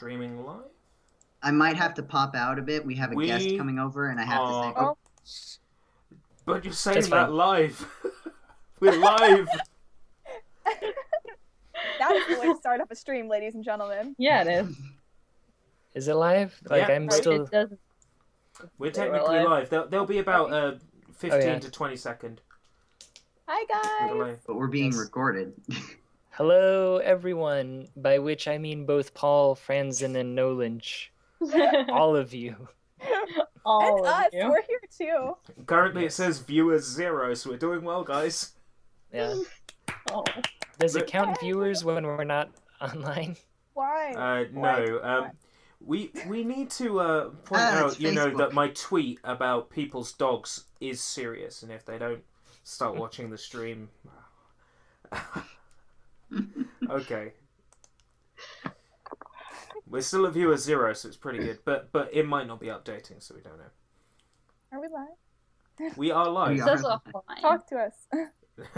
streaming live? I might have to pop out a bit. We have a guest coming over, and I have to say... Oh. But you're saying that live. We're live. That's the way to start up a stream, ladies and gentlemen. Yeah, it is. Is it live? Like, Yeah. I'm still... We're technically live. There'll be about 15 to 20 second. Hi, guys. But we're being recorded. Hello, everyone, by which I mean both Paul, Franzen, and No Lynch. All of you. All of you. We're here too. Currently it says viewers 0, so we're doing well, guys. Yeah. Oh. Does it count viewers when we're not online? Why? No. We need to point out, that my tweet about people's dogs is serious, and if they don't start watching the stream... Okay. We're still at viewer 0, so it's pretty good, but it might not be updating, so we don't know. Are we live? We are live. It says offline. Talk to us. It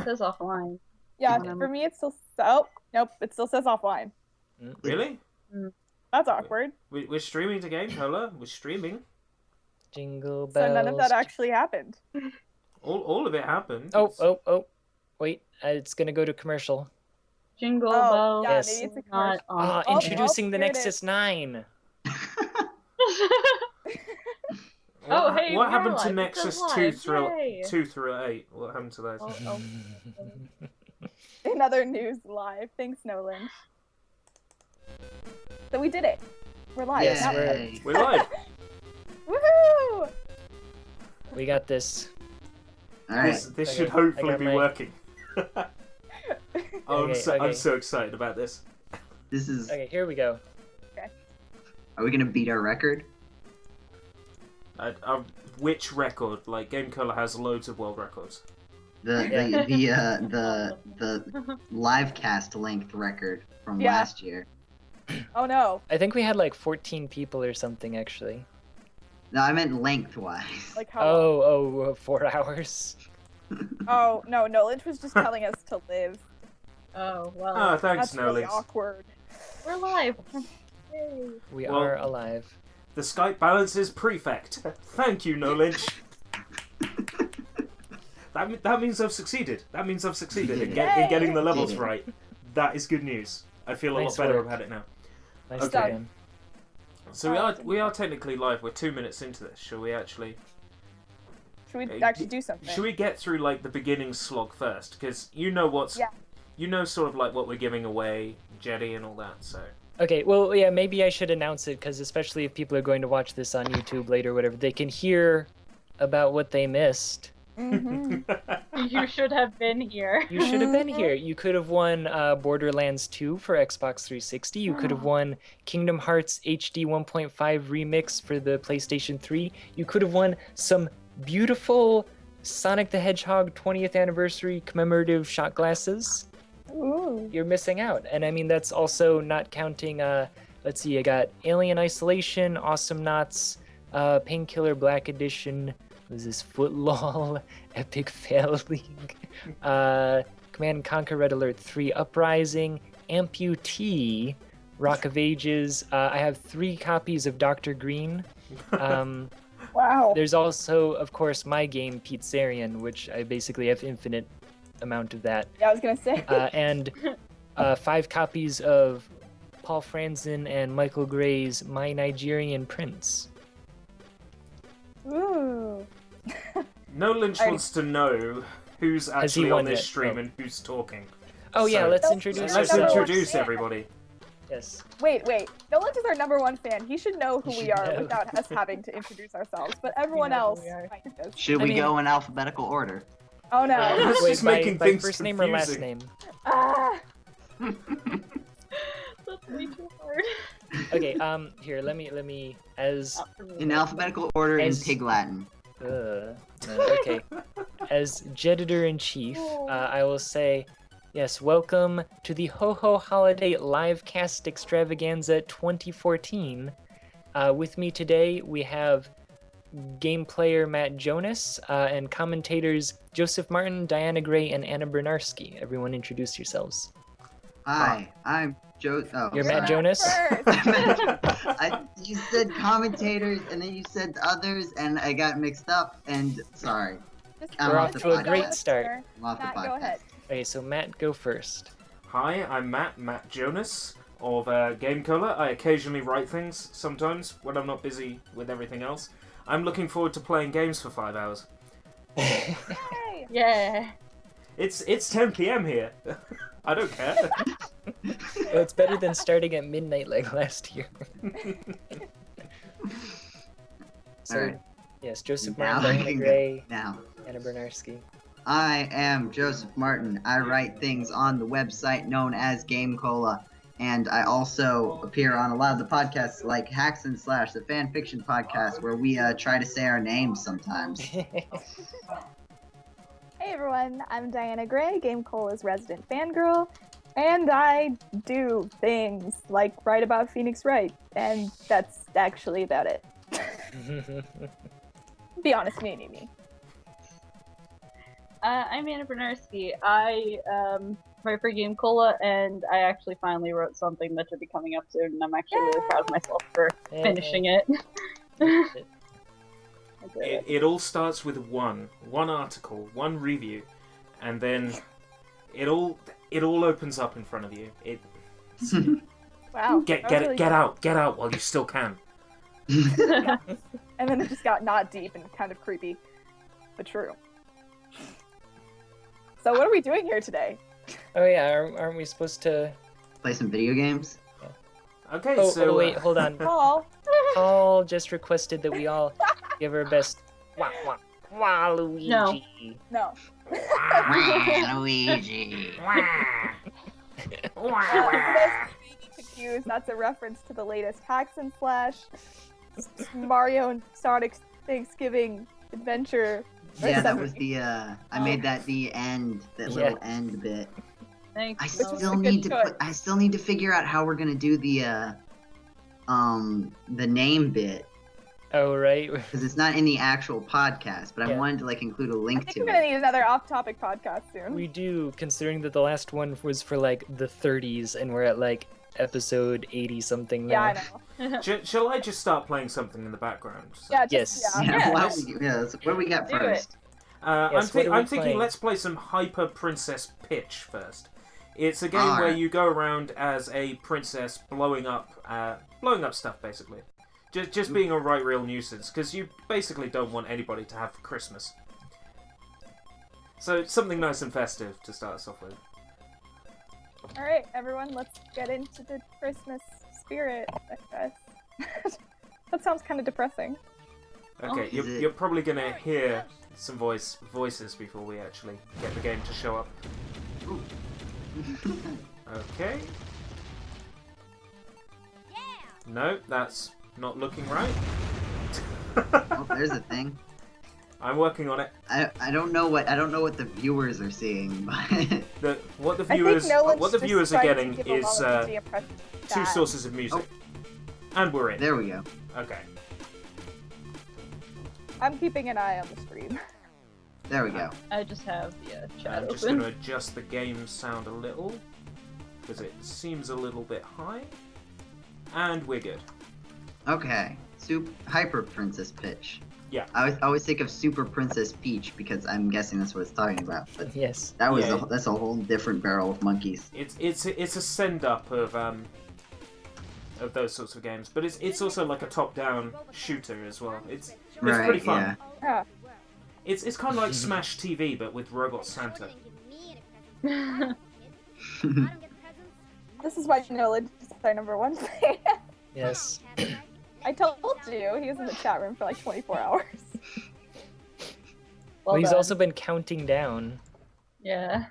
says offline. Yeah, for me it still... Oh, nope, it still says offline. Really? That's awkward. We're streaming to GameCola. We're streaming. Jingle bells. So none of that actually happened. All of it happened. Oh. Wait, it's gonna go to commercial. Jingle bells. Yeah, yes. maybe it's a commercial. Introducing the Nexus 9. Hey, what happened to live. Nexus 2 through 8? What happened to those? Another news live. Thanks, Nolan. So we did it. We're live. Yes, we're live. Woohoo! We got this. All right. This should hopefully be working. I'm so excited about this. This is... Okay, here we go. Okay. Are we gonna beat our record? Which record? Like, GameCola has loads of world records. The LIVEcast length record from last year. Oh no. I think we had like 14 people or something, actually. No, I meant lengthwise. Like how 4 hours. Oh, no, Lynch was just telling us to live. Oh, well. Oh, thanks, That's really Nolix. awkward. We're live. We are alive. The Skype balance is perfect. Thank you, No Lynch. That means I've succeeded. That means I've succeeded in getting the levels right. That is good news. I feel a lot better about it now. Nice game. So we are technically live. We're 2 minutes into this. Shall we actually? Should we actually do something? Should we get through like the beginning slog first? Because you know sort of like what we're giving away, Jetty and all that. So. Okay, well, yeah, maybe I should announce it, because especially if people are going to watch this on YouTube later or whatever, they can hear about what they missed. You should have been here. You should have been here. You could have won Borderlands 2 for Xbox 360. You could have won Kingdom Hearts HD 1.5 Remix for the PlayStation 3. You could have won some beautiful Sonic the Hedgehog 20th anniversary commemorative shot glasses. Ooh. You're missing out. And I mean, that's also not counting, let's see, I got Alien Isolation, Awesome Knots, Painkiller Black Edition, was this Footlol, Epic Fail League, Command & Conquer Red Alert 3 Uprising, Amputee, Rock of Ages. I have 3 copies of Dr. Green. Wow. There's also, of course, my game, Pizzerian, which I basically have infinite amount of that. Yeah, I was gonna say. And 5 copies of Paul Franzen and Michael Gray's My Nigerian Prince. Ooh. No Lynch wants to know who's actually on this stream and who's talking. Oh yeah, let's introduce Let's introduce everybody. Yes. Wait. No Lynch is our #1 fan. He should know who we are without us having to introduce ourselves. But everyone else kind of. Should we go in alphabetical order? Oh no. That's just making things first confusing. name or last name? That's way too hard. Okay, here, let me as in alphabetical order in Pig Latin. Okay. As Editor-in-Chief, I will say, yes, welcome to the HoHoHoliday LIVEcast Extravaganza 2014. With me today, we have game player Matt Jonas and commentators Joseph Martin, Diana Gray, and Anna Bryniarski. Everyone introduce yourselves. Hi, I'm Joe. Oh, You're Matt Jonas? You said commentators, and then you said others, and I got mixed up. And sorry, We're off to a great start. I'm off the Matt, podcast. go ahead. Okay, so Matt, go first. Hi, I'm Matt Jonas of GameCola. I occasionally write things sometimes when I'm not busy with everything else. I'm looking forward to playing games for 5 hours. Hey. Yeah. It's 10 p.m. here. I don't care. Well, it's better than starting at midnight like last year. So, Alright. yes, Joseph Now Martin, I Diana can Gray, Now, Anna Bryniarski. I am Joseph Martin. I write things on the website known as GameCola, and I also appear on a lot of the podcasts like Hacks and Slash, the fan fiction podcast, where we try to say our names sometimes. Hey everyone, I'm Diana Gray, GameCola's resident fangirl, and I do things like write about Phoenix Wright, and that's actually about it. Be honest, me. I'm Anna Bryniarski. I write for GameCola, and I actually finally wrote something that should be coming up soon, and I'm actually really proud of myself for finishing it. It all starts with one article, one review, and then it all opens up in front of you. Wow. Get really out while you still can. And then it just got not deep and kind of creepy, but true. So what are we doing here today? Oh yeah, aren't we supposed to... Play some video games? Okay, Oh, wait, hold on. Paul. Paul just requested that we all give our best Waluigi. No. Luigi. Confused. That's a reference to the latest Hacks and Slash, Mario and Sonic's Thanksgiving adventure. Yeah, that was the I made that the end, that little end bit. Thanks. I Which is still a need good to choice. I still need to figure out how we're gonna do the name bit, Oh, right. because it's not in the actual podcast, but I Yeah. wanted to like include a I link think to we're gonna it. need another off-topic podcast soon. We do, considering that the last one was for like the 30s, and we're at like episode 80 something now. Yeah, I know. Shall I just start playing something in the background? Yeah, Yes. just, yeah. Yeah, Yeah. what do we got Do first? Yes, what are we I'm thinking playing? let's play some Hyper Princess Pitch first. It's a game where Alright. you go around as a princess blowing up stuff, basically. Just being a right real nuisance, because you basically don't want anybody to have Christmas. So something nice and festive to start us off with. All right, everyone, let's get into the Christmas spirit, I guess. That sounds kind of depressing. Okay, Is it- you're probably gonna hear some voices before we actually get the game to show up. Okay. No, that's not looking right. Oh, there's a thing. I'm working on it. I don't know what the viewers are seeing, but What the I think viewers Nolan's what the just viewers are trying to getting give is Waluigi the impression two that- sources of music, and we're in. there we go. Okay. I'm keeping an eye on the stream. There we go. I just have the chat I'm just open. going to adjust the game sound a little, because it seems a little bit high. And we're good. Okay. Hyper Princess Pitch. Yeah. I always think of Super Princess Peach because I'm guessing that's what it's talking about. But Yes. that was Yeah. that's a whole different barrel of monkeys. It's a send up of those sorts of games, but it's also like a top down shooter as well. It's Right. pretty fun. Yeah. It's kind of like Smash TV but with Robot Santa. This is why Nolan is our number one fan. Yes. I told you, he was in the chat room for like 24 hours. Well, he's done. also been counting down. Yeah.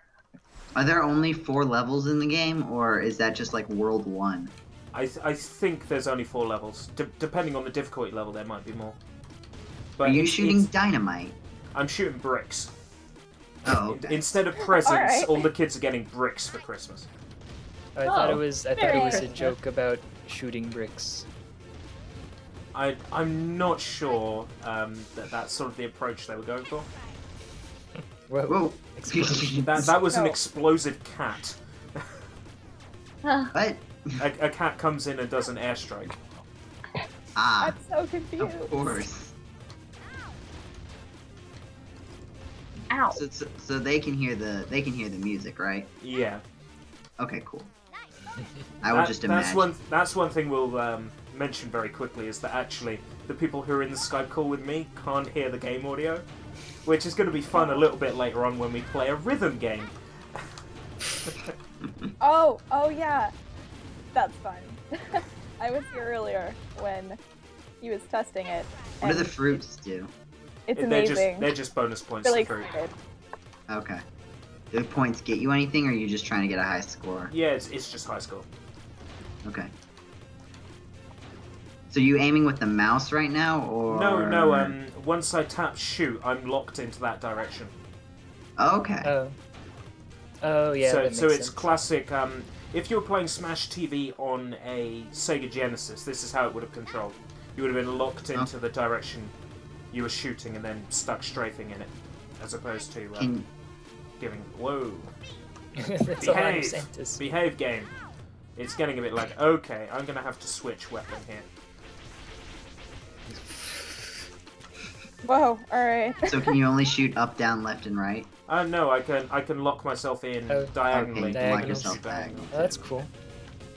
Are there only 4 levels in the game, or is that just like World 1? I think there's only 4 levels. Depending on the difficulty level, there might be more. But Are you it's- shooting it's- dynamite? I'm shooting bricks. Oh, okay. Instead of presents, Alright. all the kids are getting bricks for Christmas. I thought it Oh, was a very- joke about shooting bricks. I'm not sure that's sort of the approach they were going for. Whoa. Whoa. Explosion. That was an No. explosive cat. What? A cat comes in and does an airstrike. Ah, I'm so confused. of course. Ow. So they can hear the music, right? Yeah. Okay, cool. I would just imagine. That's one thing we'll mention very quickly is that actually the people who are in the Skype call with me can't hear the game audio, which is going to be fun a little bit later on when we play a rhythm game. Oh yeah. That's fun. I was here earlier when he was testing it. What do and the fruits do? It's They're amazing. they're just bonus points really for fruit. excited. Okay. Do the points get you anything, or are you just trying to get a high score? Yeah, it's just high score. Okay. So you aiming with the mouse right now, or? No. Once I tap shoot, I'm locked into that direction. Okay. Oh yeah. So that makes it's sense. classic. If you were playing Smash TV on a Sega Genesis, this is how it would have controlled. You would have been locked into the direction you were shooting and then stuck strafing in it, as opposed to giving. Whoa. That's a lot of Behave. scientists. Behave, game. It's getting a bit like, okay, I'm gonna have to switch weapon here. Whoa, alright. So can you only shoot up, down, left, and right? No, I can lock myself in diagonally. Okay, you can lock Diagonal. yourself diagonal. Oh, that's cool.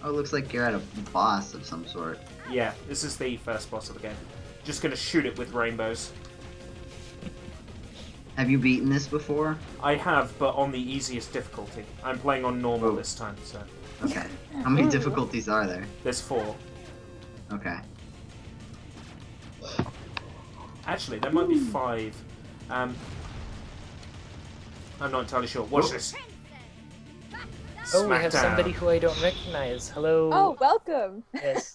Oh, it looks like you're at a boss of some sort. Yeah, this is the first boss of the game. Just gonna shoot it with rainbows. Have you beaten this before? I have, but on the easiest difficulty. I'm playing on normal this time, so Okay. How many difficulties are there? there's 4. Okay. Actually, there might be 5. I'm not entirely sure. Watch this. Oh, we have Smackdown. somebody who I don't recognize. Hello. Oh, welcome. Yes.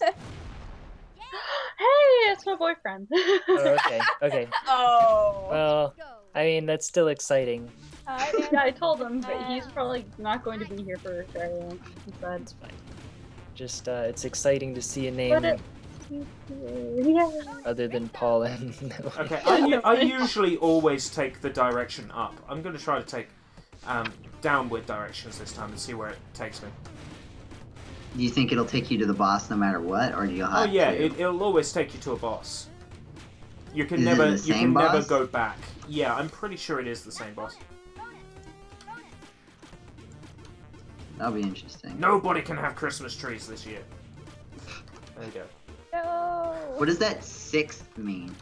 Hey, it's my boyfriend. Oh, okay. Oh. Well, I mean that's still exciting. Hi, Yeah, I told him, but he's probably not going to be here for very long. He said. It's fine. Just it's exciting to see a name But yeah. other than Paul and. Okay, I usually always take the direction up. I'm going to try to take downward directions this time and see where it takes me. Do you think it'll take you to the boss no matter what, or do you have Oh yeah, to? it'll always take you to a boss. You can Is it never the you same can never boss? go back. Yeah, I'm pretty sure it is the same boss. That'll be interesting. Nobody can have Christmas trees this year. There you go. No. What does that 6th mean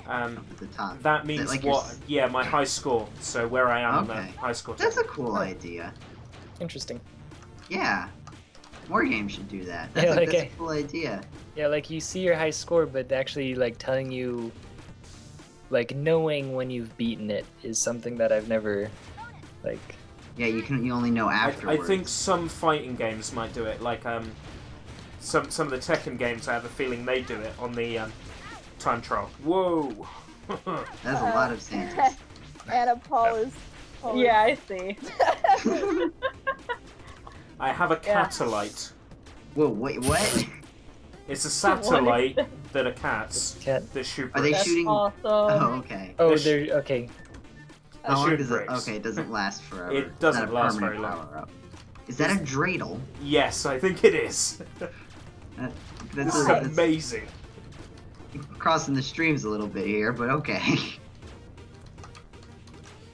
Um, up at the top? that Is means like your what? s- Yeah, my high score. So where I am in Okay. the high score. That's a table. cool idea. Interesting. Yeah. More games should do that. Yeah, That's, like that's a- a cool idea. Yeah, like you see your high score, but actually like telling you, like knowing when you've beaten it is something that I've never, like. Yeah, you only know I afterwards. think some fighting games might do it, like some of the Tekken games. I have a feeling they do it on the time trial. Whoa! That's a lot of Santas. Anna Paul is. Yeah, I see. I have a Yeah. catellite. Whoa, wait, what? It's a satellite that are cats Cat. that shoot. Are they bricks. That's shooting- awesome. Oh, okay. Oh, Sh- they're okay. How long shoot does it? bricks. Okay, it doesn't last forever. It It's doesn't not a last permanent very long. power-up. Is that a dreidel? Yes, I think it is. That's, This is that's amazing. crossing the streams a little bit here, but okay.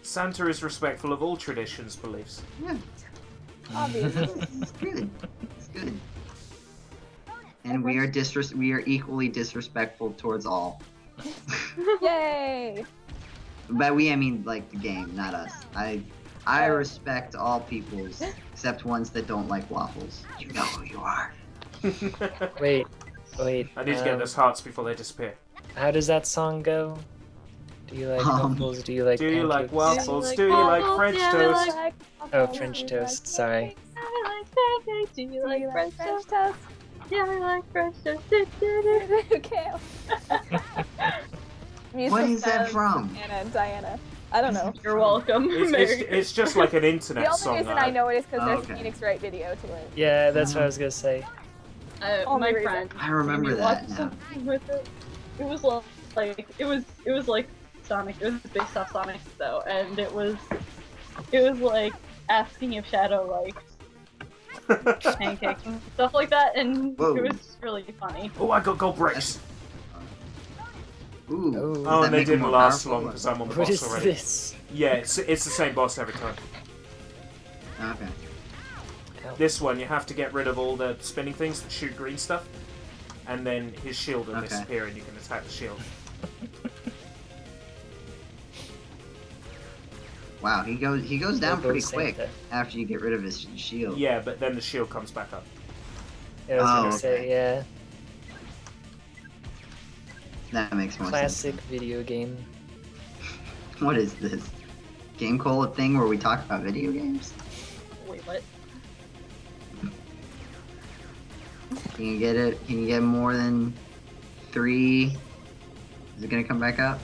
Santa is respectful of all traditions, beliefs. Yeah, Obviously. it's good. It's good. And we are equally disrespectful towards all. Yay. By we, I mean like the game, not us. I respect all peoples except ones that don't like waffles. You know who you are. Wait. I need to get those hearts before they disappear. How does that song go? Do you like waffles? Do you like Do you like pancakes? waffles? Do you like French Yeah, I toast? like- Oh, French toast. Sorry. I like pancakes. Do you like French toast? toast? Yeah, I like French toast. Okay. What is that from? Anna and Diana. I don't know. You're welcome. It's just like an internet The only song. reason I know it is because there's Okay. a Phoenix Wright video to it. Yeah, that's what I was gonna say. Only My reason. friend. I remember we that watched now. something with it. It was like it was like Sonic. It was based off Sonic though, and it was like asking if Shadow liked pancakes and stuff like that, and Whoa. it was really funny. Oh, I got gold bricks. Ooh. Oh. Does Oh, that and they make him didn't more last powerful? long because I'm on the What boss is already. this? Yeah, it's the same boss every time. Okay. Ow. This one, you have to get rid of all the spinning things that shoot green stuff, and then his shield will Okay. disappear and you can attack the shield. Wow, he goes down Robo pretty quick Santa. after you get rid of his shield. Yeah, but then the shield comes back up. Yeah, I was Oh, gonna okay. say, yeah. That makes more Classic sense. video game. What is this? GameCola thing where we talk about video games? Wait, what? Can you get it? Can you get more than 3? Is it gonna come back up?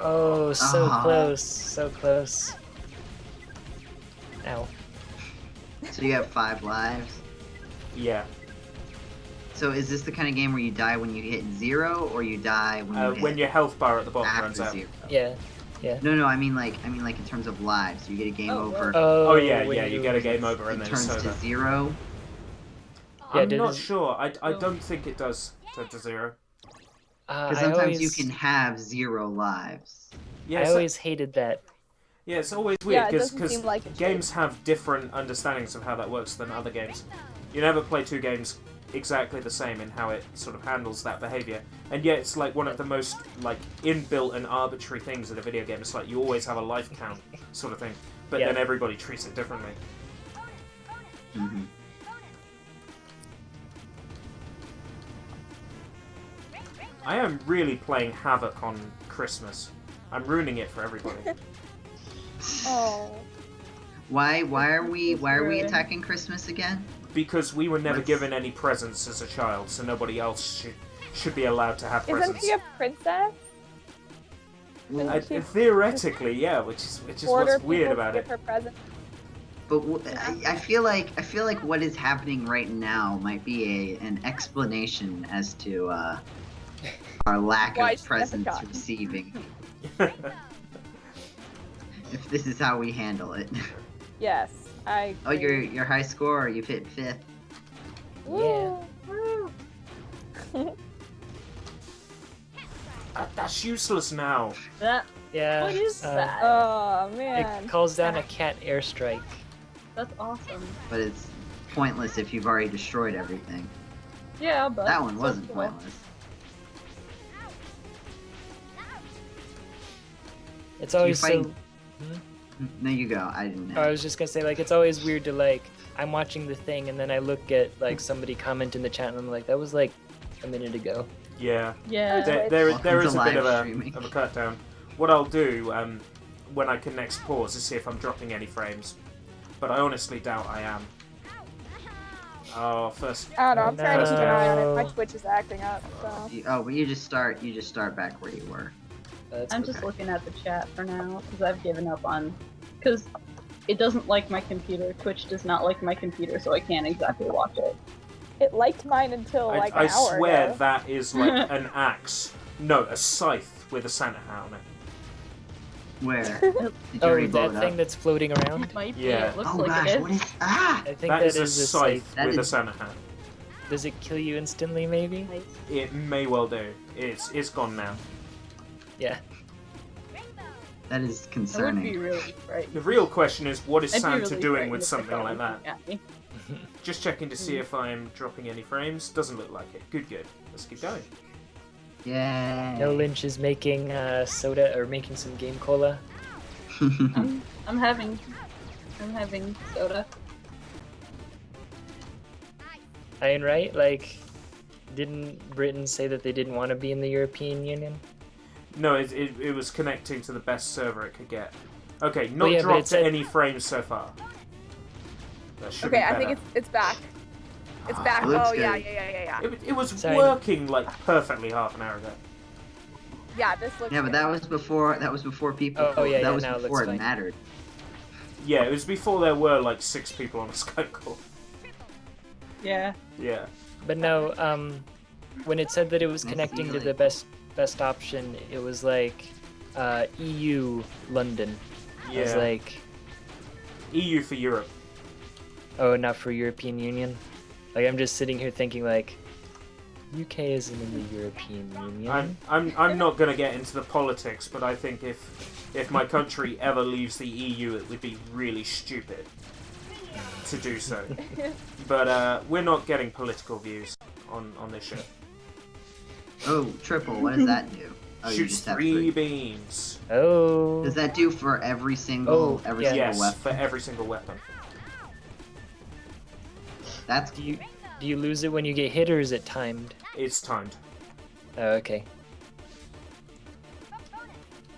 Oh, so Ah. close, so close. Ow. So you have 5 lives. Yeah. So is this the kind of game where you die when you hit 0, or you die when you hit When your health bar at the bottom runs after out. 0? Yeah. No, I mean like in terms of lives. You get a game Oh, over. Oh yeah, when you get a game over and It then it's turns to over. 0. Yeah, I'm did not it- sure. I don't think it does turn to 0. Because I sometimes you always, can have 0 lives. Yeah, I so- always hated that. yeah, it's always Yeah, weird it because doesn't seem like it should. games have different understandings of how that works than other games. You never play two games exactly the same in how it sort of handles that behavior, and yet it's like one of the most like inbuilt and arbitrary things in a video game. It's like you always have a life count sort of thing, but Yeah. then everybody treats it differently. Hmm. I am really playing Havoc on Christmas. I'm ruining it for everybody. Oh. Why are we Right. attacking Christmas again? Because we were never Let's- given any presents as a child, so nobody else should be allowed to have Isn't presents. she a princess? I, theoretically, yeah, which is Order what's weird people about to it. give her presents. But I feel like what is happening right now might be an explanation as to our lack Why of she hasn't presents gotten. receiving. If this is how we handle it. Yes, I. Oh, your high score. You've hit 5th. Yeah. That's useless now. That Yeah. What is that? Oh man. It calls down a cat airstrike. that's awesome. But it's pointless if you've already destroyed everything. Yeah, but That one so wasn't cool. pointless. It's always so. fight- No, you go. I didn't know. I was just gonna say, like, it's always weird to like, I'm watching the thing and then I look at like somebody comment in the chat and I'm like, that was like a minute ago. Yeah, Yeah. there Welcome is to a bit of live a streaming. cut down. What I'll do when I can next pause is see if I'm dropping any frames, but I honestly doubt I am. Oh, first. I don't know. I'm trying to keep an eye on it. My No. Twitch is acting up. So. But you just start back where you were. That's I'm okay. just looking at the chat for now because I've given up on because it doesn't like my computer. Twitch does not like my computer, so I can't exactly watch it. It liked mine until like I an hour swear ago. that is like an axe. No, a scythe with a Santa hat on it. Where? Did you Oh, already blow that it thing up? that's floating around? It might be. Yeah. It looks Oh like gosh, it what is. is? Ah! I think That is a a scythe That with a is- Santa hat. Does it kill you instantly, maybe? Nice. It may well do. It's gone now. Yeah. That is That would be concerning. really frightening. The real question is, what is I'd be Santa really doing frightened with if something I like got that? looking at me. Just checking to see if I'm dropping any frames. Doesn't look like it. Good. Let's keep going. Yay. No Lynch is making soda or making some game cola. I'm having soda. Iron right? Like, didn't Britain say that they didn't want to be in the European Union? No, it was connecting to the best server it could get. Okay, not Well, yeah, but dropped it said- any frames so far. That should Okay, be I think better. it's back. It's back. It looks Oh yeah, good. yeah. It was Sorry. working like perfectly half an hour ago. Yeah, this looks. Yeah, but good. that was before people. Oh, yeah, that yeah, was now it before looks it fine. mattered. Yeah, it was before there were like 6 people on a Skype call. Yeah. Yeah. But no, when it said that it was Nice connecting to feeling. the best option, it was like EU London. I was Yeah. like, EU for Europe. oh, not for European Union. Like, I'm just sitting here thinking like, UK isn't in the European Union. I'm not gonna get into the politics, but I think if my country ever leaves the EU, it would be really stupid to do so. But we're not getting political views on this show. Oh, triple. What does that do? Oh, you Shoots just have 3 3. beams. Oh. Does that do for every single single Yes, weapon? for every single weapon. That's Do you lose it when you get hit, or is it timed? It's timed. Oh, okay.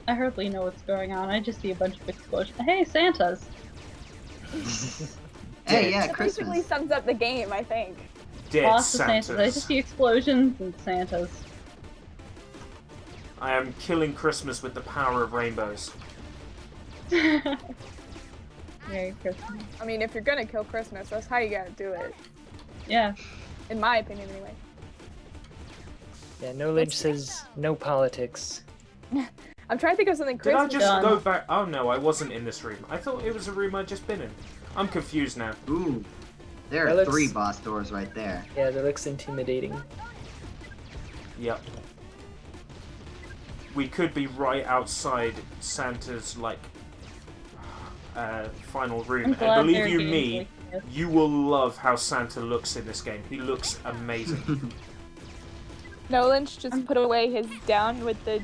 I hardly know what's going on. I just see a bunch of explosions. Hey, Santas! Hey, yeah, That basically Christmas. sums up the game, I think. Dead Lots of Santas. I just Santas. see explosions and Santas. I am killing Christmas with the power of rainbows. Merry Christmas. I mean, if you're gonna kill Christmas, that's how you gotta do it. Yeah. In my opinion, anyway. Yeah, No Lynch says no politics. I'm trying to think of something Did I Christmas. just Done. go back? Oh no, I wasn't in this room. I thought it was a room I'd just been in. I'm confused now. Ooh, there are That looks- 3 boss doors right there. Yeah, that looks intimidating. Yep. We could be right outside Santa's, like, final room. I'm And glad believe there are you games me, like this. you will love how Santa looks in this game. He looks amazing. No Lynch just put away his down with the.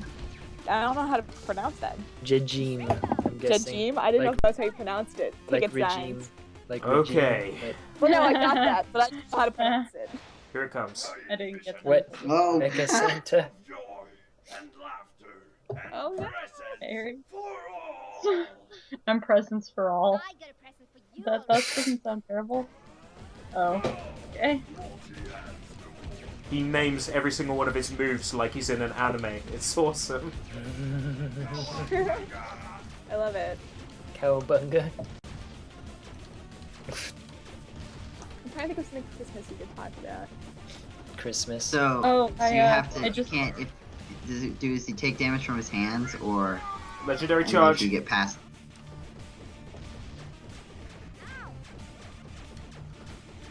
I don't know how to pronounce that. Jejim, I'm guessing. Jajim? I didn't know Like- if that's how you pronounced it. Like Ticket regime. signs. Like Okay. regime, Well, no, I got that, but I don't know how to pronounce it. Here it comes. I didn't get that. What? Whoa. Like a Santa. Oh, no. Merry. And presents for all. I got a present for you. That doesn't sound terrible. Oh. Okay. He names every single one of his moves like he's in an anime. It's awesome. I love it. Cowabunga. I'm trying to think of something Christmas you could talk about. Christmas. So, Oh, so you have to. I just. You can't. Does he take damage from his hands or? Legendary only charge. if you get past.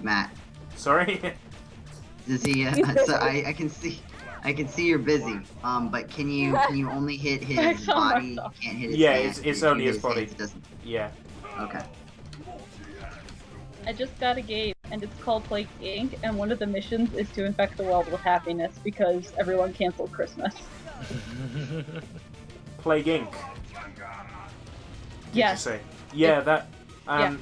Matt, Sorry. does he? So I can see. I can see you're busy. But can you only hit his I saw body? You myself. can't hit his Yeah, hands. it's If you only hit his body. hands, it doesn't. Yeah. Okay. I just got a game, and it's called Plague Inc., and one of the missions is to infect the world with happiness because everyone canceled Christmas. Plague Inc. Did Yes. you say? Yeah, that. Yeah.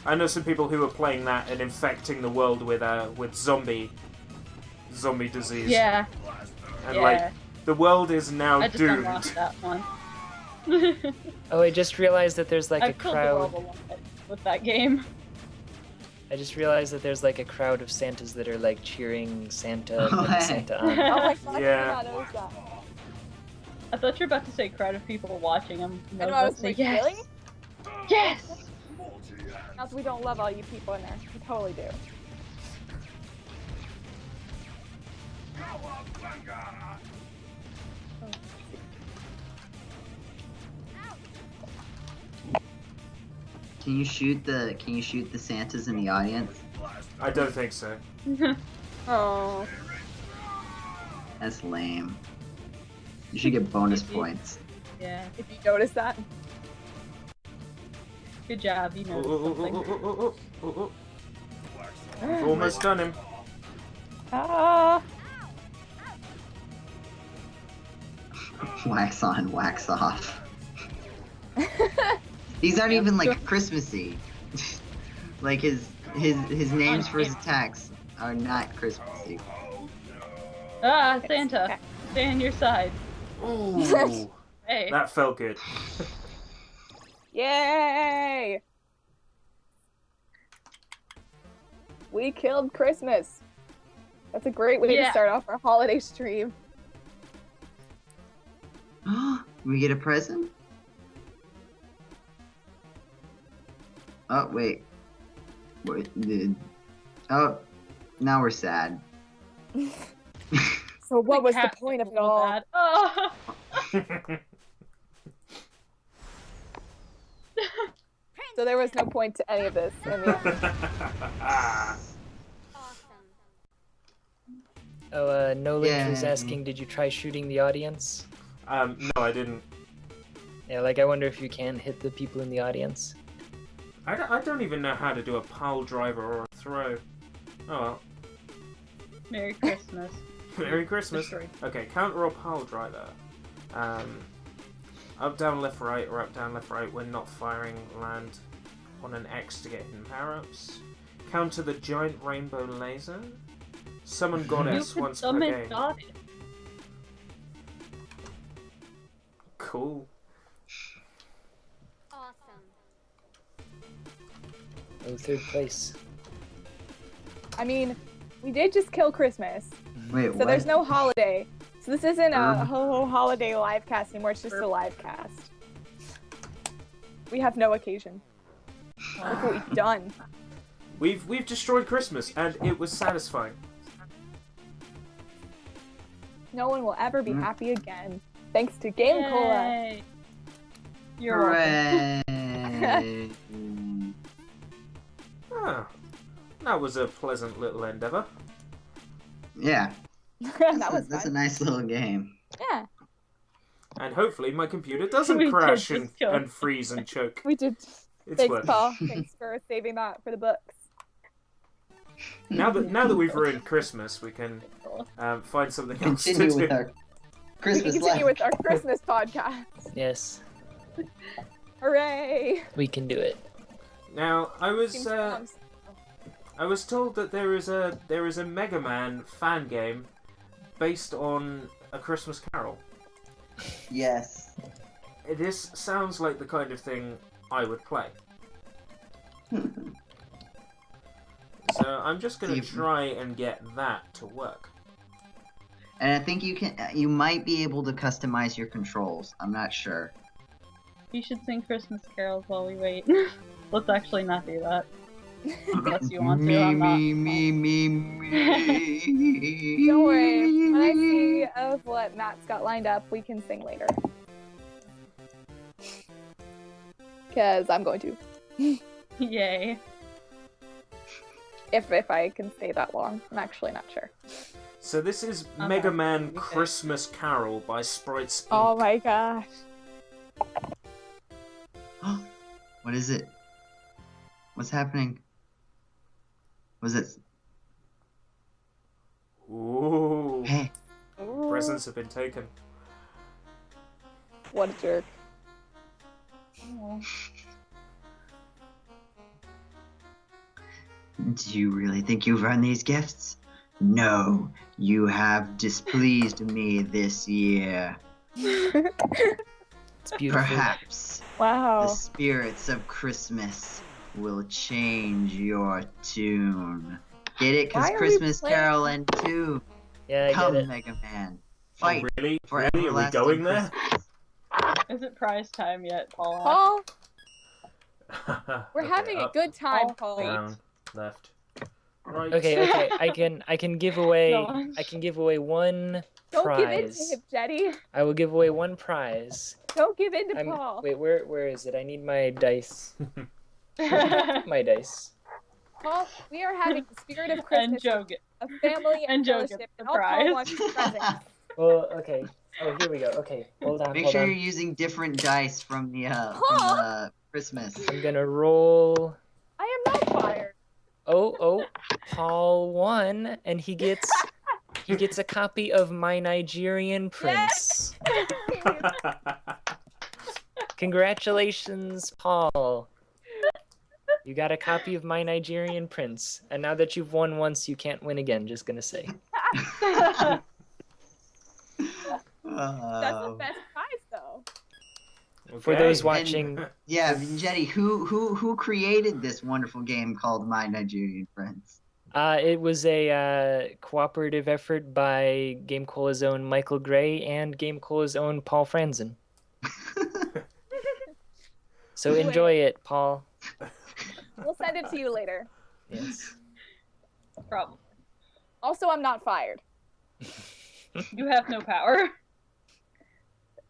I know some people who are playing that and infecting the world with zombie disease. Yeah. And Yeah. like the world is now I just doomed. unlocked that one. Oh, I just realized that there's like a I've killed the world crowd. a lot with that game. I just realized that there's like a crowd of Santas that are like cheering Santa and Oh, putting hey. Santa on. Oh my god, Yeah. I noticed that. I thought you were about to say crowd of people watching them. I know, I was say, like, yes! really? Yes! Not that we don't love all you people in there. We totally do. Can you shoot the Santas in the audience? I don't think so. Oh. That's lame. You should get bonus points. Yeah. If you notice that. Good job, you Ooh, know ooh, something. ooh, ooh, ooh, ooh, ooh, ooh. We've almost done him. Ah. Wax on, wax off. These aren't even like Christmassy. Like his names for his attacks are not Christmassy. Ah, Santa! Stay on your side. Ooh, Hey. that felt good. Yay! We killed Christmas. That's a great way to Yeah. start off our holiday stream. We get a present? Oh wait. Wait. Oh, now we're sad. So what was the cat point of it people all? bad. Oh. So there was no point to any of this. I mean, Ah. Awesome. Nolan was Yay. asking, did you try shooting the audience? No, I didn't. Yeah, like I wonder if you can hit the people in the audience. I don't even know how to do a pile driver or a throw. Oh well. Merry Christmas. Merry Christmas. Destroyed. Okay, counter or pile driver. Up, down, left, right, or up, down, left, right when not firing, land on an X to get hidden power-ups. Counter the giant rainbow laser. Summon goddess once per game. Goddess. Cool. Oh, third place. I mean, we did just kill Christmas, Wait, so what? there's no holiday. So this isn't a HoHoHoliday live cast anymore, it's just a live cast. We have no occasion. Look what we've done. We've destroyed Christmas, and it was satisfying. No one will ever be happy again. Thanks to GameCola. Yay. You're welcome. Hooray! Ah, that was a pleasant little endeavor. Yeah, That was that's a fun. nice little game. Yeah, And hopefully my computer We doesn't did crash just and, kill it. and freeze and choke. we did. It's Thanks, worth it. Paul. Thanks for saving that for the books. Now that we've ruined Christmas, we can find something else to Continue do. with our We Christmas can continue live. with our Christmas podcast. Yes, Hooray! we can do it. Now Seems fun. I was told that there is a Mega Man fan game based on A Christmas Carol. Yes. This sounds like the kind of thing I would play. So I'm just gonna try and get that to work. And I think you might be able to customize your controls. I'm not sure. You should sing Christmas carols while we wait. Let's actually not do that. Unless you want to, me, I'm not. me. Don't worry. When I see of what Matt's got lined up, we can sing later. Because I'm going to. Yay. If I can stay that long. I'm actually not sure. So this is I'm Mega not- Man okay. Christmas Carol by Sprites Inc. Oh my gosh. What is it? What's happening? Was it? Ooh. Hey, Ooh, Presents have been taken. what a jerk. do you really think you've earned these gifts? No, you have displeased me this year. It's beautiful. Perhaps the Wow. spirits of Christmas will change your tune. Get it? Cause Why are we Christmas playing- Carol and 2. Yeah, I Come, get it. Mega Man. Oh, Fight really? for Really? Are we everlasting going there? Christmas. Is it prize time yet, Paula? Paul, we're Okay, having a up, good time, Oh, Paul. down, left, right. Okay, I can give away No. I can give away one Don't give in to prize. him, Jetty. I will give away one prize. Don't give in to Paul. Wait, where is it? I need my dice. My dice. Paul, we are having the spirit of And Christmas, Joe get of family and and Joe fellowship, gets the and all Paul prize. wants is presents. Well, okay. Oh, here we go. Okay, hold on, Make hold sure on. you're using different dice from the Christmas. I'm gonna roll. I am not fired. Oh, Paul won, and he gets a copy of My Nigerian Prince. Congratulations, Paul. You got a copy of My Nigerian Prince, and now that you've won once, you can't win again. Just gonna say. That's the best prize, though. For Okay. those watching, Yeah, Jetty, who created this wonderful game called My Nigerian Friends? it was a cooperative effort by GameCola's own Michael Gray and GameCola's own Paul Franzen. So enjoy it, Paul. We'll send it to you later. Yes. Problem. Also, I'm not fired. You have no power.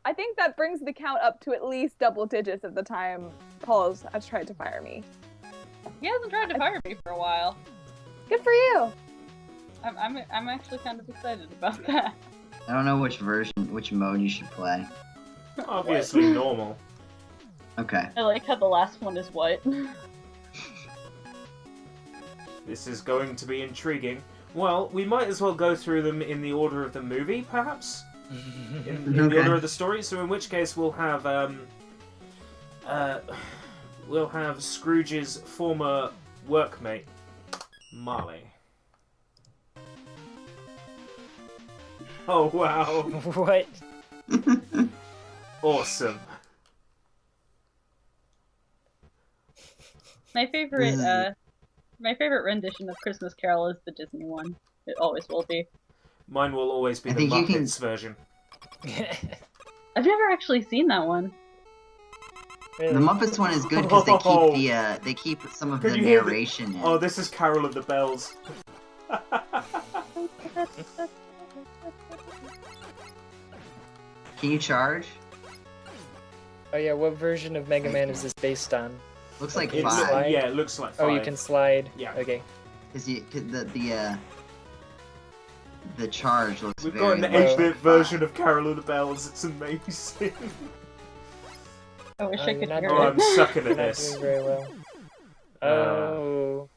I think that brings the count up to at least double digits of the time Paul has tried to fire me. He hasn't tried to fire me for a while. Good for you. I'm actually kind of excited about that. I don't know which mode you should play. Obviously normal. Okay. I like how the last one is white. This is going to be intriguing. Well, we might as well go through them in the order of the movie, perhaps? In the order of the story, so in which case we'll have Scrooge's former workmate, Marley. Oh wow. What? Awesome. My favorite rendition of Christmas Carol is the Disney one. It always will be. Mine will always be I the think you can- Muppets version. I've never actually seen that one. The Muppets one is good because they keep some of Can the you hear the- narration in. Oh, this is Carol of the Bells. Can you charge? Oh yeah, what version of Mega Man is this based on? Looks like It's- 5. Slide? Yeah, it looks like 5. Oh, you can slide. Yeah. Okay. Cause the charge looks We've very got an much 8-bit like version 5. of Carol of the Bells. It's amazing. I wish Oh, I you're could not hear Oh, it. I'm sucking at Not this. doing very well. Oh.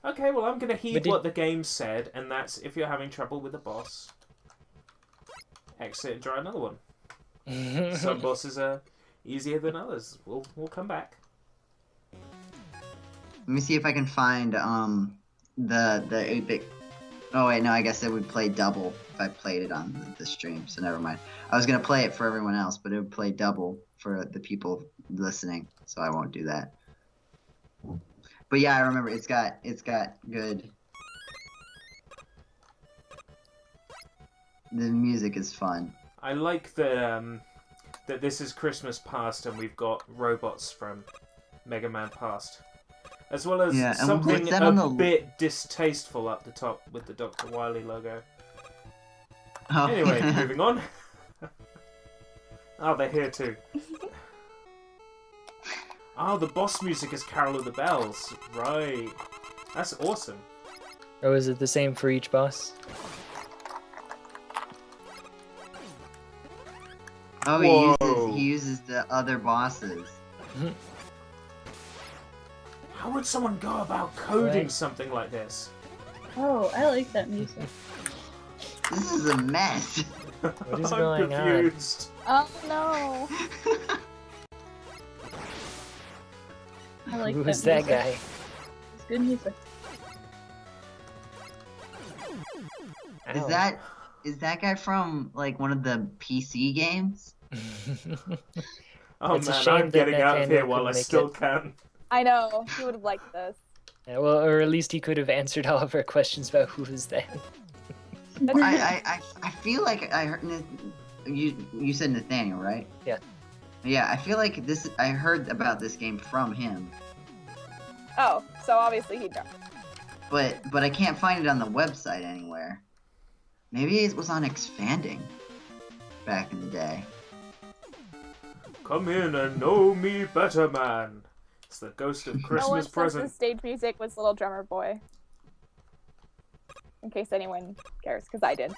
Okay, well, I'm going to heed But did- what the game said, and that's if you're having trouble with a boss, exit and try another one. Some bosses are easier than others. We'll come back. Let me see if I can find the 8-bit. Oh wait, no, I guess it would play double if I played it on the stream. So never mind. I was gonna play it for everyone else, but it would play double for the people listening, so I won't do that. But yeah, I remember it's got good. The music is fun. I like that this is Christmas past and we've got robots from Mega Man past. As well as Yeah, and something what's that a on the- bit distasteful up the top with the Dr. Wily logo. Oh. Anyway, moving on. Oh, they're here too. Oh, the boss music is Carol of the Bells. Right. That's awesome. Or is it the same for each boss? Oh, Whoa. he uses the other bosses. How would someone go about coding Right. something like this? Oh, I like that music. This is a mess. What is I'm going on? confused. Oh no. I like Who's that music. guy? It's good music. Ow. Is that guy from like one of the PC games? Oh It's a man, shame I'm that getting out of Nathaniel here while I couldn't make still it. can. I know. He would have liked this. Yeah, well, or at least he could have answered all of our questions about who is that. I feel like I heard you said Nathaniel, right? Yeah. Yeah, I feel like I heard about this game from him, Oh, so obviously he dropped. but I can't find it on the website anywhere. Maybe it was on Expanding back in the day. Come in and know me better, man. It's the ghost of No one Christmas says present. the stage music was Little Drummer Boy. In case anyone cares, because I did.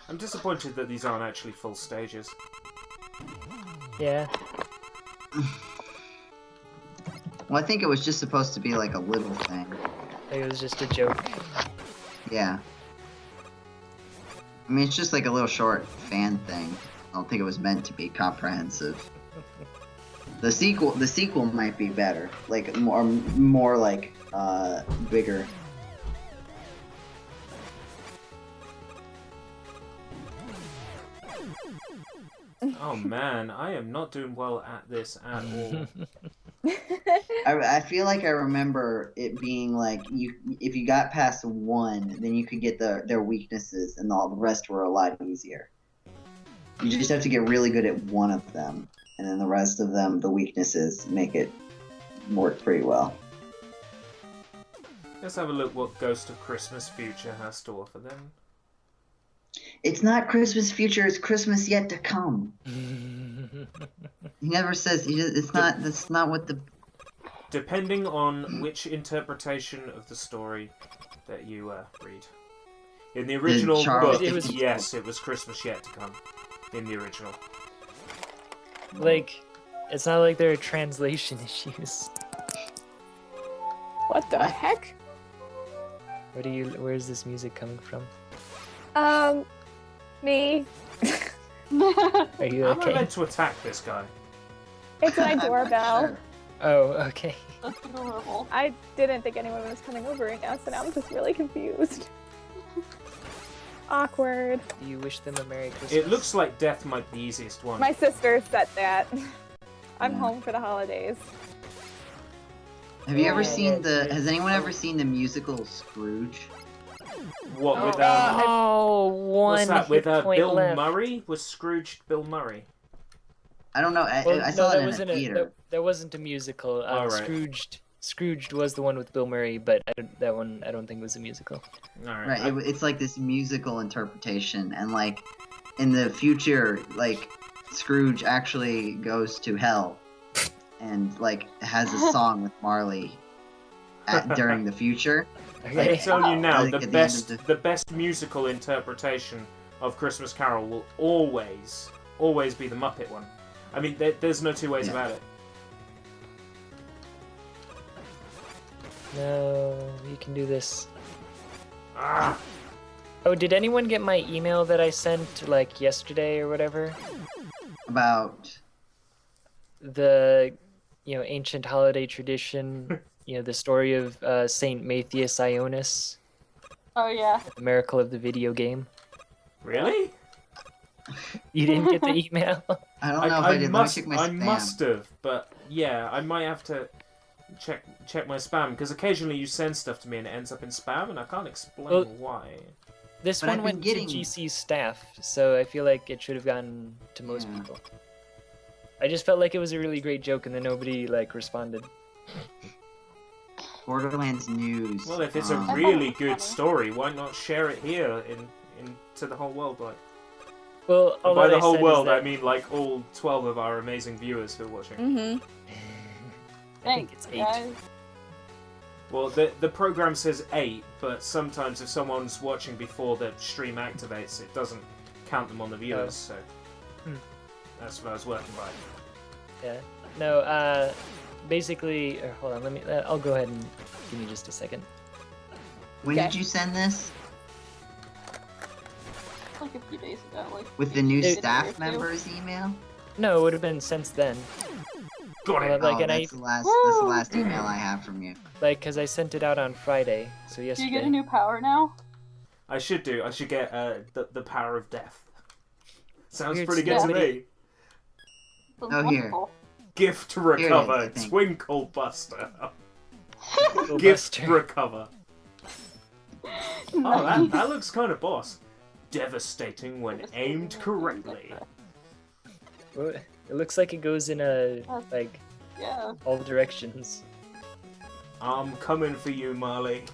I'm disappointed that these aren't actually full stages. Yeah. Well, I think it was just supposed to be like a little thing. I think it was just a joke. Yeah. I mean, it's just like a little short fan thing. I don't think it was meant to be comprehensive. The sequel might be better, like more like bigger. Oh man, I am not doing well at this at all. I feel like I remember it being like if you got past one, then you could get their weaknesses, and all the rest were a lot easier. You just have to get really good at one of them, and then the rest of them, the weaknesses, make it work pretty well. Let's have a look what Ghost of Christmas Future has to offer then. It's not Christmas future; it's Christmas yet to come. He never says. It's not. That's not what the. Depending on which interpretation of the story that you read. In the original Charles book, Dickens yes, it was Christmas yet to come. In the original. Like, it's not like there are translation issues. What the heck? Where is this music coming from? Me. Are you How am I okay? meant to attack this guy? It's my I'm not doorbell. sure. Oh, okay. That's adorable. I didn't think anyone was coming over right now, so now I'm just really confused. Awkward. Do you wish them a Merry Christmas? It looks like death might be the easiest one. My sister said that. I'm Yeah. home for the holidays. Have you ever Yeah, seen yeah, Has anyone ever seen the musical Scrooge? What with one what's that with hit point Bill left. Murray? Was Scrooge Bill Murray? I don't know. Well, I no, saw that it in wasn't a theater. that wasn't a musical. Oh, right. Scrooged was the one with Bill Murray, but that one I don't think was a musical. Alright. Right, it's like this musical interpretation, and like in the future, like Scrooge actually goes to hell, and like has a song with Marley during the future. I Okay. can tell you now, Like the at the end best of the best musical interpretation of Christmas Carol will always be the Muppet one. I mean, there's no two ways Yeah. about it. No, you can do this. Ah, Oh, did anyone get my email that I sent like yesterday or whatever? About The, ancient holiday tradition. The story of Saint Matthias Ionis, Oh yeah. the miracle of the video game. really? You didn't get the email? I don't know if I did. must, Let me check my I spam. must have, but yeah, I might have to check my spam because occasionally you send stuff to me and it ends up in spam, and I can't explain Well, why. This But one I've been went getting- to GC's staff, so I feel like it should have gone to most Yeah. people. I just felt like it was a really great joke, and then nobody responded. Borderlands news. Well, if it's a um, really good story, why not share it here in to the whole world? Like, Well, and all by that the I whole said is world, that- I mean like all 12 of our amazing viewers who are watching. Mm-hmm. I think Thanks, it's 8. guys. Well, the program says 8, but sometimes if someone's watching before the stream activates, it doesn't count them on the viewers. So Hmm. that's what I was working by. Yeah. No, basically, hold on, I'll go ahead and give me just a second. When Okay. did you send this? Like a few days ago. With the new It- staff members' email? No, it would have been since then. Got it. Like, Oh, and that's the last email I have from you. Because I sent it out on Friday, so Do yesterday. you get a new power now? I should do. I should get the power of death. Sounds Weird pretty good to nobody- me. Sounds Oh, here. wonderful. Gift to Here it is, I recover. think. Twinkle Buster. Go Gift Buster. recover. Oh, that looks kind of boss. Devastating when aimed correctly. Well, it looks like it goes in Yeah. all directions. I'm coming for you, Marley.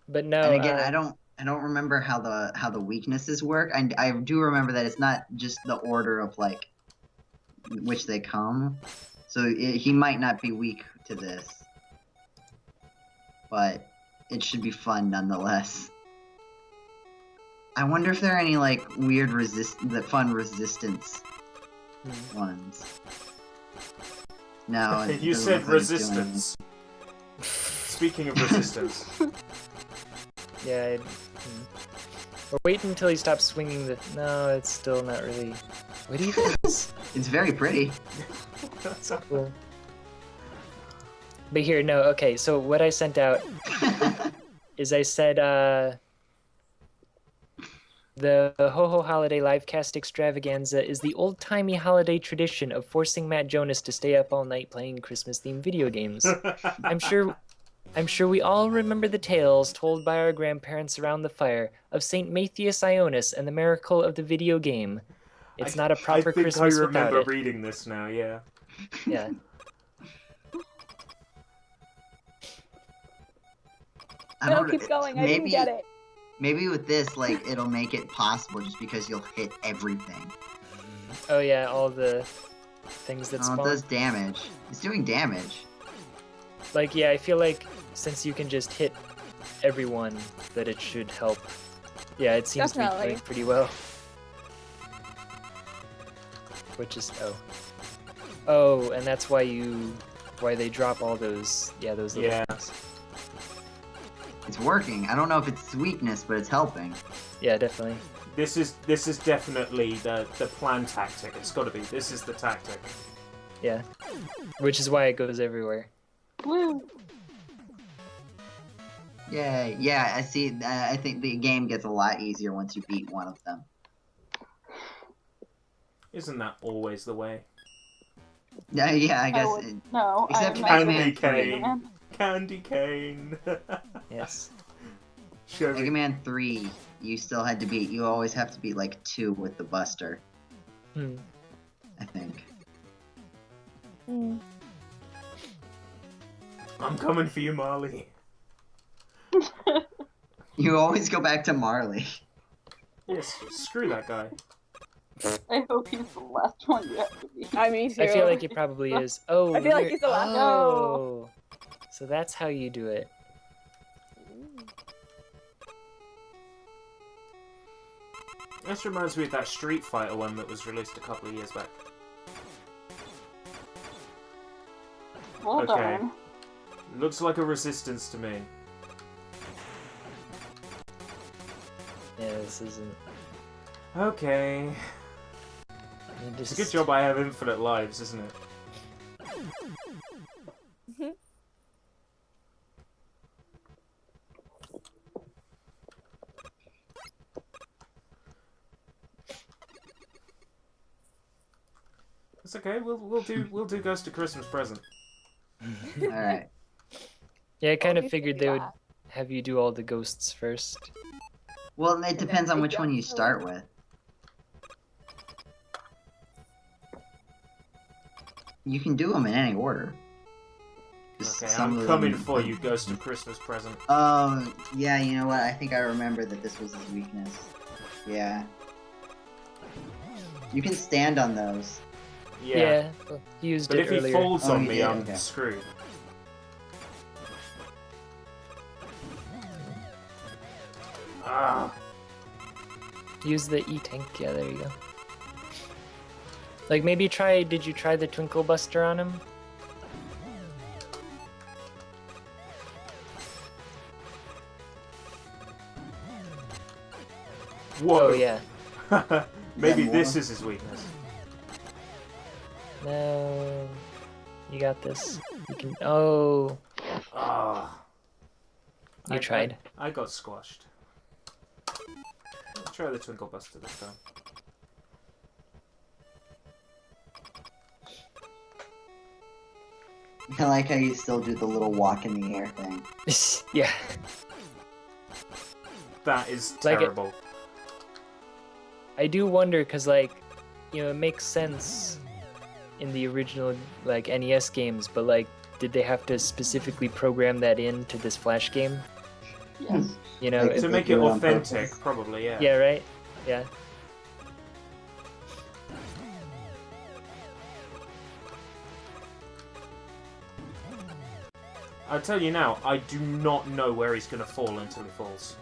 But no, And again, I don't remember how the weaknesses work. I do remember that it's not just the order of which they come. So he might not be weak to this, but it should be fun nonetheless. I wonder if there are any weird fun resistance ones. No, it You doesn't said look like it's doing resistance. Speaking of resistance, yeah. Or wait until he stops swinging the. No, it's still not really. What do you think? it. It's very pretty. That's cool. But here, no, okay. So what I sent out is I said the HoHoHoliday livecast extravaganza is the old-timey holiday tradition of forcing Matt Jonas to stay up all night playing Christmas-themed video games. I'm sure we all remember the tales told by our grandparents around the fire of Saint Matthias Ionis and the miracle of the video game. It's not a proper I think Christmas I remember without it. reading this now. Yeah. Yeah. No, keep going. I didn't get it. Maybe with this, it'll make it possible just because you'll hit everything. Oh yeah, all the things that Oh, spawn. it does damage. It's doing damage. Like, yeah, I feel like since you can just hit everyone, that it should help. Yeah, it seems to be Definitely. doing pretty well. Which is oh, and that's why they drop all those those little Yeah. things. It's working. I don't know if it's its weakness, but it's helping. Yeah, definitely. This is definitely the plan tactic. It's got to be. This is the tactic. Yeah, which is why it goes everywhere. Woo! Yay. Yeah, I see. I think the game gets a lot easier once you beat one of them. Isn't that always the way? Yeah, I guess. No, Except I'm Mega not Man gonna three. do Mega Man. Candy cane. Yes. Show Mega me. Man 3, you still had to beat. You always have to beat like 2 with the Buster, Hmm. I think. Mm. I'm coming for you, Marley. You always go back to Marley. Yes, screw that guy. I hope he's the last one you have to beat. I mean, too. I feel like it probably is. Oh, I feel like you're- he's the last- Oh, so that's how you do it. This reminds me of that Street Fighter one that was released a couple of years back. Well Okay. done. Looks like a resistance to me. Yeah, this isn't. Okay. It's a good job I have infinite lives, isn't it? It's okay. We'll do Ghost of Christmas Present. Alright. Yeah, I kind of Always figured do they would that. have you do all the ghosts first. Well, it depends on which one you start with. You can do them in any order. 'Cause Okay, some I'm of coming them- for you, Ghost of Christmas Present. Oh, yeah, you know what? I think I remember that this was his weakness. Yeah. You can stand on those. Yeah. Well, you used But it if he earlier. folds Oh, on he me, did, I'm okay. screwed. Ah. Use the E-tank. Yeah, there you go. Like maybe try. Did you try the Twinkle Buster on him? Whoa. Oh yeah. Maybe Is that this more? is his weakness. No. You got this. You can. Oh, Ah. you tried. I got squashed. Let's try the Twinkle Buster this time. I like how you still do the little walk in the air thing. Yeah. That is Like it- terrible. I do wonder because, like, you know, it makes sense in the original like NES games, but like, did they have to specifically program that into this Flash game? Yes. You know, Like if- To they make do it it on authentic, purpose. probably, yeah. yeah, right. Yeah. I'll tell you now, I do not know where he's going to fall until he falls.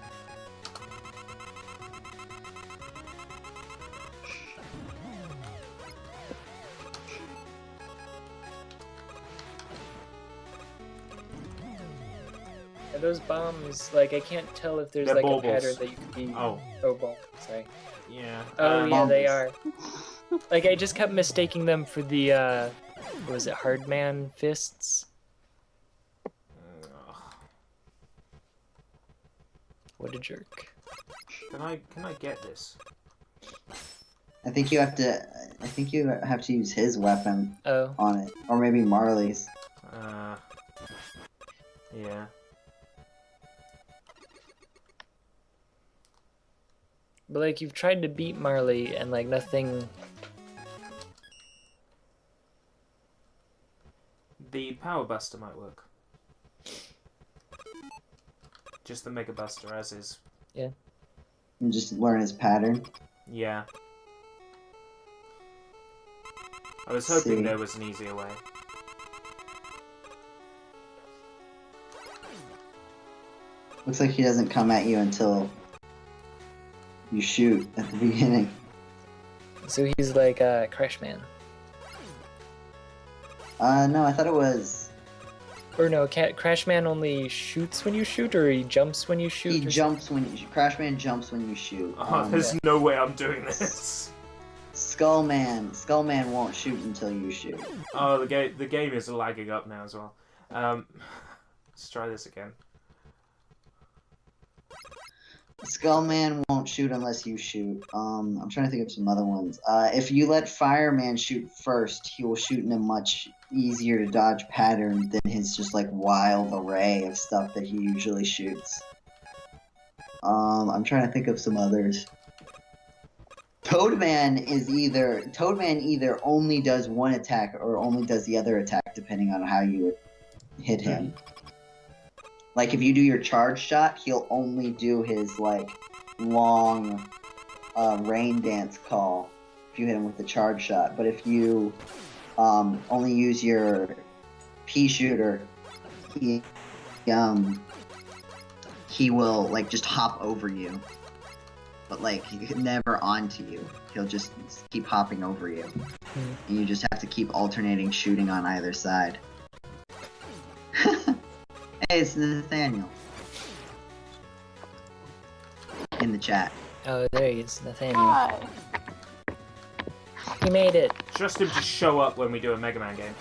Are those bombs like I can't tell if there's They're like baubles. a pattern that you could be. Oh, Ball. Sorry. yeah. Oh yeah, they are. Bombs. Like I just kept mistaking them for the what was it, Hardman fists? What a jerk. Can I get this? I think you have to. I think you have to use his weapon Oh. on it, or maybe Marley's. Yeah. But like you've tried to beat Marley and like nothing. The Power Buster might work. Just the Mega Buster as is. And just learn his pattern. Yeah. I was hoping See. there was an easier way. Looks like he doesn't come at you until you shoot at the beginning. So he's like Crash Man. No, I thought it was... Or no, Crash Man only shoots when you shoot, or he jumps when you shoot? He jumps when you... Crashman jumps when you shoot. There's no way I'm doing this. Skullman won't shoot until you shoot. Oh, the game is lagging up now as well. Let's try this again. Skullman won't shoot unless you shoot. I'm trying to think of some other ones. If you let Fireman shoot first, he will shoot in a much easier to dodge pattern than his just like wild array of stuff that he usually shoots. I'm trying to think of some others. Toadman either only does one attack or only does the other attack depending on how you hit him. Like, if you do your charge shot, he'll only do his, like, long rain dance call if you hit him with the charge shot. But if you only use your pea shooter, he will, like, just hop over you. But, like, never onto you. He'll just keep hopping over you. And you just have to keep alternating shooting on either side. Hey, it's Nathaniel. In the chat. Oh, there he is, Nathaniel. Hi. He made it. Trust him to show up when we do a Mega Man game.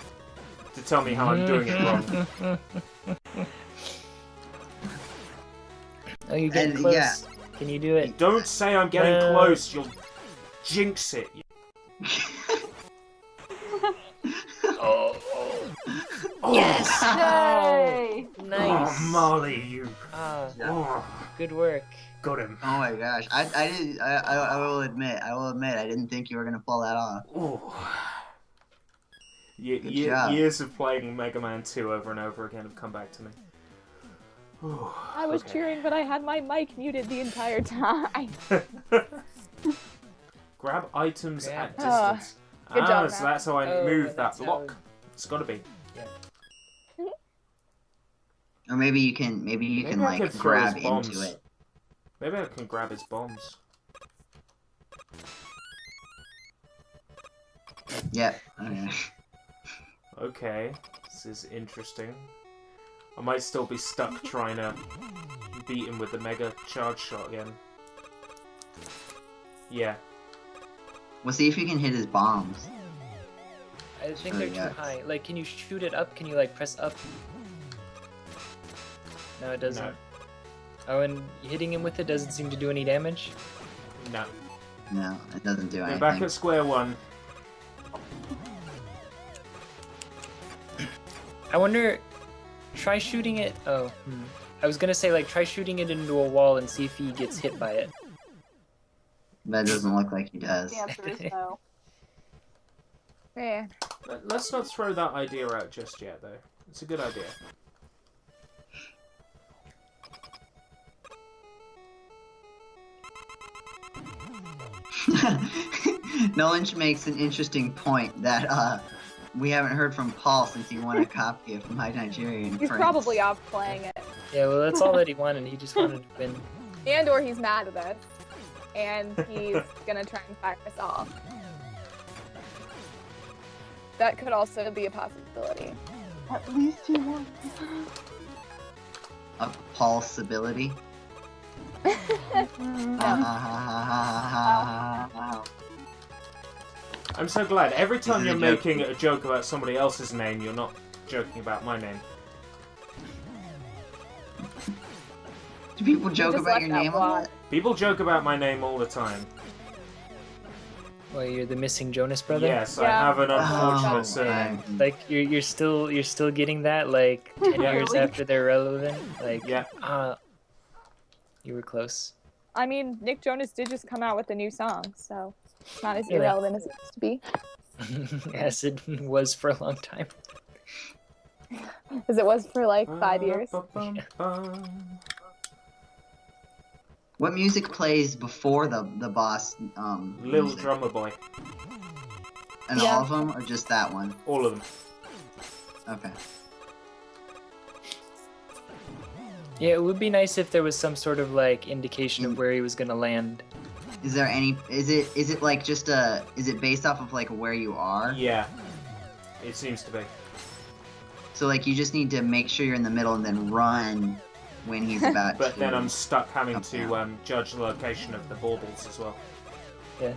To tell me how I'm doing it wrong. Oh, you're getting And, close. yeah. Can you do it? Don't say I'm getting close, you'll jinx it. Yes! Yay! Nice. Oh, Molly, you. Oh, Good work. got him. Oh my gosh, I will admit, I didn't think you were gonna pull that off. Oh. Good job. Years of playing Mega Man 2 over and over again have come back to me. I was Okay. cheering, but I had my mic muted the entire time. Grab items Grab. at distance. Good job, So Matt. that's how I Oh, move that that's how- block. It's gotta be. Or maybe you can Maybe I like could throw grab his bombs. into it. Maybe I can grab his bombs. Yep. Okay. Okay, this is interesting. I might still be stuck trying to beat him with the Mega Charge Shot again. Yeah. We'll see if you can hit his bombs. I think Oh, they're yes. too high. Like, can you shoot it up? Can you, like, press up? No, it doesn't. No. Oh, and hitting him with it doesn't seem to do any damage? No. No, it doesn't do We're anything. back at square one. I wonder... Try shooting it... Oh, I was gonna say, like, try shooting it into a wall and see if he gets hit by it. That doesn't look like he does. The answer is no. Yeah. Let's not throw that idea out just yet, though. It's a good idea. Nolanch makes an interesting point that we haven't heard from Paul since he won a copy of My Nigerian He's Prince. probably off playing it. Yeah, well, that's all that he wanted. He just wanted to win. And or he's mad at us. And he's gonna try and fire us off. That could also be a possibility. At least he won. A possibility. I'm so glad. Every time This you're is a joke. making a joke about somebody else's name, you're not joking about my name. Do people joke just about your left name that a block. lot? People joke about my name all the time. Well, you're the missing Jonas brother? Yes, I Yeah. have an Oh, unfortunate surname. Like, you're still getting that, like, 10 Yeah. years after they're relevant? Like, Yeah. You were close. I mean, Nick Jonas did just come out with a new song, so it's not as Really? irrelevant as it used to be. As it was for a long time. As it was for like 5 years. What music plays before the boss? Little music? Drummer Boy. And Yeah. all of them, or just that one? All of them. Okay. Yeah, it would be nice if there was some sort of like indication of where he was gonna land. Is there any? Is it like just a? Is it based off of like where you are? Yeah. It seems to be. So like you just need to make sure you're in the middle and then run when he's about But to. then I'm stuck having Up to down. judge the location of the baubles as well. Yeah.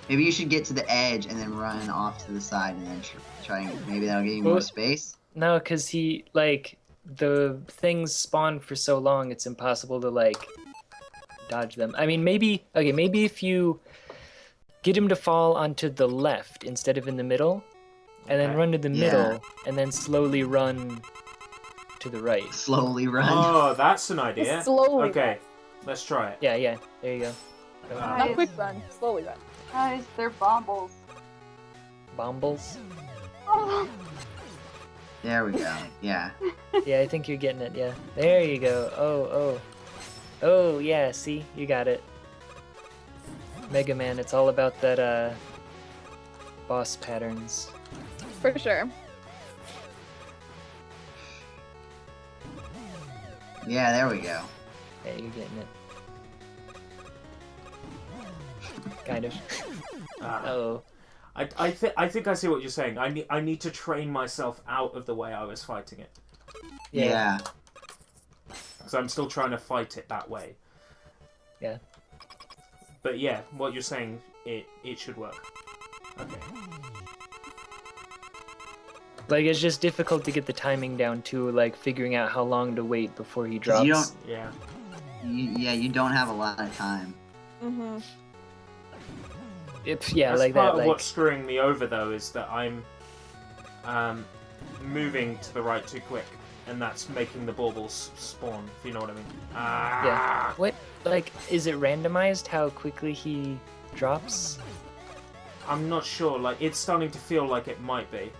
Maybe you should get to the edge and then run off to the side and then try and maybe that'll give you more Well- space. No, because he like the things spawn for so long, it's impossible to like dodge them. I mean, maybe if you get him to fall onto the left instead of in the middle, and then Okay. run to the Yeah. middle, and then slowly run to the right. Slowly run. Oh, that's an idea. Just slowly. Okay, let's try it. Yeah, there you go. Not quick run, slowly run. Guys, they're bombles. Bombles. There we go. Yeah. Yeah, I think you're getting it. Yeah, there you go. Oh, yeah. See, you got it. Mega Man, it's all about that boss patterns. For sure. Yeah. There we go. Yeah, you're getting it. Kind of. Ah. Oh. I think I see what you're saying. I need to train myself out of the way I was fighting it. Yeah. So I'm still trying to fight it that way. Yeah. But yeah, what you're saying, it should work. Okay. Like, it's just difficult to get the timing down too, like figuring out how long to wait before he 'Cause drops. you don't- Yeah. You don't have a lot of time. Mm-hmm. Yeah, That's like part that. of Like, what's screwing me over though is that I'm moving to the right too quick, and that's making the baubles spawn. If you know what I mean. Ah. Yeah. What? Like, is it randomized how quickly he drops? I'm not sure. Like, it's starting to feel like it might be.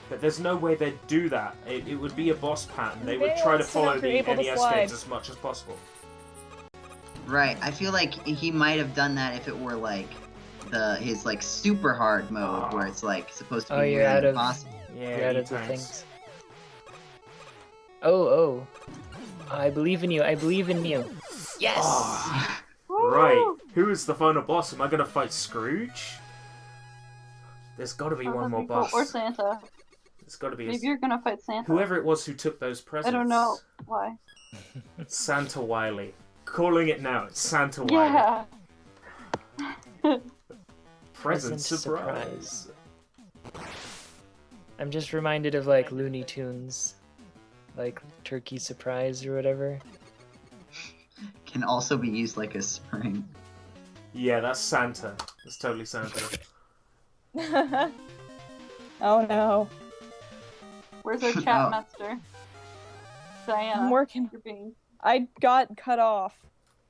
But there's no way they'd do that. It would be a boss pattern. They would try to Yes, so follow you're the able to NES slide. games as much as possible. Right. I feel like he might have done that if it were like his like super hard mode where it's like supposed to be Oh, you're nearly out of- impossible. Yeah, You're out of the E-tanks. things. Oh. I believe in you. I believe in you. Yes! Oh, right. Who is the final boss? Am I going to fight Scrooge? There's got to be one more boss. Or Santa. There's got to be Maybe you're gonna fight Santa. whoever it was who took those presents. I don't know why. Santa Wiley. Calling it now. It's Santa Wiley. Yeah. Present Present surprise. I'm just reminded of like Looney Tunes, like Turkey Surprise or whatever. Can also be used like a spring. Yeah, that's Santa. That's totally Santa. Oh no. Where's our chat Oh. master? Diana. I'm working. You're being... I got cut off.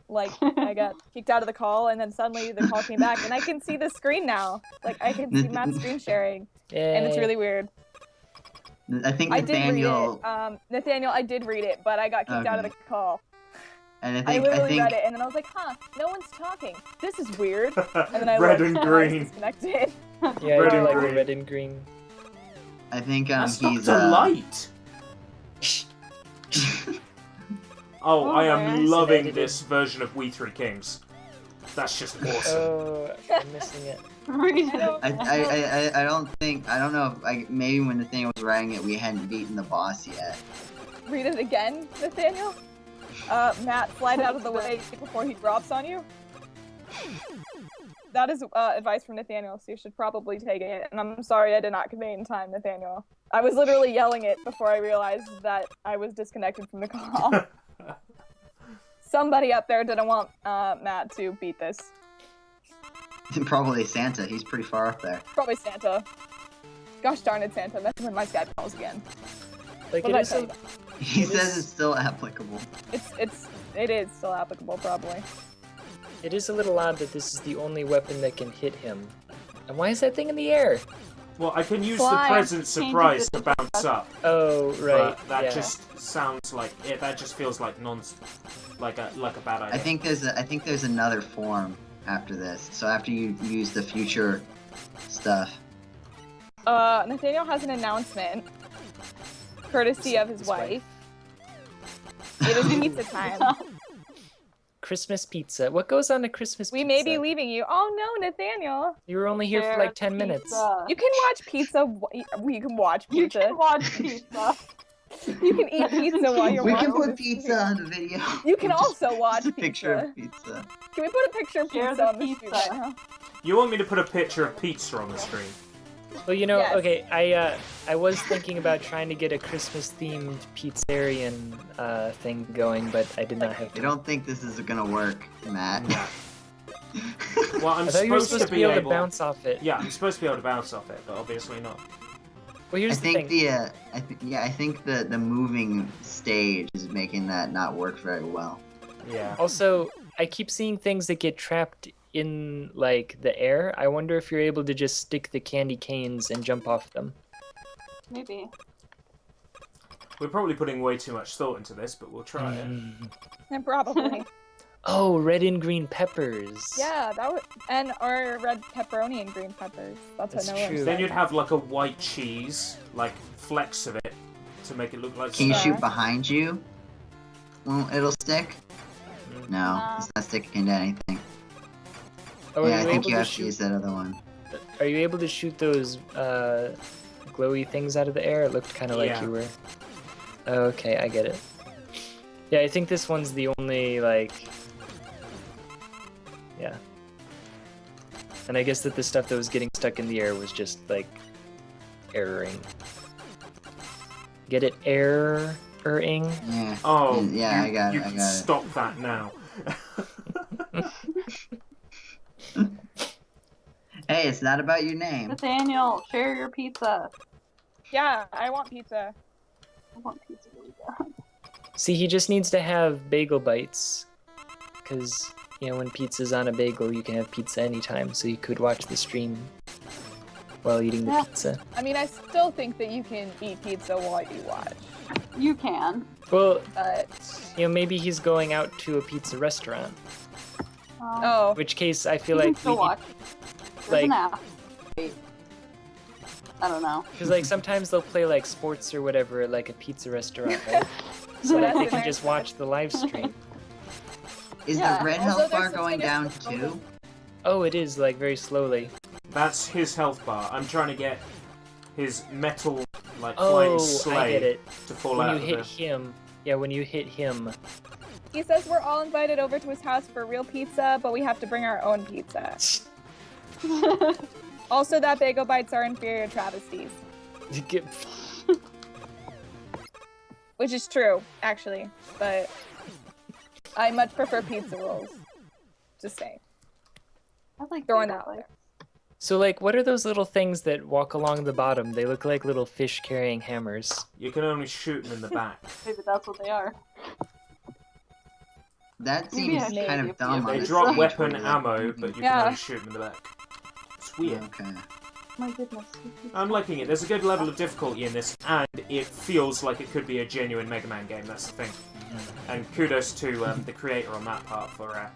Like, I got kicked out of the call, and then suddenly the call came back, and I can see the screen now. Like, I can see Matt's screen sharing, and it's Yay. really weird. I think I did read Nathaniel it. Nathaniel, I did read it, but I got kicked out of the Okay. call. and I I think literally read it, and then I was like, huh, no one's talking. This is weird. And then I Red looked, and I was green. disconnected. Yeah, Red I do and like green. the red and green. I think That's he's Dr. Light. Oh, Oh, I am nice. loving Edited. this version of We Three Kings. That's just awesome. Oh, I'm missing it. Read I don't- I don't know if maybe when Nathaniel was writing it we hadn't beaten the boss yet. Read it again, Nathaniel. Matt, slide out of the way before he drops on you. That is advice from Nathaniel, so you should probably take it. And I'm sorry I did not convey it in time, Nathaniel. I was literally yelling it before I realized that I was disconnected from the call. Somebody up there didn't want Matt to beat this. Probably Santa. He's pretty far up there. Probably Santa. Gosh darn it, Santa. Messing with my Skype calls again. Like What it did I is, tell you? He It says is- it's still applicable. It is still applicable, probably. it is a little odd that this is the only weapon that can hit him. And why is that thing in the air? Well, I can use Fly. the present surprise to bounce up, Oh, right. but that yeah. just sounds like that just feels like like a bad idea. I think there's another form after this. So after you use the future stuff. Nathaniel has an announcement, courtesy of his wife. It is pizza time. Christmas pizza. What goes on a Christmas pizza? We may be leaving you. Oh no, Nathaniel! You were only here for like 10 minutes. You can watch pizza. You can watch pizza. You can watch pizza. You can eat pizza while you're We watching. can put this pizza stream. on the video. You can also watch Just a picture pizza. of pizza. Can we put a picture of Share pizza the on the stream pizza. right now? You want me to put a picture of pizza on the screen? Well, you know, Yes. okay, I was thinking about trying to get a Christmas-themed pizzerian thing going, but I did not have I time. don't think this is gonna work, Matt. No. Well, I'm I thought you were supposed to be able able to bounce off it. Yeah, I'm supposed to be able to bounce off it, but obviously not. Well, here's I the think thing. I think the moving stage is making that not work very well. Yeah. Also, I keep seeing things that get trapped in, like, the air. I wonder if you're able to just stick the candy canes and jump off them. Maybe. We're probably putting way too much thought into this, but we'll try it. And probably. Oh, red and green peppers. Yeah, that would, and or red pepperoni and green peppers. That's what That's no one true. said. Then you'd have like a white cheese, like flecks of it, to make it look like. Can you Yeah. shoot behind you? Well, it'll stick. No, No. it's not sticking to anything. Oh, are Yeah, I you think able you to have to shoot? use that other one. Are you able to shoot those glowy things out of the air? It looked kind of like Yeah. you were. Okay, I get it. Yeah, I think this one's the only, like... Yeah. And I guess that the stuff that was getting stuck in the air was just, like, erroring. Get it? Erroring? Yeah. Oh, Yeah, you, I got it, you I can got it. stop that now. Hey, it's not about your name. Nathaniel, share your pizza. Yeah, I want pizza. I want pizza really bad. See, he just needs to have bagel bites. Because, you know, when pizza's on a bagel, you can have pizza anytime, so you could watch the stream while eating the Yeah. pizza. I mean, I still think that you can eat pizza while you watch, You can. Well, but you know, maybe he's going out to a pizza restaurant. oh, In which case, I feel you can like still watch. There's like- an app. Wait. I don't know. because like sometimes they'll play like sports or whatever at like a pizza restaurant, right? So Well, that they that's can nice. just watch the live stream. Is Yeah. the red Also, health there's bar such going thing as down purple. too? Oh, it is like very slowly. That's his health bar. I'm trying to get his metal, like, Oh, flying I get sleigh it. to fall When out you of hit the... him, yeah, when you hit him. he says we're all invited over to his house for real pizza, but we have to bring our own pizza. Also, that bagel bites are inferior travesties, which is true, actually. But I much prefer pizza rolls. Just saying. I like Throwing bagel that out bites. So like, what are those little things that walk along the bottom? They look like little fish carrying hammers. You can only shoot them in the back. Maybe that's what they are. That Maybe seems I kind should of dumb. be on They the drop stage weapon where, like, ammo, but you Yeah. can only shoot them in the back. It's weird. Okay. My goodness. I'm liking it. There's a good level of difficulty in this, and it feels like it could be a genuine Mega Man game. That's the thing. And kudos to the creator on that part for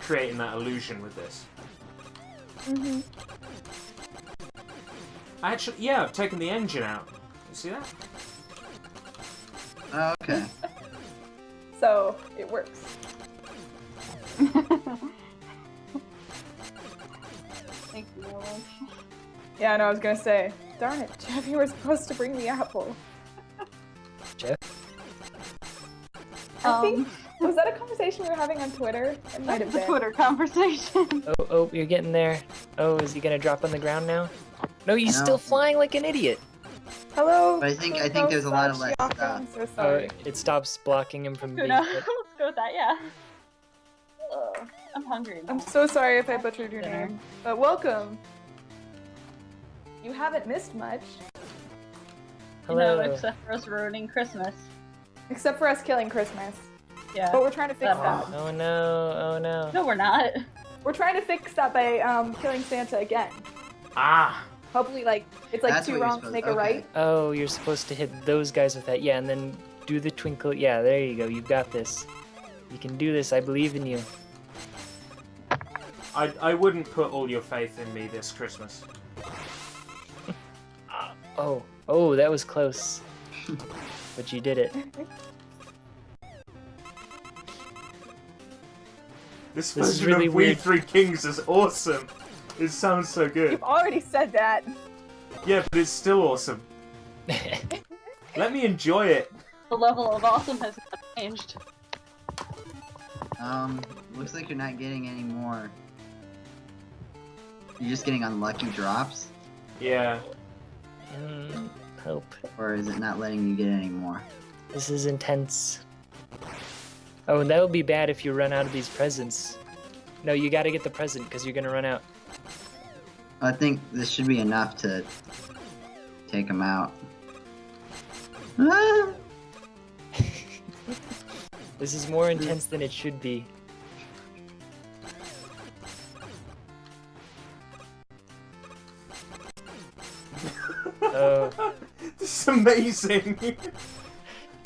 creating that illusion with this. Mm-hmm. Actually, yeah, I've taken the engine out. You see that? Okay. So it works. Thank you, Alex. Yeah, no, I was gonna say, darn it, Jeff, you were supposed to bring the apple. Jeff? I think, was that a conversation we were having on Twitter? It might That's have the been. Twitter conversation. Oh, you're getting there. Oh, is he gonna drop on the ground now? No, he's No. still flying like an idiot. Hello. But I think there's a lot of less Shiaka, stuff. I'm so Oh, sorry. it stops blocking him from Who being knows? hit. Let's go with that, yeah. I'm hungry. I'm so sorry if I butchered your Dinner. name, but welcome. You haven't missed much, Hello. No, except for us ruining Christmas. except for us killing Christmas. Yeah. But we're trying to fix That that. Oh no, oh no. No, we're not. We're trying to fix that by killing Santa again. Ah! Hopefully, like, it's like That's two what you're wrongs supposed- make a okay. right. Oh, you're supposed to hit those guys with that. Yeah, and then do the twinkle. Yeah, there you go. You've got this. You can do this. I believe in you. I wouldn't put all your faith in me this Christmas. Oh, that was close. But you did it. This This is version really of We weird. Three Kings is awesome. It sounds so good. You've already said that. Yeah, but it's still awesome. Let me enjoy it. The level of awesome has not changed. Looks like you're not getting any more. You're just getting unlucky drops? Yeah. Hope. Or is it not letting you get any more? This is intense. Oh, and that would be bad if you run out of these presents. No, you gotta get the present, because you're gonna run out. I think this should be enough to take him out. Ah! This is more intense than it should be. Oh. This is amazing.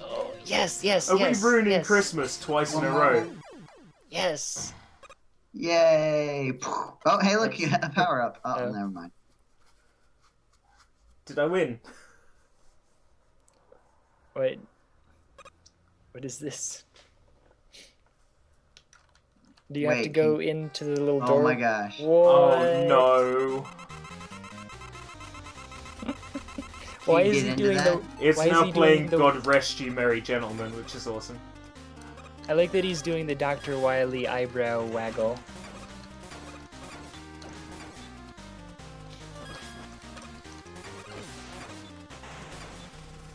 Oh, yes, yes, Are yes. we ruining yes, Christmas twice in a row? Yes. Yay! Oh, hey, look, you have a power up. Oh, Oh. never mind. Did I win? Wait. What is this? Do you have to Wait, go into the little Oh door? my gosh. What? Oh no. Why Can you is get he into doing that? the? It's Why is now he playing doing the- God Rest You Merry Gentlemen, which is awesome. I like that he's doing the Dr. Wily eyebrow waggle.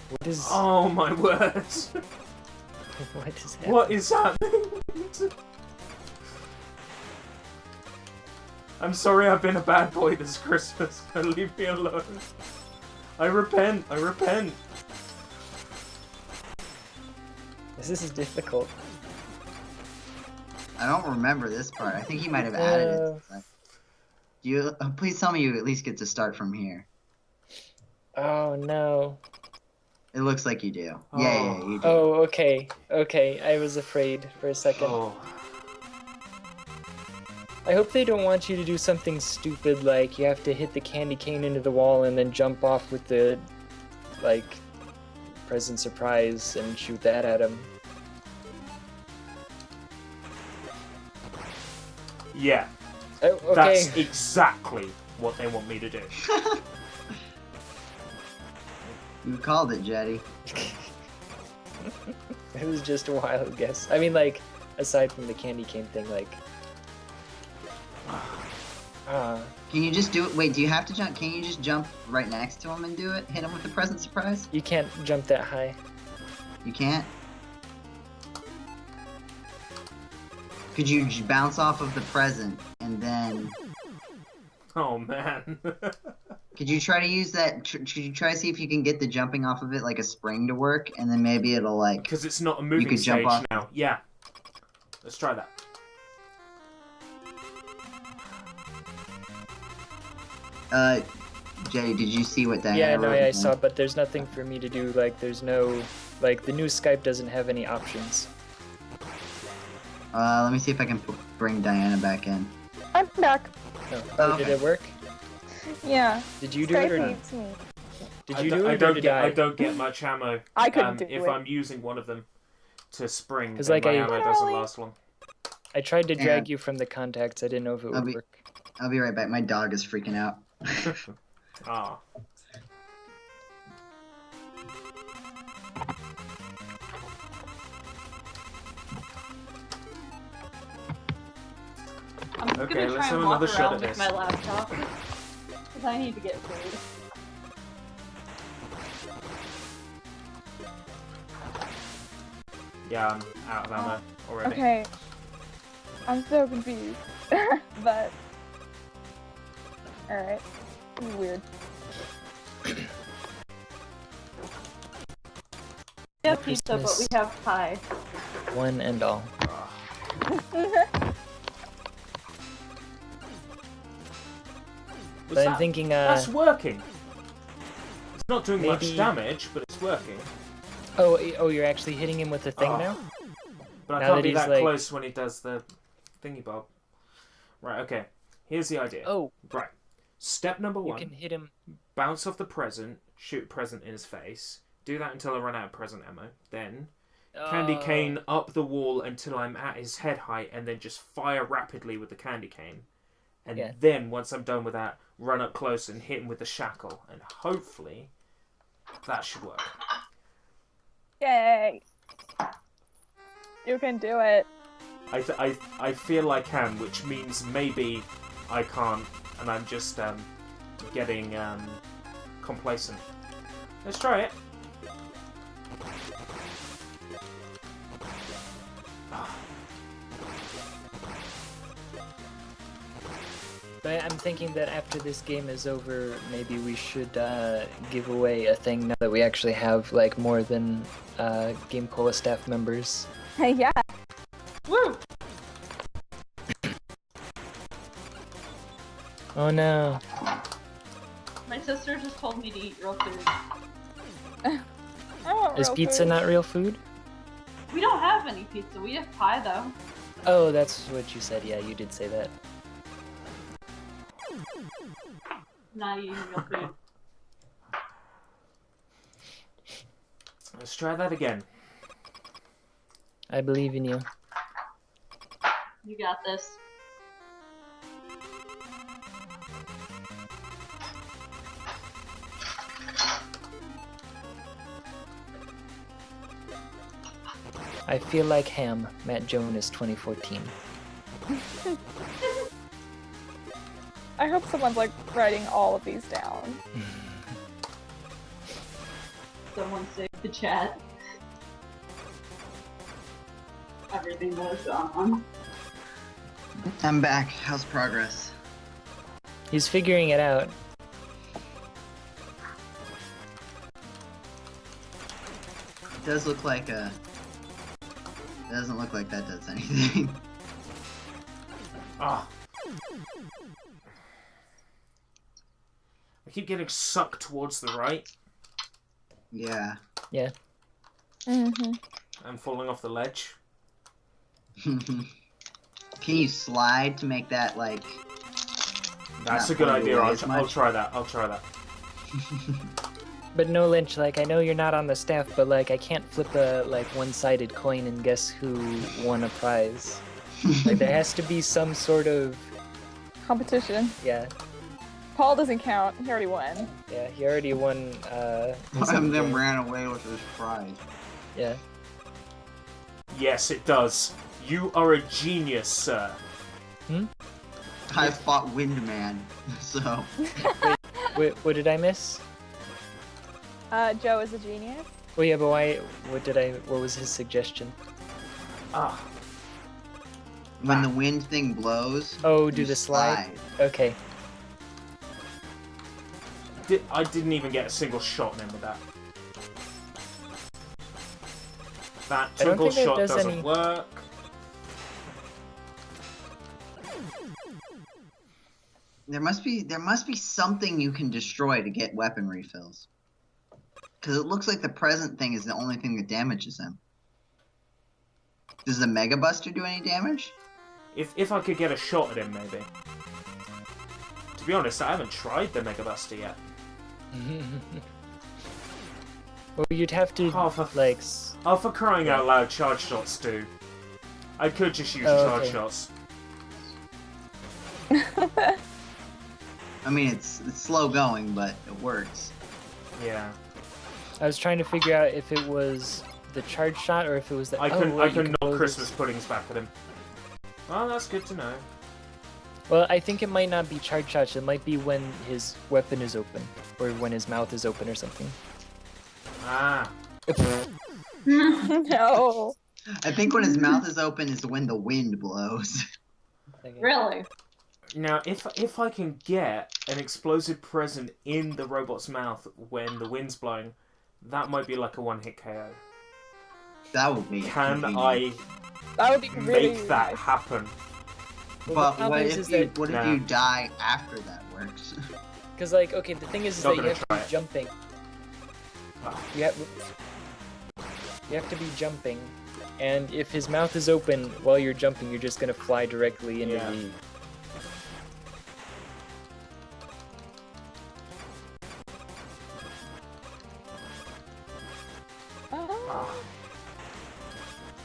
What is? Oh my word. What is happening? What is happening? I'm sorry I've been a bad boy this Christmas. Leave me alone. I repent. I repent. This is difficult. I don't remember this part. I think he might have added it. You please tell me you at least get to start from here. Oh no. It looks like you do. Oh. Yeah, you do. Oh, okay. Okay, I was afraid for a second. Oh. I hope they don't want you to do something stupid like you have to hit the candy cane into the wall and then jump off with the, like, present surprise and shoot that at him. Yeah. Oh, okay. That's exactly what they want me to do. You called it, Jetty. It was just a wild guess. I mean, like, aside from the candy cane thing, like... Can you just do it? Wait, do you have to jump? Can you just jump right next to him and do it? Hit him with the present surprise? You can't jump that high. You can't? Could you bounce off of the present and then... Oh man. Could you try to use that... Could you try to see if you can get the jumping off of it like a spring to work? And then maybe it'll like... Because it's not a moving could jump stage off. now. Yeah. Let's try that. Jetty, did you see what that... Yeah, no, I saw, but there's nothing for me to do. Like, there's no... Like, the new Skype doesn't have any options. Let me see if I can bring Diana back in. I'm back. No. Oh, Did okay. it work? Yeah. Did you do it or Skype not? hates me. Did you do it or did I I? don't get much ammo. I couldn't do if it. I'm using one of them to spring, 'Cause, then like, my I- ammo doesn't Literally. last long. I tried to Yeah. drag you from the contacts. I didn't know if it I'll would be- work. I'll be right back. My dog is freaking out. Ah. I'm just Okay, gonna let's try have and walk another shot around at with this. my laptop. Because I need to get food. Yeah, I'm out of ammo already. Okay. I'm so confused. But. Alright. This is weird. We have pizza, but we have pie. One and all. Was But I'm that- thinking, That's working. It's not doing much maybe- damage, but it's working. oh, you're actually hitting him with the thing Oh. now? But I Now can't that be he's, that like- close when he does the thingy bob. Right, okay. Here's the idea. Oh, Right. Step number you one. can hit him. Bounce off the present, shoot present in his face. Do that until I run out of present ammo. Then, candy cane up the wall until I'm at his head height, and then just fire rapidly with the candy cane. And then, once I'm done with that, run up close and hit him with the shackle. And hopefully, that should work. Yay! You can do it. I feel I can, which means maybe I can't, and I'm just getting complacent. Let's try it. But I'm thinking that after this game is over, maybe we should give away a thing now that we actually have like more than GameCola staff members. Yeah. Woo! Oh no. My sister just told me to eat real food. I want Is real pizza food. not real food? We don't have any pizza. We have pie though. Oh, that's what you said. Yeah, you did say that. Not eating real food. Let's try that again. I believe in you. You got this. I feel like ham, Matt Jonas 2014. I hope someone's like writing all of these down. Someone save the chat. Everything that was on. I'm back. How's progress? He's figuring it out. It does look like a... It doesn't look like that does anything. Ah. I keep getting sucked towards the right. Yeah. Yeah. Mm-hmm. I'm falling off the ledge. Can you slide to make that, like... That's not a good pulling idea. away I'll as I'll much? try that. I'll try that. But no, Lynch, like, I know you're not on the staff, but, like, I can't flip a, like, one-sided coin and guess who won a prize. Like, there has to be some sort of... Competition. Yeah, Paul doesn't count. He already won. yeah, he already won, One of them ran away with his prize. Yeah. Yes, it does. You are a genius, sir. I fought Windman, so... Wait, what did I miss? Joe is a genius. Oh yeah, but why, what was his suggestion? Ah. When the wind thing blows... Oh, do you the slide? Okay. I didn't even get a single shot in with that. That I don't twinkle think that shot does doesn't any- work. There must be something you can destroy to get weapon refills. Because it looks like the present thing is the only thing that damages him. Does the Mega Buster do any damage? If I could get a shot at him, maybe. To be honest, I haven't tried the Mega Buster yet. Well, you'd have to, Oh, for like... Oh, for crying out loud, charge shots do. I could just use Oh, charge okay. shots. I mean, it's slow going, but it works. Yeah. I was trying to figure out if it was the charge shot or if it was the... I oh, can wait, you knock can blow Christmas this- puddings back at him. Well, that's good to know. Well, I think it might not be charge shots. It might be when his weapon is open, or when his mouth is open or something. Ah. No. I think when his mouth is open is when the wind blows. Really? Now, if I can get an explosive present in the robot's mouth when the wind's blowing, that might be like a one-hit KO. That would be Can convenient. I That would be really make that nice. happen? Well, But the problem is that... what if Nah. you die after that works? Because, like, okay, the thing is Not that you gonna have to try be it. jumping. Ah. You have to be jumping, and if his mouth is open while you're jumping, you're just gonna fly directly into Yeah. the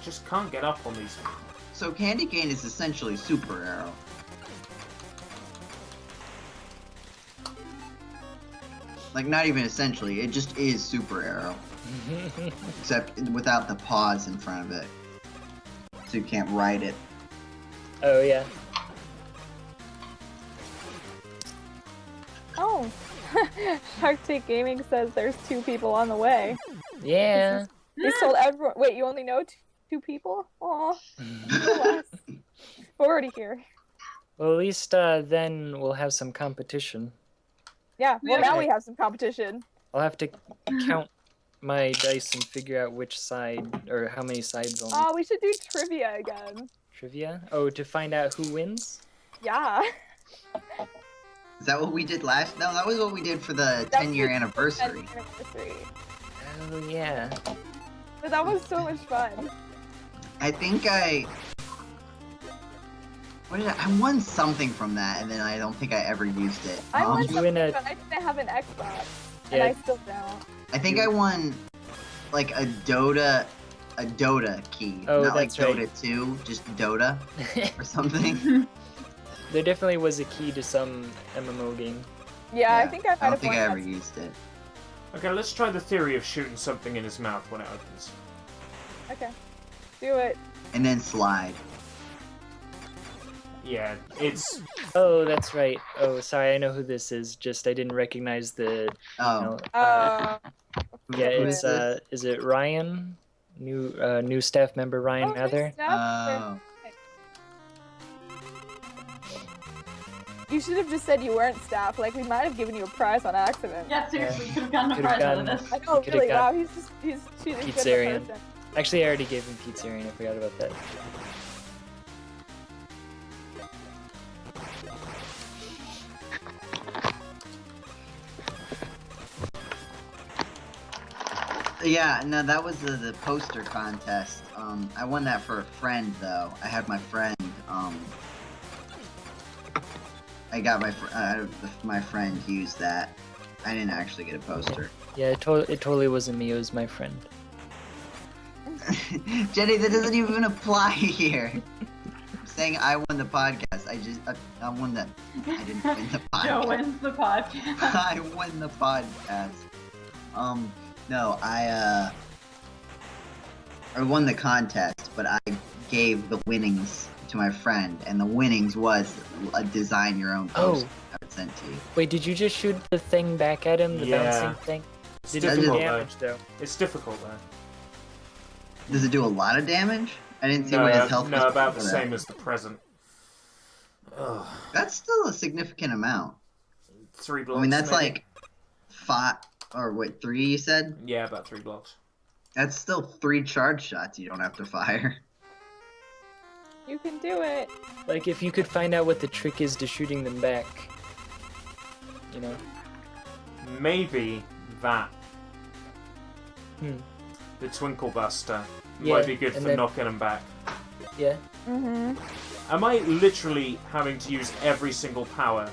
Just can't get up on these. So candy cane is essentially super arrow. Like, not even essentially, it just is super arrow. Except without the pause in front of it. So you can't ride it. Oh, yeah. Oh, Shark Tank Gaming says there's 2 people on the way. Yeah. He's told everyone. Wait, you only know 2 people? Aw. We're already here. Well, at least then we'll have some competition. Yeah, well, Yeah. now we have some competition. I'll have to count my dice and figure out which side, or how many sides I'll need. Oh, we should do trivia again. Trivia? Oh, to find out who wins? Yeah. Is that what we did last? No, that was what we did for the That's 10-year the anniversary. 10th anniversary. Oh, yeah. But that was so much fun. I think what did I won something from that, and then I don't think I ever used it. I won you something, win a- but I didn't have an Xbox. And Yeah. I still don't. I think I won like a Dota key. Oh, not like that's right. Dota 2, just Dota or something. There definitely was a key to some MMO game. Yeah, I think I might I don't have think won I that. ever used it. Okay, let's try the theory of shooting something in his mouth when it opens. Okay. Do it. And then slide. Yeah, it's. Oh, that's right. Oh, sorry, I know who this is. Just I didn't recognize the. Oh, You know, Uh, yeah, who it's is this? is it Ryan? New staff member Ryan oh, Mather. nice stuff. You should have just said you weren't staff. Like, we might have given you a prize on accident. Yeah, seriously, could have gotten a Could've prize out of gotten- this. I know, Could've really. got Wow, he's choosing good Pizzerian. person. Actually, I already gave him Pizzerian. I forgot about that. Yeah, no, that was the poster contest. I won that for a friend though. I had my friend. I got my friend use that. I didn't actually get a poster. Yeah, it totally wasn't me. It was my friend. Jenny, that doesn't even apply here. I'm saying I won the podcast. I won the. I didn't win the podcast. Joe wins the podcast. I won the podcast. No, I won the contest, but I gave the winnings to my friend, and the winnings was a design your own poster I would send to you. Wait, did you just shoot the thing back at him? The Yeah. bouncing thing? It's Did it do difficult, damage though? It's difficult though. Does it do a lot of damage? I didn't see what his health was. No, about the before same that. as the present. Ugh. That's still a significant amount. 3 blocks. I mean, that's maybe? like 5 or wait, 3 you said? Yeah, about 3 blocks. That's still 3 charge shots you don't have to fire. You can do it. Like, if you could find out what the trick is to shooting them back. You know? Maybe that. Hmm. The Twinkle Buster Yeah, might be good and for then- knocking them back. Yeah. Mm-hmm. Am I literally having to use every single power?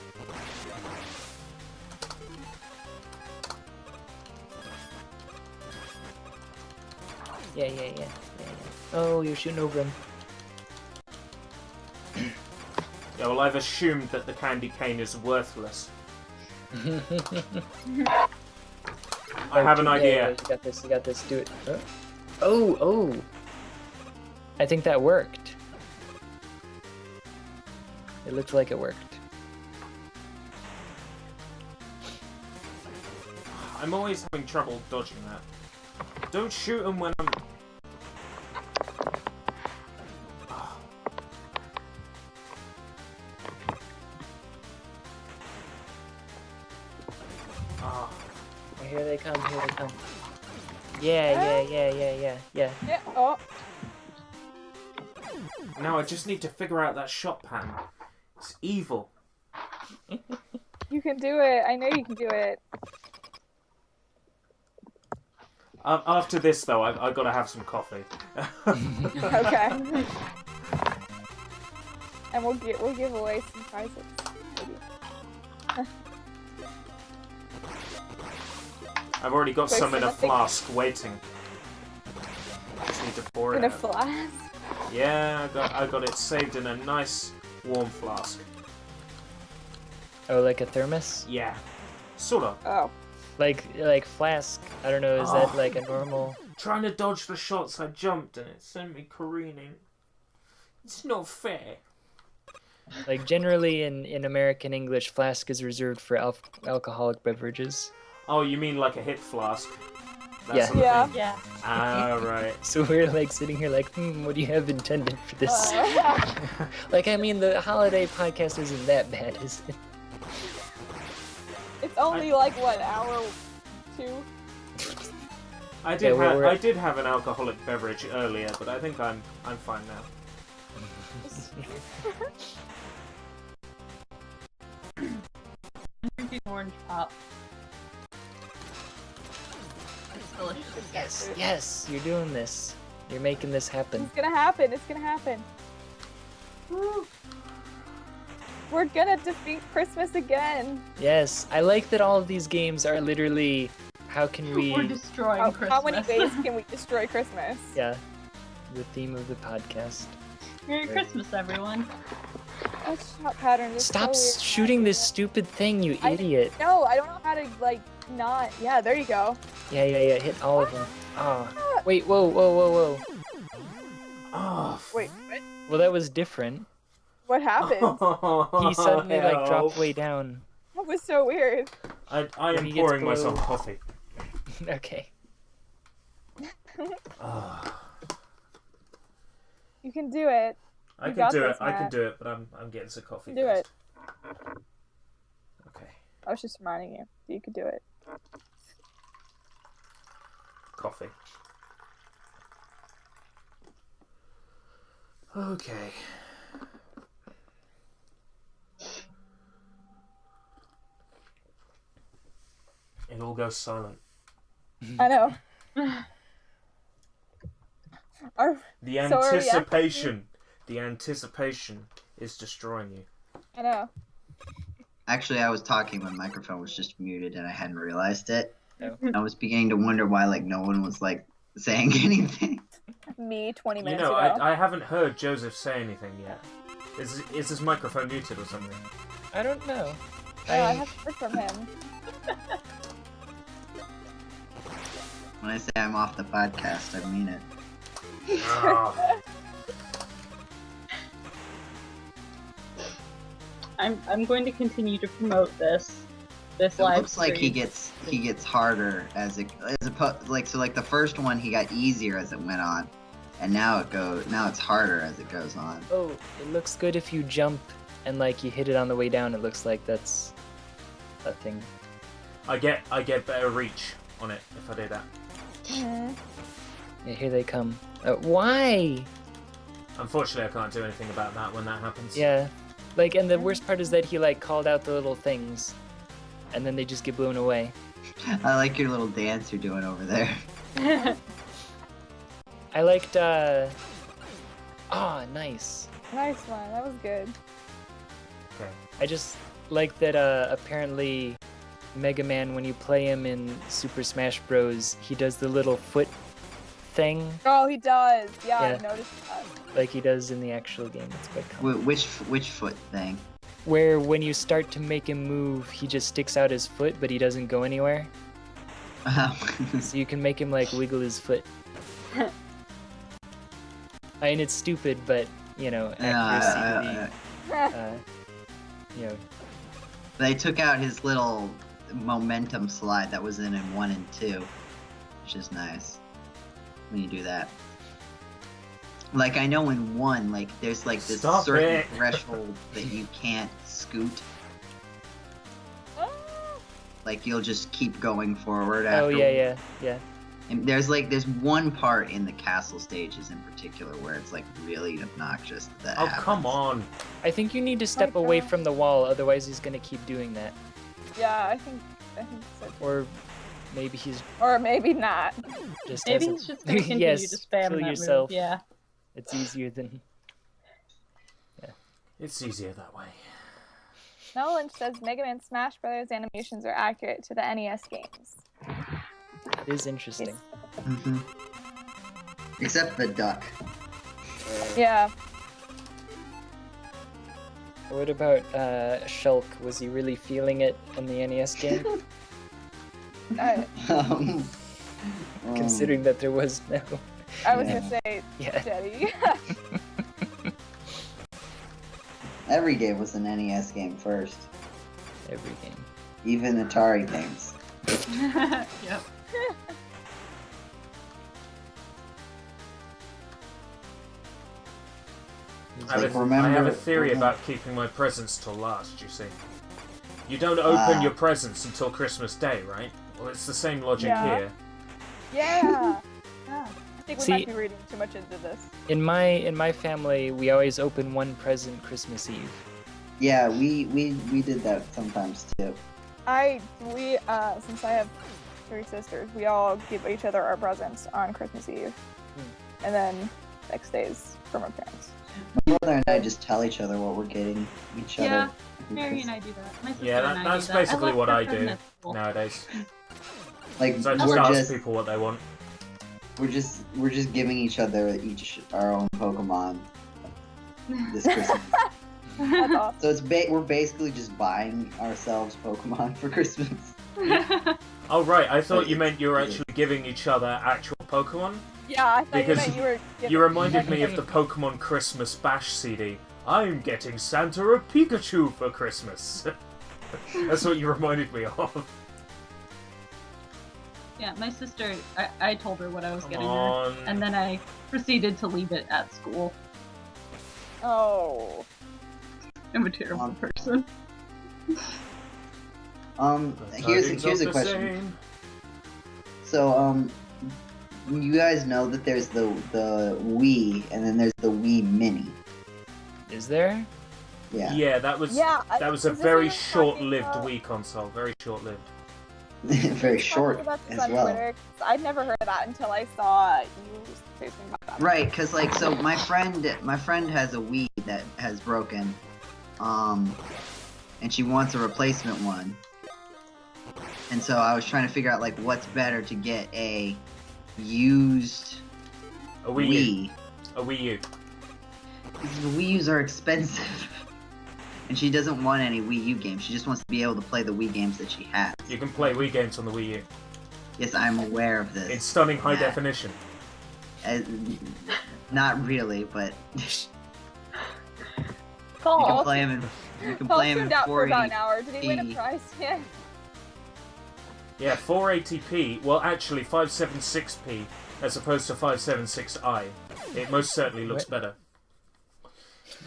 Yeah. Oh, you're shooting over him. Yeah, well, I've assumed that the candy cane is worthless. I have an idea. You got this, do it. Oh! I think that worked. It looked like it worked. I'm always having trouble dodging that. Don't shoot him when I'm... Ah. Here they come. Yeah. Yeah. Oh. Now I just need to figure out that shot pattern. It's evil. You can do it. I know you can do it. After this, though, I've got to have some coffee. Okay. And we'll give away some prizes. Maybe. I've already got Wait, some so in a nothing- flask waiting. Just need to pour In it a out. flask. Yeah, I got it saved in a nice warm flask. Oh, like a thermos? Yeah, sort of. Oh. Like flask. I don't know. Is that like a normal? Trying to dodge the shots, I jumped and it sent me careening. It's not fair. Like generally in American English, flask is reserved for alcoholic beverages. Oh, you mean like a hip flask? That Yeah. sort of Yeah. thing. Yeah. Ah, right. So we're like sitting here like, what do you have intended for this? Like, I mean, the holiday podcast isn't that bad, is it? It's only like what, hour 2? I did Yeah, I did have an alcoholic beverage earlier, but I think I'm fine now. Drinking orange pop. It's delicious. Yes, yes, you're doing this. You're making this happen. It's gonna happen. It's gonna happen. We're gonna defeat Christmas again. Yes, I like that all of these games are literally, how can we... We're destroying Christmas. How many ways can we destroy Christmas? Yeah, the theme of the podcast. Merry Christmas, everyone. That shot pattern is Stop so weird. shooting this stupid thing, you idiot. No, I don't know how to, like, not... Yeah, there you go. Yeah, hit all of them. Oh. Wait, whoa. Oh, Wait, what? Well, that was different. What happened? He suddenly, like, dropped help. way down. That was so weird. I When am he gets pouring myself below- coffee. Okay. You can do it. I You can got do it. this, I can Matt. do it, but I'm getting some coffee. Do first. it. Okay. I was just reminding you. You could do it. Coffee. Okay. It all goes silent. I know. Our, The So are we anticipation. The anticipation is destroying you. I know. Actually, I was talking when the microphone was just muted and I hadn't realized it. Oh. I was beginning to wonder why like no one was like saying anything. Me 20 You minutes know, ago. I haven't heard Joseph say anything yet. Is his microphone muted or something? I don't know. I haven't heard from him. When I say I'm off the podcast, I mean it. Ah. I'm going to continue to promote this It live looks like he stream. gets harder as opposed like the first one he got easier as it went on, and now it's harder as it goes on. Oh, it looks good if you jump and like you hit it on the way down. It looks like that's a thing. I get better reach on it if I do that. Mhm. Yeah, here they come. Why? Unfortunately, I can't do anything about that when that happens. Yeah, like, and the worst part is that he like called out the little things, and then they just get blown away. I like your little dance you're doing over there. I liked. Ah, nice. Nice one. That was good. Okay. I just like that. Apparently, Mega Man, when you play him in Super Smash Bros, he does the little foot thing Oh, he does. Yeah, Yeah. I noticed that. like he does in the actual game. It's quite cool. Which foot thing? Where when you start to make him move, he just sticks out his foot, but he doesn't go anywhere. So you can make him like wiggle his foot. I mean, it's stupid, but you know, accuracy. You know, They took out his little momentum slide that was in 1 and 2, which is nice when you do that. Like, I know in 1, like, there's like this Stop certain it. threshold that you can't scoot. Like, you'll just keep going forward after. oh yeah. And there's one part in the castle stages in particular where it's like really obnoxious that Oh, happens. come on. I think you need to step away gosh. from the wall, otherwise he's gonna keep doing that. Yeah, I think so. Too. Or maybe he's Or maybe not. just Maybe hasn't. he's just going to continue Yes, to spam kill that yourself. move. Yeah. It's easier than. It's easier that way. Snow Lynch says Mega Man Smash Brothers animations are accurate to the NES games. It is interesting. Mhm. Except the duck. Yeah. What about Shulk? Was he really feeling it in the NES game? Um, Considering that there was no. I was gonna say Yeah. Jetty. Every game was an NES game first. Every game. Even Atari games. Yep. I have, Like, a, remember- I have a theory about keeping my presents till last, you see. You don't open your presents until Christmas Day, right? Well, it's the same logic Yeah. here. Yeah. Yeah. I think we See- might be reading too much into this. In my family, we always open one present Christmas Eve. Yeah, we did that sometimes too. Since I have 3 sisters, we all give each other our presents on Christmas Eve. And then next days from our parents. My brother and I just tell each other what we're getting each other. Yeah, Mary and I do that. My sister Yeah, and I that's do that. basically left what her I present do at school. nowadays. Like So I just we're ask just people what they want. we're just giving each other each our own Pokemon this Christmas. That's awesome. So we're basically just buying ourselves Pokemon for Christmas. Oh right, I thought you meant you were actually giving each other actual Pokemon. Yeah, I thought Because you meant you were giving You reminded me of the Pokemon Christmas Bash CD. I'm getting Santa a Pikachu for Christmas. That's what you reminded me of. Yeah, my sister, I told her what I was Come getting her, on. and then I proceeded to leave it at school. Oh. I'm a terrible person. Here's a question. Same. So you guys know that there's the Wii and then there's the Wii Mini. Is there? Yeah. Yeah, that was Yeah. that was a is this very what you're talking short-lived about? Wii console. Very short-lived. Very Talking short about this as on well. Twitter, 'cause I'd never heard of that until I saw you posting about that. Right, cause like so my friend has a Wii that has broken, and she wants a replacement one. And so I was trying to figure out like what's better to get a used A Wii U. A Wii U. Because the Wii U's are expensive. And she doesn't want any Wii U games. She just wants to be able to play the Wii games that she has. You can play Wii games on the Wii U. Yes, I'm aware of this. In stunning high Yeah. definition. Not really, but Paul, you can play them in. You can Paul play them in tuned out for about an 480. hour. Did he win a prize yet? Yeah, 480p. Well, actually, 576p as opposed to 576i. It most certainly looks better.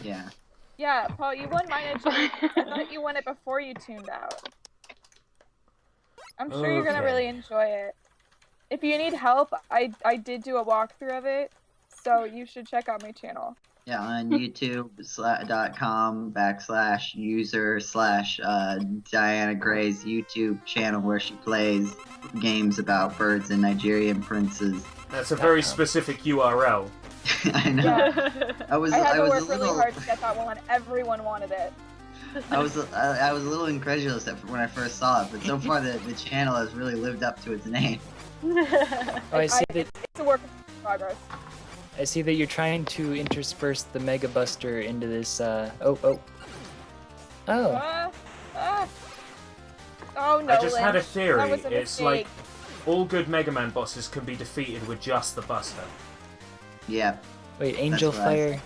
Yeah. Yeah, Paul, you won mine. I thought you won it before you tuned out. I'm sure you're gonna Okay. really enjoy it. If you need help, I did do a walkthrough of it, so you should check out my channel. Yeah, on YouTube.com/user/Diana Gray's YouTube channel where she plays games about birds and Nigerian princes. That's a very specific URL. I know. Yeah. I was I had to a work little really hard to get that one. Everyone wanted it. I was a little incredulous when I first saw it, but so far the channel has really lived up to its name. Oh, I see that. It's a work in progress. I see that you're trying to intersperse the Mega Buster into this. Oh. Ah. Oh no, I just had a Lynch. theory. That was a It's mistake. like all good Mega Man bosses can be defeated with just the Buster. Yeah. Wait, Angel That's what I Fire.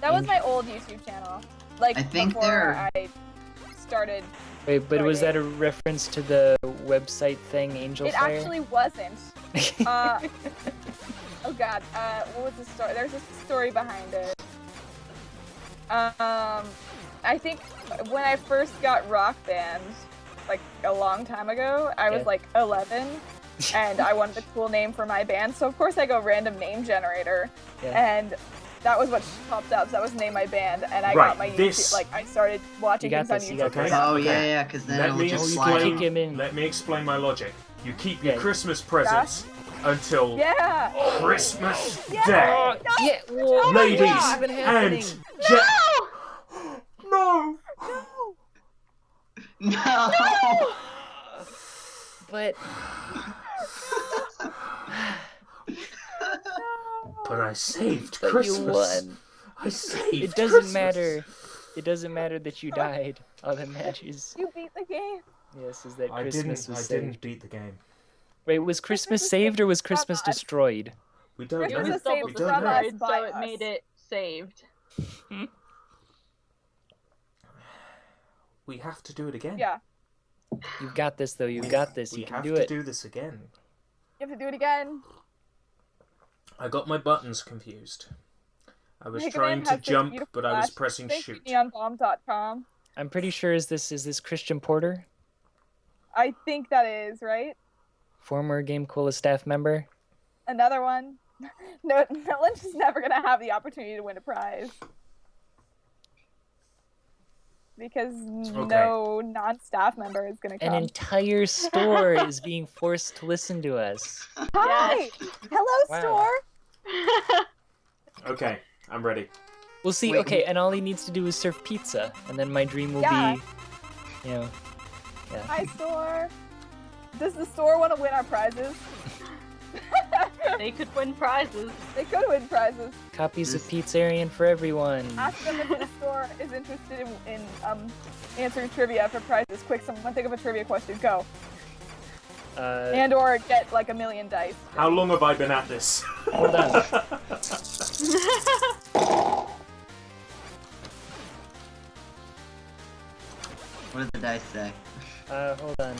That was my old YouTube channel. Like I think before they're- I started. Wait, but was Friday. that a reference to the website thing, Angel It Fire? actually wasn't. Oh god, what was the story? There's a story behind it. I think when I first got Rock Band, like a long time ago, I was Yeah. like 11, and I wanted a cool name for my band, so of course I go random name generator, Yeah. and that was what popped up, so that was the name of my band, and I Right, got my this- YouTube, like I started watching You got things this, on you YouTube. got Okay. this. Oh Okay. yeah, because then Let it'll me just you slide. can explain. kick him in. Let me explain my logic. You keep your Yeah. Christmas presents until Yeah! Christmas Yeah! Day. Yeah, whoa, Ladies what's even happening? and no. No. But But I saved But Christmas. you won. I saved It doesn't Christmas. matter. It doesn't matter that you died. All that matters, You beat the game. yes, is that I Christmas didn't. was I saved. didn't beat the game. Wait, was Christmas saved or was Christmas destroyed? We don't Christmas It know. was is double saved We don't from know. us destroyed, by so it us. made it saved. We have to do it again. Yeah, You've got this, though. You've got this. We You can have do to it. do this again. you have to do it again. I got my buttons confused. I was Mega trying Man to has this jump, beautiful but I was flash. pressing Thank shoot. you, neonbomb.com. I'm pretty sure is this Christian Porter, I think that is, right? former GameCola staff member? Another one. No, Lynch is never going to have the opportunity to win a prize. Because no non-staff member is going to An come. entire store is being forced to listen to us. Hi! Hello, Wow. store! Okay, I'm ready. We'll see. Wait, Okay, and all he needs to do is serve pizza, and then my dream will Yeah. be, you know, yeah. Hi, store! Does the store want to win our prizes? They could win prizes. They could win prizes. Copies of Pizzarian for everyone. Ask them if the store is interested in answering trivia for prizes. Quick, someone think of a trivia question. Go. And or get like 1,000,000 dice. How long have I been at this? Hold on. What did the dice say? Hold on.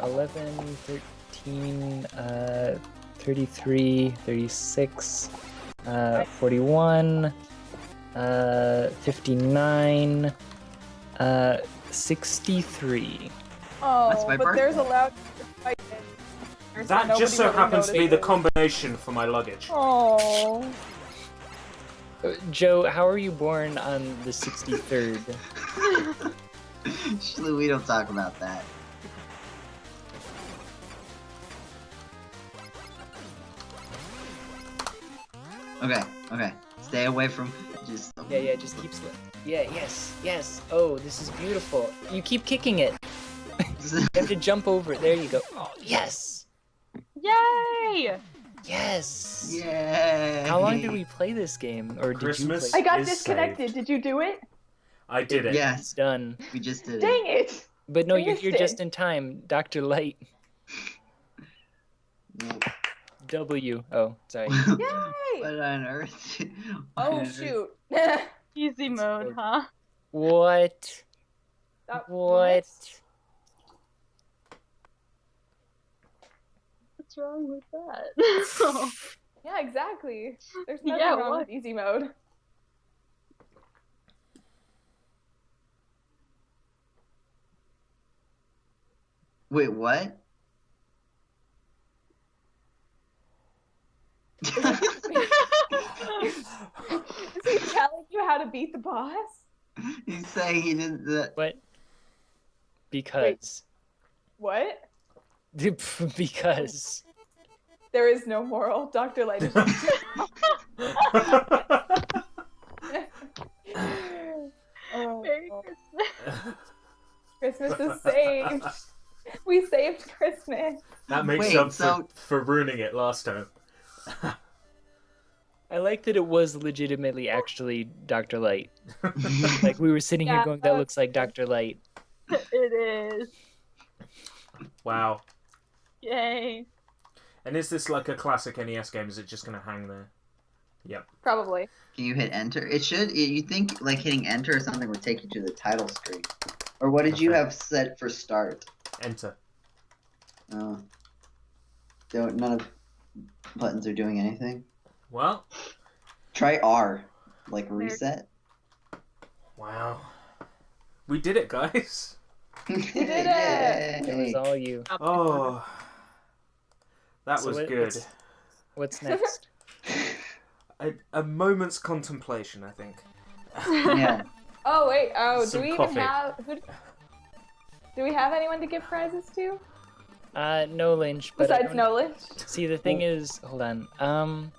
11, 13, 33, 36, 41, 59, 63. Oh, That's my but there's birthday. allowed to fight it. There's That nobody just so really happens to be the notices. combination for my luggage. Oh. Joe, how are you born on the 63rd? Shlu, we don't talk about that. Okay, okay. Stay away from just. Yeah, just keep Yeah, yes. Oh, this is beautiful. You keep kicking it. You have to jump over it. There you go. Oh, yes. Yay! Yes. Yay! How long did we play this game? Or did Christmas? you play I got Is disconnected. saved. Did you do it? I did it. Yes, It's done. we just did it. Dang it! But no, I you're missed here it. just in time. Dr. Light. W. Oh, sorry. Yay! What on earth? What Oh on earth? shoot. Easy mode, huh? What? That- What? What's wrong with that? Yeah, exactly. There's nothing Yeah, wrong what? with easy mode. Wait, what? Is he telling you how to beat the boss? He's saying he didn't. What? Because. What? Because. There is no moral. Dr. Light is Oh, Merry oh. Christmas. Christmas is saved. We saved Christmas. That makes Wait, up so- for ruining it last time. I like that it was legitimately actually Dr. Light. Like we were sitting here Yeah, going, that that was- looks like Dr. Light. It is. Wow. Yay. And is this like a classic NES game? Is it just going to hang there? Yep. Probably. Can you hit enter? It should. You think like hitting enter or something would take you to the title screen, or what did you Okay. have set for start? Enter. Oh, don't. None of buttons are doing anything. Well, Try R, like reset. wow. We did it, guys. We did it! It was all you. Oh. That So was what- good. What's next? A moment's contemplation, I think. Yeah. Oh wait. Oh, Some do we coffee. even have? Do we have anyone to give prizes to No Lynch, but I besides don't- No Lynch? See, the thing is, hold on.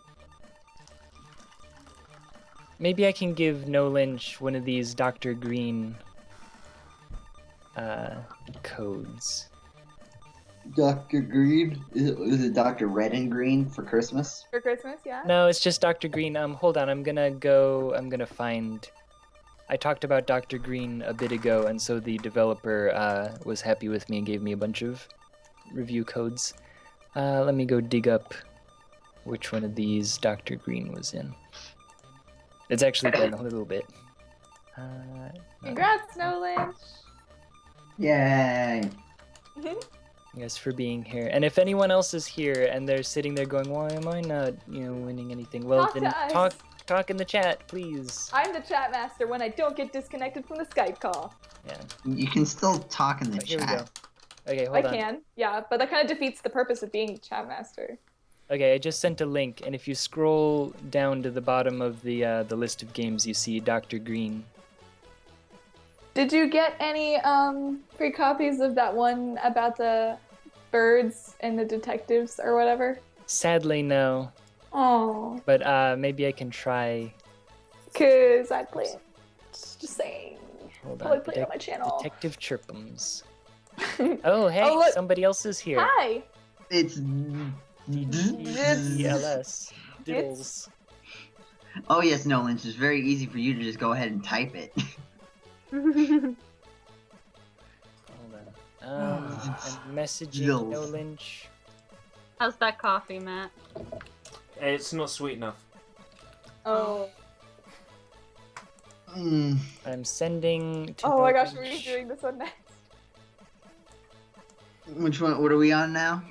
Maybe I can give No Lynch one of these Dr. Green codes. Dr. Green? Is it Dr. Red and Green for Christmas? For Christmas, yeah? No, it's just Dr. Green. Hold on. I'm gonna find. I talked about Dr. Green a bit ago, and so the developer was happy with me and gave me a bunch of review codes. Let me go dig up which one of these Dr. Green was in. It's actually been a little bit. Congrats, No Lynch! Yay! Yes, for being here. And if anyone else is here and they're sitting there going, "Why am I not, winning anything?" Well, Talk then to us. talk in the chat, please. I'm the chat master when I don't get disconnected from the Skype call. Yeah. You can still talk in the Here we go. chat. Okay, hold I on. can, yeah, but that kind of defeats the purpose of being chat master. Okay, I just sent a link, and if you scroll down to the bottom of the list of games, you see Dr. Green. Did you get any free copies of that one about the birds and the detectives or whatever? Sadly, no. Oh, But maybe I can try. cause I play it. Just saying. Hold I on. play it on my channel. Detective Chirpums. Oh, hey, Oh, look. somebody else is here. Hi. It's... DLS. Diddles. Oh yes, No Lynch, it's very easy for you to just go ahead and type it. Hold on. I'm messaging Diddles. No Lynch. How's that coffee, Matt? It's not sweet enough. Oh. Mm. I'm sending to Oh No my gosh, are we Lynch. doing this one next? Which one? What are we on now?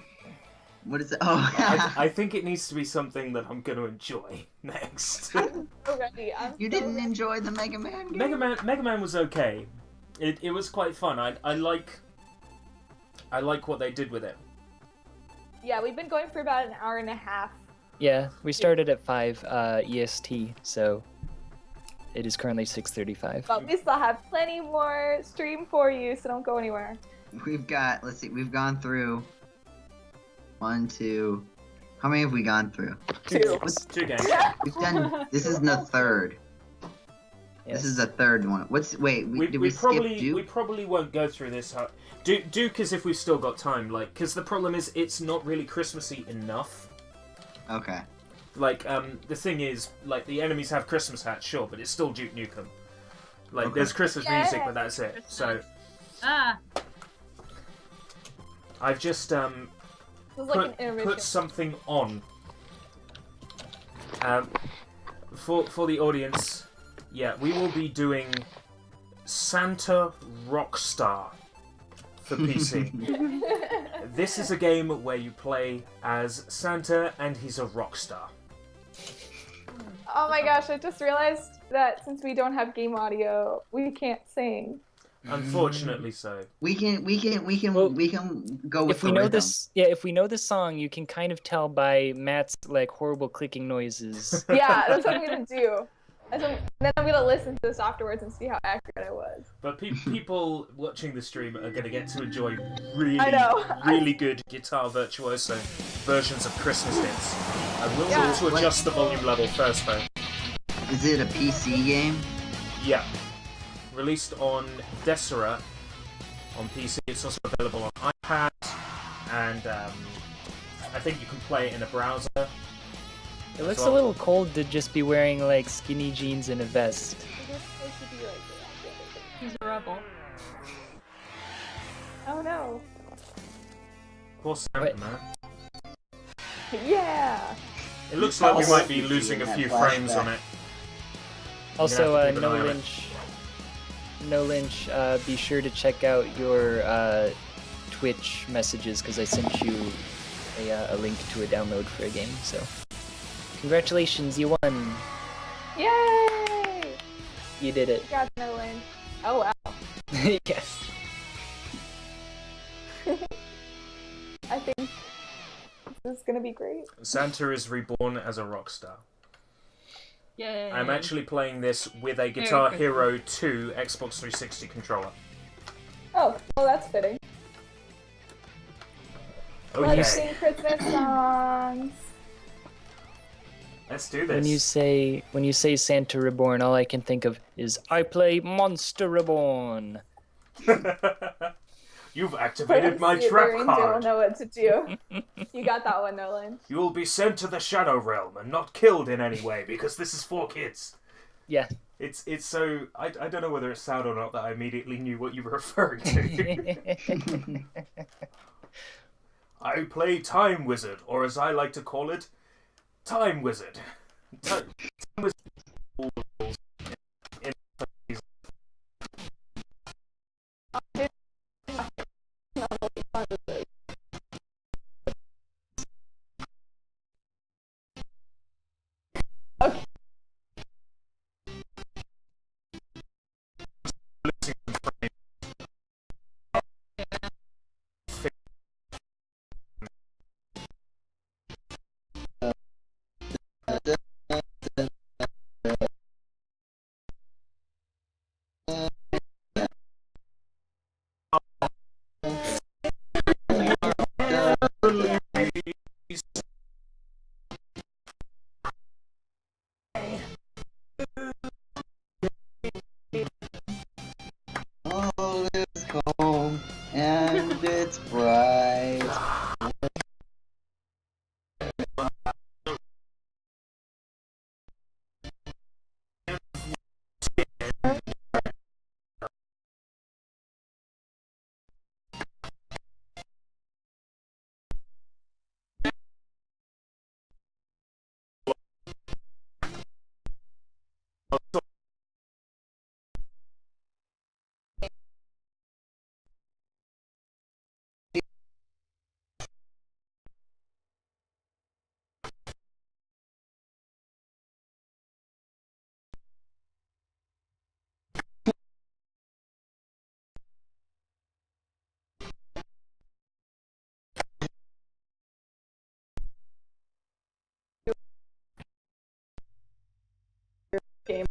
What is it? Oh, I think it needs to be something that I'm going to enjoy next. Already, you didn't enjoy the Mega Man game? Mega Man was okay. It was quite fun. I like what they did with it. Yeah, we've been going for about an hour and a half. Yeah, we started at 5 EST, so it is currently 6:35. But we still have plenty more stream for you, so don't go anywhere. We've got, let's see, we've gone through 1, 2, how many have we gone through? 2. Two games. We've done, this is the third. Yes. This is the third one. Wait, did we skip probably Duke? we probably won't go through this. Duke is if we've still got time. Because the problem is it's not really Christmassy enough. Okay. The thing is, the enemies have Christmas hats, sure, but it's still Duke Nukem. Okay. There's Christmas Yeah. music, but that's it. So Ah, I've just It was like an intermission. put something on. For the audience, yeah, we will be doing Santa Rockstar for PC. This is a game where you play as Santa and he's a rock star. Oh my gosh, I just realized that since we don't have game audio, we can't sing. Unfortunately so. We can Well, go with If we the know rhythm. this, yeah, if we know the song, you can kind of tell by Matt's horrible clicking noises. Yeah, that's what I'm gonna do. And then I'm gonna listen to this afterwards and see how accurate I was. But people watching the stream are going to get to enjoy really, I know. really good guitar virtuoso versions of Christmas hits. I will Yeah. need to adjust the volume level first, though. Is it a PC game? Yeah. Released on Desera on PC. It's also available on iPad, and I think you can play it in a browser. It looks So- a little cold to just be wearing skinny jeans and a vest. It was supposed to be like that. he's a rebel. Oh no. Poor Santa, Wait. man. Yeah. It looks like we Also- might be losing a few frames on it. Also, have to keep an eye No on it. Lynch. No Lynch, be sure to check out your Twitch messages because I sent you a link to a download for a game. So, congratulations, you won. Yay! You did it. Got no win. Oh wow. Yes. I think this is gonna be great. Santa is reborn as a rock star. Yay. I'm actually playing this with a Guitar Christmas. Hero 2 Xbox 360 controller. Oh, well that's fitting. Let's Okay, sing Christmas songs. let's do When you this. say Santa Reborn, all I can think of is I play Monster Reborn. You've activated my The trap ranger card. will know what to do. You got that one, Nolan. You will be sent to the Shadow Realm and not killed in any way because this is for kids. Yeah. It's so... I don't know whether it's sad or not that I immediately knew what you were referring to. I play Time Wizard, or as I like to call it, Time Wizard. Time Wizard. All is calm and it's bright. Game.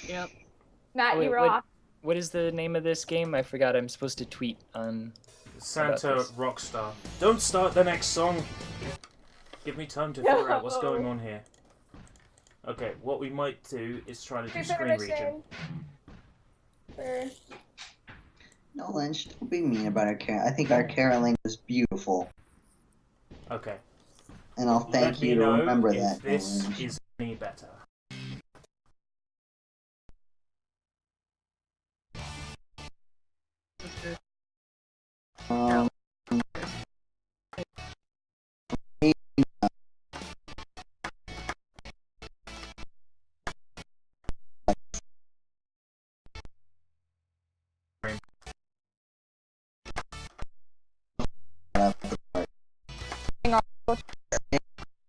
Yep. Matt, Oh, wait, you rock. What is the name of this game? I forgot. I'm supposed to tweet on. Santa this. Rockstar. Don't start the next song. Give me time to figure out what's going on here. Okay, what we might do is try to do screen region. Nolan, don't be mean about our I think our caroling was beautiful, Okay. and I'll thank Let you me to know remember if that. this Nolan. is any better. Um,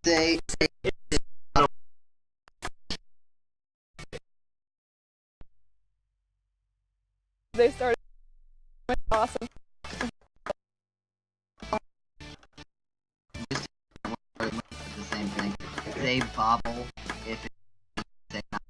say, They started awesome. the same thing. Say bobble if it's say not.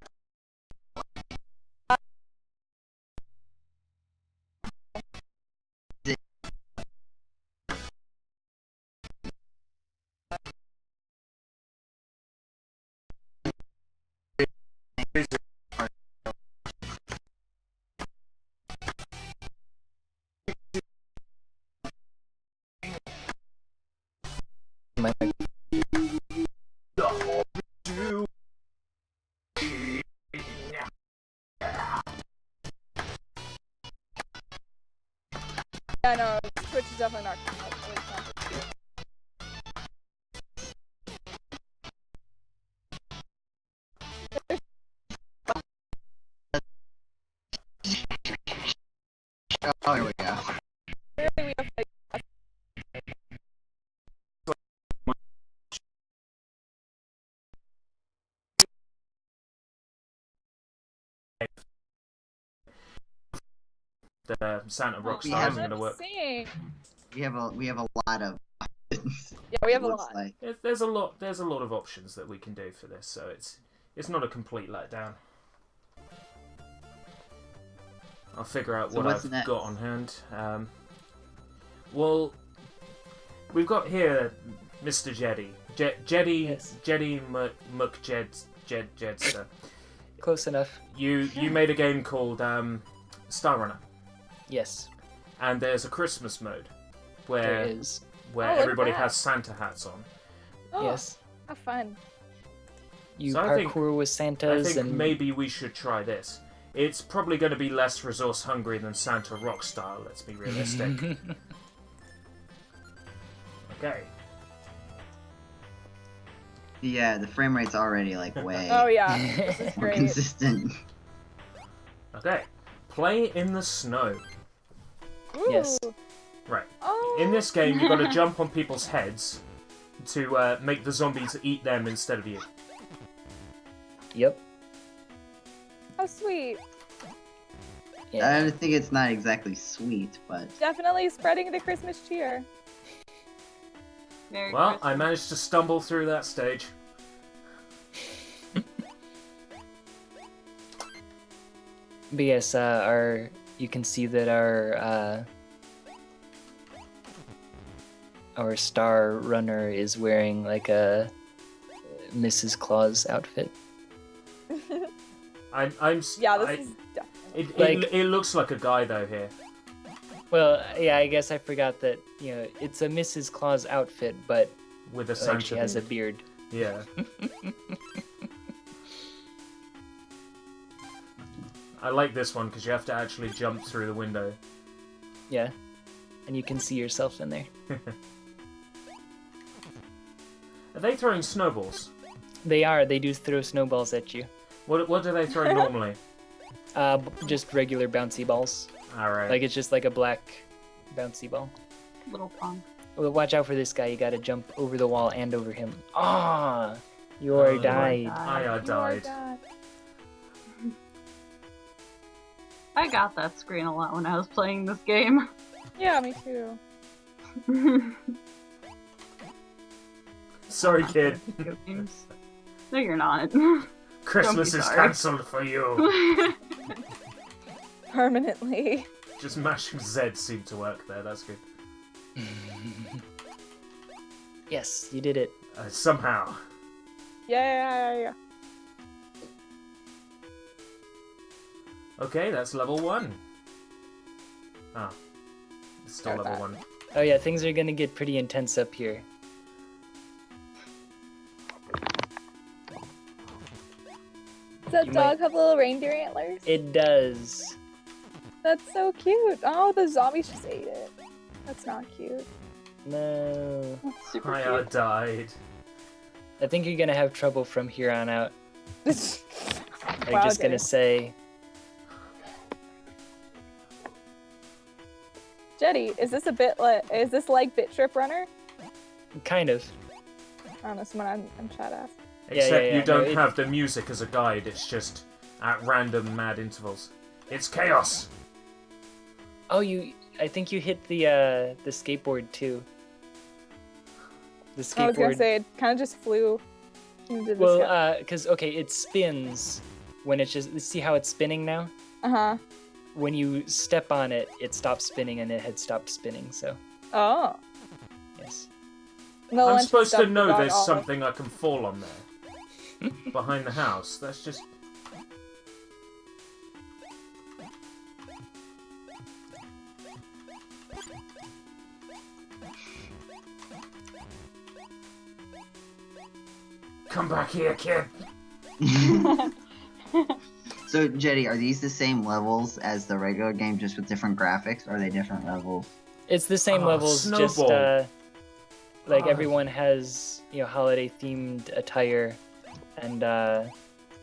Yeah, no, Twitch is definitely not really fun. Oh, here we go. Really, we have like The Santa We Rockstar have- isn't going to work. singing. We have a lot of. Yeah, we have a looks lot. like. There's a lot of options that we can do for this, so it's not a complete letdown. I'll figure out So what what's I've next? got on hand. Well, we've got here Mr. Jedi. Jedi Yes. Jedi McJedster. Close enough. You made a game called Star Runner. Yes, And there's a Christmas mode there where is. where Oh, look at everybody that. has Santa hats on. Yes. How fun. You So I think- parkour with I Santas think and maybe we should try this. It's probably going to be less resource hungry than Santa Rockstar, let's be realistic. Okay. Yeah, the frame rate's already like way Oh yeah, this is more great. consistent. Okay. Play in the snow. Yes. Ooh. Right. Oh. In this game, you've got to jump on people's heads to make the zombies eat them instead of you. Yep. How sweet. Yeah. I think it's not exactly sweet, but Definitely spreading the Christmas cheer. Merry Well, Christmas. I managed to stumble through that stage. But yes, you can see that our star runner is wearing like a Mrs. Claus outfit. Yeah, this is definitely. It looks like a guy though here. Well, yeah, I guess I forgot that, it's a Mrs. Claus outfit, but With a like Santa. she has a beard. Yeah. I like this one because you have to actually jump through the window. Yeah. And you can see yourself in there. Are they throwing snowballs? They do throw snowballs at you. What do they throw normally? Just regular bouncy balls. Alright. Like it's just like a black bouncy ball. Little pong. Well, watch out for this guy. You gotta jump over the wall and over him. Ah! You are Oh, died. I died. God. I got that screen a lot when I was playing this game. Yeah, me too. Sorry, kid. Video games. No, you're not. Christmas Don't be is sorry. cancelled for you. Permanently. Just mashing Z seemed to work there. That's good. Yes, you did it. Somehow. Yeah. Okay, that's level 1. Ah. It's still Got level that. 1. Oh yeah, things are gonna get pretty intense up here. Does that You dog have little reindeer antlers? It does. That's so cute. Oh, the zombies just ate it. That's not cute. No. That's super I cute. died. I think you're gonna have trouble from here on out. I'm Wow, just gonna Jenny. say. Jetty, is this like Bit Trip Runner? Kind of. I don't know, someone on chat asked. Except yeah, you don't no, it- have the music as a guide, it's just at random mad intervals. It's chaos! Oh, I think you hit the skateboard too. The I was gonna skateboard. say it kind of just flew into the sky. Well, because okay, it spins when it's just. See how it's spinning now? Uh-huh. When you step on it, it stops spinning, and it had stopped spinning. So Oh. yes. No I'm lunch supposed to stuff know for there's dog olive. something I can fall on there. Behind the house. That's just... Come back here, kid! So, Jetty, are these the same levels as the regular game, just with different graphics? Or are they different levels? It's the same Oh, levels, just Snowball. like Oh. everyone has holiday themed attire, and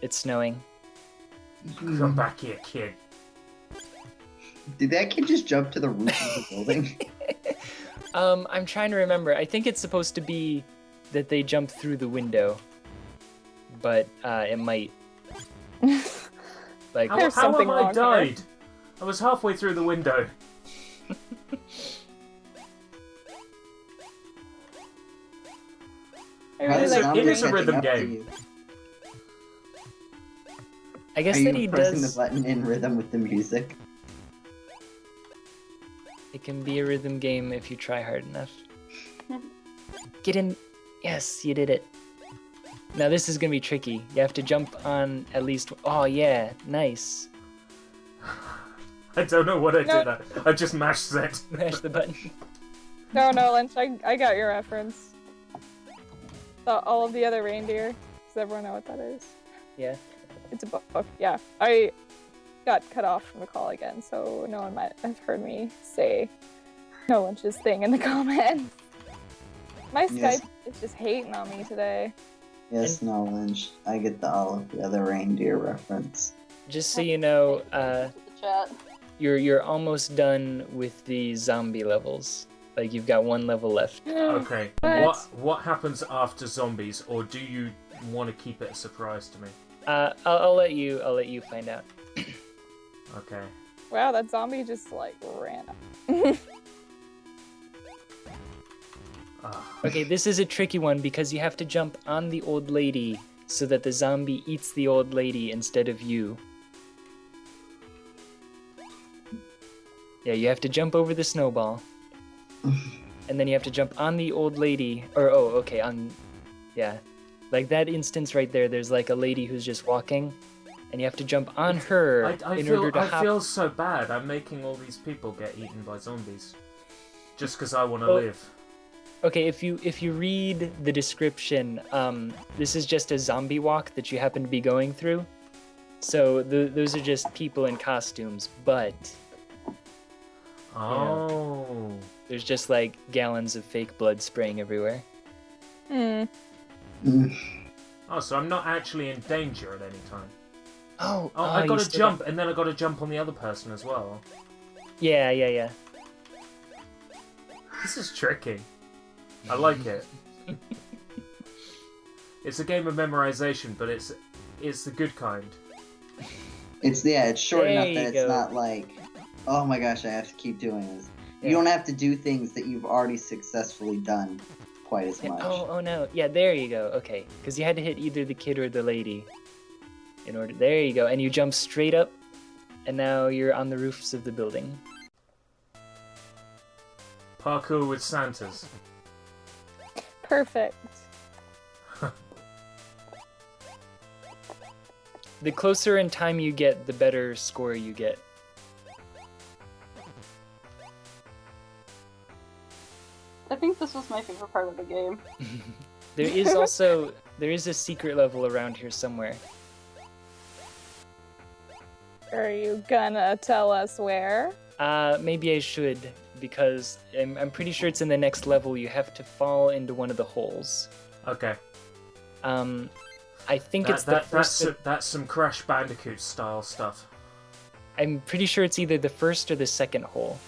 it's snowing. Come back here, kid. Did that kid just jump to the roof of the building? I'm trying to remember. I think it's supposed to be that they jump through the window, but it might. Like, There's How something have I wrong here. died? I was halfway through the window. I How really does It is like a- zombie it is a catching rhythm up to game. you? I guess Are that you he pressing does. the button in rhythm with the music? It can be a rhythm game if you try hard enough. Get in. Yes, you did it. Now this is gonna be tricky. You have to jump on at least. Oh yeah, nice. I don't know what I No. did. I just mashed Z. Mash the button. No, Lynch, I got your reference. All of the other reindeer. Does everyone know what that is? Yeah. It's a book. Yeah. I got cut off from the call again, so no one might have heard me say no Lynch's thing in the comments. My Yes. Skype is just hating on me today. Yes, no, Lynch. I get all of the other reindeer reference. Just so you know, The chat. you're almost done with the zombie levels. Like you've got one level left. Okay. What? What happens after zombies, or do you want to keep it a surprise to me? I'll let you find out. Okay. Wow, that zombie just like ran up. Okay, this is a tricky one because you have to jump on the old lady so that the zombie eats the old lady instead of you. Yeah, you have to jump over the snowball. And then you have to jump on the old lady, yeah. Like that instance right there, there's like a lady who's just walking, and you have to jump on her I feel so bad. I'm making all these people get eaten by zombies. Just because I want to Well- live. Okay, if you read the description, this is just a zombie walk that you happen to be going through. So those are just people in costumes, but Oh. there's just like gallons of fake blood spraying everywhere. Hmm. Oh, so I'm not actually in danger at any time. Oh, I you gotta still jump, and then I gotta jump on the other person as well. Yeah. This is tricky. I like it. It's a game of memorization, but it's the good kind. It's short There enough you that it's go. not like, oh my gosh, I have to keep doing this. Yeah. You don't have to do things that you've already successfully done quite as much. Oh no. Yeah, there you go. Okay, because you had to hit either the kid or the lady in order. There you go, and you jump straight up, and now you're on the roofs of the building. Parkour with Santas. Perfect. The closer in time you get, the better score you get. I think this was my favorite part of the game. There is a secret level around here somewhere. Are you gonna tell us where? Maybe I should, because I'm pretty sure it's in the next level. You have to fall into one of the holes. Okay. I think it's the first. That's some Crash Bandicoot style stuff. I'm pretty sure it's either the first or the second hole.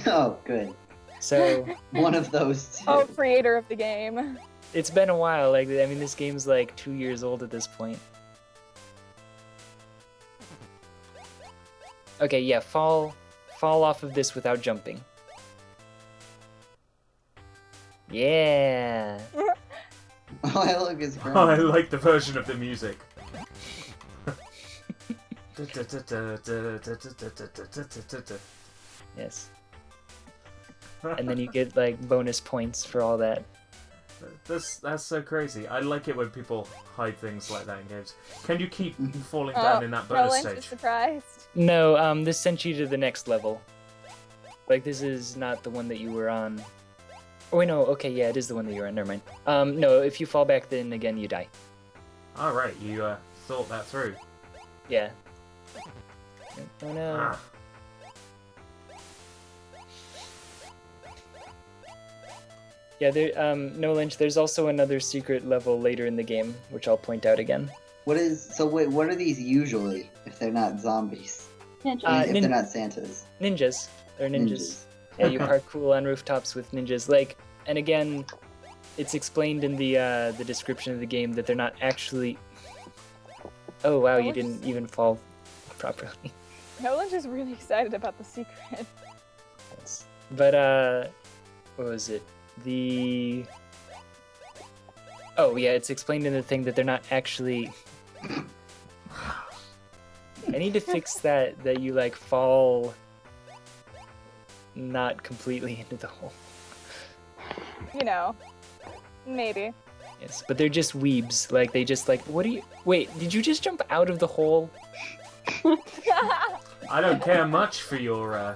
Oh, good. So One of those two. Oh, creator of the game. it's been a while. Like, I mean, this game's like 2 years old at this point. Okay, yeah, fall off of this without jumping. Yeah. Oh, I look is great. Oh, I like the version of the music. Yes. And then you get like bonus points for all that. That's so crazy. I like it when people hide things like that in games. Can you keep falling down in that bonus Lynch is stage? surprised. No, this sent you to the next level. Like, this is not the one that you were on. Oh, wait, no, okay, yeah, it is the one that you were on, never mind. No, if you fall back, then again, you die. Alright, you thought that through. Yeah. Oh, no. Ah. Yeah, no, Lynch, there's also another secret level later in the game, which I'll point out again. What are these usually, if they're not zombies? Ninja. I mean, if nin- they're not Santas. Ninjas. They're ninjas. Ninjas. Yeah, you parkour on rooftops with ninjas. Like, and again, it's explained in the description of the game that they're not actually... Oh, wow, you didn't even fall properly. Nolan's just really excited about the secret. Yes. But, what was it? Oh, yeah, it's explained in the thing that they're not actually... I need to fix that you, like, fall not completely into the hole. You know, maybe. Yes, but they're just weebs. Like, they just, like, what do you... Wait, did you just jump out of the hole? I don't care much for your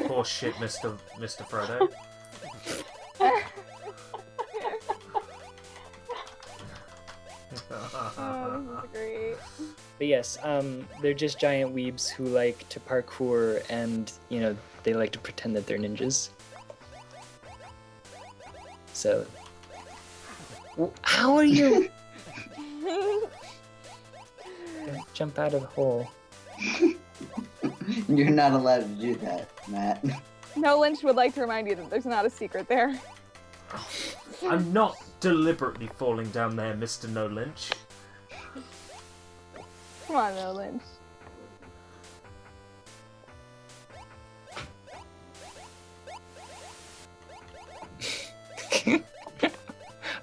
horse shit, Mr. Frodo. Oh, this is great. But yes, they're just giant weebs who like to parkour and, you know, they like to pretend that they're ninjas. So... How are you? Don't jump out of the hole. You're not allowed to do that, Matt. No Lynch would like to remind you that there's not a secret there. I'm not deliberately falling down there, Mr. No Lynch. Come on, No Lynch.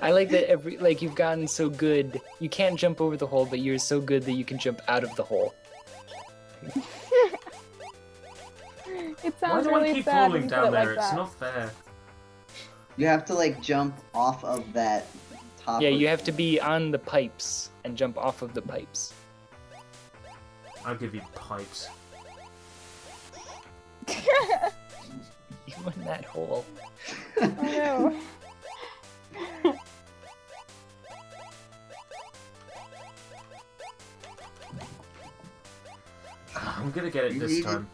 I like that you've gotten so good. You can't jump over the hole, but you're so good that you can jump out of the hole. It Why sounds do really I keep sad falling when you down put it there? like It's that. not fair. You have to like jump off of that top. Yeah, of- you have to be on the pipes and jump off of the pipes. I'll give you pipes. You in that hole. Oh no. I'm gonna get it You this need it. time.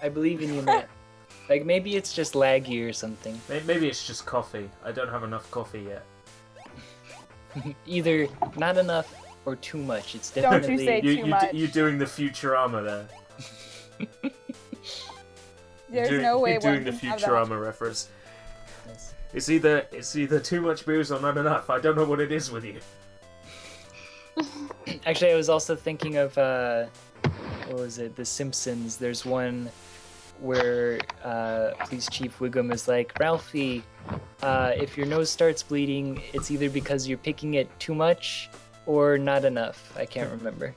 I believe in you, Matt. Like, maybe it's just laggy or something. Maybe it's just coffee. I don't have enough coffee yet. Either not enough or too much. It's Don't you definitely... say too much. You're doing the Futurama there. There's no way you're one doing the can have that. Futurama reference. Yes. It's either too much booze or not enough. I don't know what it is with you. Actually, I was also thinking of, what was it, The Simpsons. There's one where Police Chief Wiggum is like, Ralphie, if your nose starts bleeding, it's either because you're picking it too much or not enough. I can't remember.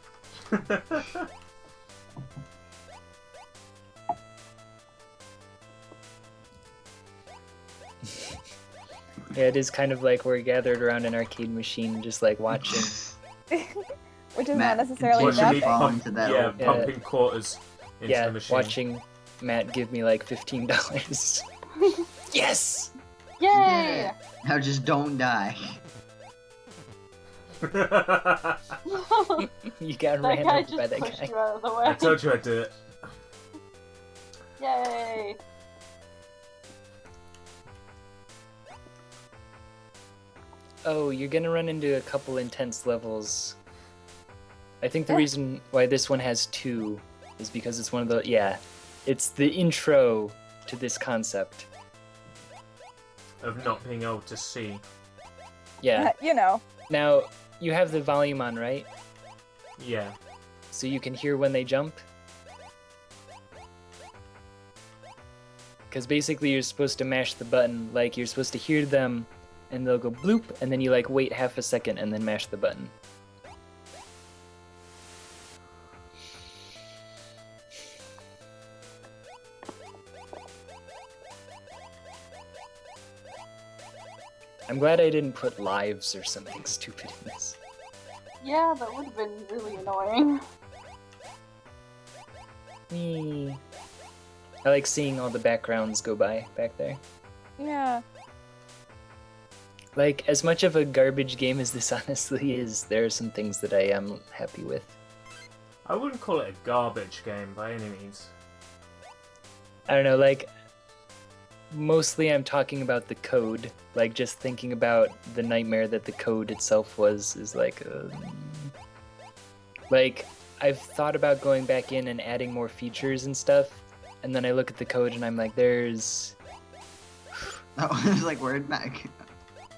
Yeah, it is kind of like we're gathered around an arcade machine just like watching. Which is Matt, not necessarily continue bad to thing. fall into that old- pumping quarters into Yeah, the machine. watching Matt give me like $15. Yes! Yay! Now just don't die. You got That ran guy over by just that pushed guy. you out of the I way. told you I'd do it. Yay! Oh, you're gonna run into a couple intense levels. I think the reason why this one has 2 is because it's one of the... Yeah, it's the intro to this concept. Of not being able to see. Yeah. You know. Now, you have the volume on, right? Yeah. So you can hear when they jump? Because basically you're supposed to mash the button, like you're supposed to hear them, and they'll go bloop, and then you like wait half a second and then mash the button. I'm glad I didn't put lives or something stupid in this. Yeah, that would have been really annoying. Me. I like seeing all the backgrounds go by back there. Yeah. Like, as much of a garbage game as this honestly is, there are some things that I am happy with. I wouldn't call it a garbage game by any means. I don't know, like, mostly I'm talking about the code. Like, just thinking about the nightmare that the code itself was is like... Like, I've thought about going back in and adding more features and stuff, and then I look at the code and I'm like, there's... Oh, it's like word back.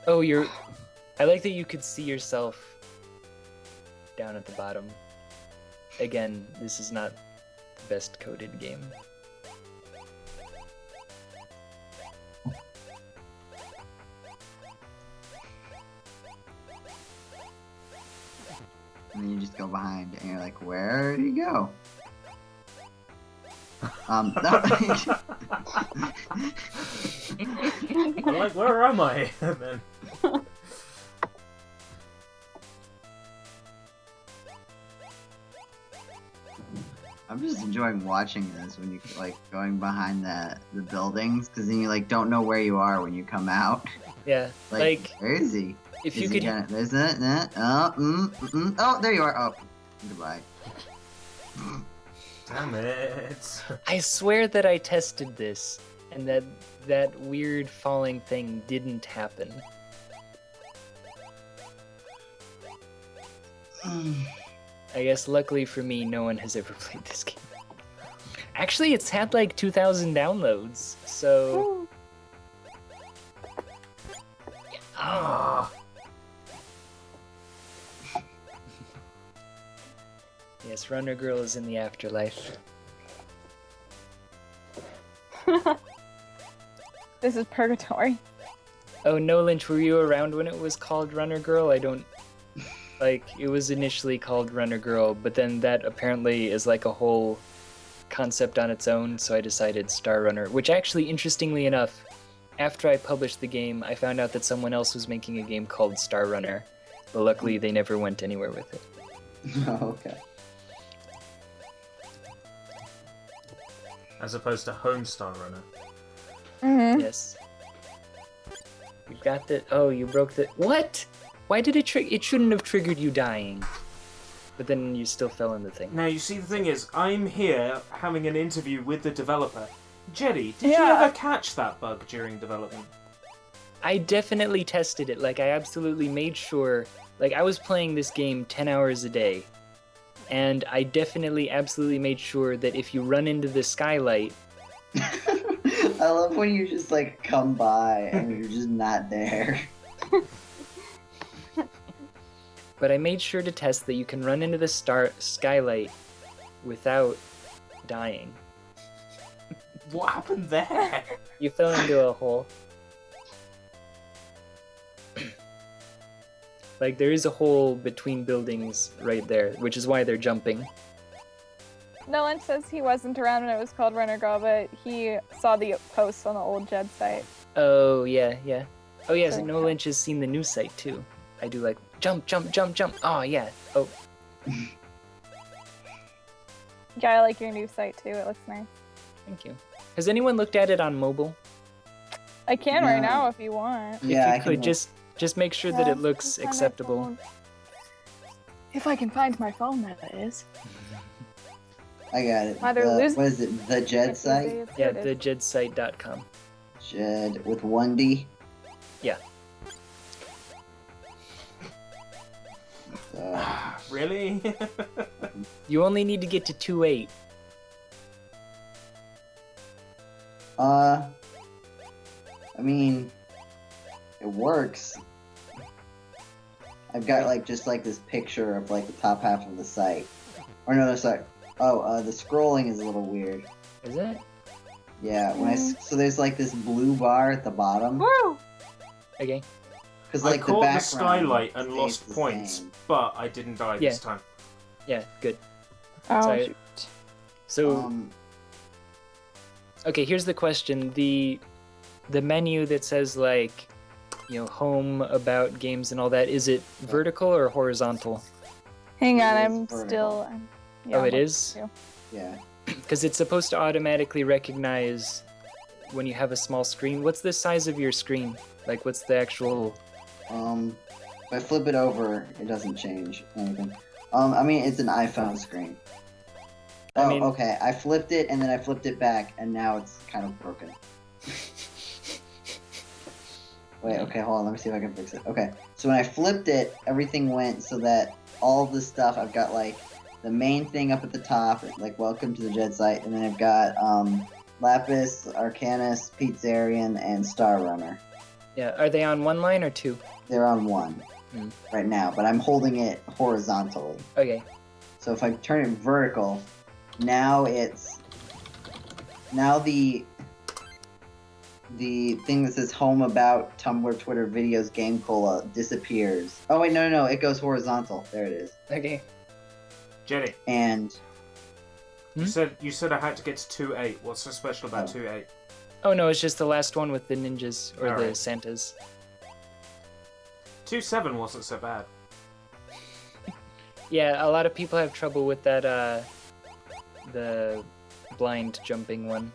Oh, you're... I like that you could see yourself down at the bottom. Again, this is not the best coded game. And then you just go behind and you're like, where did he go? I'm like, where am I? And then... I'm just enjoying watching this when you like going behind the buildings, because then you like don't know where you are when you come out. Yeah, like where is he? if Is you he could, there's that. Oh, there you are. Oh, goodbye. Damn it. I swear that I tested this, and that weird falling thing didn't happen. I guess luckily for me, no one has ever played this game. Actually, it's had like 2,000 downloads, so... Ah. Yes, Runner Girl is in the afterlife. This is purgatory. Oh, no, Lynch, were you around when it was called Runner Girl? I don't... Like, it was initially called Runner Girl, but then that apparently is like a whole concept on its own, so I decided Star Runner, which actually, interestingly enough, after I published the game, I found out that someone else was making a game called Star Runner, but luckily they never went anywhere with it. Oh, okay. As opposed to Homestar Runner. Mm-hmm. Yes. You got the... Oh, you broke the... What? Why did it it shouldn't have triggered you dying. But then you still fell in the thing. Now, you see, the thing is, I'm here having an interview with the developer. Jetty, did you Yeah. ever catch that bug during development? I definitely tested it. Like, I absolutely made sure... Like, I was playing this game 10 hours a day. And I definitely, absolutely made sure that if you run into the skylight... I love when you just like come by and you're just not there. But I made sure to test that you can run into the skylight without dying. What happened there? You fell into a hole. Like, there is a hole between buildings right there, which is why they're jumping. Nolan says he wasn't around when it was called Runner Girl, but he saw the post on the old Jed site. Oh, yeah, yeah. Oh, yeah, so So- No Lynch has seen the new site, too. I do like, jump, jump, jump, jump. Oh, yeah. Oh, Yeah, I like your new site too. It looks nice. thank you. Has anyone looked at it on mobile? I can right No. now if you want. Yeah, If you could, just make sure that Yeah, it looks I can find my acceptable. phone. If I can find my phone, that is. I got it. Either The- lose- what is it? The Jed site? Yeah, Here it is. thejedsite.com. Jed with 1D. Yeah. Really? You only need to get to 2.8. I mean, it works. I've got like just like this picture of like the top half of the site. Or no, sorry. Oh, the scrolling is a little weird. Is it? Yeah, when so there's like this blue bar at the bottom. Woo! Okay. Because I like the caught the background skylight and stays lost the points, same. but I didn't die Yeah. this time. Yeah, good. Oh, Sorry. shoot. So, okay, here's the question. The menu that says, like, you know, home, about, games, and all that, is it vertical or horizontal? Hang on, It is I'm vertical. still. Oh, I'm it looking is? too. Yeah. Because it's supposed to automatically recognize when you have a small screen. What's the size of your screen? Like, what's the actual... If I flip it over, it doesn't change anything. I mean, it's an iPhone screen. I Oh, mean- okay. I flipped it, and then I flipped it back, and now it's kind of broken. Wait, okay, hold on. Let me see if I can fix it. Okay, so when I flipped it, everything went so that all the stuff, I've got, like, the main thing up at the top, like, welcome to the Jed site, and then I've got, Lapis, Arcanus, Pizzarian, and Star Runner. Yeah, are they on one line or two? They're on one Hmm. right now, but I'm holding it horizontally. Okay. So if I turn it vertical, now it's the thing that says home, about, Tumblr, Twitter, videos, GameCola disappears. Oh wait, no, it goes horizontal. There it is. Okay. Jenny, And Hmm? you said I had to get to 2.8. What's so special about Oh. 2.8? Oh, no, it's just the last one with the ninjas, or the Alright. Santas. 2.7 wasn't so bad. Yeah, a lot of people have trouble with that, the blind jumping one.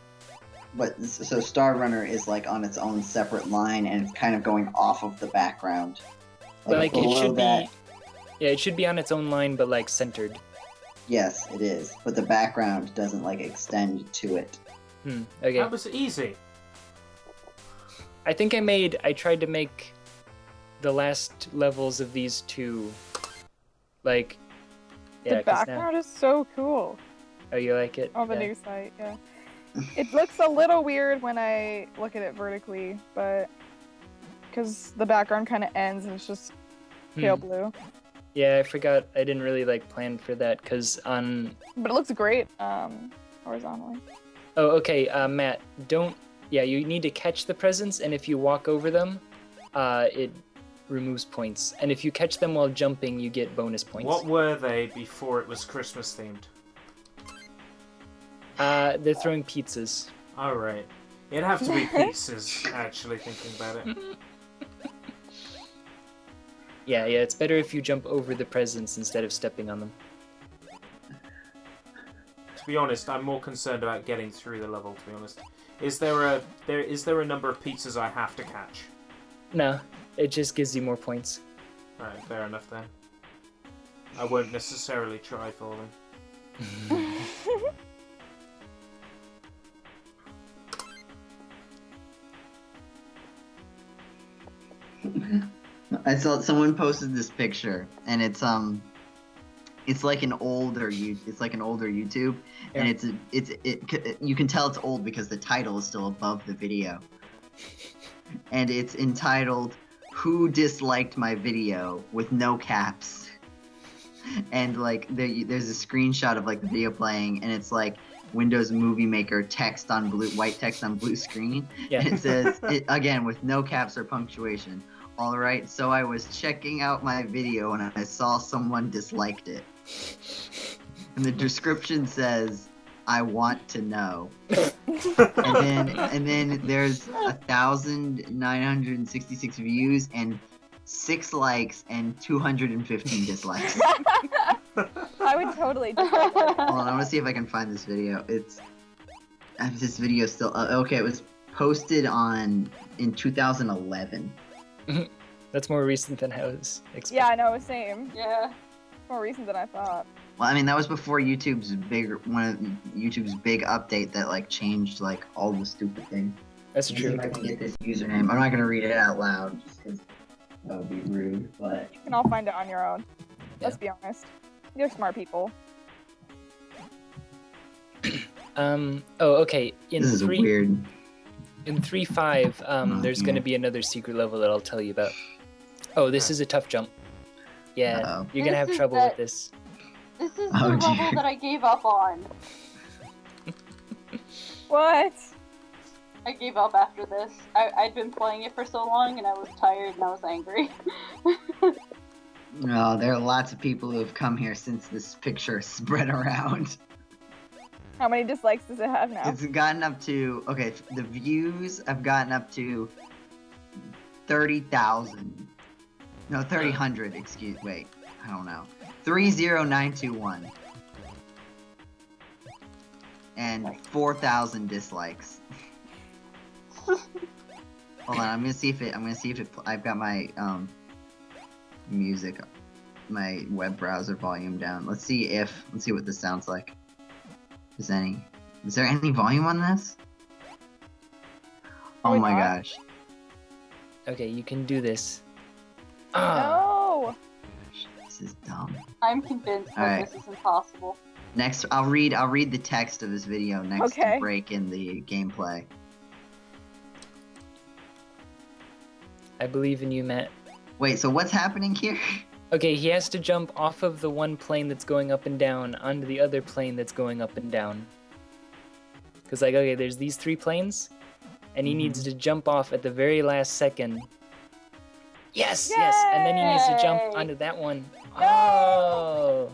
But so Star Runner is like on its own separate line, and it's kind of going off of the background. Like it below should that, be. Yeah, it should be on its own line, but like centered. Yes, it is. But the background doesn't like extend to it. Okay. That was easy. I think I tried to make the last levels of these two, like, yeah. The 'cause background now... is so cool Oh, you like it? on the Yeah. new site, yeah. It looks a little weird when I look at it vertically, but because the background kind of ends and it's just pale blue. Yeah, I forgot. I didn't really like plan for that because on. But it looks great horizontally. Oh, okay, Matt. Don't. Yeah, you need to catch the presents, and if you walk over them, it removes points. And if you catch them while jumping, you get bonus points. What were they before it was Christmas themed? They're throwing pizzas. Oh, right. It'd have to be pieces, actually, thinking about it. Yeah, it's better if you jump over the presents instead of stepping on them. To be honest, I'm more concerned about getting through the level, to be honest. Is there a number of pizzas I have to catch? No, it just gives you more points. Alright, fair enough then. I won't necessarily try for them. I saw someone posted this picture, and it's like an older YouTube, and you can tell it's old because the title is still above the video, and it's entitled "Who Disliked My Video" with no caps, and like there's a screenshot of like the video playing, and it's like Windows Movie Maker text on white text on blue screen, and it says again with no caps or punctuation. Alright, so I was checking out my video and I saw someone disliked it. And the description says, I want to know. and then there's 1,966 views and 6 likes and 215 dislikes. I would totally do that. Hold on, I want to see if I can find this video. This video still okay, it was posted in 2011. That's more recent than I was expecting. Yeah, I know, same. Yeah. More recent than I thought. Well, I mean, that was before one of YouTube's big update that like changed like all the stupid things. That's Let me see true. if I can get this username. I'm not gonna read it out loud just because that would be rude. But You can all find it on your own. Let's be honest. You're smart people. Oh, okay. this is weird. In 3.5, there's going to be another secret level that I'll tell you about. Oh, this is a tough jump. Yeah, Uh-oh. you're going to have trouble with this. This is Oh, the level dear. that I gave up on. What? I gave up after this. I'd been playing it for so long and I was tired and I was angry. No, there are lots of people who have come here since this picture spread around. How many dislikes does it have now? It's gotten up to the views have gotten up to 30,000. No, 3,000. Wait, I don't know. 30921. And 4,000 dislikes. Hold on, I'm gonna see if it. I've got my music, my web browser volume down. Let's see what this sounds like. Is there any volume on this? Oh Probably my not. gosh. Okay, you can do this. No! This is dumb. I'm convinced that Alright. this is impossible. Next, I'll read the text of this video next Okay. to break in the gameplay. I believe in you, Matt. Wait, so what's happening here? Okay, he has to jump off of the one plane that's going up and down onto the other plane that's going up and down. Because, like, okay, there's these 3 planes, and he needs to jump off at the very last second. Yes, yes, and then he needs to jump Yay! onto that one. Oh!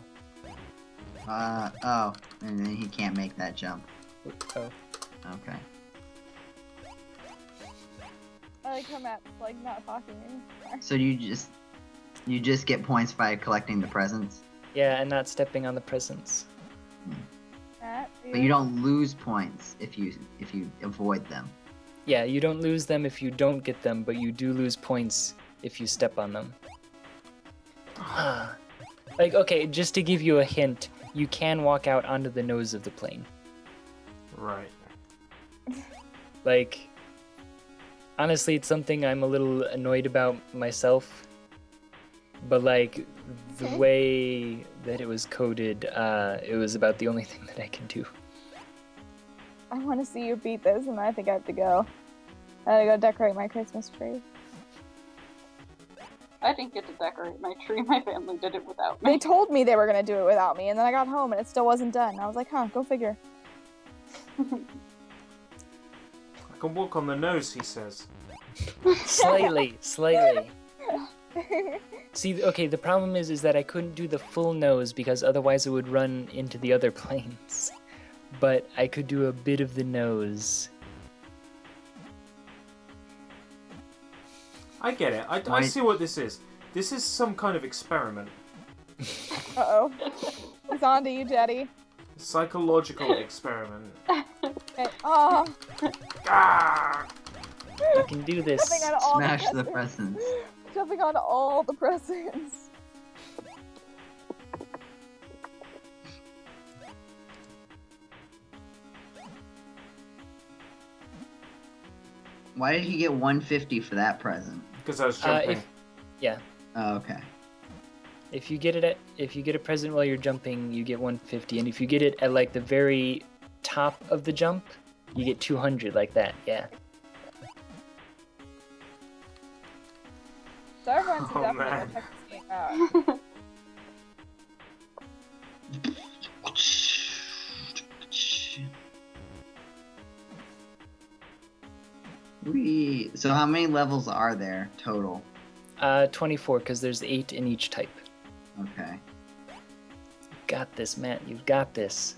Oh, and then he can't make that jump. Oh. Okay. I like how Matt's like not talking anymore. So you just get points by collecting the presents. Yeah, and not stepping on the presents. Matt? But you don't lose points if you avoid them. Yeah, you don't lose them if you don't get them, but you do lose points if you step on them. Like, okay, just to give you a hint, you can walk out onto the nose of the plane. Right. Like, honestly, it's something I'm a little annoyed about myself. But, like, the way that it was coded, it was about the only thing that I can do. I want to see you beat this, and I think I have to go. I gotta go decorate my Christmas tree. I didn't get to decorate my tree. My family did it without me. They told me they were gonna do it without me, and then I got home and it still wasn't done. I was like, huh, go figure. I can walk on the nose, he says. Slightly. See, okay, the problem is that I couldn't do the full nose because otherwise it would run into the other planes. But I could do a bit of the nose. I get it. I see what this is. This is some kind of experiment. Uh-oh. It's on to you, Daddy. Psychological experiment. Okay. Oh. Ah! I can do this. Jumping on all Smash the the presents. Jumping on all the presents. Why did he get 150 for that present? Because I was jumping. Oh, okay. If you get a present while you're jumping, you get 150, and if you get it at like the very top of the jump, you get 200 like that. Yeah. So everyone's Oh, definitely man. gonna check this game out. So how many levels are there total? 24, because there's 8 in each type. Okay. You've got this, Matt. You've got this.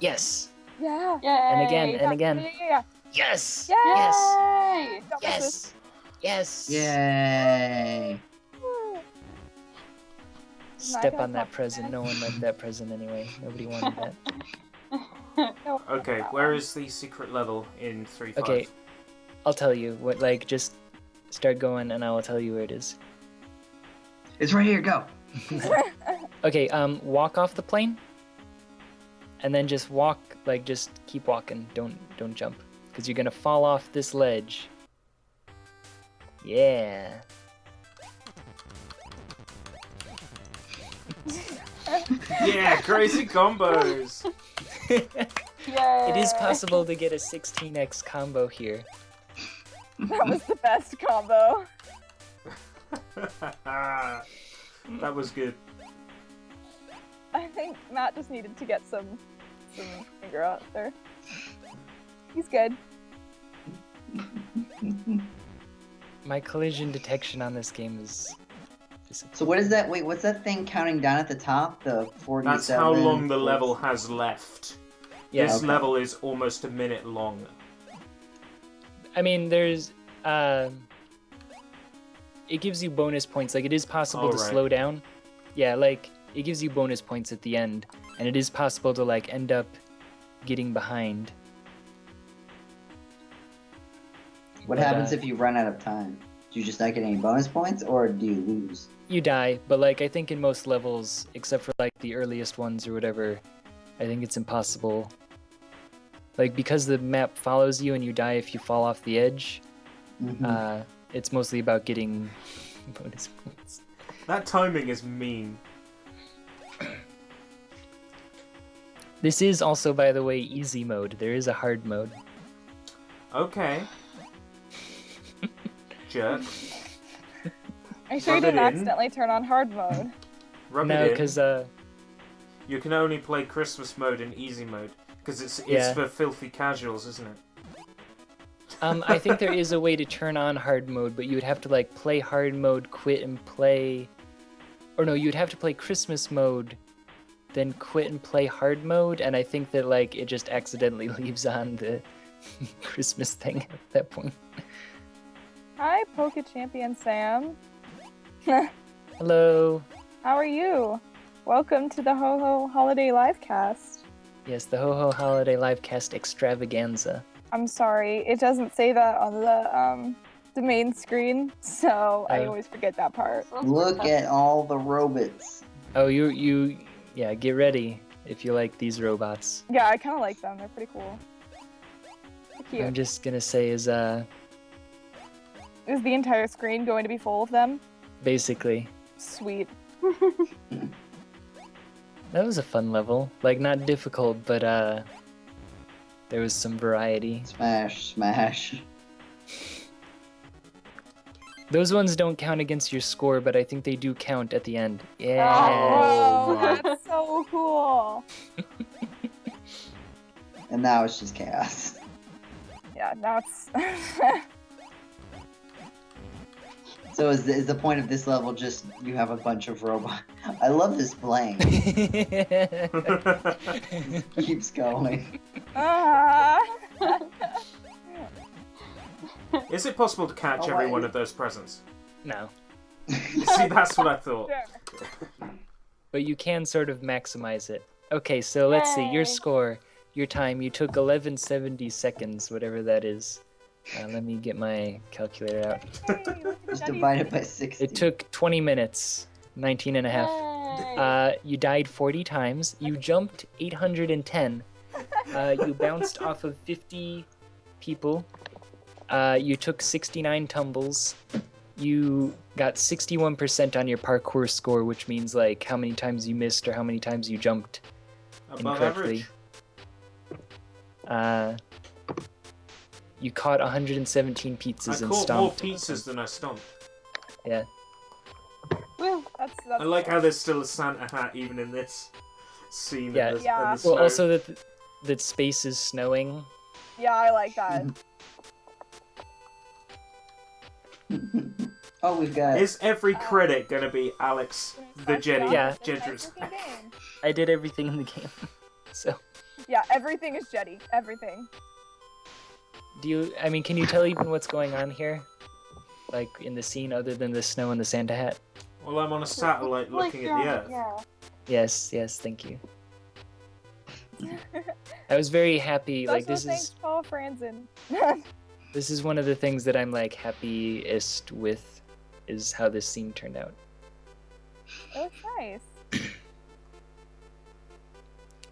Yes. Yeah. Yay! And again, and again. Yeah. Yes. Yay! Yay! Yes. Yes. Yay! Step on that present. No one liked that present anyway. Nobody wanted that. No, Okay, where is the secret level in 3.5? Okay, I'll tell you. What? Like, just start going, and I will tell you where it is. It's right here. Go. Okay. Walk off the plane, and then just walk. Like, just keep walking. Don't jump, because you're gonna fall off this ledge. Yeah. Yeah, crazy combos! Yay! It is possible to get a 16x combo here. That was the best combo. That was good. I think Matt just needed to get some finger out there. He's good. My collision detection on this game is. So what is that? Wait, what's that thing counting down at the top? The 47. That's how long the level has left. Yeah. This Okay. level is almost a minute long. I mean, there's. It gives you bonus points. Like, it is possible to right. slow down. Yeah, like, it gives you bonus points at the end. And it is possible to, like, end up getting behind. What But, happens if you run out of time? Do you just not get any bonus points, or do you lose? You die, but, like, I think in most levels, except for, like, the earliest ones or whatever, I think it's impossible. Like, because the map follows you and you die if you fall off the edge, Mhm. it's mostly about getting bonus points. That timing is mean. This is also, by the way, easy mode. There is a hard mode. Okay. Jerk. Are you sure you Rub it didn't in. accidentally turn on hard mode? Rub No, it in. because, You can only play Christmas mode and easy mode. Because it's Yeah. for filthy casuals, isn't it? I think there is a way to turn on hard mode, but you would have to, like, play hard mode, quit and play... Or no, you'd have to play Christmas mode, then quit and play hard mode, and I think that, like, it just accidentally leaves on the Christmas thing at that point. Hi, Poke Champion Sam. Hello. How are you? Welcome to the HoHoHoliday livecast. Yes, the HoHoHoliday livecast extravaganza. I'm sorry, it doesn't say that on the main screen, so I Oh. always forget that part. Look at all the robots. Oh, yeah, get ready if you like these robots. Yeah, I kind of like them. They're pretty cool. They're I'm cute. just gonna say is Is the entire screen going to be full of them? basically Sweet. that was a fun level. Like not difficult, but there was some variety. Smash, smash. Those ones don't count against your score, but I think they do count at the end. Yeah. Oh, that's so cool. And now it's just chaos. Yeah, now it's. So is the point of this level just you have a bunch of robots? I love this playing. Keeps going. Ah. Is it possible to catch Oh, every wait. one of those presents? No. See, that's what I thought. Sure. But you can sort of maximize it. Okay, so let's see. Your Yay. score, your time. You took 1170 seconds, whatever that is. Let me get my calculator out. Yay, look at Just Daddy's- divide it by 60. It took 20 minutes, 19 and a half. Yay. You died 40 times. You jumped 810. You bounced off of 50 people. You took 69 tumbles. You got 61% on your parkour score, which means like how many times you missed or how many times you jumped Above incorrectly. average. You caught 117 pizzas I and caught more stomped. pizzas than I stomped. Yeah. Woo, that's I like how there's still a Santa hat even in this scene. Yeah. In the, Yeah. in the Well, snow. also that space is snowing. Yeah, I like that. Oh, we've got. Is every credit gonna be Alex the Jenny Yeah. Jedraszczak? I did everything in the game. So, Yeah, everything is Jetty. Everything. can you tell even what's going on here? Like in the scene other than the snow and the Santa hat? Well, I'm on a satellite looking at the Earth. Yeah. Yes, thank you. I was very happy. Like Special thanks, Paul Franzen. this is one of the things that I'm like happiest with is how this scene turned out. That was nice.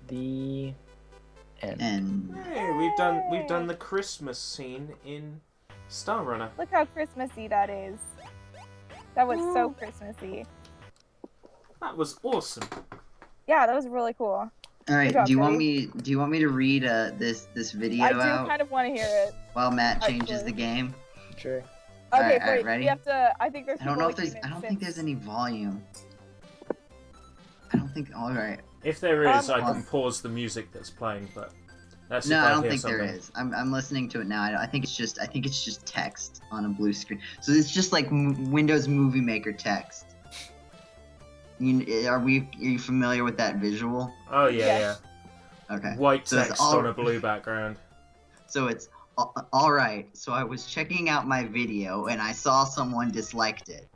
The end. And Hey, we've done the Christmas scene in Star Runner. Look how Christmassy that is. That was so Christmassy. That was awesome. Yeah, that was really cool. all right, Good job, do you want Teddy. me to read this video I do out kind of want to hear it. while Matt changes actually. the game? Sure. Okay, Alright, wait. ready? We have to. I think there's. I don't know if people there's. that I came in don't think there's since- any volume. I don't think. All right. If there is, I Um, can pause the music that's playing, but that's No, if I I don't hear think something. there is. I'm listening to it now. I think it's just text on a blue screen. So it's just like Windows Movie Maker text. Are you familiar with that visual? Oh yeah, Yes. Okay. yeah. White So it's text all- on a blue background. So it's all right. So I was checking out my video and I saw someone disliked it.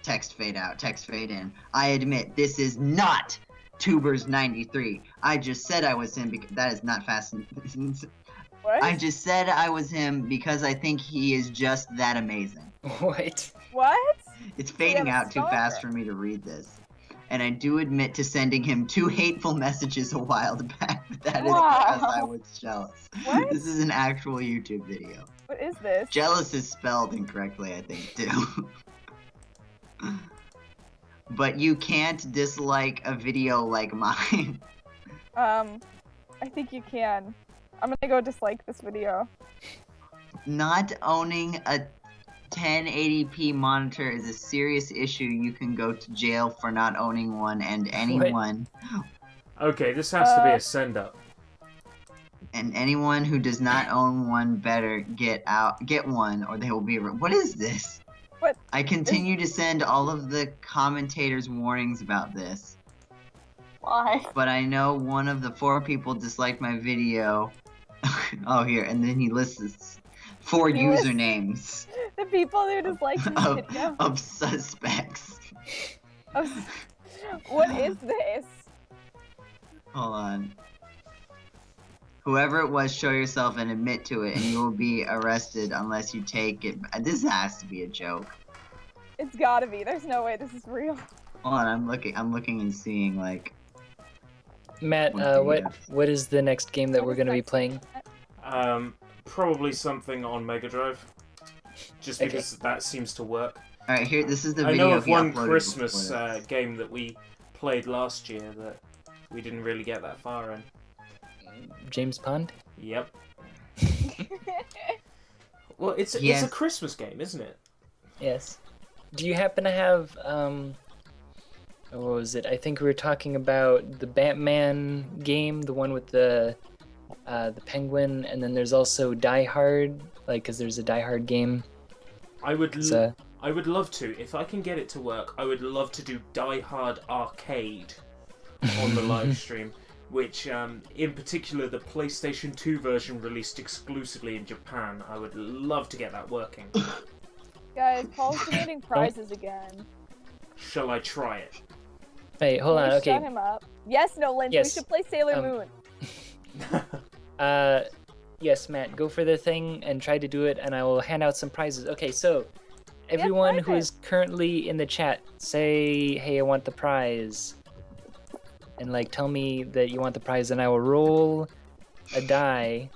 Text fade out, text fade in. I admit this is not Tubers 93. I just said I was him because that is not fast. What? I just said I was him because I think he is just that amazing. What? What? It's So you fading have a out too fast stalker. for me to read this. And I do admit to sending him 2 hateful messages a while back, but that is because I Wow. was jealous. What? This is an actual YouTube video. What is this? Jealous is spelled incorrectly, I think, too. But you can't dislike a video like mine. I think you can. I'm gonna go dislike this video. Not owning a 1080p monitor is a serious issue. You can go to jail for not owning one, and anyone Okay, this has to be a send up. who does not own one better get one, or they will be. What is this? What? I continue to send all of the commentators warnings about this, Why? but I know one of the 4 people disliked my video. Oh, here, and then he lists 4 He lists- usernames The people who dislike this of, video. of suspects. What is this? Hold on. Whoever it was, show yourself and admit to it, and you will be arrested unless you take it. This has to be a joke. It's gotta be. There's no way this is real. Hold on, I'm looking and seeing like. Matt, what is the next game that we're gonna be playing? Probably something on Mega Drive. Just because that seems to work. All right, here. This is the I video. know of he one uploaded Christmas before this. game that we played last year that we didn't really get that far in. James Pond? Yep. Well, it's a Christmas game, isn't it? Yes. Do you happen to have what was it? I think we were talking about the Batman game, the one with the penguin, and then there's also Die Hard, like, because there's a Die Hard game. I would love to. If I can get it to work, I would love to do Die Hard Arcade on the live stream, which, in particular, the PlayStation 2 version released exclusively in Japan. I would love to get that working. Guys, Paul's demanding prizes again. Shall I try it? Wait, hold on, okay. Shut him up. Yes, Nolan, Yes. we should play Sailor Moon. Yes, Matt, go for the thing and try to do it, and I will hand out some prizes. Okay, so everyone who is currently in the chat, say, hey, I want the prize. And, like, tell me that you want the prize, and I will roll a die.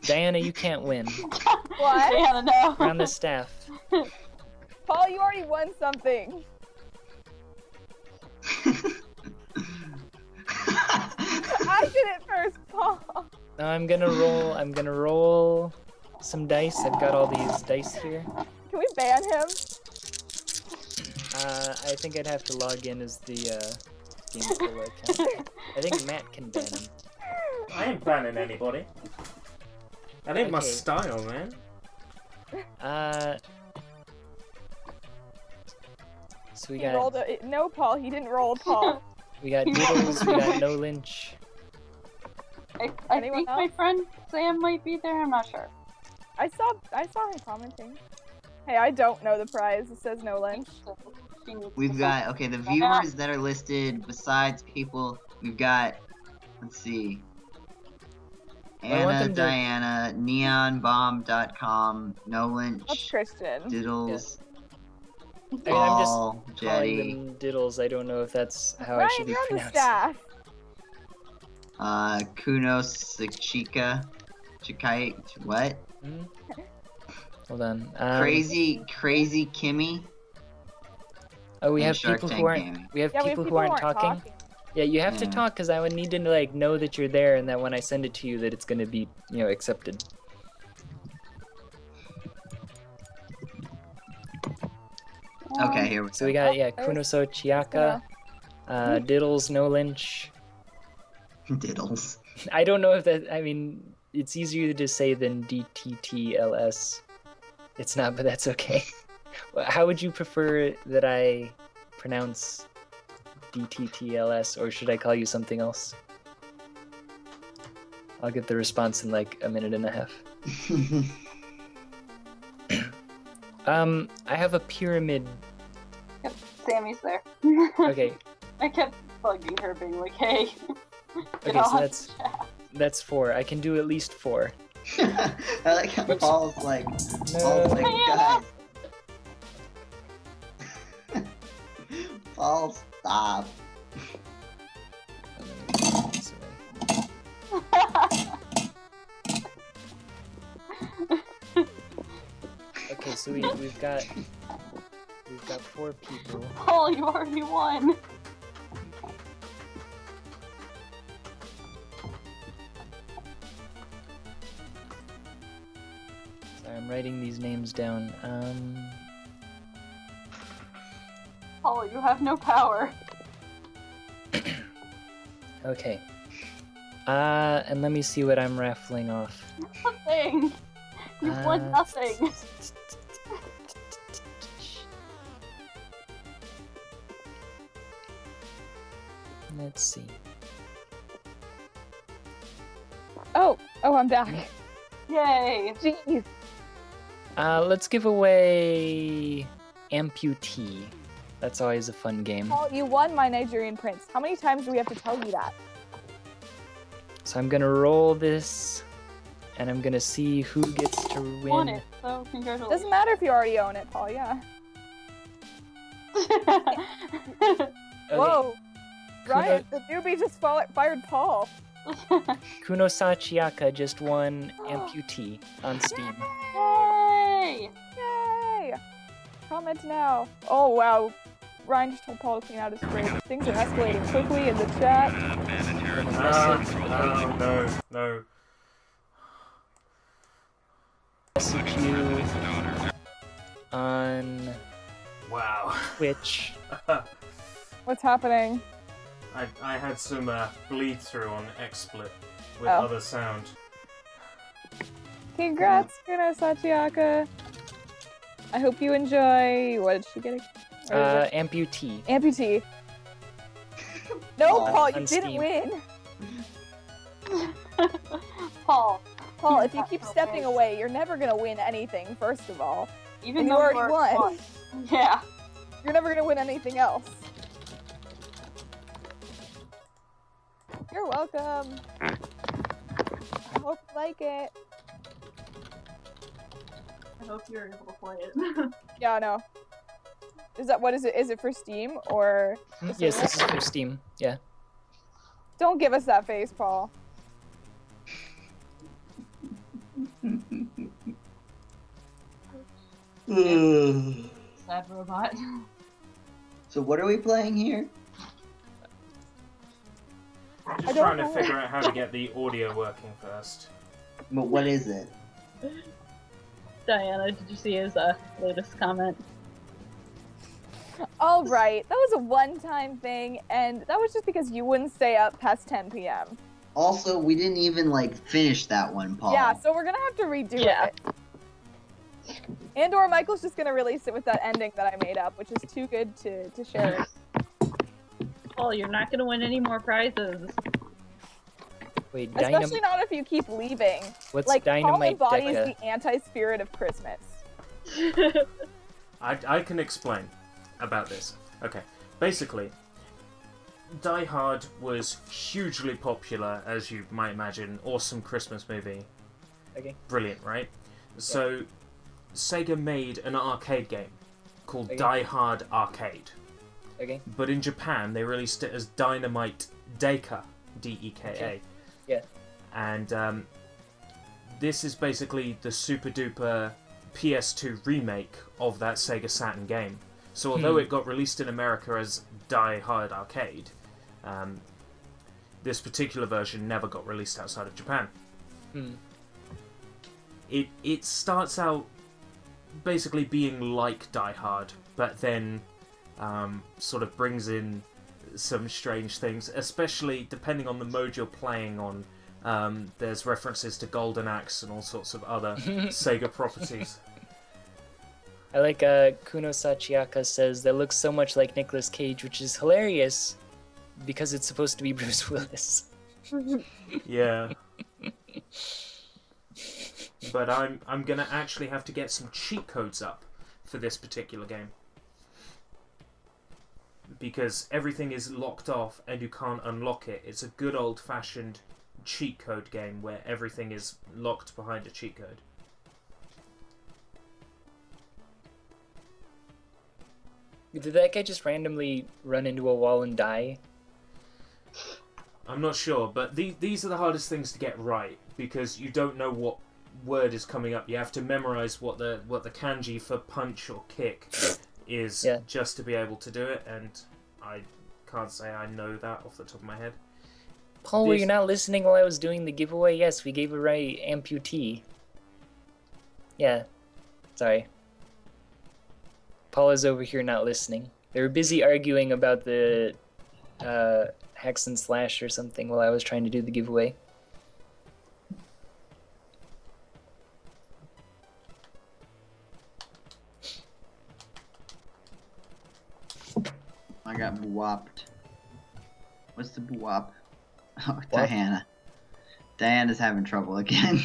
Diana, you can't win. What? Diana, no. We're on the staff. Paul, you already won something. I did it first, Paul. Now I'm gonna roll some dice. I've got all these dice here. Can we ban him? I think I'd have to log in as the GameCola account. I think Matt can ban him. I ain't banning anybody. That ain't my Okay. style, man. So we He got rolled no, Paul, he didn't roll, Paul. Diddles, we got No Lynch. I Anyone think else? my friend Sam might be there. I'm not sure. I saw him commenting. Hey, I don't know the prize. It says no lunch. We've got the viewers that are listed besides people. We've got, let's see, I want Anna, them to- Diana, neonbomb.com, No Lynch, That's Christian. Diddles, I mean, I'm just Paul, calling Jetty, them Diddles. I don't know if that's how I Ryan, should be you're on the pronounced. staff. Kunos, Chica, Chikai, what? Hmm? Hold on. Crazy Kimmy. Oh, we and have Shark people Tank who aren't. Gaming. We have Yeah, people who aren't talking. Yeah, you have to Yeah. talk because I would need to like know that you're there and that when I send it to you that it's gonna be accepted. Okay, here we go. So we got there's- Kunoso Chiaka, Diddles, No Lynch. Diddles. I don't know if that. I mean, it's easier to say than DTTLS. It's not, but that's okay. How would you prefer that I pronounce DTTLS, or should I call you something else? I'll get the response in like a minute and a half. I have a pyramid. Yep, Sammy's there. Okay, I kept bugging her, being like, "Hey, get okay, off so the chat." that's 4. I can do at least 4. I like how Whoops. Paul's like, guys. Paul, stop. Okay, so we've got 4 people. Paul, you already won. Sorry, I'm writing these names down. Paul, you have no power. Okay. And let me see what I'm raffling off. Nothing. You've won nothing. Let's see. Oh, I'm back. Yay. Jeez. Let's give away amputee. That's always a fun game. Paul, you won my Nigerian Prince. How many times do we have to tell you that? So I'm gonna roll this, and I'm gonna see who gets to win. Won it, so congratulations. Doesn't matter if you already own it, Paul, yeah. Okay. Whoa! Ryan, the newbie just fired Paul. Kuno Sachiaka just won Amputee on Steam. Yay! Yay! Comment now. Oh, wow. Ryan just told Paul to clean out his fridge. Things are escalating quickly in the chat. No. Message you on Wow. Twitch. What's happening? I had some bleed through on XSplit with Oh. other sound. Congrats, Kuno Sachiaka. I hope you enjoy. What did she get? Amputee. Amputee. No, Aw, Paul, you on didn't Steam. win. Paul. Paul, if you keep stepping away, you're never gonna win anything, first of all. Even And you though already won. Yeah. You're never gonna win anything else. You're welcome. I hope you like it. I hope you're able to play it. Yeah, no. Is that what is it? Is it for Steam or? Yes, this is for Steam. Yeah. Don't give us that face, Paul. Sad robot. So what are we playing here? Just don't trying to know. figure out how to get the audio working first. But what is it? Diana, did you see his latest comment? All right, that was a one-time thing, and that was just because you wouldn't stay up past 10 p.m. Also, we didn't even like finish that one, Paul. Yeah, so we're gonna have to redo Yeah. it. And/or Michael's just gonna release it with that ending that I made up, which is too good to share. Paul, you're not gonna win any more prizes. Wait, Especially not if you keep leaving. What's Like, Paul Dynamite embodies Deka? the anti-spirit of Christmas. I can explain about this. Okay, basically, Die Hard was hugely popular, as you might imagine. Awesome Christmas movie. Okay. Brilliant, right? So, Sega made an arcade game called Okay. Die Hard Arcade. Okay. But in Japan, they released it as Dynamite Deka, D-E-K-A. Okay. Yeah. And this is basically the super duper PS2 remake of that Sega Saturn game. So although it got released in America as Die Hard Arcade, this particular version never got released outside of Japan. It starts out basically being like Die Hard, but then sort of brings in some strange things, especially depending on the mode you're playing on. There's references to Golden Axe and all sorts of other Sega properties. I like Kuno Sachiaka says that looks so much like Nicolas Cage, which is hilarious because it's supposed to be Bruce Willis. Yeah. But I'm gonna actually have to get some cheat codes up for this particular game. Because everything is locked off and you can't unlock it. It's a good old-fashioned cheat code game where everything is locked behind a cheat code. Did that guy just randomly run into a wall and die? I'm not sure, but these are the hardest things to get right because you don't know what word is coming up. You have to memorize what the kanji for punch or kick is just to be able to do it, and I can't say I know that off the top of my head. Paul, were you not listening while I was doing the giveaway? Yes, we gave away Amputee. Yeah, sorry. Paul is over here not listening. They were busy arguing about the Hacks and Slash or something while I was trying to do the giveaway. I got bwopped. What's the bwop? Oh, What? Diana. Diana's having trouble again.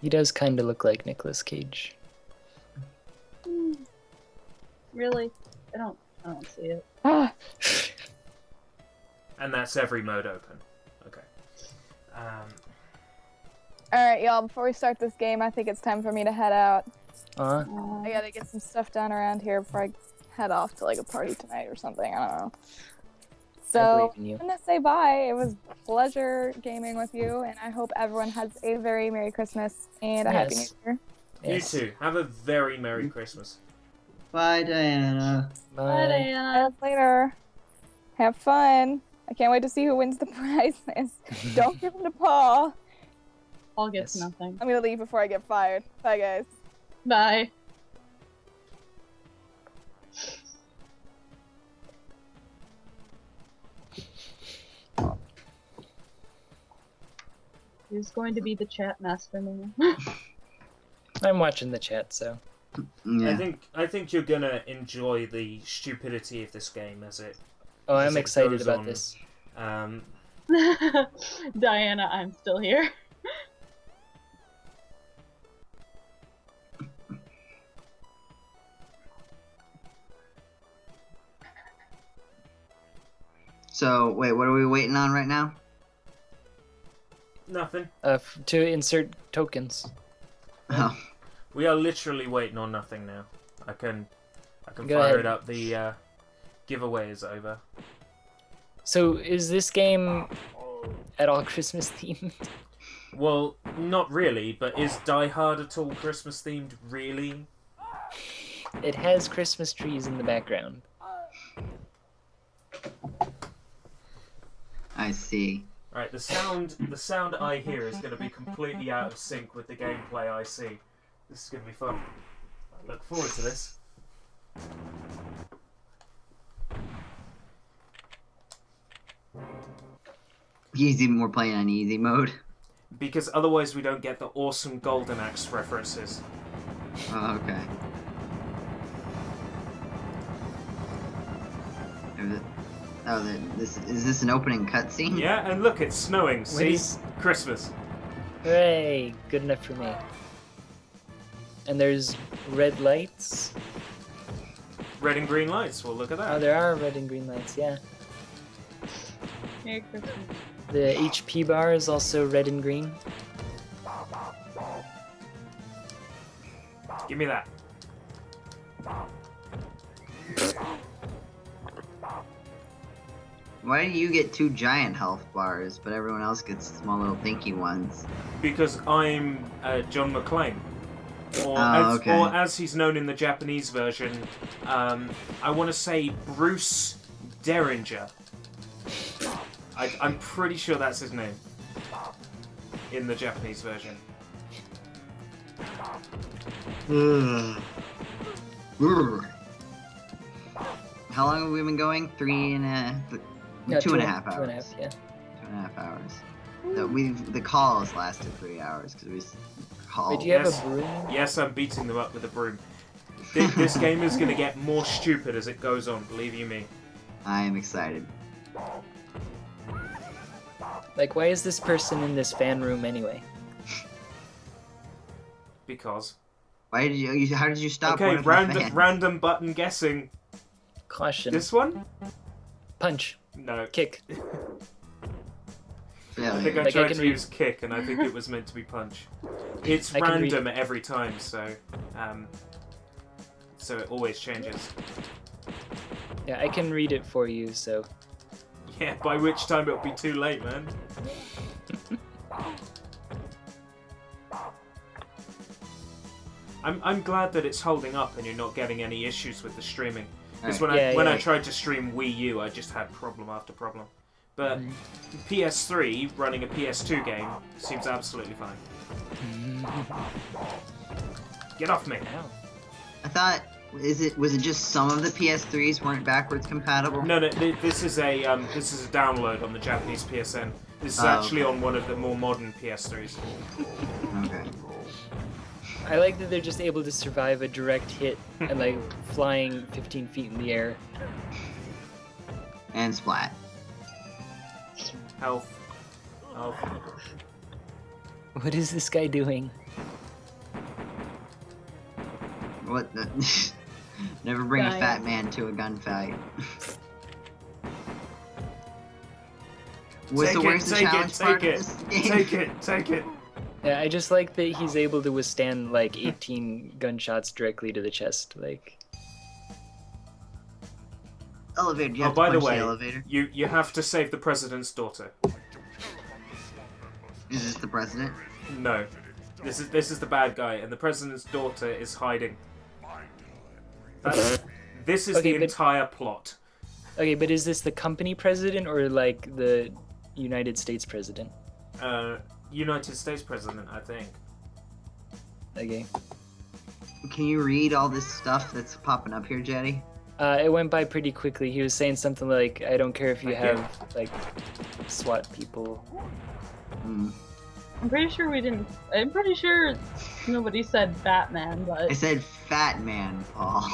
He does kind of look like Nicolas Cage. Really? I don't see it. Ah, And that's every mode open. Okay. Alright, y'all, before we start this game, I think it's time for me to head out. Uh, I gotta get some stuff done around here before I head off to like a party tonight or something. I don't know. So, I believe in you. I'm gonna say bye. It was a pleasure gaming with you, and I hope everyone has a very Merry Christmas and a Happy New Yes. Year. Yes. You too. Have a very Merry Christmas. Bye, Diana. Bye, Bye. Diana. Later. Have fun. I can't wait to see who wins the prizes. Don't give them to Paul. Paul gets Yes. nothing. I'm gonna leave before I get fired. Bye, guys. Bye. Who's going to be the chat master now? I'm watching the chat, so. Yeah. I think you're gonna enjoy the stupidity of this game as it. Oh, as I'm it excited goes about on. this. Diana, I'm still here. So, wait, what are we waiting on right now? Nothing. To insert tokens. Oh, We are literally waiting on nothing now. I can Go fire ahead. it up. The giveaway is over. So, is this game at all Christmas themed? Well, not really, but is Die Hard at all Christmas themed? Really? It has Christmas trees in the background. I see. Right, the sound I hear is going to be completely out of sync with the gameplay I see. This is going to be fun. I look forward to this. Easy, we're playing on easy mode. Because otherwise we don't get the awesome Golden Axe references. Oh, okay. Oh, is this an opening cutscene? Yeah, and look, it's snowing. See? is- Christmas. Hooray! Good enough for me. And there's red lights. Red and green lights. Well, look at Oh, that. there are red and green lights, yeah. Merry Christmas. The HP bar is also red and green. Give me that. Why do you get 2 giant health bars, but everyone else gets small little dinky ones? Because I'm John McClane. Or, Oh, okay. or as he's known in the Japanese version, I want to say Bruce Derringer. I'm pretty sure that's his name. In the Japanese version. Ugh. Ugh. How long have we been going? 2.5 hours. 2.5, yeah. 2.5 hours. The calls lasted 3 hours because we called. Wait, do you have Yes. a broom? Yes, I'm beating them up with a broom. This game is going to get more stupid as it goes on, believe you me. I am excited. Like, why is this person in this fan room anyway? Because. Why did you? How did you stop? Okay, one of the fans? random button guessing. Caution. This one? Punch. No. Kick. Yeah, I think I Like, I tried can to read- use kick, and I think it was meant to be punch. It's I can read- random every time, so it always changes. Yeah, I can read it for you, so. Yeah, by which time it'll be too late, man. I'm glad that it's holding up and you're not getting any issues with the streaming. Because Alright. when Yeah, I yeah. tried to stream Wii U, I just had problem after problem. But PS3 running a PS2 game seems absolutely fine. Get off me! Ow. I thought, was it just some of the PS3s weren't backwards compatible? No, this is a download on the Japanese PSN. This is Oh, actually okay. on one of the more modern PS3s. Okay. I like that they're just able to survive a direct hit and like flying 15 feet in the air. And splat. Health. Health. What is this guy doing? What the? Never bring a Dying. fat man to a gunfight. What's the worst challenge part of this game? Take it. Yeah, I just like that he's able to withstand like 18 gunshots directly to the chest. Like, Elevator. You Oh, have to by the punch way, elevator. you have to save the president's daughter. Is this the president? No, this is the bad guy, and the president's daughter is hiding. This is Okay, the but- entire plot. okay, but is this the company president or like the United States president? United States president, I think. Okay. Can you read all this stuff that's popping up here, Jetty? It went by pretty quickly. He was saying something like, "I don't care if you Thank you. have like SWAT people." Hmm. I'm pretty sure we didn't. I'm pretty sure nobody said Batman, I but said fat man, Paul.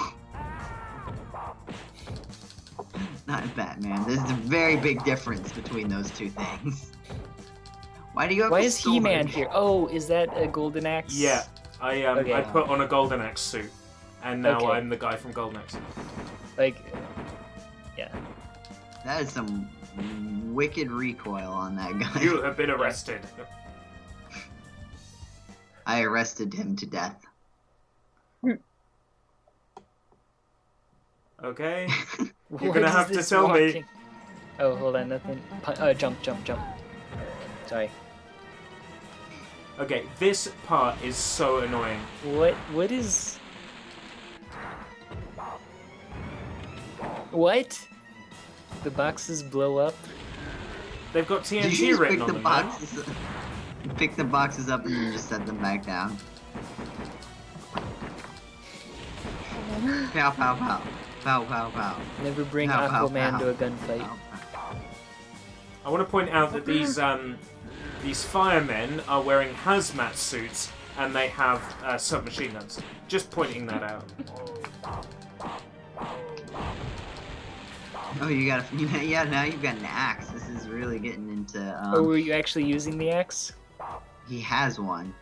Not Batman. There's a very big difference between those two things. Why do you have Why a is sword? He-Man here? Oh, is that a golden axe? Yeah, I Okay. put on a Golden Axe suit, and now Okay. I'm the guy from Golden Axe. Like, yeah. That is some wicked recoil on that guy. You have been arrested. I arrested him to death. Okay. What gonna is have to this tell me. walking? Oh, hold on, nothing. Jump. Sorry. Okay, this part is so annoying. What is... What? The boxes blow up? They've got Did you TNT just written pick on the them. man. boxes? You pick the boxes up and then just set them back down. Pow pow pow. Pow pow pow. Never bring Pow, pow, Aquaman pow. to a gunfight. Pow, pow. I want to point out that these firemen are wearing hazmat suits and they have submachine guns. Just pointing that out. Oh, you got yeah. Now you've got an axe. This is really getting into. Oh, were you actually using the axe? He has one.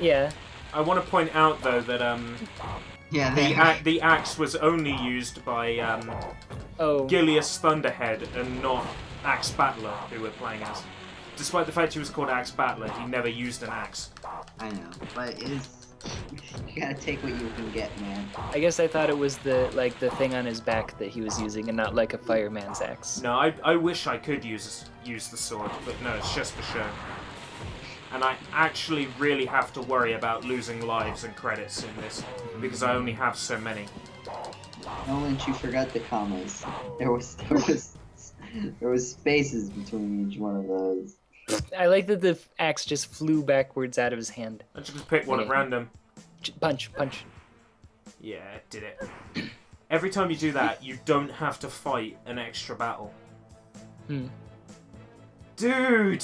Yeah. I want to point out though that Yeah. the axe was only used by Oh. Gilius Thunderhead and not Axe Battler, who we're playing as. Despite the fact he was called Axe Battler, he never used an axe. I know, but you gotta take what you can get, man. I guess I thought it was the thing on his back that he was using and not like a fireman's axe. No, I wish I could use the sword, but no, it's just for show. And I actually really have to worry about losing lives and credits in this, because I only have so many. Nolan, you forgot the commas. There was spaces between each one of those. I like that the axe just flew backwards out of his hand. I just pick one at Yeah. random. Punch. Yeah, did it. Every time you do that, you don't have to fight an extra battle. Hmm. Dude!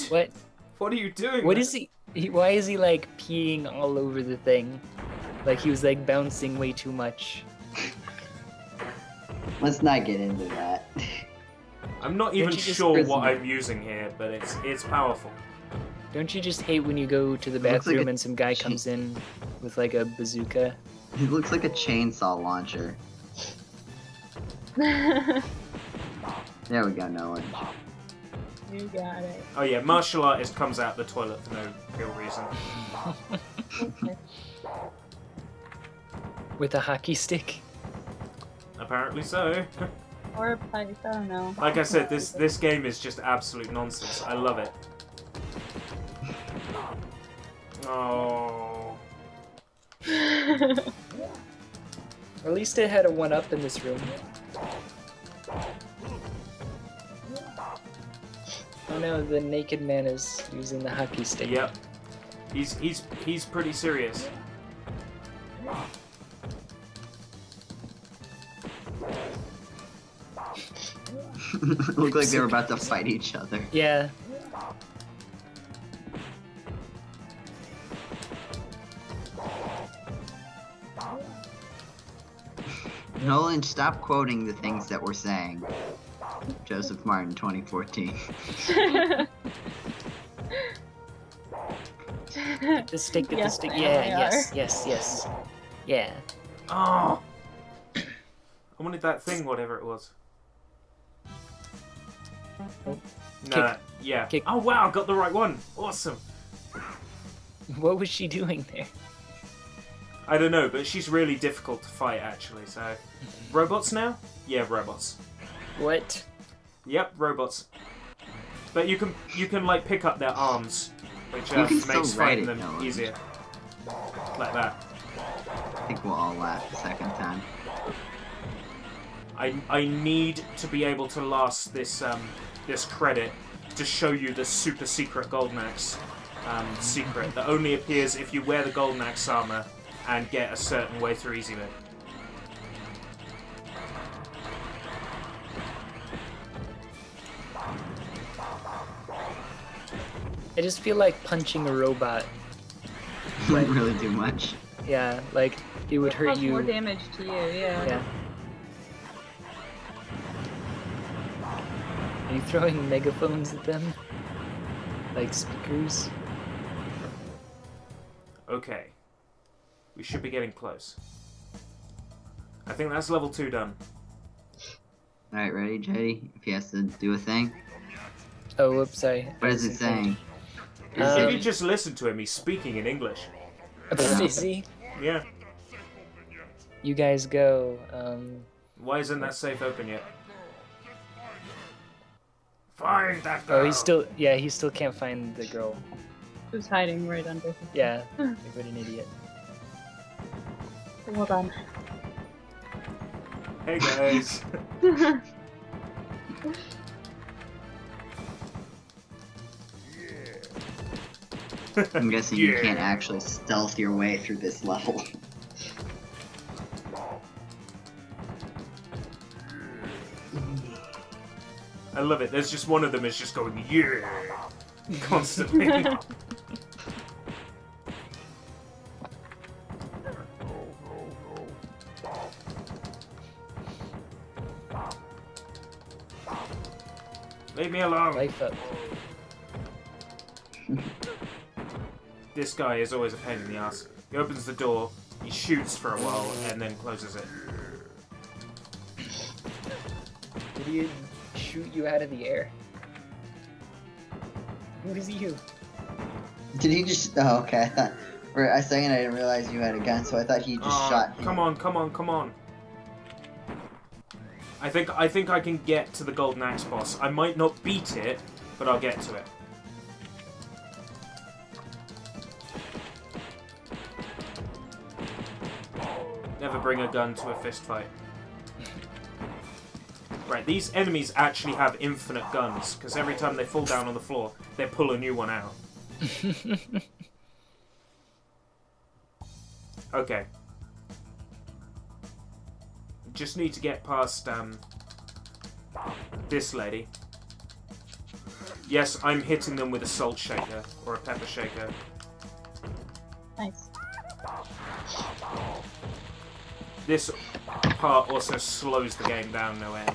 What are you doing? What man? is he? Why is he like peeing all over the thing? Like he was like bouncing way too much. Let's not get into that. I'm not even you just sure prison what it? I'm using here, but it's powerful. Don't you just hate when you go to the It looks like bathroom a and some guy comes in with like a bazooka? It looks like a chainsaw launcher. There we go, Nolan. you got it. Oh yeah, martial artist comes out the toilet for no real reason. With a hockey stick? Apparently so. Or a pipe, I don't know. Like I said, this game is just absolute nonsense. I love it. Oh. At least it had a 1-up in this room. Oh no, the naked man is using the hockey stick. Yep. He's pretty serious. Looked like they were about to fight each other. Yeah. Nolan, stop quoting the things that we're saying. Joseph Martin, 2014. The stick, get Yes, the stick. I Yeah, know they yes. Yeah. Oh. I wanted that thing, whatever it was. Oh, No, yeah. Kick. Oh wow, got the right one. Awesome. What was she doing there? I don't know, but she's really difficult to fight actually. So, robots now? Yeah, robots. What? Yep, robots. But you can like pick up their arms, which You can still makes ride fighting it, them though. easier. Like that. I think we'll all laugh the second time. I need to be able to last this this credit to show you the super secret Golden Axe secret that only appears if you wear the Golden Axe armor and get a certain way through easy mode. I just feel like punching a robot. Wouldn't really do much. Yeah, like it would hurt Cause you. more damage to you, yeah. Yeah. Are you throwing megaphones at them? Like speakers? Okay. We should be getting close. I think that's level 2 done. Alright, ready, JD? If he has to do a thing. Oh, whoops, sorry. What is it saying? If you just listen to him, he's speaking in English. Is he? Yeah. You guys go. Why isn't that safe open yet? Find that girl! Oh, he still can't find the girl. Who's hiding right under? Yeah, like what an idiot. Hold on. Hey guys. I'm guessing you can't actually stealth your way through this level. I love it. There's just one of them is just going, yeah, constantly. Leave me alone. Life up. This guy is always a pain in the ass. He opens the door, he shoots for a while, and then closes it. Did he shoot you out of the air? Who is you? Did he just... Oh, okay, I thought... For a second I didn't realize you had a gun, so I thought he just shot him. Come on, come on, come on. I think I can get to the Golden Axe boss. I might not beat it, but I'll get to it. Never bring a gun to a fist fight. Right, these enemies actually have infinite guns, because every time they fall down on the floor, they pull a new one out. Okay. Just need to get past this lady. Yes, I'm hitting them with a salt shaker or a pepper shaker. Nice. This part also slows the game down no end.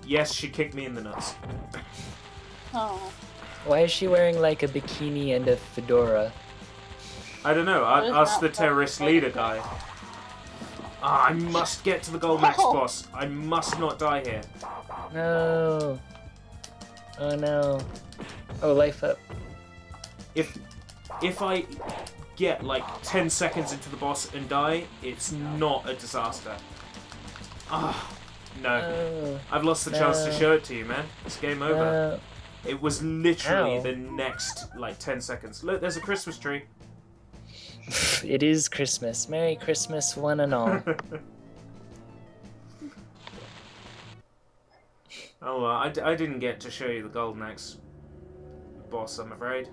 Yes, she kicked me in the nuts. Oh. Why is she wearing like a bikini and a fedora? I don't know. That is Ask not the terrorist funny. leader guy. Ah, I must get to the Golden Axe Oh. boss. I must not die here. No. Oh no. Oh, life up. If I get like 10 seconds into the boss and die, it's not a disaster. Ah, no. No. I've lost the chance to No. show it to you, man. It's game over. No. It was literally Ow. the next like 10 seconds. Look, there's a Christmas tree. It is Christmas. Merry Christmas, one and all. Oh, well, I didn't get to show you the Golden Axe boss, I'm afraid.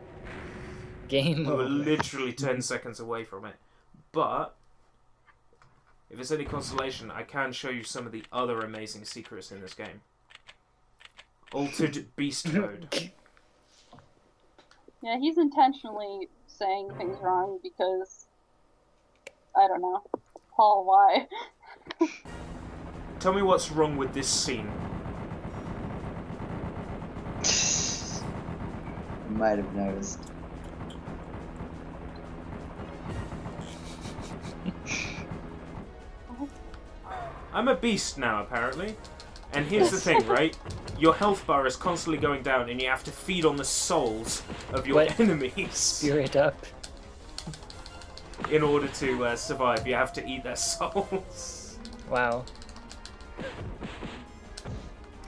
Game We were over. literally 10 seconds away from it. But, if it's any consolation, I can show you some of the other amazing secrets in this game. Altered Beast Code. Yeah, he's intentionally saying things wrong because I don't know. Paul, why? Tell me what's wrong with this scene. might have noticed. I'm a beast now, apparently. And here's the thing, right? Your health bar is constantly going down, and you have to feed on the souls of your enemies. Spirit up. In order to survive, you have to eat their souls. Wow.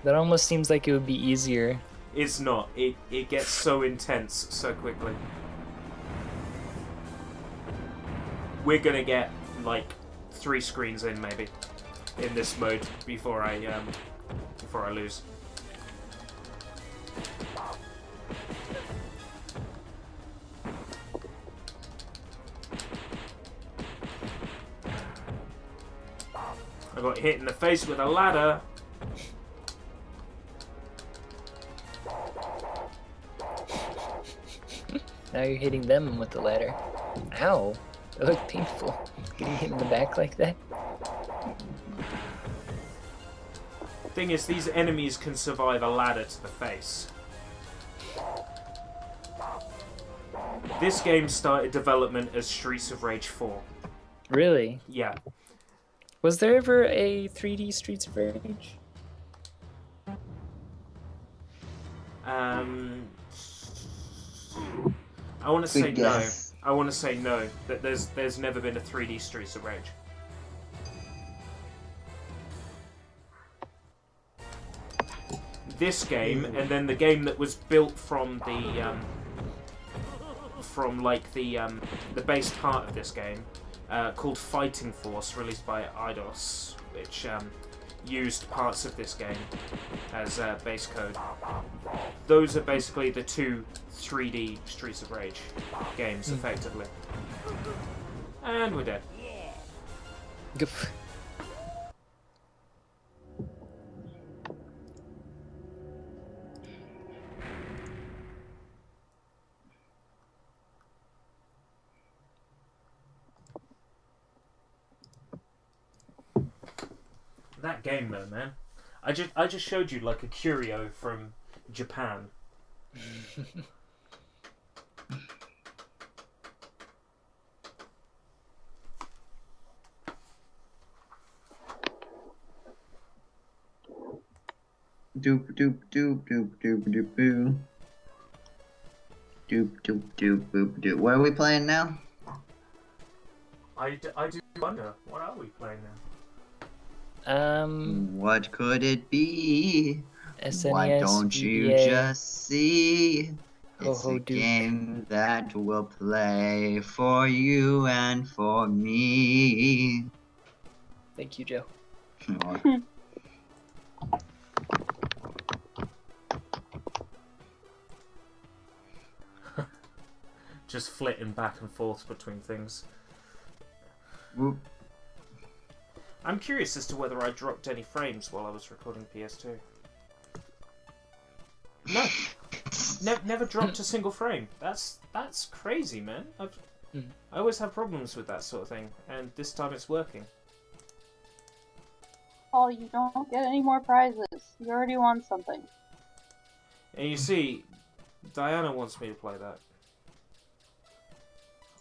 That almost seems like it would be easier. It's not. It gets so intense so quickly. We're gonna get like 3 screens in maybe in this mode before I lose. I got hit in the face with a ladder. Now you're hitting them with the ladder. Ow! That looked painful. Getting hit in the back like that. Thing is, these enemies can survive a ladder to the face. This game started development as Streets of Rage 4. Really? Yeah. Was there ever a 3D Streets of Rage? I want to say no. I want to say no. That there's never been a 3D Streets of Rage. This game, and then the game that was built from the base part of this game, called Fighting Force, released by Eidos, which used parts of this game as base code. Those are basically the 2 3D Streets of Rage games, effectively. And we're dead. Good. That game though, man. I just showed you like a curio from Japan. Doop doop doop doop doop doop boo. Doop doop doop boop doop. What are we playing now? I do wonder, what are we playing now? What could it be? SNES, Why don't you VBA. just see? It's a Ho-Ho Duke. game that will play for you and for me. Thank you, Joe. Just flitting back and forth between things. Whoop. I'm curious as to whether I dropped any frames while I was recording PS2. No, never dropped a single frame. That's crazy, man. I always have problems with that sort of thing, and this time it's working. Oh, you don't get any more prizes. You already won something. And you see, Diana wants me to play that.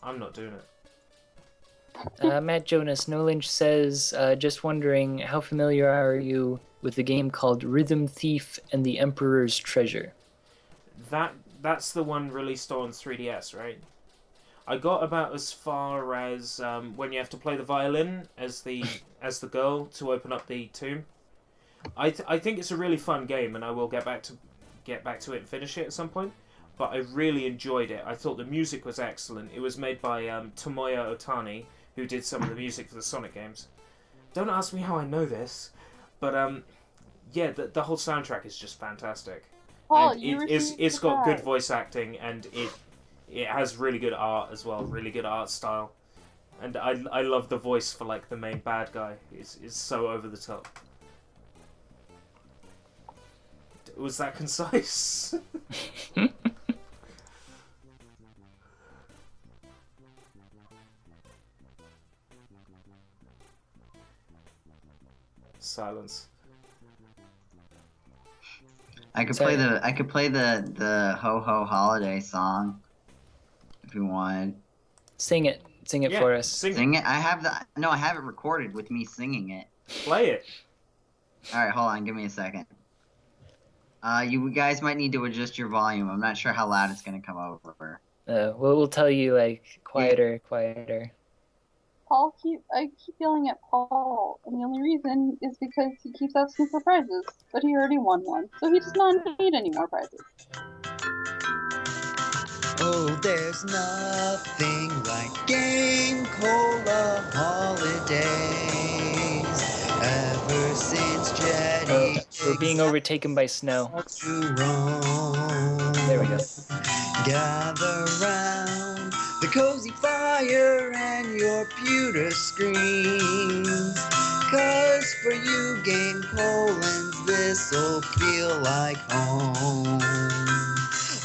I'm not doing it. Matt Jonas, No Lynch says, just wondering, how familiar are you with the game called Rhythm Thief and the Emperor's Treasure? That's the one released on 3DS, right? I got about as far as when you have to play the violin as the girl to open up the tomb. I think it's a really fun game, and I will get back to it and finish it at some point. But I really enjoyed it. I thought the music was excellent. It was made by Tomoya Otani, who did some of the music for the Sonic games. Don't ask me how I know this, but yeah, the whole soundtrack is just fantastic. Oh, And it's got good voice acting, and it has really good art as well, really good art style. And I love the voice for like the main bad guy. It's so over the top. Was that concise? Silence. I could Sorry. play the HoHoHoliday song if you wanted. Sing it Yeah, for us. Sing it. I have it recorded with me singing it. Play it. All right, hold on. Give me a second. You guys might need to adjust your volume. I'm not sure how loud it's gonna come over. We'll tell you like quieter. I keep yelling at Paul, and the only reason is because he keeps asking for prizes, but he already won one, so he does not need any more prizes. Oh, there's nothing like GameCola holidays. Ever since Jetty We're being overtaken by snow. to roam. There we go. Gather round the cozy fire and your pewter screens. 'Cause for you Game Colons, this'll feel like home.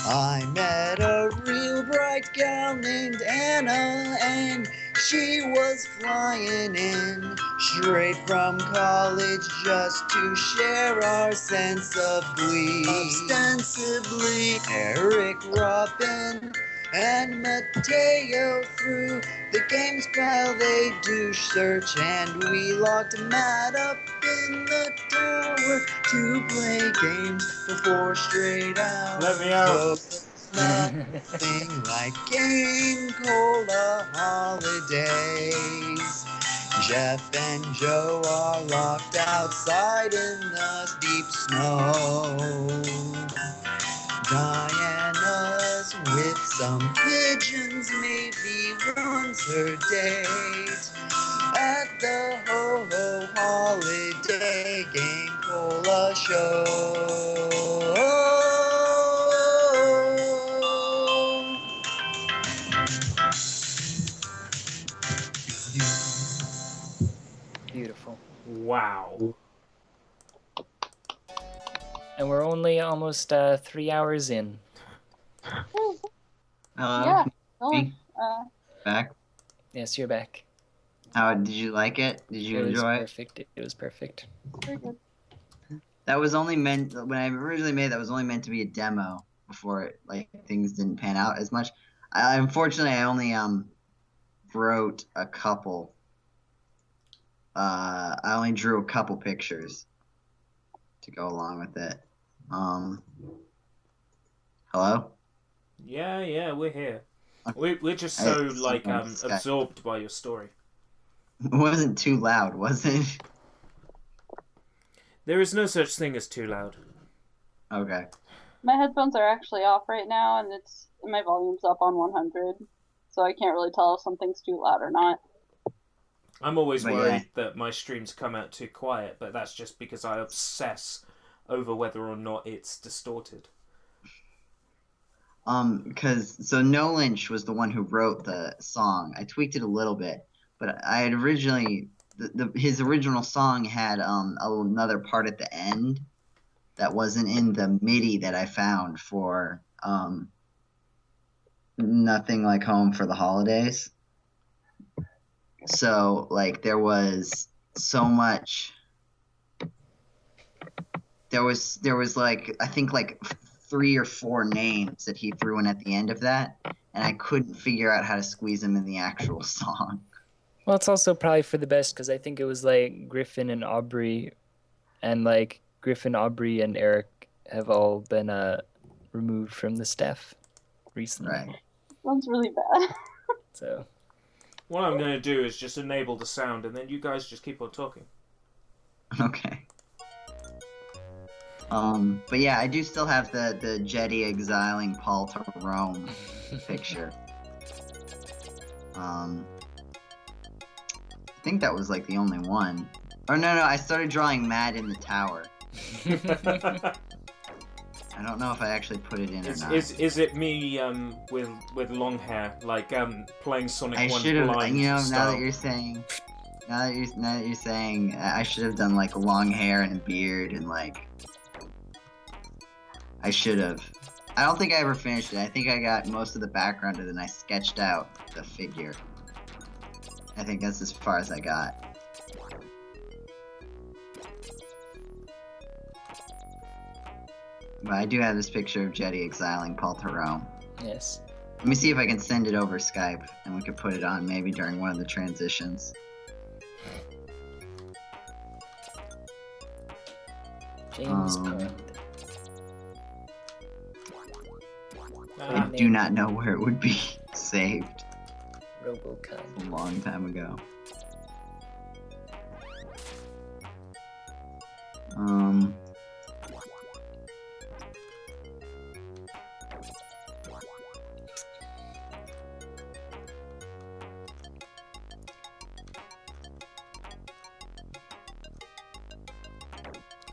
I met a real bright gal named Anna, and she was flying in straight from college just to share our sense of glee. Ostensibly, Eric, Robin, and Mateo through the games pile they do search, and we locked Matt up in the tower to play games for 4 straight hours. Let me out. Nothing like GameCola holidays. Jeff and Joe are locked outside in the deep snow. Diana's with some pigeons, maybe runs her date at the HoHoHoliday GameCola show. Beautiful. Wow. And we're only almost 3 hours in. Yeah. Me? Back. Yes, you're back. How did you like it? Did you It was enjoy it? perfect. It was perfect. Very good. That was only meant when I originally made. That was only meant to be a demo before it, like things didn't pan out as much. Unfortunately, I only wrote a couple. I only drew a couple pictures to go along with it. Hello? Yeah, we're here. We're just so like absorbed by your story. It wasn't too loud, was it? There is no such thing as too loud. Okay. My headphones are actually off right now, and my volume's up on 100, so I can't really tell if something's too loud or not. I'm always But worried that my streams come out too quiet, but that's just because I obsess over whether or not it's distorted. So No Lynch was the one who wrote the song. I tweaked it a little bit, but I had originally his original song had another part at the end that wasn't in the MIDI that I found for Nothing Like Home for the Holidays. So like there was so much. There was like I think like 3 or 4 names that he threw in at the end of that, and I couldn't figure out how to squeeze them in the actual song. Well, it's also probably for the best because I think it was like Griffin and Aubrey, and like Griffin, Aubrey, and Eric have all been removed from the staff recently. Right. Sounds really bad. So What I'm going to do is just enable the sound, and then you guys just keep on talking. Okay. But yeah, I do still have the Jetty exiling Paul to Rome picture. I think that was like the only one. Or no, I started drawing Matt in the tower. I don't know if I actually put it in or not. Is it me with long hair, like playing Sonic I 1 should have, blind now style? that you're saying, I should have done like long hair and a beard and like. I should have. I don't think I ever finished it. I think I got most of the background and then I sketched out the figure. I think that's as far as I got. But I do have this picture of Jetty exiling Paul Theroux. Yes. Let me see if I can send it over Skype, and we could put it on maybe during one of the transitions. James Pond. I do not know where it would be saved. Robocod. A long time ago.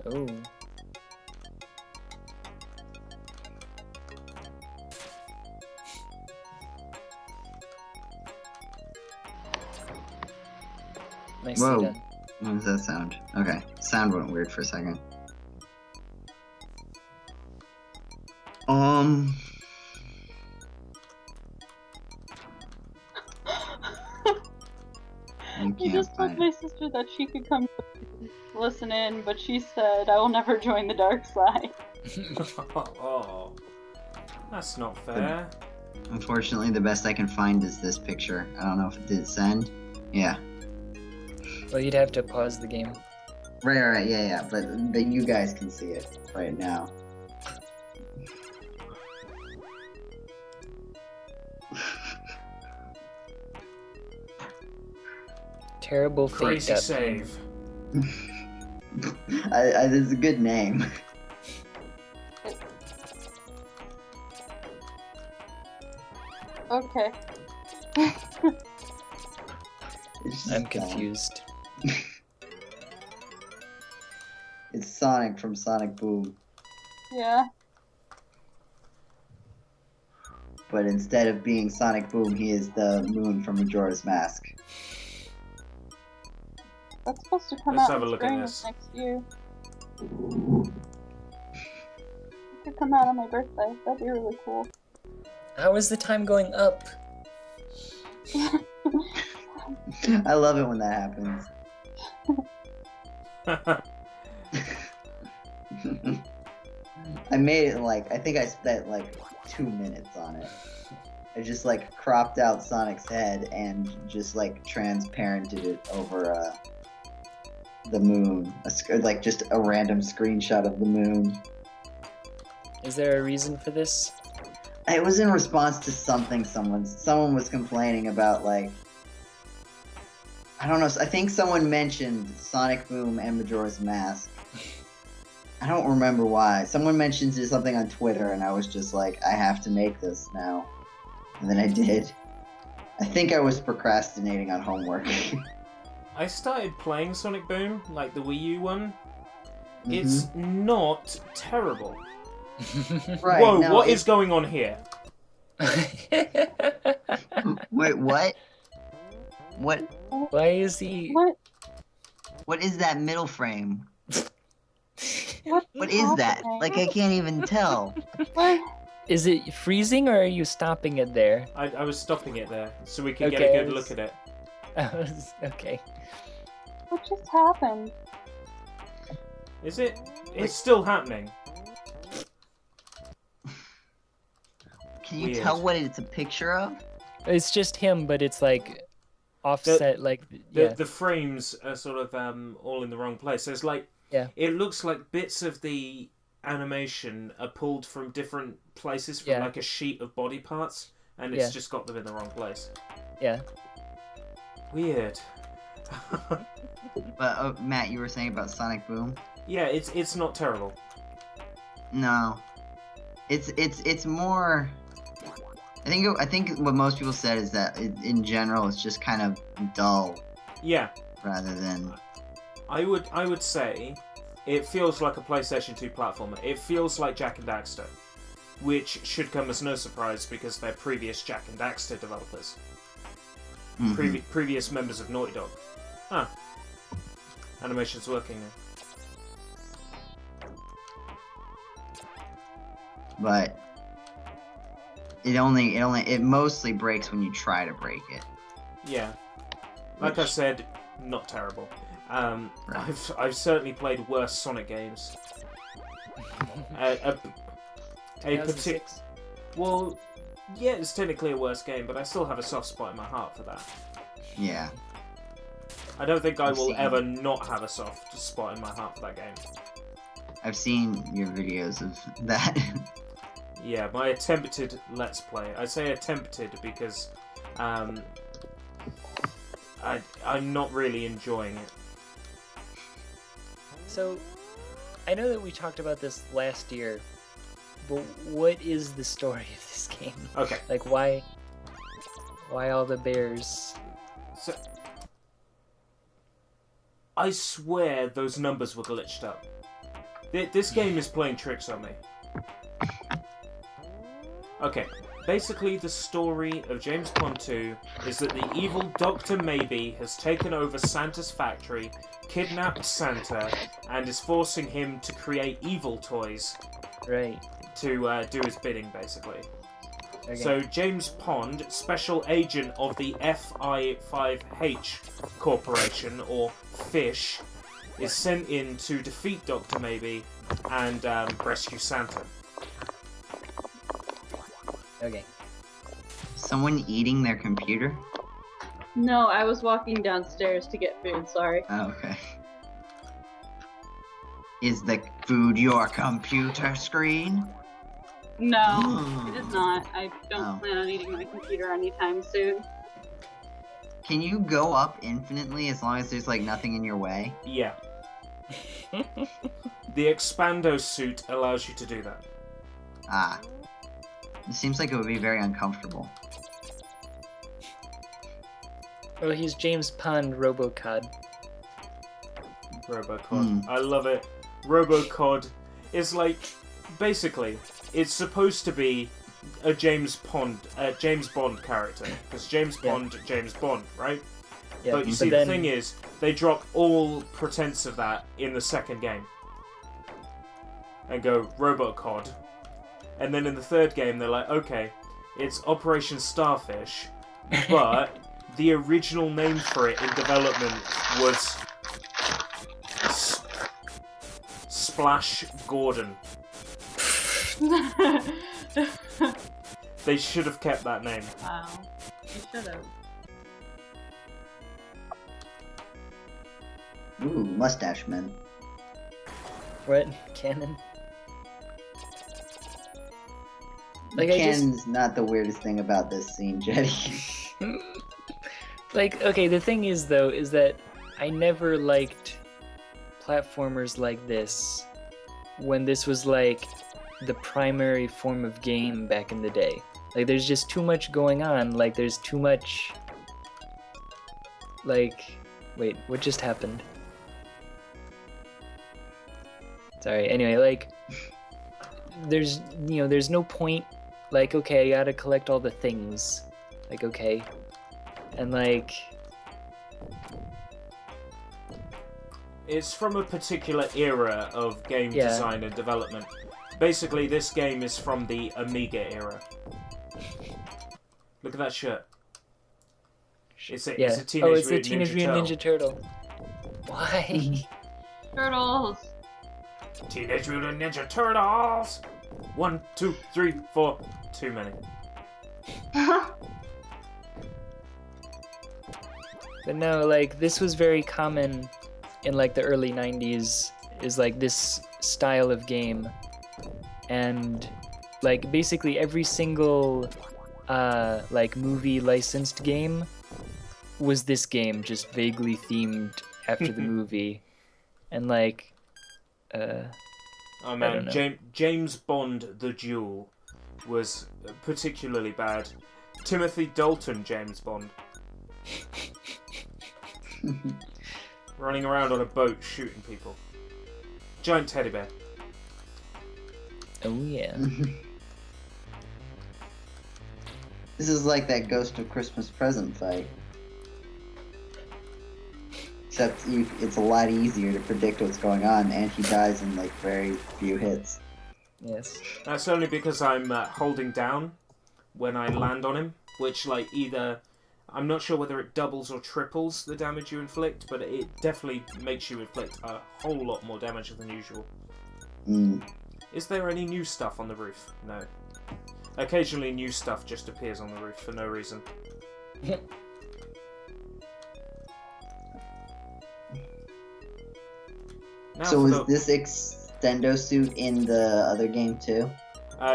Oh. Nicely Whoa. done. What does that sound? Okay, sound went weird for a second. I I can't just told find my it. sister that she could come listen in, but she said, I will never join the dark side. Oh, that's not fair. Unfortunately, the best I can find is this picture. I don't know if it did send. Yeah. Well, you'd have to pause the game. Right, yeah, but you guys can see it right now. Terrible fate. Crazy that save. This is a good name. Okay. It's just I'm dumb. confused. It's Sonic from Sonic Boom, Yeah. but instead of being Sonic Boom, he is the moon from Majora's Mask. That's supposed to come Let's out have a in look at spring this. of next year. It could come out on my birthday. That'd be really cool. How is the time going up? I love it when that happens. I made it in like, I think I spent like 2 minutes on it. I just like cropped out Sonic's head and just like transparented it over the moon. Like just a random screenshot of the moon. Is there a reason for this? It was in response to something someone was complaining about, like, I don't know, I think someone mentioned Sonic Boom and Majora's Mask. I don't remember why. Someone mentioned something on Twitter and I was just like, I have to make this now. And then I did. I think I was procrastinating on homework. I started playing Sonic Boom, like the Wii U one. Mm-hmm. It's not terrible. Right, Whoa, no, what is going on here? Wait, what? What? Why is he? What? What is that middle frame? What is that? happening? Like, I can't even tell. What? Is it freezing or are you stopping it there? I was stopping it there so we could Okay, get a I good was- look at it. Okay. What just happened? Is it? It's still happening. Can you Weird. tell what it's a picture of? It's just him, but it's like offset, like yeah. The frames are sort of all in the wrong place. There's like, Yeah. it looks like bits of the animation are pulled from different places from Yeah. like a sheet of body parts, and it's Yeah. just got them in the wrong place. Yeah. Weird. But Matt, you were saying about Sonic Boom? Yeah, it's not terrible. No, it's more. I think what most people said is that in general it's just kind of dull Yeah, rather than. I would say it feels like a PlayStation 2 platformer. It feels like Jak and Daxter, which should come as no surprise because they're previous Jak and Daxter developers. Mhm. Previous members of Naughty Dog. Huh. Animation's working now. But it mostly breaks when you try to break it. Yeah. Like I Which- said, not terrible. Right. I've certainly played worse Sonic games. 2006? Well, yeah, it's technically a worse game, but I still have a soft spot in my heart for that. Yeah. I don't think I I've will seen- ever not have a soft spot in my heart for that game. I've seen your videos of that. Yeah, my attempted Let's Play. I say attempted because I'm not really enjoying it. So, I know that we talked about this last year, but what is the story of this game? Okay, Like, why all the bears? so I swear those numbers were glitched up. This game is playing tricks on me. Okay, basically the story of James Bond 2 is that the evil Dr. Maybe has taken over Santa's factory, kidnapped Santa, and is forcing him to create evil toys Right. to do his bidding, basically. Okay. So James Pond, special agent of the FI5H Corporation, or FISH, is sent in to defeat Dr. Maybe and rescue Santa. Okay. Someone eating their computer? No, I was walking downstairs to get food, sorry. Oh, okay. Is the food your computer screen? No, it is not. I don't Oh. plan on eating my computer anytime soon. Can you go up infinitely as long as there's like nothing in your way? Yeah. The Expando suit allows you to do that. Ah. It seems like it would be very uncomfortable. Well, he's James Pond Robocod. Robocod. I love it. Robocod is like, basically, it's supposed to be a James Bond character. Because James Bond, right? Yeah. But you see, the thing is, they drop all pretense of that in the second game. And go, Robocod. And then in the third game, they're like, okay, it's Operation Starfish, but the original name for it in development was Splash Gordon. They should have kept that name. Wow. You should have. Ooh, mustache men. What? Canon? Like, I just... Can's not the weirdest thing about this scene, Jetty. Like, okay, the thing is, though, is that I never liked platformers like this when this was, like, the primary form of game back in the day. Like, there's just too much going on. Like, there's too much... Like... Wait, what just happened? Sorry, anyway, like... There's, you know, there's no point... Like, okay, I gotta collect all the things. Like, okay. And, like... It's from a particular era of game Yeah. design and development. Basically, this game is from the Amiga era. Look at that shirt. It's a Oh, it's a Teenage Mutant Ninja Turtle. Why? Turtles! Teenage Mutant Ninja Turtles! 1, 2, 3, 4. Too many. But no, like, this was very common in, like, the early 90s, is, like, this style of game. And, like, basically every single, like, movie licensed game was this game, just vaguely themed after the movie. And, like, Oh I don't man, know. James Bond The Duel was particularly bad. Timothy Dalton James Bond. Running around on a boat shooting people. Giant teddy bear. oh yeah. This is like that Ghost of Christmas Present fight. Except it's a lot easier to predict what's going on, and he dies in like very few hits. Yes. That's only because I'm holding down when I land on him, which like either... I'm not sure whether it doubles or triples the damage you inflict, but it definitely makes you inflict a whole lot more damage than usual. Mm. Is there any new stuff on the roof? No. Occasionally new stuff just appears on the roof for no reason. Now So for is this extendo suit in the other game too?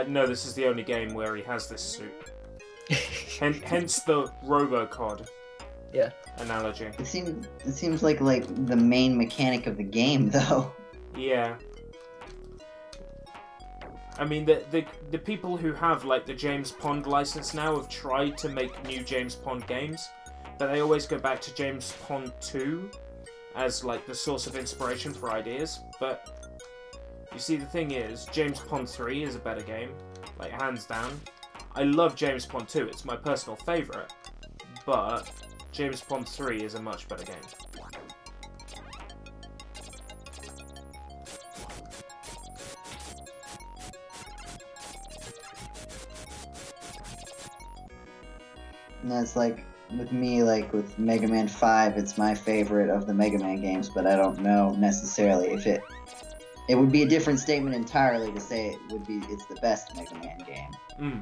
No, this is the only game where he has this suit. Hence the Robocod analogy. It seems like the main mechanic of the game though. Yeah. I mean, the people who have like the James Pond license now have tried to make new James Pond games, but they always go back to James Pond 2 as like the source of inspiration for ideas. But you see, the thing is, James Pond 3 is a better game, like hands down. I love James Pond 2; it's my personal favorite, but James Pond 3 is a much better game. And that's like with me, like with Mega Man 5, it's my favorite of the Mega Man games, but I don't know necessarily if it would be a different statement entirely to say it's the best Mega Man game.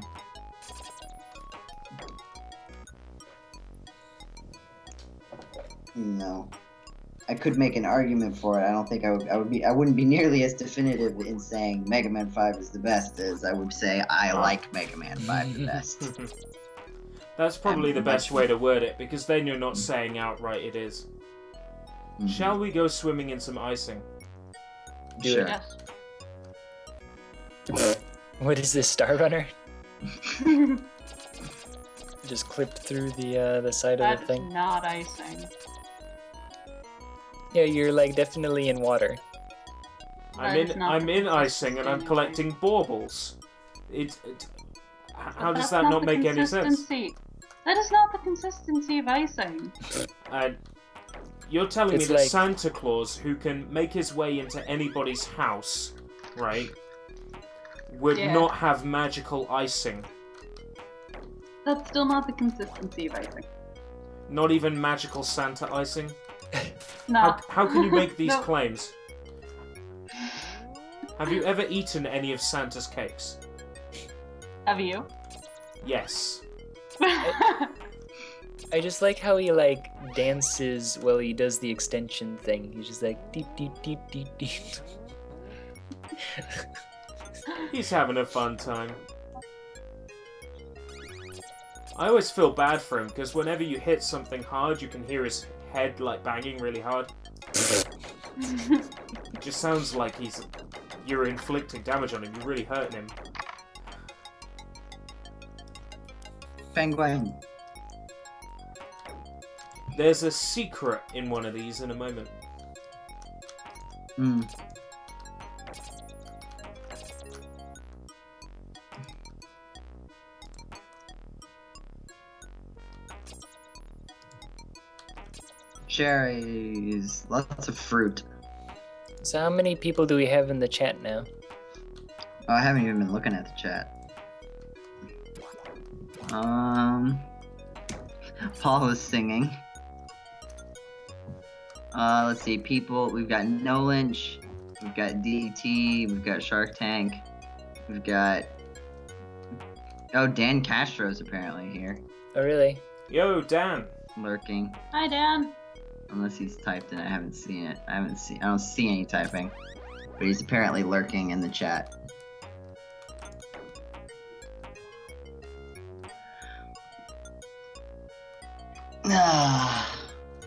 No. I could make an argument for it. I don't think I wouldn't be nearly as definitive in saying Mega Man 5 is the best as I would say I like Mega Man 5 the best. That's probably the best way to word it, because then you're not saying outright it is. Mm-hmm. Shall we go swimming in some icing? Sure. Yes. What is this, Star Runner? Just clipped through the side of the That's thing. not icing. Yeah, you're like definitely in water. I'm in icing and I'm collecting baubles. How does that not make any sense? That is not the consistency of icing. You're telling me It's that like- Santa Claus, who can make his way into anybody's house, right, would Yeah. not have magical icing? That's still not the consistency of icing. Not even magical Santa icing? No. How can you make these No. claims? Have you ever eaten any of Santa's cakes? Have you? Yes. I just like how he like dances while he does the extension thing. He's just like deep deep deep deep deep. He's having a fun time. I always feel bad for him, because whenever you hit something hard, you can hear his head like banging really hard. It just sounds like you're inflicting damage on him. You're really hurting him. Penguin. There's a secret in one of these in a moment. Hmm. Cherries. Lots of fruit. So how many people do we have in the chat now? Oh, I haven't even been looking at the chat. Paul is singing. Let's see, people. We've got No Lynch. We've got DT. We've got Shark Tank. We've got. Oh, Dan Castro's apparently here, Oh really? Yo, Dan. lurking. Hi, Dan. Unless he's typed in, I haven't seen it. I don't see any typing, but he's apparently lurking in the chat.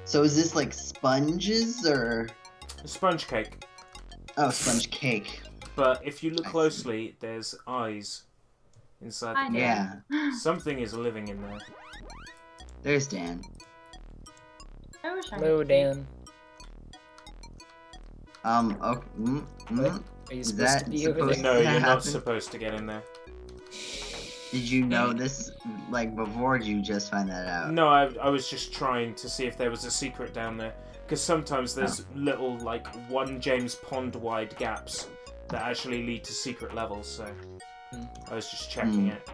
So is this like sponges or? A sponge cake. Oh, sponge cake. But if you look I see. closely, there's eyes inside Hi, the cake. Yeah. Something is living in there. There's Dan. I wish I Hello had Dan. Okay. What? Are you Is supposed that to be over supposed there? No, to you're not happen? supposed to get in there. Did you know this like before? Or did you just find that out? No, I was just trying to see if there was a secret down there. Because sometimes there's little, like, one James Pond wide gaps that actually lead to secret levels, so I was just checking it.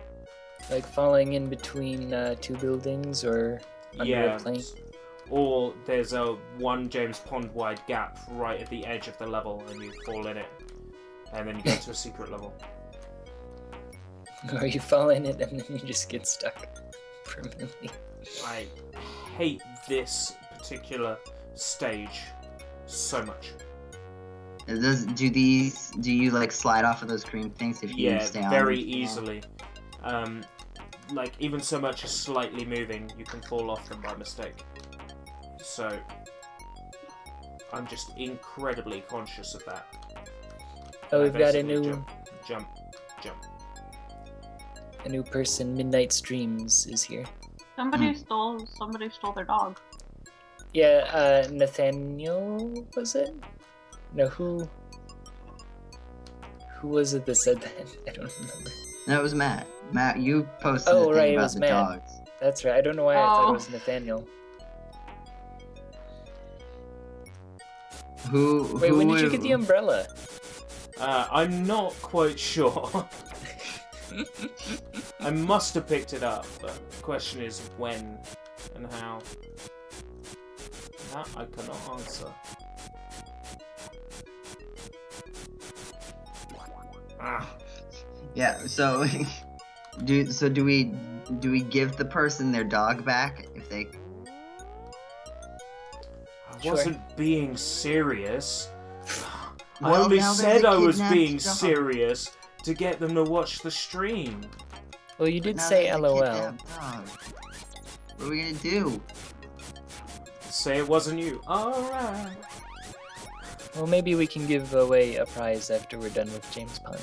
Like falling in between two buildings or under Yeah. a plane? Or there's a one James Pond wide gap right at the edge of the level and you fall in it. and then you go to a secret level. Or you fall in it and then you just get stuck permanently. I hate this particular stage so much. Do you like slide off of those green things if you stay on? Very them? easily. Like even so much as slightly moving, you can fall off them by mistake. So I'm just incredibly conscious of that. Oh, we've got a Basically new jump. a new person. Midnight Streams is here. Somebody stole their dog. Yeah, Nathaniel, was it? No, who was it that said that? I don't remember. No, it was Matt. Matt, you posted Oh, the thing right, it about was the Matt. dogs. That's right. I don't know why I thought Oh. it was Nathaniel. Wait, when did you get the umbrella? I'm not quite sure. I must have picked it up, but the question is when and how. That I cannot answer. Yeah, so do we give the person their dog back if they? I Sure. wasn't being serious. I Well, only now there's said a I was kidnapped being dog. serious to get them to watch the stream. Well, you did Now say there's a LOL. kidnapped dog. What are we gonna do? Say it wasn't you. Alright. Well, maybe we can give away a prize after we're done with James Pond.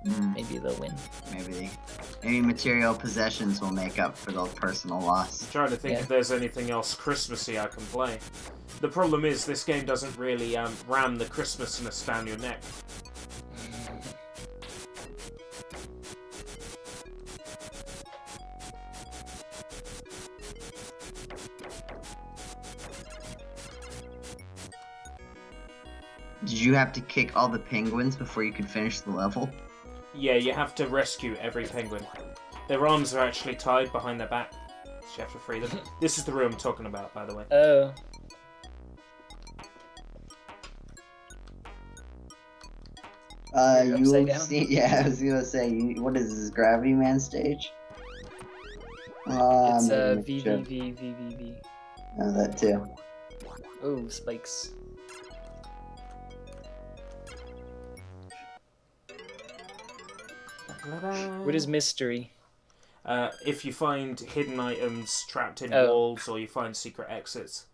Hmm, Maybe they'll win. maybe material possessions will make up for the personal loss. I'm trying to think Yeah. if there's anything else Christmassy I can play. The problem is this game doesn't really ram the Christmasness down your neck. Did you have to kick all the penguins before you could finish the level? Yeah, you have to rescue every penguin. Their arms are actually tied behind their back, so you have to free them. This is the room I'm talking about, by the way. Oh. You're upside down? Yeah, I was gonna say, what is this, Gravity Man stage? It's maybe sure. VVVVVV. No, that too. Oh, spikes. What is mystery? If you find hidden items trapped in Oh. walls, or you find secret exits.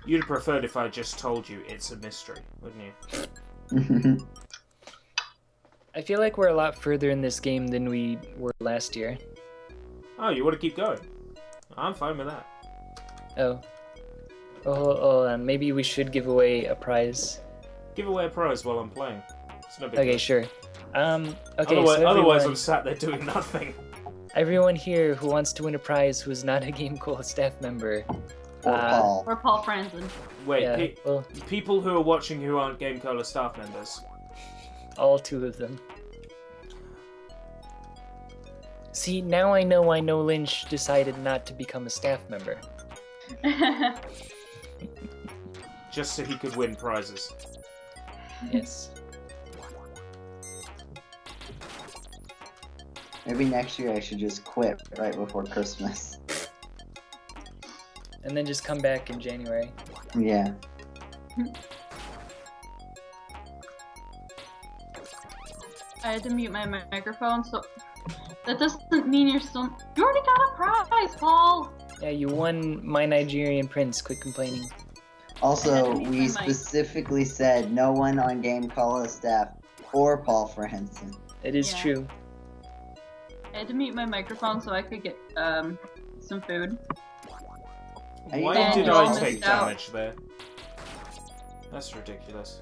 You'd have preferred if I just told you it's a mystery, wouldn't you? I feel like we're a lot further in this game than we were last year. Oh, you want to keep going? I'm fine with that. Oh. Hold on. Maybe we should give away a prize. Give away a prize while I'm playing. It's no big Okay, deal. sure. Okay, Otherwise, so otherwise everyone, I'm sat there doing nothing. everyone here who wants to win a prize who is not a GameCola staff member. Or Paul. Or Paul Franzen. Wait, Yeah, well, people who are watching who aren't GameCola staff members. all two of them. See, now I know why No Lynch decided not to become a staff member. Just so he could win prizes. Yes. Maybe next year I should just quit right before Christmas. And then just come back in January. Yeah. I had to mute my microphone, so that doesn't mean you're still. You already got a prize, Paul. Yeah, you won My Nigerian Prince. Quit complaining. Also, I had to mute we my mic. specifically said no one on GameCola staff or Paul Franzen. It is Yeah. true. I had to mute my microphone so I could get some food. Why And did you I all take missed out. damage there? That's ridiculous.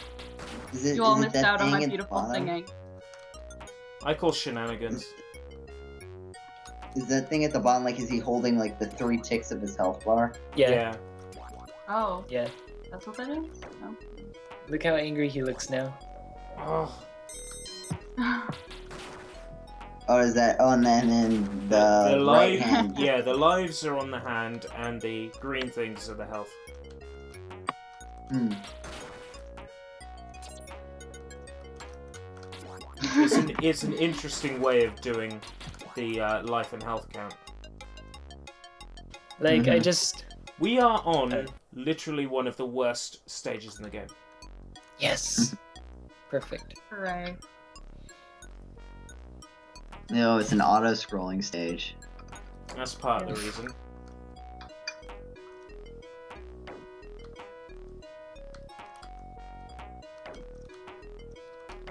Is it, You all is it missed that out on thing my at the beautiful bottom? singing. I call shenanigans. Is that thing at the bottom, like, is he holding, like, the 3 ticks of his health bar? Yeah. Oh, Yeah. that's what that is? No. Look how angry he looks now. Oh, Oh, is that... Oh, and then in the the right live, hand. yeah, the lives are on the hand, and the green things are the health. Hmm. It's an interesting way of doing the life and health count. Like, I just... We are on literally one of the worst stages in the game. Yes! Perfect. Hooray. No, it's an auto-scrolling stage. That's part of the reason.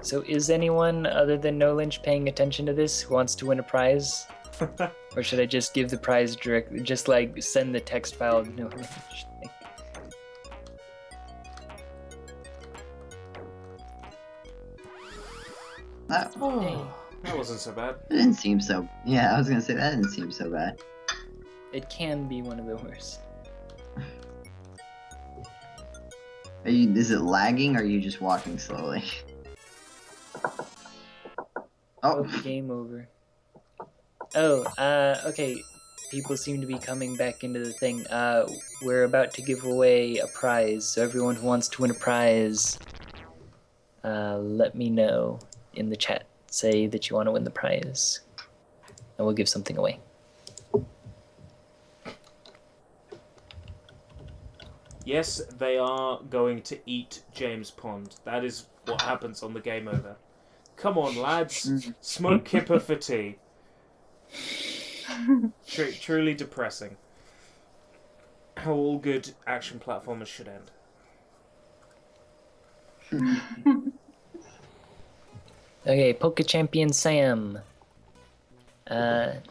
So is anyone other than No Lynch paying attention to this who wants to win a prize? Or should I just give the prize directly, just like send the text file to No Lynch? That That wasn't so bad. didn't seem so... Yeah, I was gonna say that didn't seem so bad. It can be one of the worst. Is it lagging, or are you just walking slowly? Oh, game over. Oh, okay. People seem to be coming back into the thing. We're about to give away a prize, so everyone who wants to win a prize, let me know in the chat. Say that you want to win the prize, and we'll give something away. Yes, they are going to eat James Pond. That is what happens on the game over. Come on, lads. Smoke kipper for tea. Truly depressing. How all good action platformers should end. Okay, Poke Champion Sam. I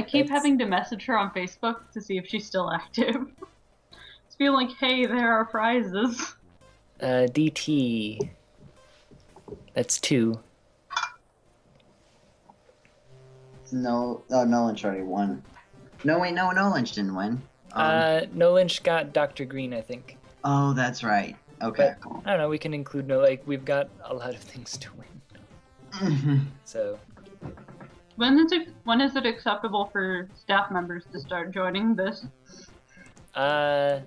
keep having to message her on Facebook to see if she's still active. It's feeling like, hey, there are prizes. DT. That's 2. No, oh, No Lynch already won. No, wait, no Lynch didn't win. No Lynch got Dr. Green, I think. Oh, that's right. Okay. But, I don't know, we can include we've got a lot of things to win. So. When is it acceptable for staff members to start joining this? We're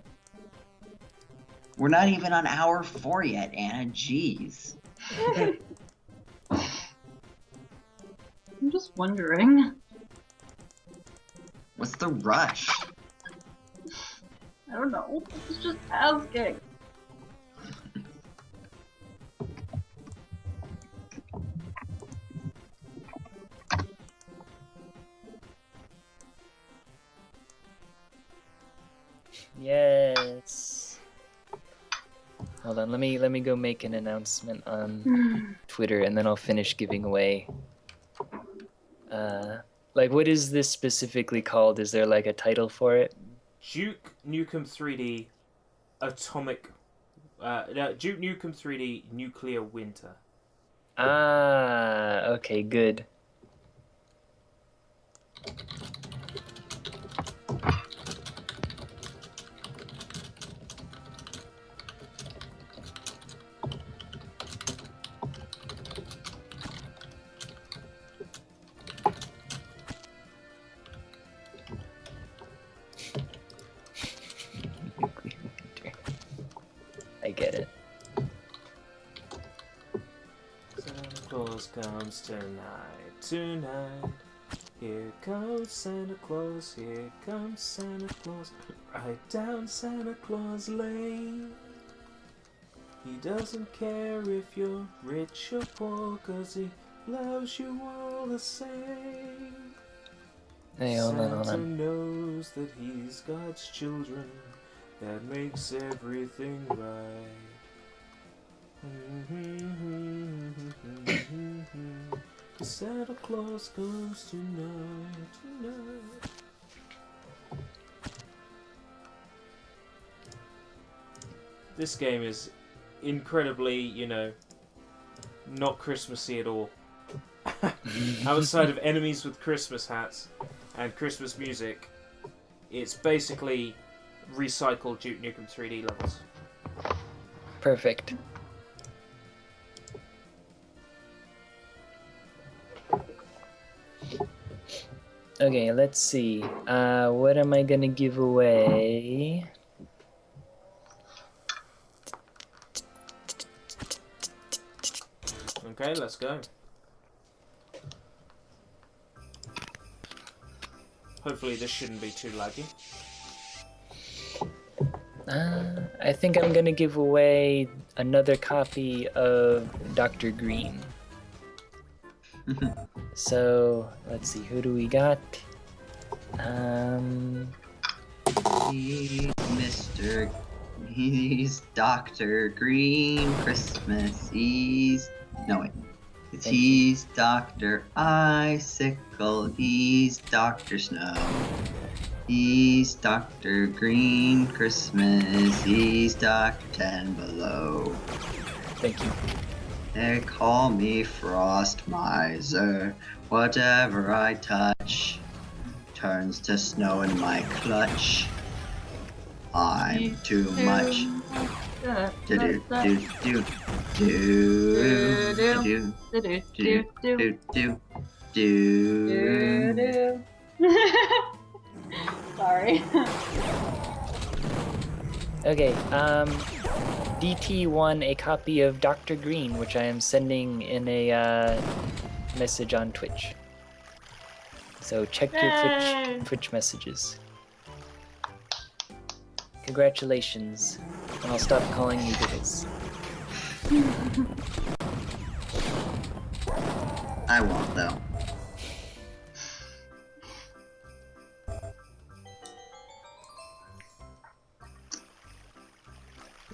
not even on hour 4 yet, Anna. Jeez. I'm just wondering. What's the rush? I don't know. It's just asking. Yes. Hold on, let me go make an announcement on Twitter, and then I'll finish giving away. Like, what is this specifically called? Is there like a title for it? Duke Nukem 3D Atomic. Duke Nukem 3D Nuclear Winter. Ah, okay, good. I get it. Santa Claus comes tonight. Here comes Santa Claus, here comes Santa Claus. Right down Santa Claus Lane. He doesn't care if you're rich or poor, 'cause he loves you all the same. Hey, hold on. Santa knows that he's God's children. That makes everything right. Santa Claus comes tonight. This game is incredibly, not Christmassy at all. Outside of enemies with Christmas hats and Christmas music, it's basically recycled Duke Nukem 3D levels. Perfect. Okay, let's see. What am I gonna give away? Okay, let's go. Hopefully this shouldn't be too laggy. I think I'm gonna give away another copy of Dr. Green. So, let's see, who do we got? He's Dr. Green Christmas. He's Dr. Icicle. He's Dr. Snow. He's Dr. Green Christmas. He's Dr. 10 Below. Thank you. They call me Frost Miser. Whatever I touch turns to snow in my clutch. I'm too much. Do. Sorry. Okay, DT won a copy of Dr. Green, which I am sending in a message on Twitch. So check your Twitch messages. Congratulations. And I'll stop calling you Diggles. I won't though.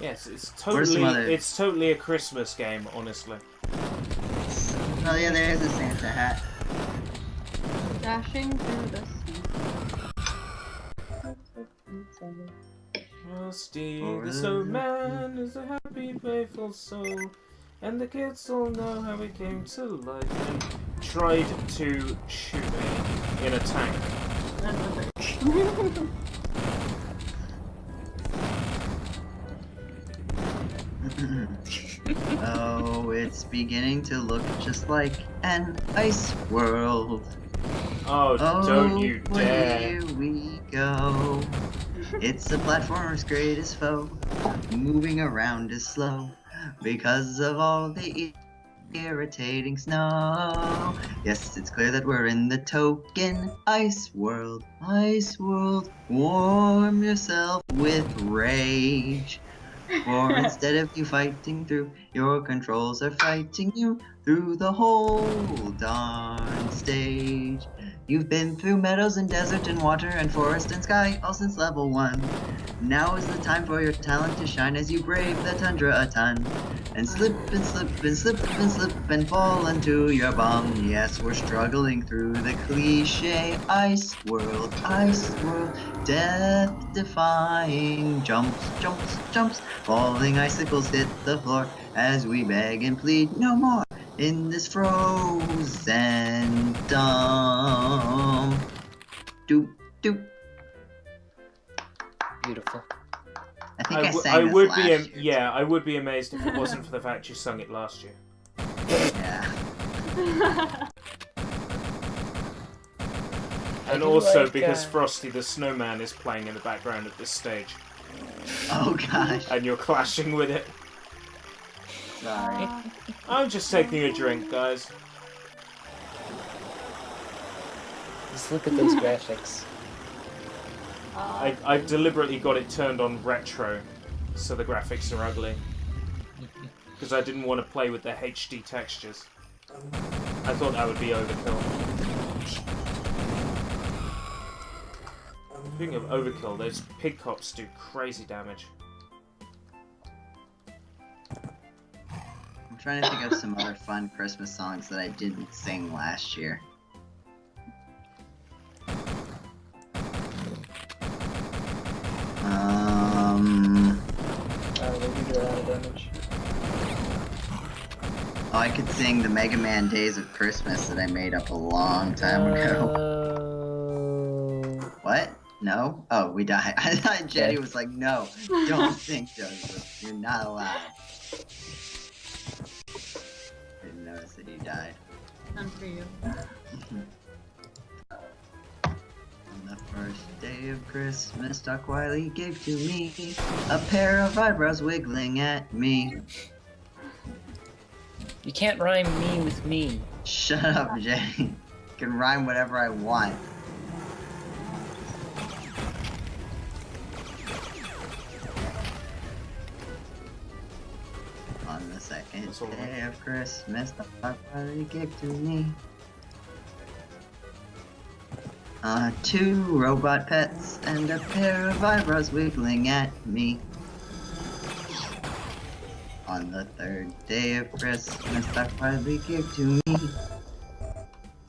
Yes, it's Where's some other- totally a Christmas game, honestly. Oh yeah, there's a Santa hat. Dashing through the sea. Frosty the Snowman is a happy, playful soul, and the kids all know how he came to life and tried to shoot me in a tank. Oh, it's beginning to look just like an ice world. Oh, don't you dare. Here we go. It's the platformer's greatest foe. Moving around is slow because of all the irritating snow. Yes, it's clear that we're in the token ice world. Ice world, warm yourself with rage. For instead of you fighting through, your controls are fighting you through the whole darn stage. You've been through meadows and desert and water and forest and sky all since level 1. Now is the time for your talent to shine as you brave the tundra a ton. And slip and slip and slip and slip and fall into your bum. Yes, we're struggling through the cliche ice world, death-defying jumps, jumps, jumps. Falling icicles hit the floor as we beg and plead no more in this frozen dump. Doop, doop. Beautiful. I think I sang this last year. Yeah, I would be amazed if it wasn't for the fact you sung it last year. Yeah. And also because Frosty the Snowman is playing in the background of this stage. Oh gosh. And you're clashing with it. Sorry. I'm just taking a drink, guys. Just look at those graphics. I deliberately got it turned on retro, so the graphics are ugly. Because I didn't want to play with the HD textures. I thought that would be overkill. Speaking of overkill, those pig cops do crazy damage. I'm trying to think of some other fun Christmas songs that I didn't sing last year. They do a lot of damage. Oh, I could sing the Mega Man Days of Christmas that I made up a long time ago. What? No? Oh, we died. I thought Jenny was like, no, don't sing, Joseph. You're not allowed. Didn't notice that you died. None for you. On the first day of Christmas, Doc Wiley gave to me a pair of eyebrows wiggling at me. You can't rhyme me with me. Shut up, Jay. I can rhyme whatever I want. On the second That's all right. day of Christmas, the father gave to me 2 robot pets and a pair of eyebrows wiggling at me. On the 3rd day of Christmas, the father gave to me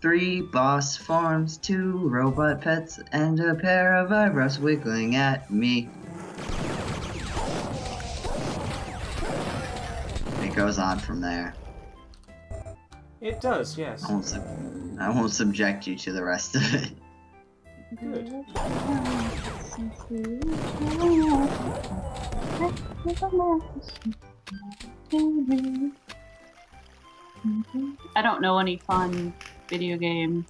3 boss forms, 2 robot pets, and a pair of eyebrows wiggling at me. It goes on from there. It does, yes. I won't subject you to the rest of it. Good. I don't know any fun video game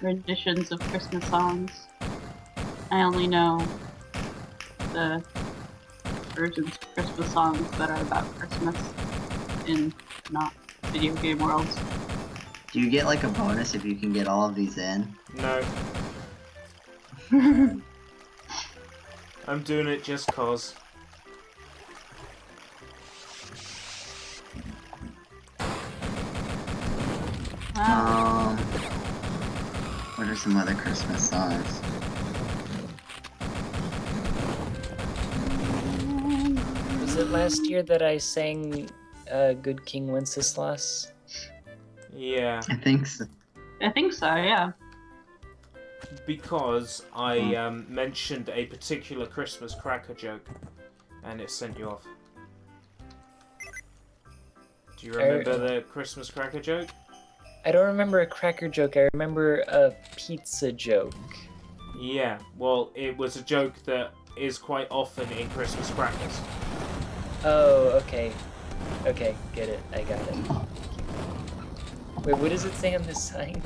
renditions of Christmas songs. I only know the versions of Christmas songs that are about Christmas in not video game worlds. Do you get like a bonus if you can get all of these in? No. I'm doing it just cause. What are some other Christmas songs? Was it last year that I sang Good King Wenceslas? Yeah, I think so. I think so, yeah. because I mentioned a particular Christmas cracker joke, and it sent you off. Do you remember the Christmas cracker joke? I don't remember a cracker joke, I remember a pizza joke. Yeah, well, it was a joke that is quite often in Christmas crackers. Oh, okay. Okay, get it. I got it. Wait, what does it say on this sign?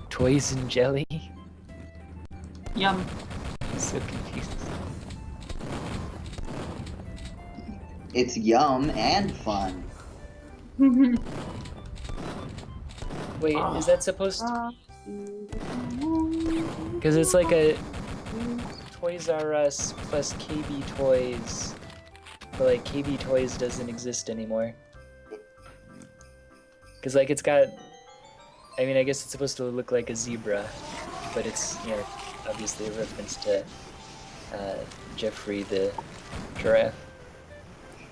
Toys and jelly? Yum. I'm so confused. It's yum and fun. Wait, is that supposed to be... Because it's like a Toys R Us plus KB Toys, but like KB Toys doesn't exist anymore. Because like it's got, I mean, I guess it's supposed to look like a zebra, but it's, you know, obviously a reference to Jeffrey the giraffe.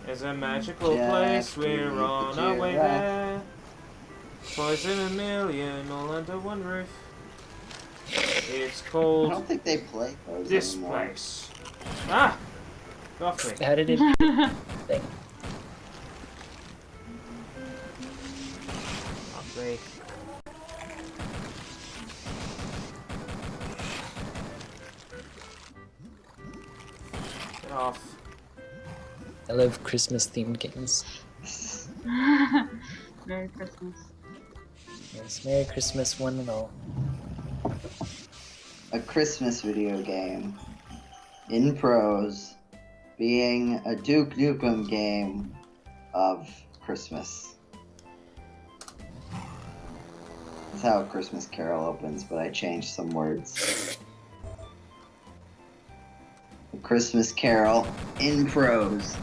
It's a magical place, we're on our way there. Toys in a million, all under one roof. It's I called don't think they play those this anymore. place. Ah! Get off me. How did it thing? Off me. Get off. I love Christmas themed games. Merry Christmas. Yes, Merry Christmas one and all. A Christmas video game in prose being a Duke Nukem game of Christmas. That's how a Christmas Carol opens, but I changed some words. A Christmas Carol in prose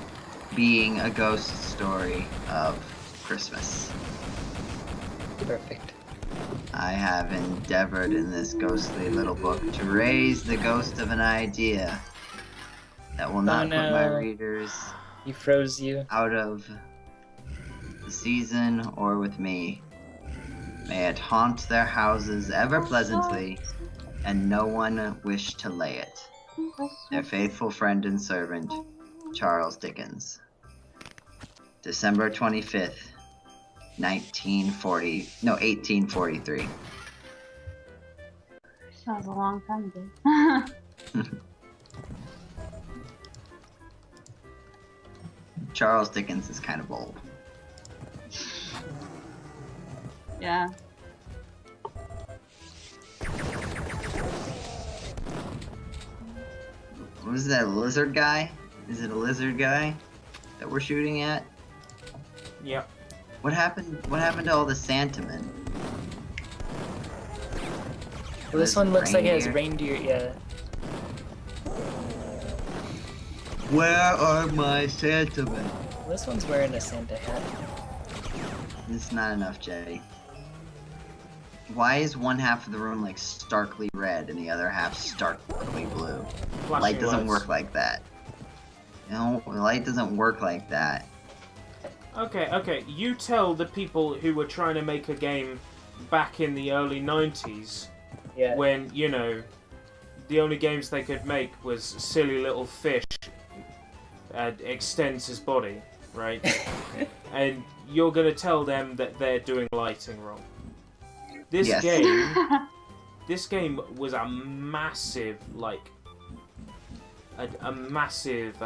being a ghost story of Christmas. Perfect. I have endeavored in this ghostly little book to raise the ghost of an idea that will not put my no. readers He froze you. out of the season or with me. May it haunt their houses ever pleasantly, and no one wish to lay it. Their faithful friend and servant, Charles Dickens. December 25th, 1843. Sounds a long time ago. Charles Dickens is kind of old. Yeah. What is that, a lizard guy? Is it a lizard guy that we're shooting at? Yep. What happened? What happened to all the Santa men? Well, this one looks like it has Reindeer? reindeer, yeah. Where are my Santa men? Well, this one's wearing a Santa hat. It's not enough, Jetty. Why is one half of the room like starkly red and the other half starkly blue? Flashing Light doesn't lights. work like that. No, light doesn't work like that. Okay. You tell the people who were trying to make a game back in the early 90s Yeah. when, you know, the only games they could make was silly little fish extends his body, right? And you're gonna tell them that they're doing lighting wrong. This Yes. game was a massive, like, a massive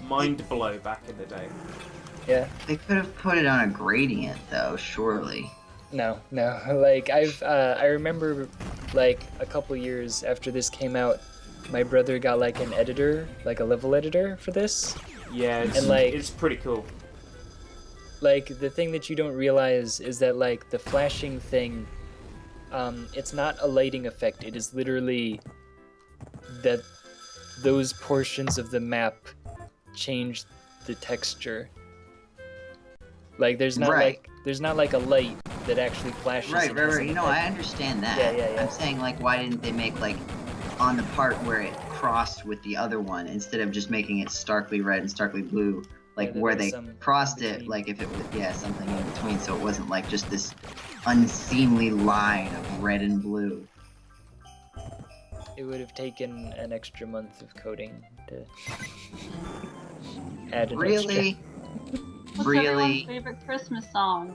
mind blow back in the day. Yeah. They could have put it on a gradient though, surely. No. Like I remember, like a couple years after this came out, my brother got like an editor, like a level editor for this. Yeah, And, like- it's pretty cool. Like the thing that you don't realize is that like the flashing thing, it's not a lighting effect. It is literally that those portions of the map change the texture. Like there's not Right. like a light that actually flashes. Right. and has an You know, effect. I understand that. Yeah. I'm saying like, why didn't they make like on the part where it crossed with the other one instead of just making it starkly red and starkly blue? Like Yeah, there where was they some crossed in it, between. like if it was something in between, so it wasn't like just this unseemly line of red and blue. It would have taken an extra month of coding to add an Really? What's Really? everyone's favorite Christmas song?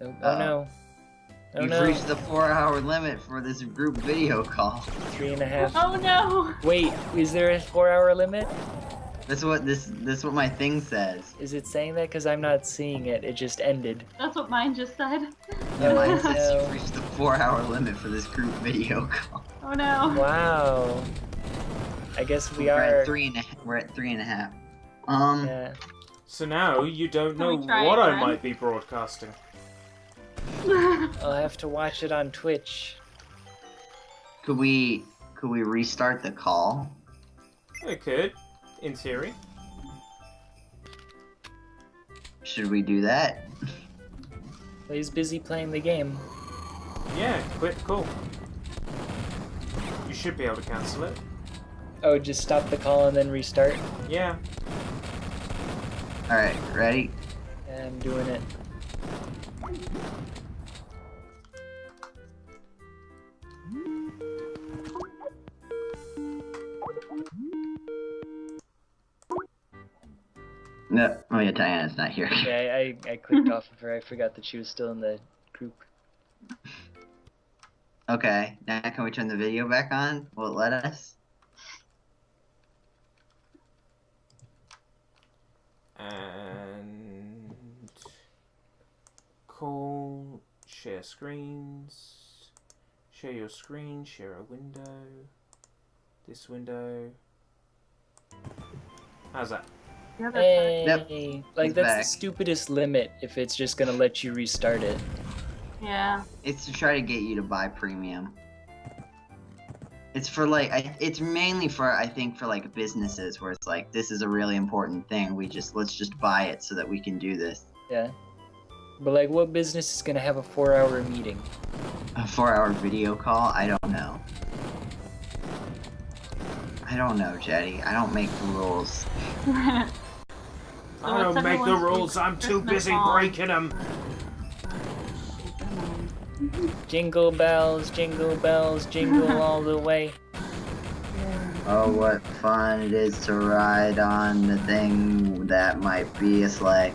extra. Oh no. Oh You've no. reached the 4-hour limit for this group video call. 3.5. Oh no! Wait, is there a 4-hour limit? That's what what my thing says. Is it saying that? Because I'm not seeing it. It just ended. That's what mine just said. Yeah, mine Oh, says no. you've reached the 4-hour limit for this group video call. Oh no. Wow. I guess we We're are. at 3.5. We're at 3.5. Yeah. So now you don't Can know we try what I again? might be broadcasting. I'll have to watch it on Twitch. Could we restart the call? It could, in theory. Should we do that? He's busy playing the game. Yeah, quit the call. You should be able to cancel it. Oh, just stop the call and then restart? Yeah. Alright, ready? Yeah, I'm doing it. No, oh yeah, Diana's not here. Yeah, I clicked off of her. I forgot that she was still in the group. Okay, now can we turn the video back on? Will it let us? And call, share screens, share your screen, share a window, this window. How's that? The other Hey! Yep, Like, he's that's back. the stupidest limit if it's just gonna let you restart it. Yeah. It's to try to get you to buy premium. It's for like, it's mainly for, I think, for like businesses where it's like, this is a really important thing. Let's just buy it so that we can do this. Yeah. But, like, what business is gonna have a 4-hour meeting? A 4-hour video call? I don't know. I don't know, Jetty. I don't make the rules. I what's don't make the everyone's rules, I'm too Christmas busy song? breaking them. Jingle bells, jingle all the way. Oh, what fun it is to ride on the thing that might be a sleigh.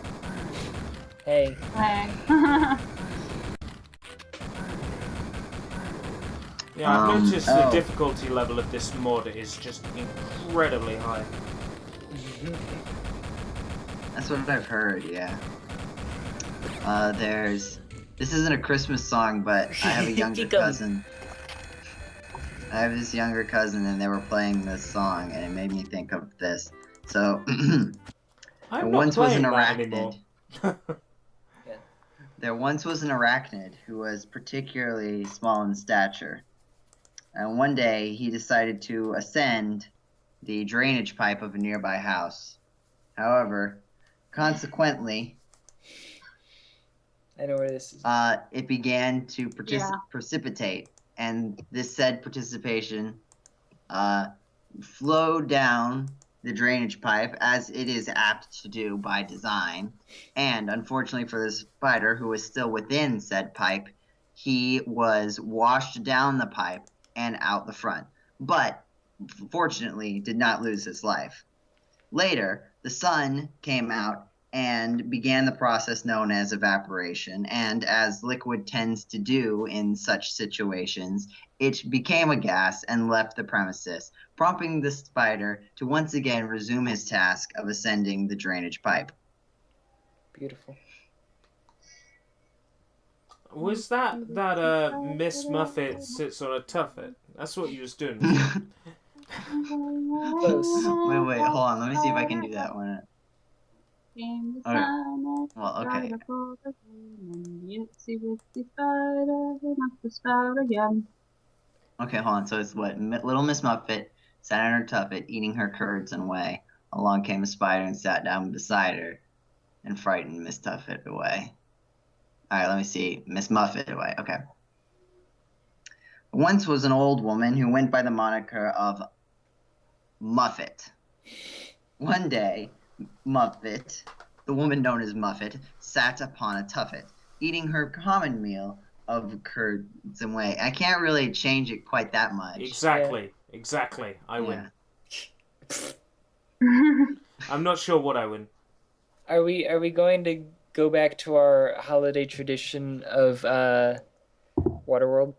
Hey, Hey. Yeah, I've noticed the oh. difficulty level of this mod is just incredibly high. That's what I've heard, yeah. This isn't a Christmas song, but I have a younger Chicken. cousin. I have this younger cousin, and they were playing this song, and it made me think of this. So, I'm not once was playing an that arachnid. anymore. There once was an arachnid who was particularly small in stature. And one day he decided to ascend the drainage pipe of a nearby house. However, consequently, I know where this is. it began to precipitate, and this said precipitation flowed down the drainage pipe, as it is apt to do by design. And unfortunately for the spider, who was still within said pipe, he was washed down the pipe and out the front, but fortunately did not lose his life. Later, the sun came out and began the process known as evaporation, and as liquid tends to do in such situations, it became a gas and left the premises, prompting the spider to once again resume his task of ascending the drainage pipe. Beautiful. Was that Miss Muffet sits on a tuffet? That's what you was doing. Close. Wait, hold on. Let me see if I can do that one. Okay. Well, okay. Okay, hold on. So it's what? Little Miss Muffet sat on her tuffet, eating her curds and whey. Along came a spider and sat down beside her and frightened Miss Tuffet away. Alright, let me see. Miss Muffet away. Okay. Once was an old woman who went by the moniker of Muffet. One day, Muffet, the woman known as Muffet, sat upon a tuffet, eating her common meal of curds and whey. I can't really change it quite that much. Exactly. I win. I'm not sure what I win. Are we going to go back to our holiday tradition of Waterworld?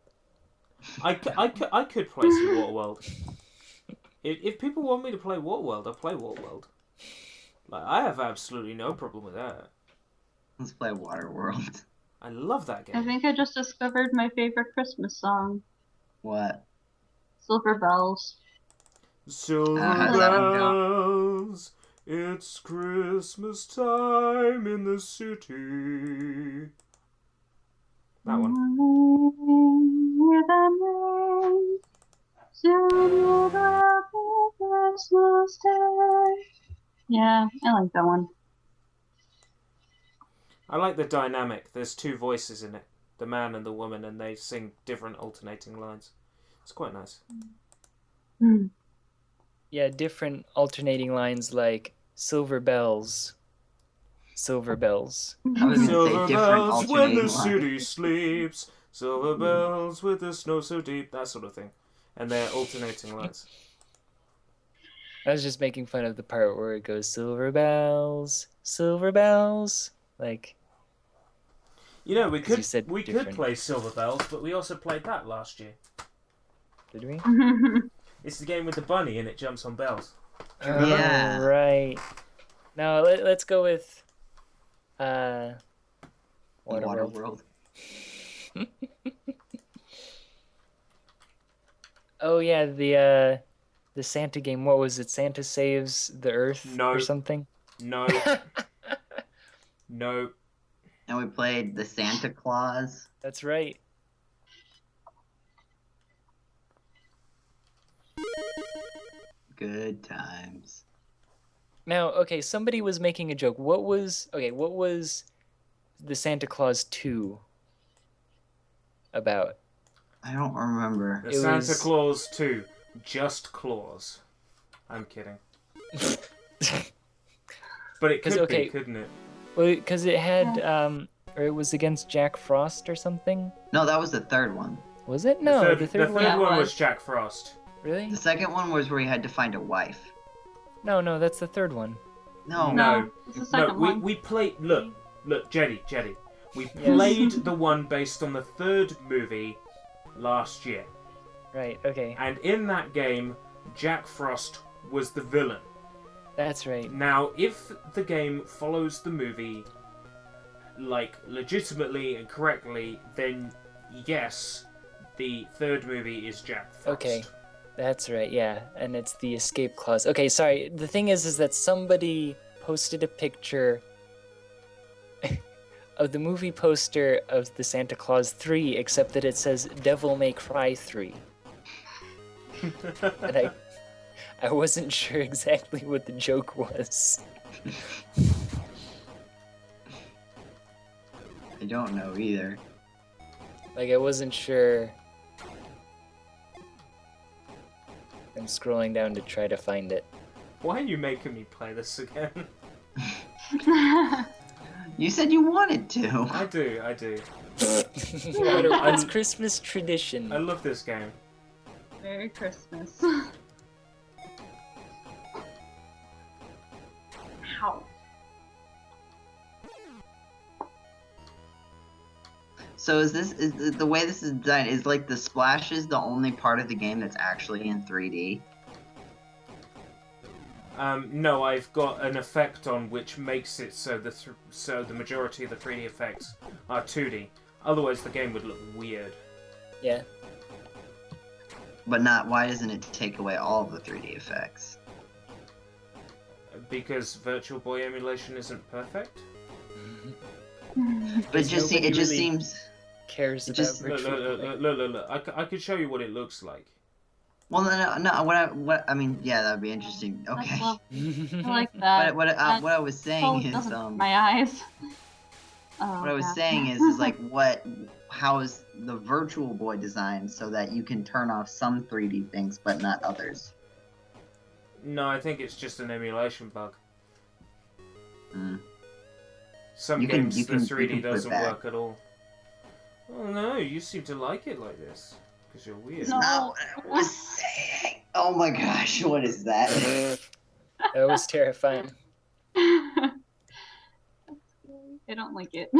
I could play some Waterworld. If people want me to play Waterworld, I'll play Waterworld. Like, I have absolutely no problem with that. Let's play Waterworld. I love that game. I think I just discovered my favorite Christmas song. What? Silver Bells. Silver how does that one go? bells, it's Christmas time in the city. That one. Yeah, I like that one. I like the dynamic. There's two voices in it, the man and the woman, and they sing different alternating lines. It's quite nice. Yeah, different alternating lines like silver bells. Silver bells. I was gonna Silver say different bells when alternating the lines. city sleeps. Silver bells with the snow so deep. That sort of thing. And they're alternating lines. I was just making fun of the part where it goes silver bells, like. You know, we 'Cause you could said could different. play Silver Bells, but we also played that last year. Did we? It's the game with the bunny and it jumps on bells. Yeah. Oh, right. No, let's go with Waterworld. Oh yeah, the Santa game. What was it? Santa Saves the Earth No. or something? No. No. And we played the Santa Claus. That's right. Good times. Now, okay, somebody was making a joke. What was the Santa Claus 2 about? I don't remember. The It Santa was- Claus 2. Just Claus. I'm kidding. But it could okay. be, couldn't it? Well, because it had or it was against Jack Frost or something. No, that was the third one. Was it? No, the third one. one was. was Jack Frost. Really? The second one was where you had to find a wife. No, that's the third one. No. No. It's the No, second one. we played... Look, Jetty. We Yes. played the one based on the third movie last year. Right. Okay. And in that game, Jack Frost was the villain. That's right. Now, if the game follows the movie, like, legitimately and correctly, then yes, the third movie is Jack Frost. Okay. That's right, yeah, and it's the escape clause. Okay, sorry. The thing is that somebody posted a picture of the movie poster of the Santa Claus 3, except that it says Devil May Cry 3. And I wasn't sure exactly what the joke was. I don't know either. Like, I wasn't sure. I'm scrolling down to try to find it. Why are you making me play this again? You said you wanted to. I do. It's Christmas tradition. I love this game. Merry Christmas. Ow. So is the way this is designed, is like the splashes the only part of the game that's actually in 3D? No, I've got an effect on which makes it so the majority of the 3D effects are 2D. Otherwise, the game would look weird. Yeah. But not, why doesn't it take away all of the 3D effects? Because Virtual Boy emulation isn't perfect. But it just nobody really seems cares it about just- virtual. Look. I could show you what it looks like. well, no. What I mean, yeah, that'd be interesting. That's Okay. lovely. I like that. What I was saying Oh, is doesn't my eyes. Oh, what I was God. saying is like how is the Virtual Boy designed so that you can turn off some 3D things but not others? No, I think it's just an emulation bug. Mm. Some You can- games you the can 3D put doesn't that. work at all. Oh no, you seem to like it like this. Because you're weird. It's No. not what I was saying. Oh my gosh, what is that? That was terrifying. That's scary. I don't like it.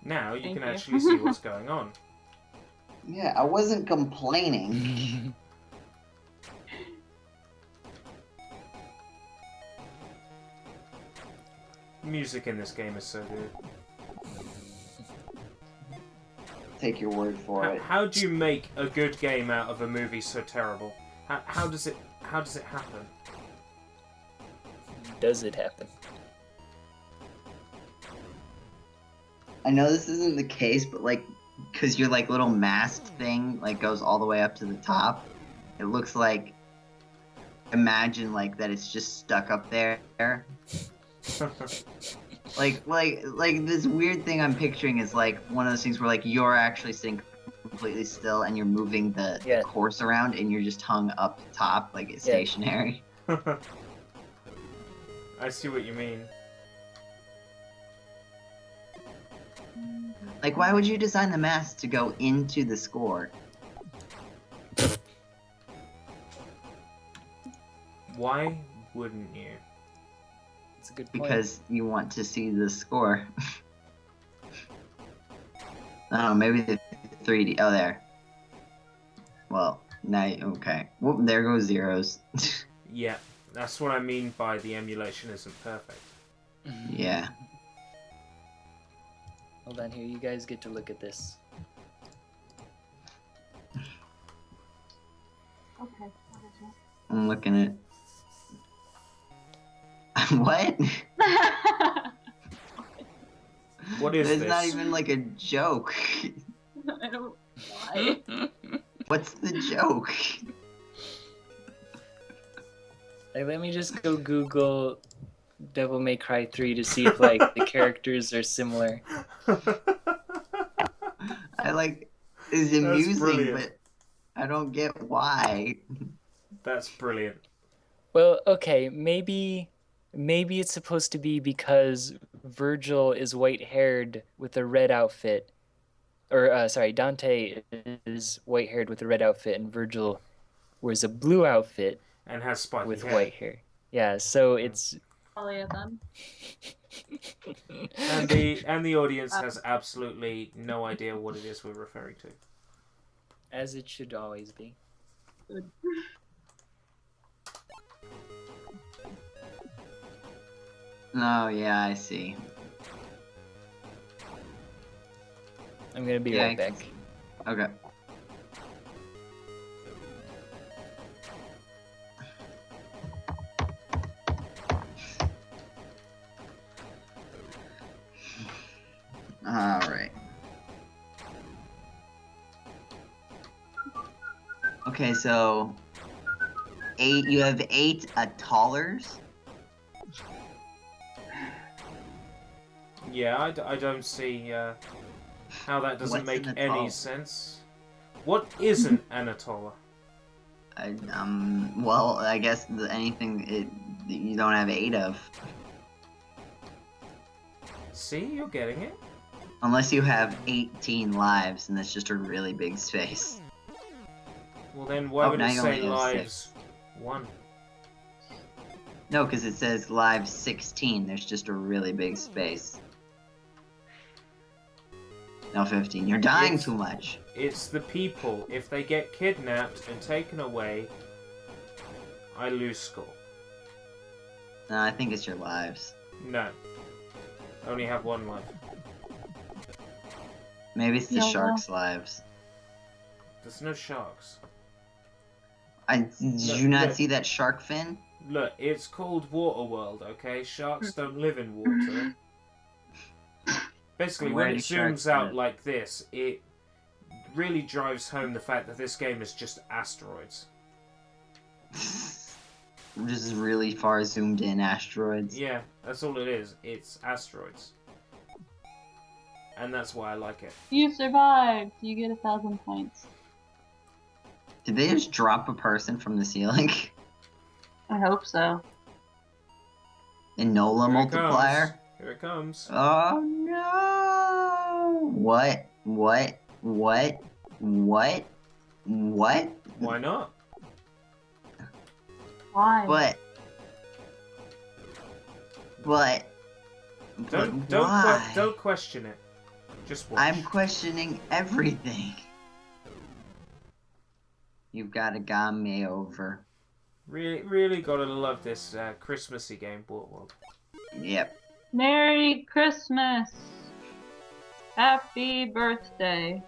Now you Thank can you. actually see what's going on. Yeah, I wasn't complaining. Music in this game is so good. Take your word for it. How do you make a good game out of a movie so terrible? How does it happen? Does it happen? I know this isn't the case, but like, cause your like little masked thing like goes all the way up to the top. It looks like, imagine like that it's just stuck up there. Like this weird thing I'm picturing is like one of those things where like you're actually sitting completely still and you're moving the Yeah. course around and you're just hung up top like it's Yeah. stationary. I see what you mean. Like, why would you design the mask to go into the score? Why wouldn't you? It's a good point. Because you want to see the score. I don't know, maybe the 3D. Oh, there. Well, now, okay. Whoop, there goes zeros. Yeah, that's what I mean by the emulation isn't perfect. Yeah. Hold on here, you guys get to look at this. Okay. What is it? I'm looking at. What? What is It's this? not even like a joke. I don't. Why? What's the joke? Like, let me just go Google Devil May Cry 3 to see if like the characters are similar. I like. It's That's amusing, brilliant. but I don't get why. That's brilliant. Well, okay, maybe it's supposed to be because Virgil is white-haired with a red outfit. Or, sorry, Dante is white-haired with a red outfit, and Virgil wears a blue outfit And has spiky with hair. white hair. Yeah, so it's... Oh yeah, then. And the audience has absolutely no idea what it is we're referring to. As it should always be. Good. Oh, yeah, I see. I'm gonna be Yeah, right back. Okay. Okay, so 8. You have 8 Atollers. Yeah, I don't see how that doesn't What's make an any atoll? sense. What isn't an atoller? Well, I guess anything that you don't have 8 of. See, you're getting it. Unless you have 18 lives, and that's just a really big space. Well, then why Oh, would now it you say only have lives 6. 1? No, because it says lives 16. There's just a really big space. No, 15. You're dying It's- too much. It's the people. If they get kidnapped and taken away, I lose score. No, I think it's your lives. No. I only have 1 life. Maybe it's the YOLO. sharks' lives. There's no sharks. Did No, you not no. see that shark fin? Look, it's called Waterworld, okay? Sharks don't live in water. Basically, Where when it do sharks zooms out live? like this, it really drives home the fact that this game is just asteroids. Just really far zoomed in asteroids. Yeah, that's all it is. It's asteroids. And that's why I like it. You survived. You get 1,000 points. Did they just drop a person from the ceiling? I hope so. Enola Here it multiplier? comes. Here it comes. Oh no! What? What? What? What? What? Why not? Why? But why? Don't question it. Just watch. I'm questioning everything. You've got me over. Really gotta love this Christmassy game, Waterworld. Yep. Merry Christmas! Happy birthday!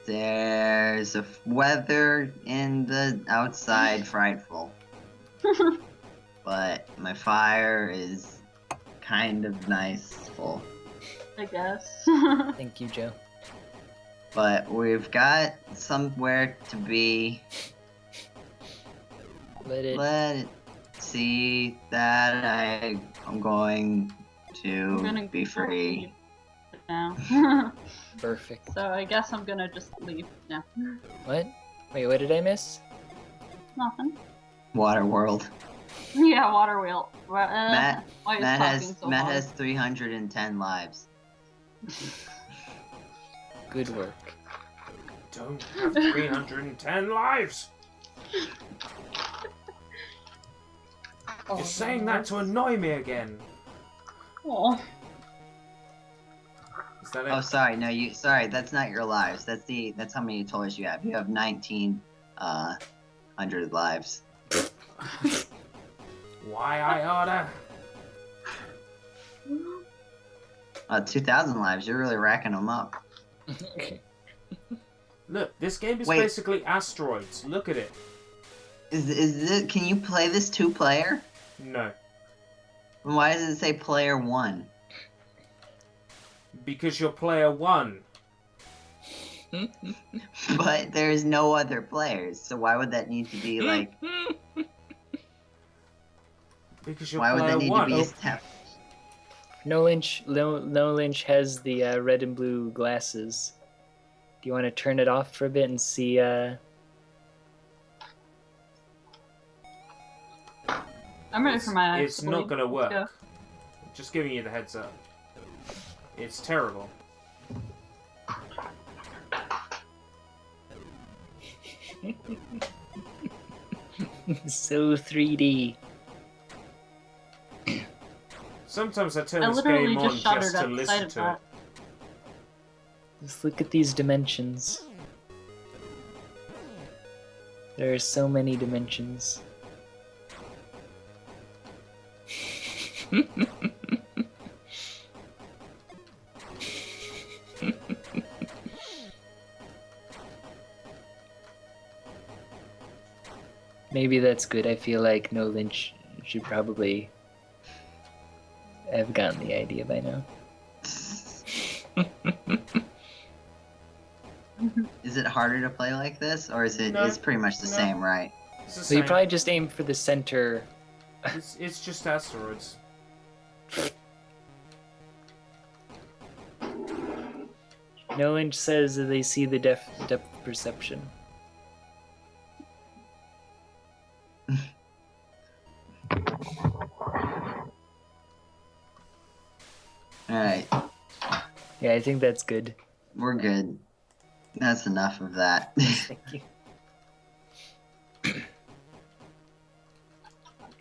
There's a weather in the outside frightful. But my fire is kind of niceful. I guess. Thank you, Joe. But we've got somewhere to be. Let it. Let it see that I'm going I'm to gonna be free. now. Perfect. So I guess I'm gonna just leave now. What? Wait, what did I miss? Nothing. Waterworld. Yeah, Waterworld. Matt Why is Matt talking has so Matt hard? has 310 lives. Good work. Don't have 310 lives! You're saying that to annoy me again. Aw. Is that it? Oh, sorry. No, sorry. That's not your lives. That's how many toys you have. You have 1,900 lives. Why I oughta? 2,000 lives. You're really racking them up. Look, this game is Wait. basically asteroids. Look at it. Is it? Can you play this 2-player? No. Then why does it say player 1? Because you're player 1. But there's no other players, so why would that need to be like? Because you're Why would player that need 1. to be established? No Lynch has the red and blue glasses. Do you want to turn it off for a bit and see? I'm ready for my eyes. It's to not bleed. gonna Let's work. Just giving you the heads up. It's terrible. So 3D. Sometimes I turn I this literally game on just shuddered just to at the listen sight of to it. that. Just look at these dimensions. There are so many dimensions. Maybe that's good. I feel like No Lynch should probably have gotten the idea by now. Is it harder to play like this, or is it? No, It's pretty much the no. same, right? It's the So you same. probably just aim for the center. It's just asteroids. No one says that they see the depth perception. Alright, Yeah, I think that's good. we're good. That's enough of that. Thank you.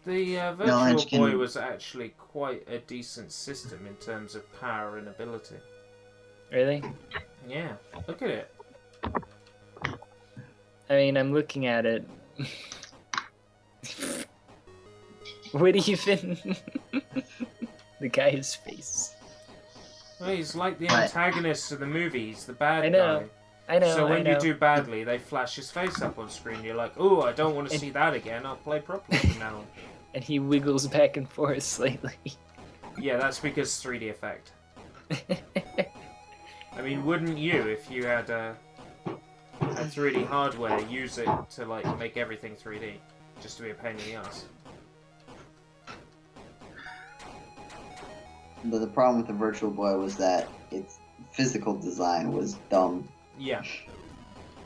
The No, Virtual Edge can- Boy was actually quite a decent system in terms of power and ability. Really? Yeah, look at it. I mean, I'm looking at it. What even? The guy's face. Well, he's like the Right. antagonist of the movies, the bad I know. guy. I know. So when I know. you do badly, they flash his face up on screen. You're like, oh, I don't want to see that again. I'll play properly from now on. And he wiggles back and forth slightly. Yeah, that's because 3D effect. I mean, wouldn't you, if you had a 3D hardware, use it to like make everything 3D, just to be a pain in the ass? The problem with the Virtual Boy was that its physical design was dumb. Yeah.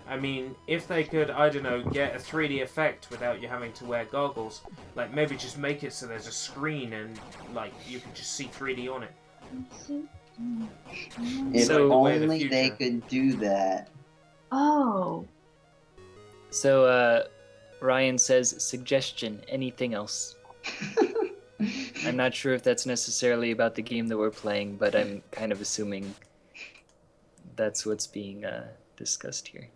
I mean, if they could, I don't know, get a 3D effect without you having to wear goggles, like maybe just make it so there's a screen and like you can just see 3D on it. If So- the way of the only they future. could do that. Oh. So, Ryan says, suggestion, anything else? I'm not sure if that's necessarily about the game that we're playing, but I'm kind of assuming that's what's being discussed here.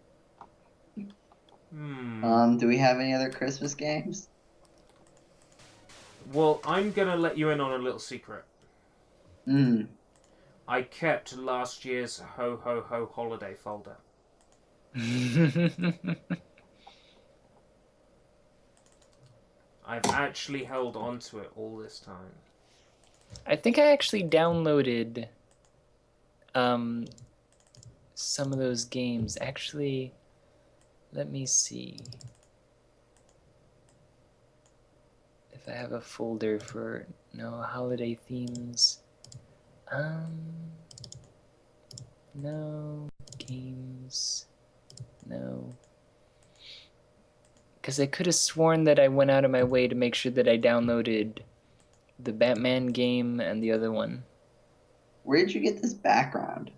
Do we have any other Christmas games? Well, I'm gonna let you in on a little secret. I kept last year's HoHoHoliday folder. I've actually held on to it all this time. I think I actually downloaded some of those games. Actually, let me see if I have a folder for holiday themes. No games. No. Because I could have sworn that I went out of my way to make sure that I downloaded the Batman game and the other one. Where did you get this background?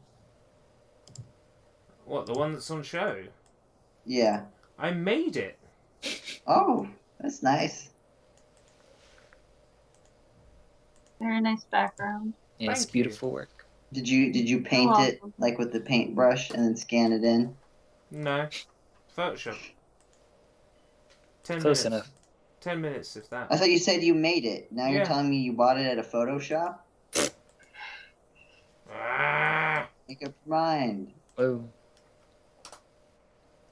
What, the one that's on show? Yeah. I made it. Oh, that's nice. Very nice background. Yeah, it's Thank you. beautiful work. Did you paint Oh, it like with the paintbrush and then scan it in? No. Photoshop. 10 Close minutes. enough. 10 minutes, if that. I thought you said you made it. Now you're Yeah. telling me you bought it at a Photoshop? Ah! Make up your mind. Oh.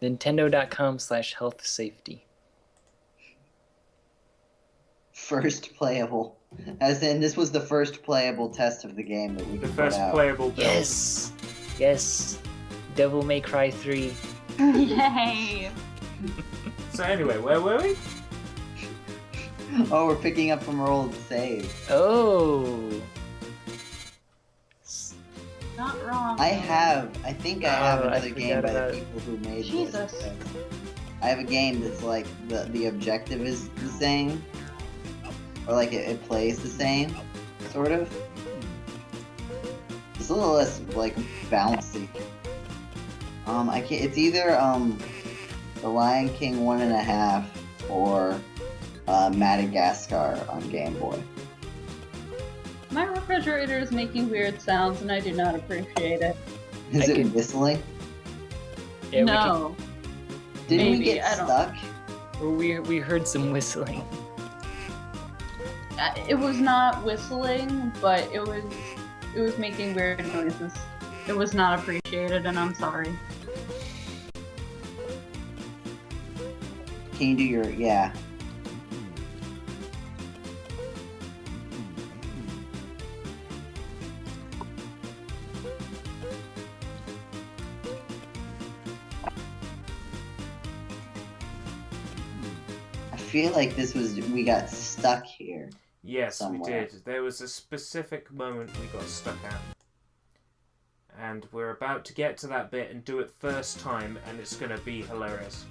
Nintendo.com/health safety. First playable. As in, this was the first playable test of the game that we The could first put out. playable build. Yes! Yes! Devil May Cry 3. Yay! So anyway, where were we? Oh, we're picking up from our old save. Oh! Not wrong. I think I have Oh, I another game forgot by the about- people who made Jesus. this. I have a game that's like the objective is the same, or like it plays the same, sort of. It's a little less like bouncy. I can't. It's either The Lion King 1.5 or Madagascar on Game Boy. My refrigerator is making weird sounds and I do not appreciate it. Is I it can- whistling? Yeah, No. Didn't we Maybe, get I don't- stuck? we heard some whistling. It was not whistling, but it was making weird noises. It was not appreciated and I'm sorry. Can you do your yeah? feel like we got stuck here. Yes, somewhere. we did. There was a specific moment we got stuck at. And we're about to get to that bit and do it first time, and it's going to be hilarious.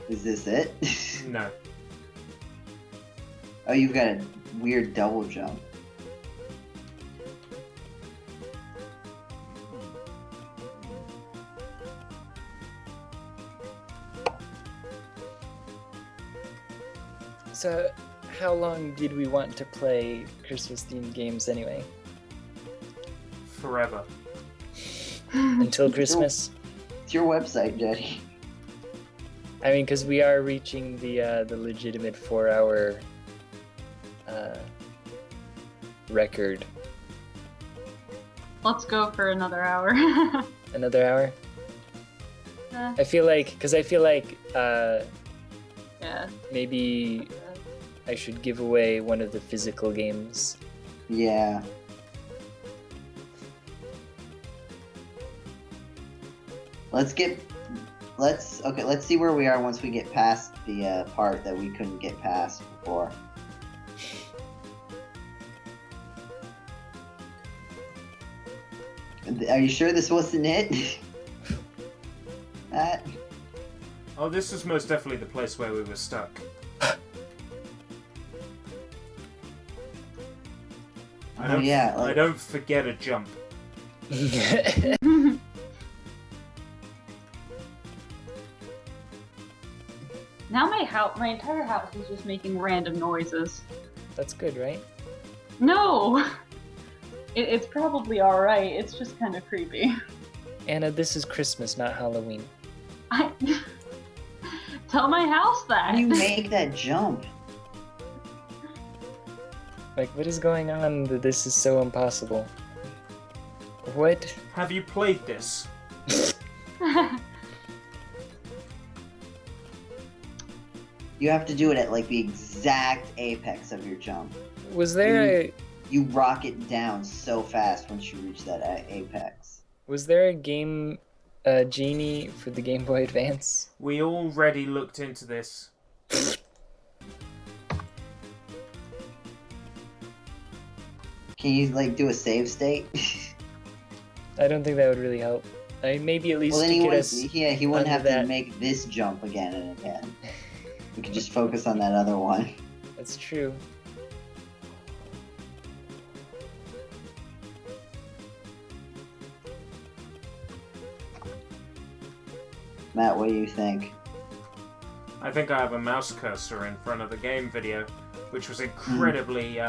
Is this it? No. Oh, you've got a weird double jump. So, how long did we want to play Christmas-themed games anyway? Forever. Until Christmas? It's your website, Jetty. I mean, because we are reaching the legitimate 4-hour record. Let's go for another hour. Another hour? Yeah. I feel like Yeah. maybe I should give away one of the physical games. Yeah. Let's see where we are once we get past the part that we couldn't get past before. Are you sure this wasn't it? Matt? Oh, this was most definitely the place where we were stuck. I don't forget a jump. Now my entire house is just making random noises. That's good, right? No! It's probably alright, it's just kind of creepy. Anna, this is Christmas, not Halloween. Tell my house that! How do you make that jump? Like, what is going on that this is so impossible? What? Have you played this? You have to do it at like the exact apex of your jump. Was there You rocket down so fast once you reach that apex. Was there a game Genie for the Game Boy Advance? We already looked into this. Can you like do a save state? I don't think that would really help. I mean, maybe at least well, then he wouldn't have that. to make this jump again and again. We could just focus on that other one. That's true. Matt, what do you think? I think I have a mouse cursor in front of the game video, which was incredibly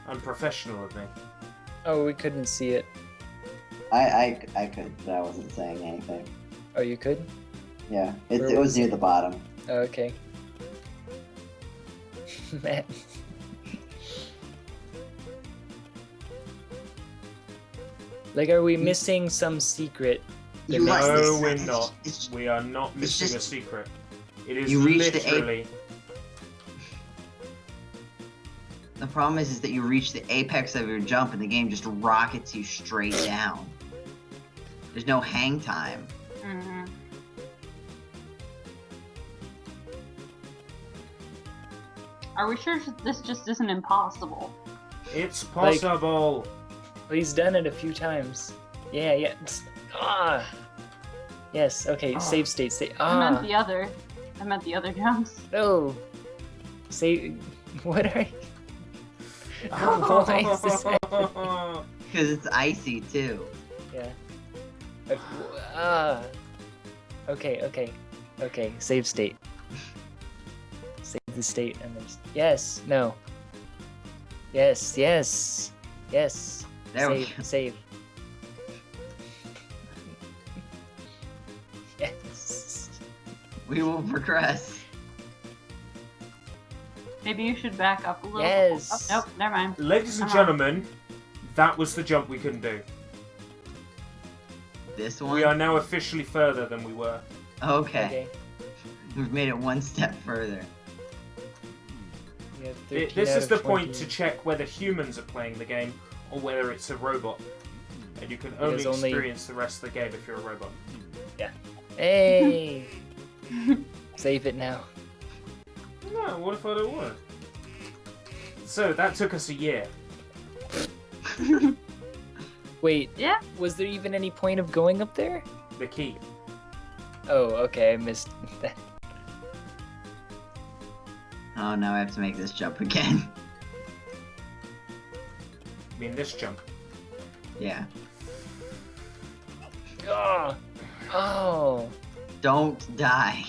unprofessional of me. Oh, we couldn't see it. I could, but I wasn't saying anything. Oh, you could? Yeah, it was near the bottom. Oh, okay. Matt. Like, are we missing some secret? No, we're not. We are not missing a secret. It is literally... The problem is that you reach the apex of your jump and the game just rockets you straight down. There's no hang time. Mm-hmm. Are we sure this just isn't impossible? It's possible. Well, he's done it a few times. Yeah. Ah. Yes. Okay. Save state. I meant the other jumps. No. Save. What are you? Why is this happening? Because it's icy too. Yeah. Okay. Save state. Save the state and then yes. No. Yes. There we go. Save. Yes. We will progress. Maybe you should back up a little. Yes. Oh, nope, never mind. Ladies and gentlemen, that was the jump we couldn't do. This one? We are now officially further than we were. Okay. We've made it one step further. This is the point to check whether humans are playing the game or whether it's a robot. And you can only experience the rest of the game if you're a robot. Yeah. Hey! Save it now. No, what if I don't want it? So that took us a year. Wait, Yeah. was there even any point of going up there? The key. Oh, okay, I missed that. Oh, now I have to make this jump again. I mean, this jump. Yeah. Oh, oh. Don't die.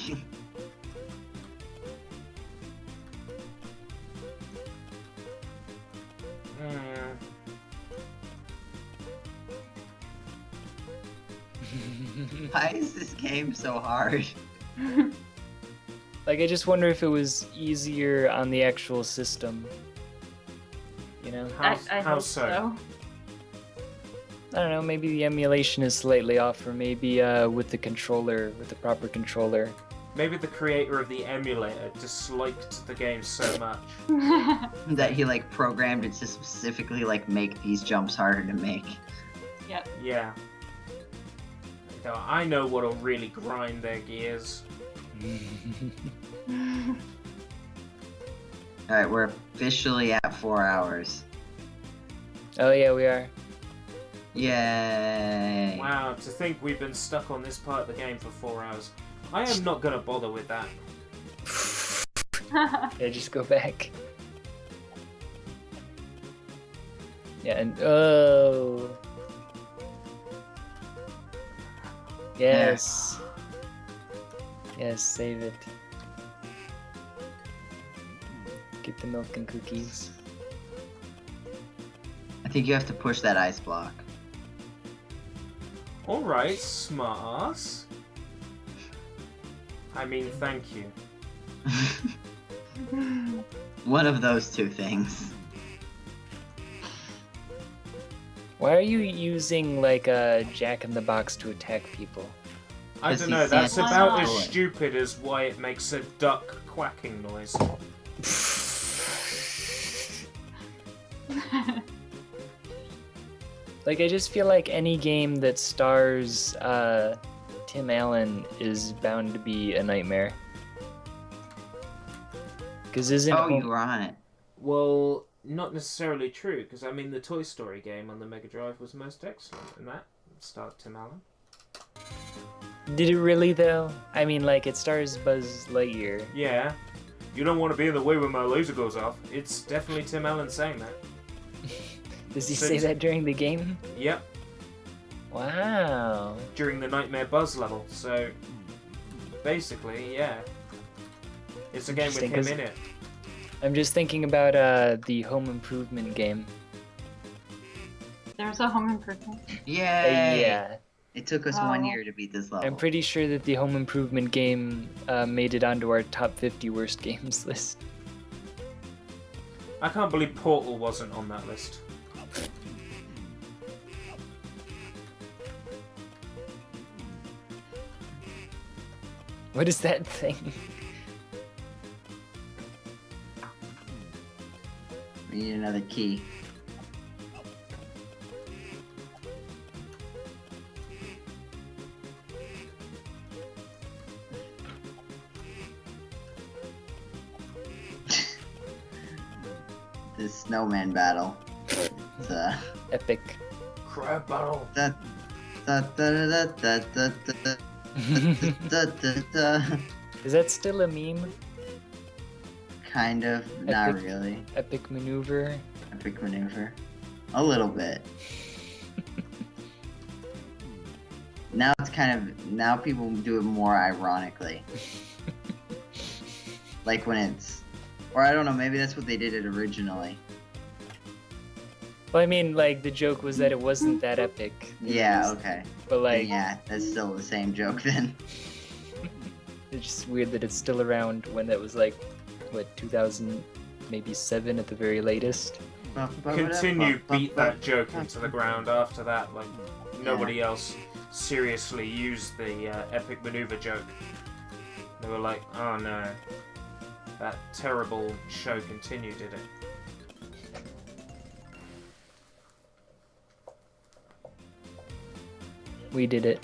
Mm, Why is this game so hard? Like, I just wonder if it was easier on the actual system. You know? how I how hope so? I don't know, maybe the emulation is slightly off, or maybe with the controller, with the proper controller. Maybe the creator of the emulator disliked the game so much. That he like programmed it to specifically like make these jumps harder to make. Yep. Yeah. So I know what'll really grind their gears. Alright, we're officially at 4 hours. Oh yeah, we are. Yay! Wow, to think we've been stuck on this part of the game for 4 hours. I am not gonna bother with that. Yeah, just go back. Yeah, and oh. Yes. Yes, save it. Get the milk and cookies. I think you have to push that ice block. Alright, smartass. I mean, thank you. One of those two things. Why are you using like a jack-in-the-box to attack people? I Because don't he know, that's said about it's as toy. stupid as why it makes a duck quacking noise. Like, I just feel like any game that stars Tim Allen is bound to be a nightmare. Because isn't Oh, Home- you were on it. Well, not necessarily true, because I mean the Toy Story game on the Mega Drive was most excellent, and that starred Tim Allen. Did it really though? I mean, like, it stars Buzz Lightyear. Yeah. You don't want to be in the way when my laser goes off. It's definitely Tim Allen saying that. Does he So- say that during the game? Yep, Wow. during the Nightmare Buzz level, so basically, yeah. It's a game with Interesting, him 'cause- in it. I'm just thinking about the Home Improvement game. There's a Home Improvement. Yay! Yeah. It took us Oh. 1 year to beat this level. I'm pretty sure that the Home Improvement game made it onto our top 50 worst games list. I can't believe Portal wasn't on that list. What is that thing? We need another key. This snowman battle. It's Epic. Crab battle. da, da, da, da, da, da, da, da, da, da. Is that still a meme? Kind of, not Epic. really. Epic maneuver? Epic maneuver. A little bit. Now it's kind of, now people do it more ironically. Like when it's, or I don't know, maybe that's what they did it originally. Well, I mean, like, the joke was that it wasn't that epic. It Yeah, was- okay. But, like, Yeah, that's still the same joke then. it's just weird that it's still around when that was, like, what, 2000, maybe 7 at the very latest? Continue beat that joke into the ground after that. Like, nobody else seriously used the epic maneuver joke. They were like, oh no. That terrible show continued, did it? We did it.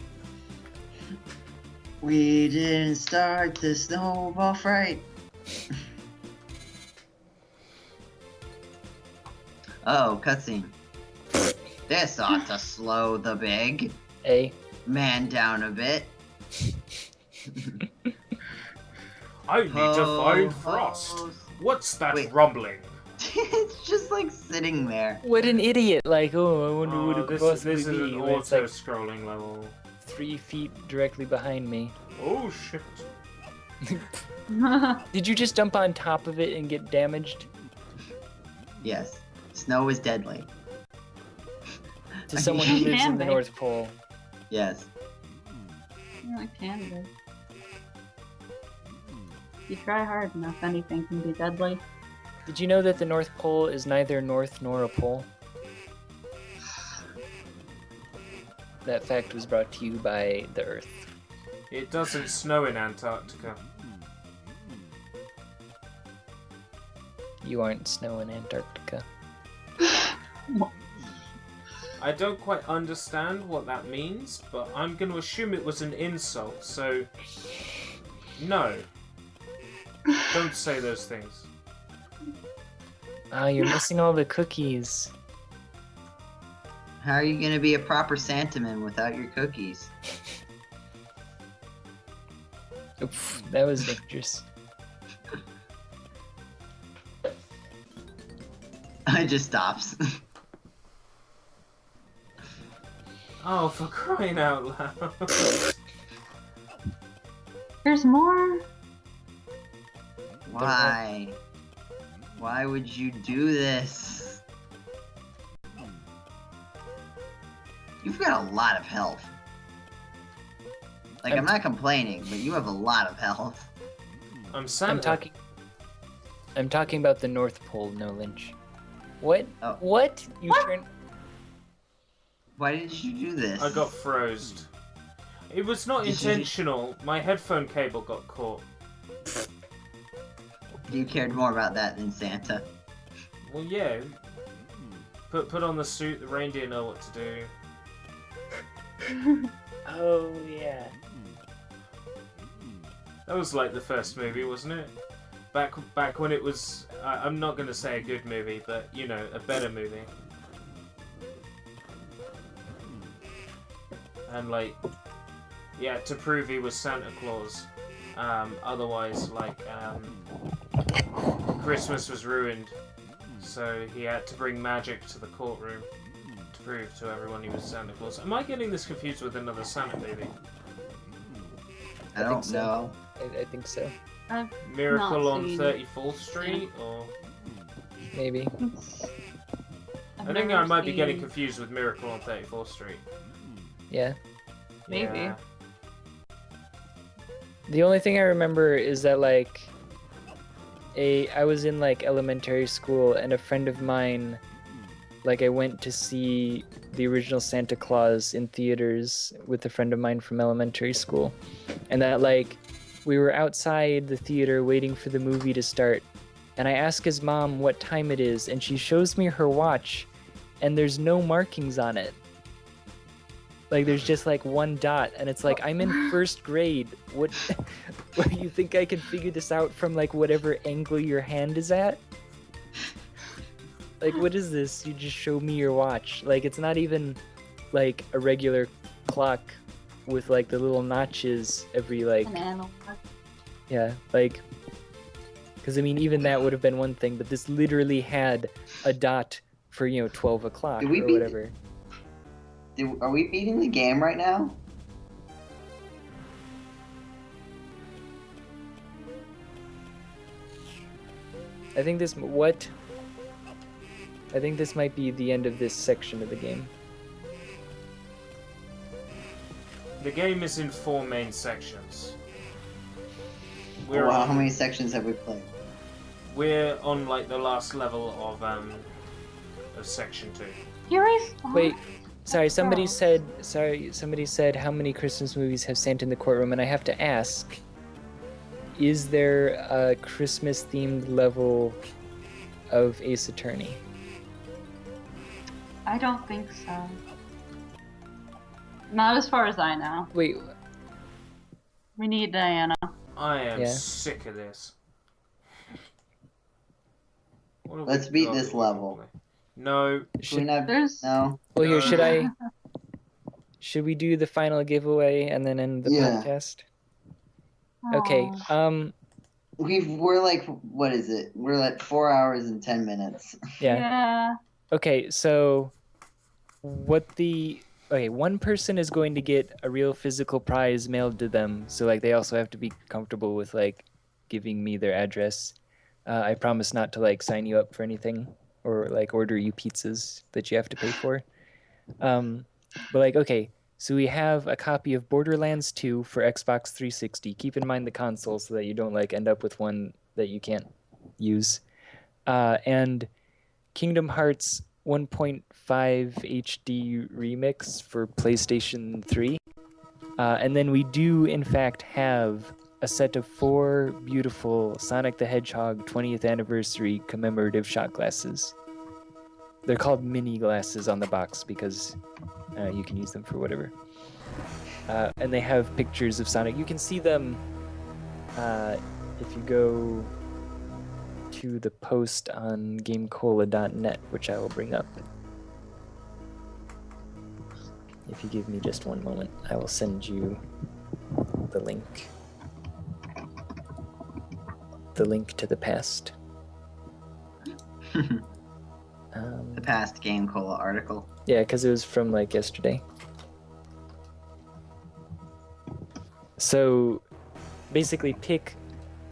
We didn't start the snowball fight. Oh, cutscene. This ought to slow the big man down a bit. I need to find Frost. What's that rumbling? It's just like sitting there. What an idiot! Like, oh, I wonder what it could possibly this is be. an When it's like auto-scrolling level. 3 feet directly behind me. Oh shit. Did you just jump on top of it and get damaged? Yes. Snow is deadly. To someone who lives in the Can be. North Pole. Yes. Yeah, it can be. If you try hard enough, anything can be deadly. Did you know that the North Pole is neither north nor a pole? That fact was brought to you by the Earth. It doesn't snow in Antarctica. You aren't snow in Antarctica. I don't quite understand what that means, but I'm going to assume it was an insult, so... No. Don't say those things. Ah, you're missing all the cookies. How are you gonna be a proper Santaman without your cookies? Oof, that was dangerous. It just stops. Oh, for crying out loud. There's more? Why? Why would you do this? You've got a lot of health. Like, I'm not complaining, but you have a lot of health. I'm Santa. I'm talking about the North Pole, no Lynch. What? Oh. What? You turned... Why did you do this? I got frozed. It was not intentional. My headphone cable got caught. You cared more about that than Santa. Well, yeah. Put on the suit. The reindeer know what to do. Oh, yeah. That was like the first movie, wasn't it? Back when it was... I'm not going to say a good movie, but, you know, a better movie. And, like... Yeah, to prove he was Santa Claus. Otherwise, like, Christmas was ruined. So he had to bring magic to the courtroom to prove to everyone he was Santa Claus. Am I getting this confused with another Santa movie? I don't know. I think so. I've Miracle not on seen 34th Street, or... Maybe. I think I might be getting confused with Miracle on 34th Street. Yeah. Maybe. Yeah. The only thing I remember is that, like, I was in, like, elementary school, and a friend of mine, like, I went to see the original Santa Claus in theaters with a friend of mine from elementary school. And that, like, we were outside the theater waiting for the movie to start, and I asked his mom what time it is, and she shows me her watch, and there's no markings on it. Like, there's just, like, one dot, and it's like, I'm in first grade. What do you think I can figure this out from, like, whatever angle your hand is at? Like, what is this? You just show me your watch. Like, it's not even, like, a regular clock with, like, the little notches every, like... An analog. Yeah, like... Because, I mean, even that would have been one thing, but this literally had a dot for, 12 o'clock or whatever. Are we beating the game right now? I think this might be the end of this section of the game. The game is in 4 main sections. How many sections have we played? We're on, like, the last level of section 2. Here is... Wait, sorry, somebody said how many Christmas movies have Santa in the courtroom, and I have to ask, is there a Christmas-themed level of Ace Attorney? I don't think so. Not as far as I know. Wait, We need Diana. I am Yeah. sick of this. What have Let's we beat got this that we can level. play? No. Should we not? There's- No. Well, here, No. should we do the final giveaway and then end the Yeah. podcast? Okay. Aw. We're like, what is it? We're like 4 hours and 10 minutes. Yeah. Okay, so one person is going to get a real physical prize mailed to them. So like they also have to be comfortable with like giving me their address. I promise not to like sign you up for anything or like order you pizzas that you have to pay for. But like, okay, so we have a copy of Borderlands 2 for Xbox 360. Keep in mind the console so that you don't like end up with one that you can't use. And Kingdom Hearts 1.5 HD remix for PlayStation 3. And then we do in fact have a set of 4 beautiful Sonic the Hedgehog 20th anniversary commemorative shot glasses. They're called mini glasses on the box because you can use them for whatever. And they have pictures of Sonic. You can see them if you go to the post on GameCola.net, which I will bring up. If you give me just one moment, I will send you the link. The link to the past. The past GameCola article. Yeah, because it was from like yesterday. So basically pick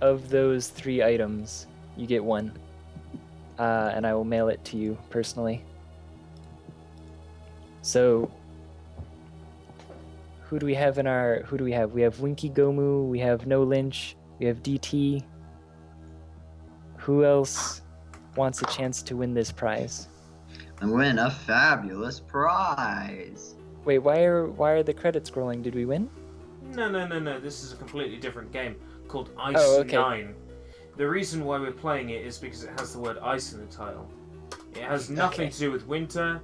of those 3 items, you get one. And I will mail it to you personally. So who do we have? We have Winky Gomu, we have No Lynch, we have DT. Who else wants a chance to win this prize? And win a fabulous prize. Wait, why are the credits scrolling? Did we win? No. This is a completely different game called Ice Oh, okay. 9. The reason why we're playing it is because it has the word ice in the title. It has nothing Okay. to do with winter.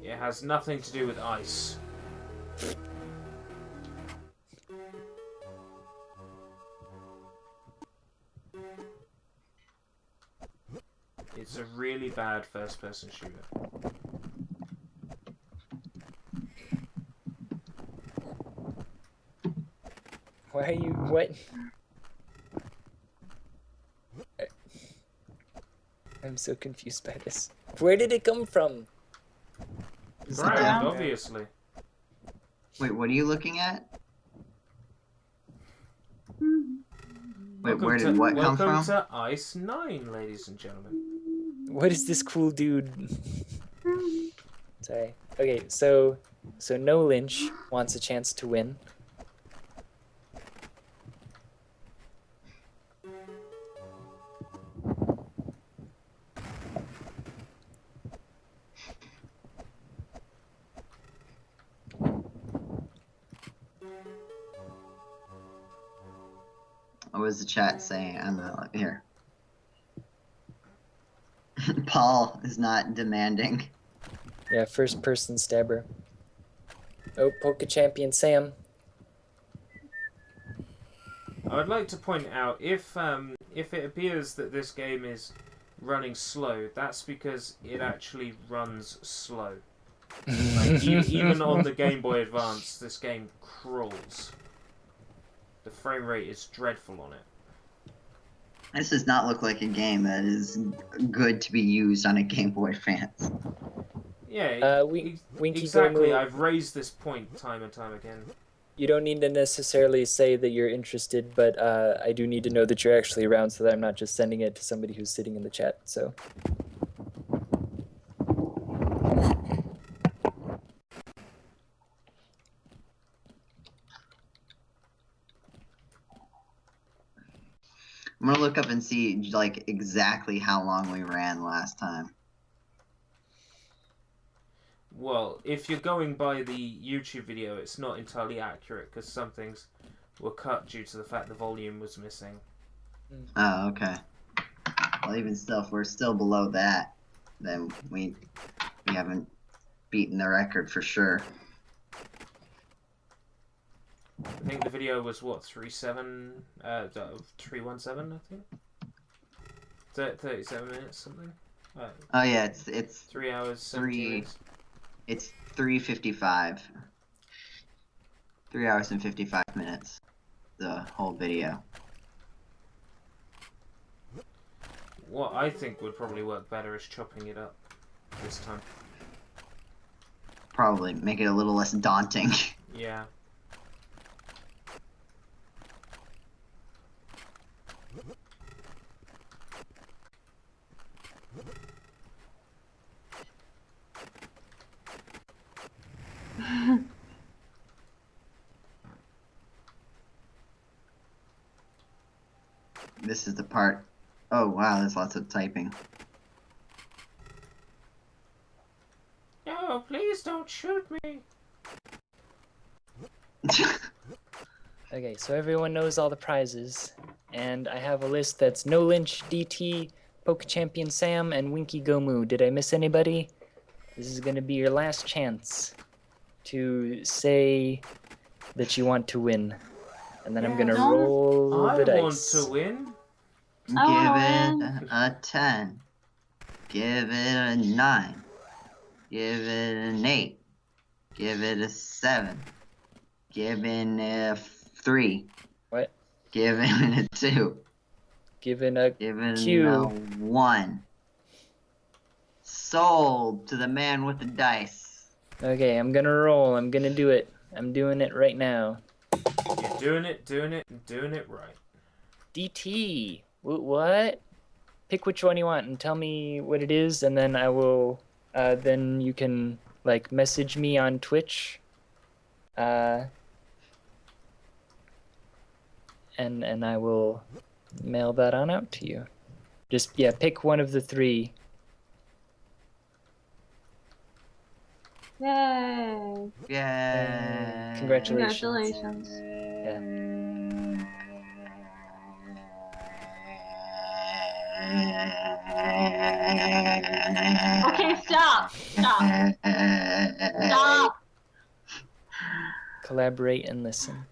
It has nothing to do with ice. It's a really bad first-person shooter. Why are you what? I'm so confused by this. Where did it come from? Ground, Yeah. obviously. Wait, what are you looking at? Wait, where did what come Welcome from? to Ice 9, ladies and gentlemen. What is this cool dude? Sorry. Okay, so No Lynch wants a chance to win. What was the chat saying? Here. Paul is not demanding. Yeah, first person stabber. Oh, Poke Champion Sam. I would like to point out, if it appears that this game is running slow, that's because it actually runs slow. Like, even on the Game Boy Advance, this game crawls. The frame rate is dreadful on it. This does not look like a game that is good to be used on a Game Boy Advance. Yeah, Winky exactly. Gomu, I've raised this point time and time again. you don't need to necessarily say that you're interested, but I do need to know that you're actually around so that I'm not just sending it to somebody who's sitting in the chat, so. I'm gonna look up and see like exactly how long we ran last time. Well, if you're going by the YouTube video, it's not entirely accurate because some things were cut due to the fact the volume was missing. Oh, okay. Well, even still, if we're still below that, then we haven't beaten the record for sure. think the video was what 317, I think. 37 minutes something. Oh yeah, it's 3 hours 17 minutes. It's 3:55. 3 hours and 55 minutes. The whole video. What I think would probably work better is chopping it up this time. Probably make it a little less daunting. Yeah. This is the part. Oh wow, there's lots of typing. No, please don't shoot me. Okay, so everyone knows all the prizes, and I have a list that's No Lynch, DT, Poke Champion Sam, and Winky Gomu. Did I miss anybody? This is gonna be your last chance to say that you want to win, and then I'm gonna roll the dice. I want to win. Give it a 10. Give it a 9. Give it an 8. Give it a 7. Give it a 3. What? Give it a 2. Give it a Give it Q. a 1. Sold to the man with the dice. Okay, I'm gonna roll. I'm gonna do it. I'm doing it right now. You're doing it right. DT. What? Pick which one you want and tell me what it is, and then I will. Then you can like message me on Twitch. And I will mail that on out to you. Just pick one of the 3. Yay! Yay! Congratulations. Congratulations. Yeah. Okay, stop! Stop! Stop! Collaborate and listen.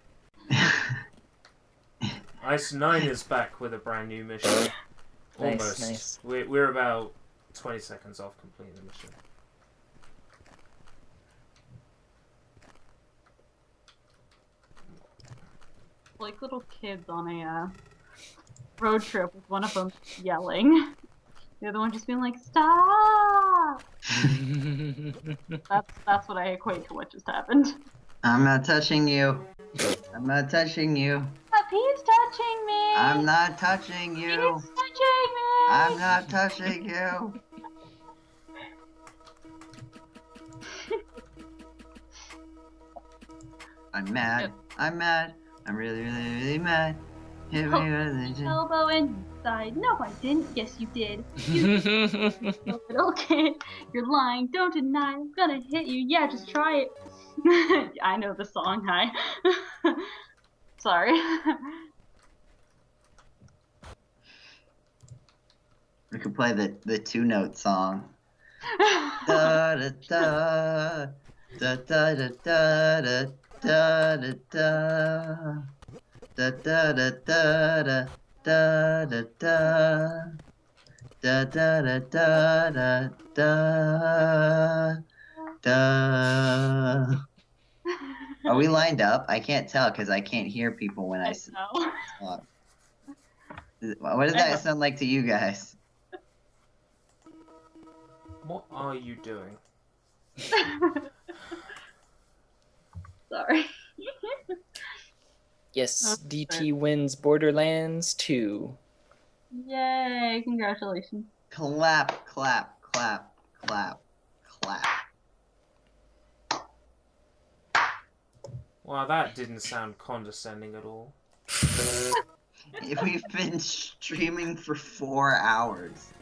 Ice 9 is back with a brand new mission. Almost. Nice. We're about 20 seconds off completing the mission. Like little kids on a road trip with one of them yelling. The other one just being like, stop! That's what I equate to what just happened. I'm not touching you. I'm not touching you. But he's touching me! I'm not touching you. He's touching me! I'm not touching you. I'm mad. I'm mad. I'm really, really, really mad. Hit me with a Elbow inside. No, I didn't. Yes, you did. You little kid. You're lying. Don't deny. I'm gonna hit you. Yeah, just try it. I know the song. Hi. Sorry. We could play the 2-note song. Da da da da da da da da da da. Da da da da da da da da da da da da da da. Are we lined up? I can't tell because I can't hear people when I know. talk. What does that sound like to you guys? What are you doing? Sorry. Yes, DT wins Borderlands 2. Yay! Congratulations. Clap, clap, clap, clap, clap. Wow, that didn't sound condescending at all. We've been streaming for 4 hours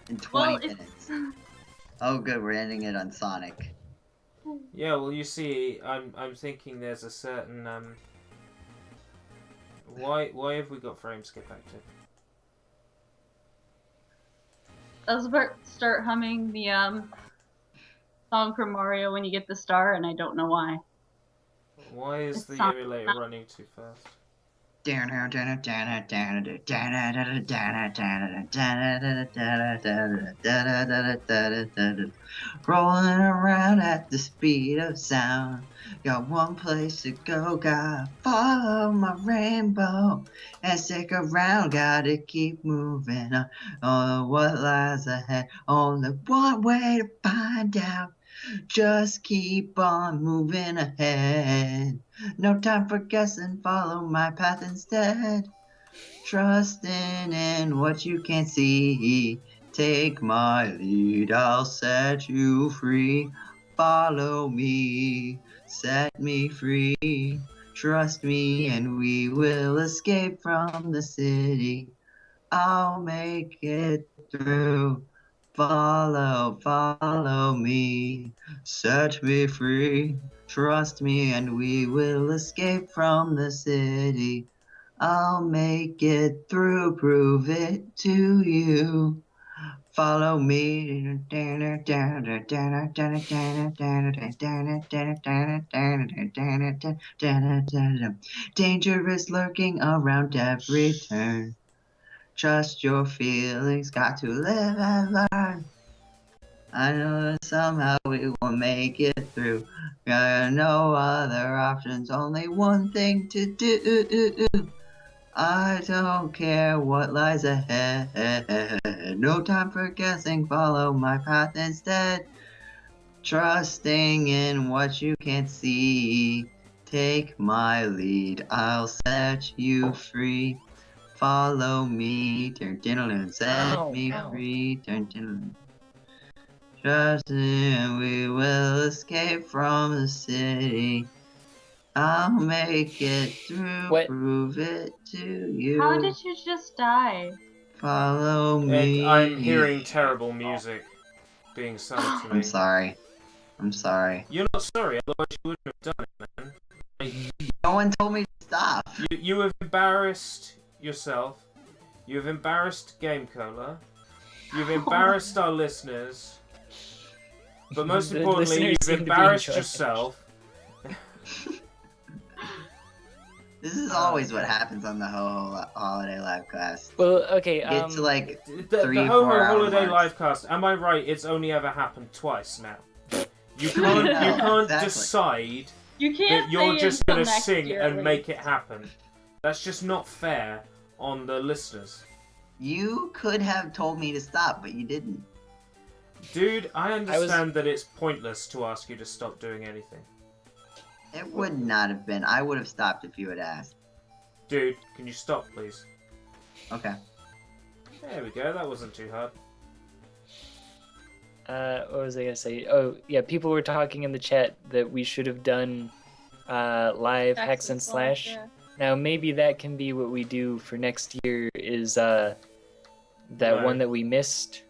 and 20 minutes. Oh good, we're ending it on Sonic. Yeah, well, you see, I'm thinking there's a certain why have we got frame skip active? I was about to start humming the song from Mario when you get the star, and I don't know why. Why is It's the not- emulator running too fast? Rolling around at the speed of sound. Got one place to go, gotta follow my rainbow and stick around. Gotta keep moving on. Oh, what lies ahead? Only one way to find out. Just keep on moving ahead. No time for guessing, follow my path instead. Trusting in what you can't see. Take my lead, I'll set you free. Follow me, set me free. Trust me, and we will escape from the city. I'll make it through. Follow me, set me free. Trust me, and we will escape from the city. I'll make it through, prove it to you. Follow me. Danger is lurking around every turn. Trust your feelings, got to live and learn. I know that somehow we will make it through. Got no other options, only one thing to do. I don't care what lies ahead. No time for guessing, follow my path instead. Trusting in what you can't see. Take my lead, I'll set you free. Follow me, set me free. Trust me, and we will escape from the city. I'll make it through, What? prove it to you. How did you just die? Follow me. I'm hearing terrible music being sung to me. I'm sorry. I'm sorry. You're not sorry, otherwise you wouldn't have done it, man. No one told me to stop. You have embarrassed yourself. You have embarrassed GameCola. You've embarrassed our listeners. But most The importantly, listeners you've seem to be embarrassed enjoying it. yourself. This is always what happens on the HoHoHoliday livecast. Well, okay. Get to like The 3-4 hour HoHoHoliday marks. livecast. Am I right? It's only ever happened twice now. You can't Exactly. decide You can't that you're say just until gonna next sing year, and at make least. it happen. That's just not fair on the listeners. You could have told me to stop, but you didn't. Dude, I understand that it's pointless to ask you to stop doing anything. It would not have been. I would have stopped if you had asked. Dude, can you stop, please? Okay. There we go, that wasn't too hard. What was I gonna say? Oh, yeah. People were talking in the chat that we should have done live hex and slash. Yeah. Now maybe that can be what we do for next year. Is that No. one that we missed,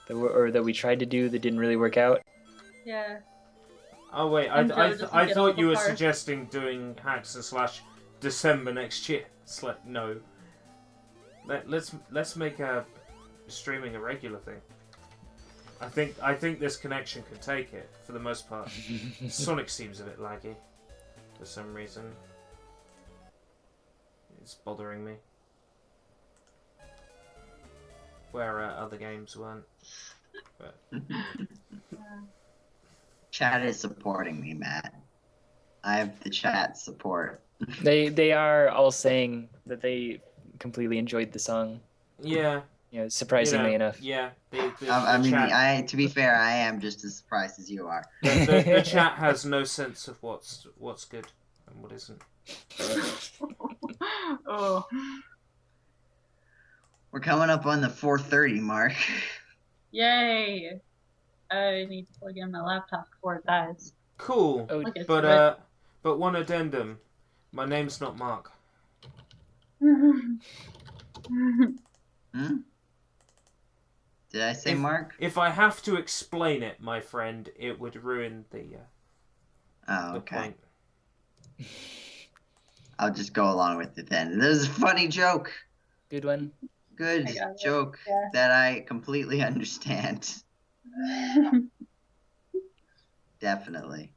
that we tried to do that didn't really work out? Yeah. Oh wait, And Joe doesn't I get all thought the you were parts. suggesting doing hacks and slash December next year. No. Let's make streaming a regular thing. I think this connection could take it for the most part. Sonic seems a bit laggy for some reason. It's bothering me. Where other games weren't. But Chat is supporting me, Matt. I have the chat support. They are all saying that they completely enjoyed the song. yeah, Surprisingly enough. Yeah, I mean, chat, to be fair, I am just as surprised as you are. the chat has no sense of what's good and what isn't. Oh. We're coming up on the 4:30 mark. Yay! I need to plug in my laptop before it dies. Cool. Oh, Look, it's But one addendum. My name's not Mark. Hmm? Did I say Mark? If I have to explain it, my friend, it would ruin the Oh, okay. point. I'll just go along with it then. This is a funny joke. good one. Good I got it. joke Yeah. that I completely understand. Definitely.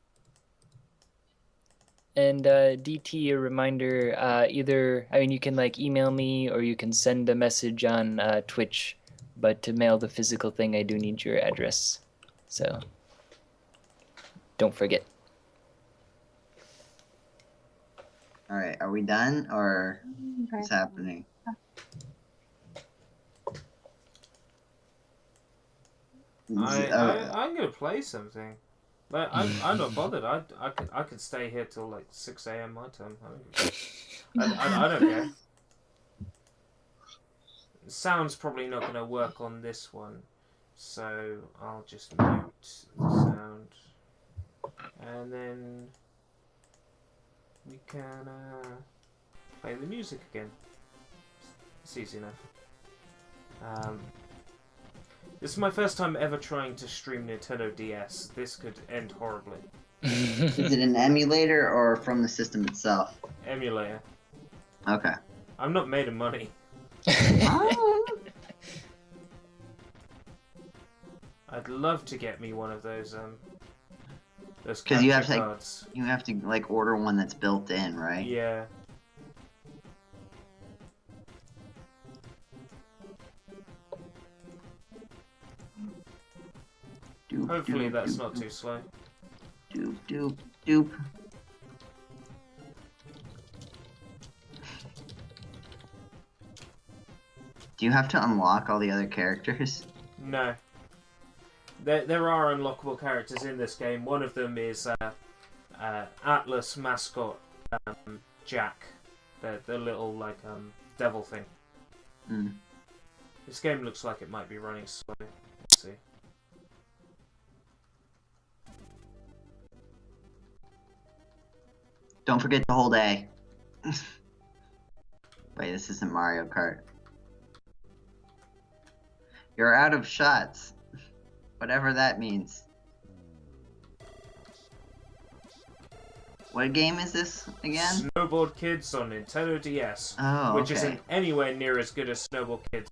And DT, a reminder, you can like email me or you can send a message on Twitch, but to mail the physical thing, I do need your address. So don't forget. All right, are we done or what's happening? I'm gonna play something. But I'm not bothered. I could stay here till like 6 a.m. my time. I don't care. Sound's probably not going to work on this one, so I'll just mute the sound, and then we can play the music again. It's easy enough. This is my first time ever trying to stream Nintendo DS. This could end horribly. Is it an emulator or from the system itself? Emulator. Okay. I'm not made of money. I'd love to get me one of those because you have to cards. you have to like order one that's built in, right? Yeah. Doop, Hopefully doop, that's doop, not doop, too slow. Doop doop doop. Do you have to unlock all the other characters? No. There are unlockable characters in this game. One of them is Atlas mascot Jack, the little like devil thing. Mm. This game looks like it might be running slow. Let's see. Don't forget to hold A. Wait, this isn't Mario Kart. You're out of shots. Whatever that means. What game is this again? Snowboard Kids on Nintendo DS. Oh, Which okay. isn't anywhere near as good as Snowboard Kids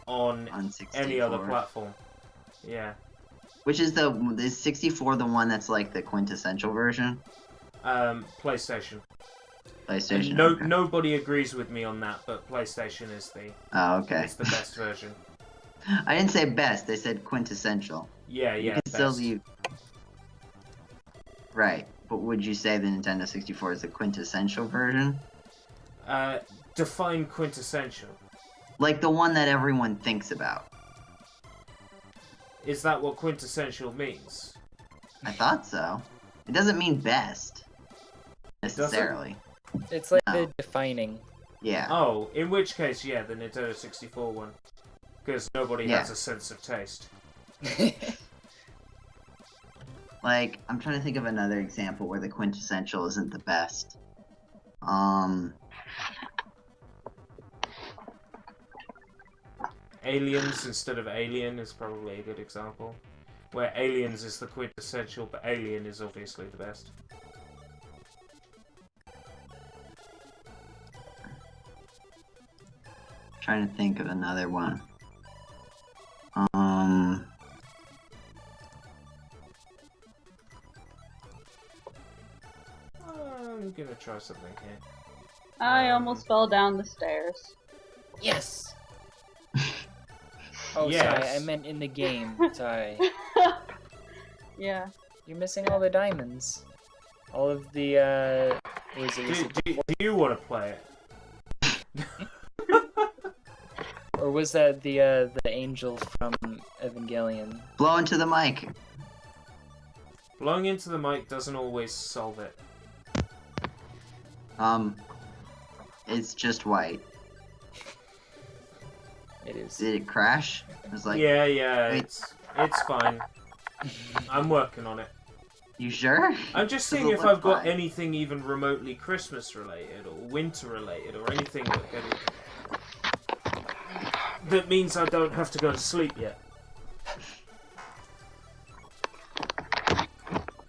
on 64. any other platform. Yeah. Which is is 64 the one that's like the quintessential version? PlayStation. PlayStation. No, okay. Nobody agrees with me on that, but PlayStation is the okay. the best version. I didn't say best. I said quintessential. Yeah, You can still leave. Right, but would you say the Nintendo 64 is the quintessential version? Define quintessential. Like the one that everyone thinks about. Is that what quintessential means? I thought so. It doesn't mean best necessarily. It's like No. the defining. Yeah. Oh, in which case, yeah, the Nintendo 64 one. Because nobody has a sense of taste. Like, I'm trying to think of another example where the quintessential isn't the best. Aliens instead of Alien is probably a good example. Where Aliens is the quintessential, but Alien is obviously the best. Trying to think of another one. I'm gonna try something here. I almost fell down the stairs. Yes! Oh, Yes. sorry, I meant in the game. Sorry. Yeah. You're missing all the diamonds. All of the, Do you want to play it? Or was that the angel from Evangelion? Blow into the mic. Blowing into the mic doesn't always solve it. It's just white. It is. Did it crash? It was like, Yeah, wait. it's fine. I'm working on it. You sure? I'm just Does seeing it if look I've got fine? anything even remotely Christmas related or winter related or anything that means I don't have to go to sleep yet.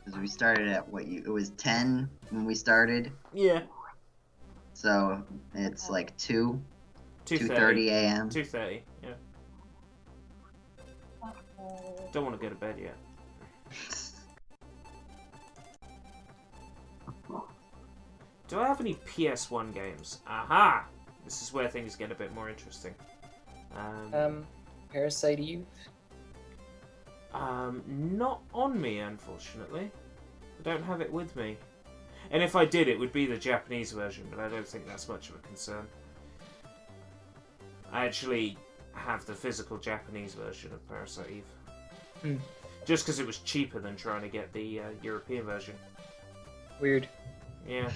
Because we started at it was 10 when we started, Yeah. so it's like 2:30 2:30 a.m. 2:30. Yeah. Don't want to go to bed yet. Do I have any PS1 games? Aha! This is where things get a bit more interesting. Parasite Eve. Not on me, unfortunately. I don't have it with me. And if I did, it would be the Japanese version, but I don't think that's much of a concern. I actually have the physical Japanese version of Parasite Eve. Just because it was cheaper than trying to get the European version. Weird. Yeah.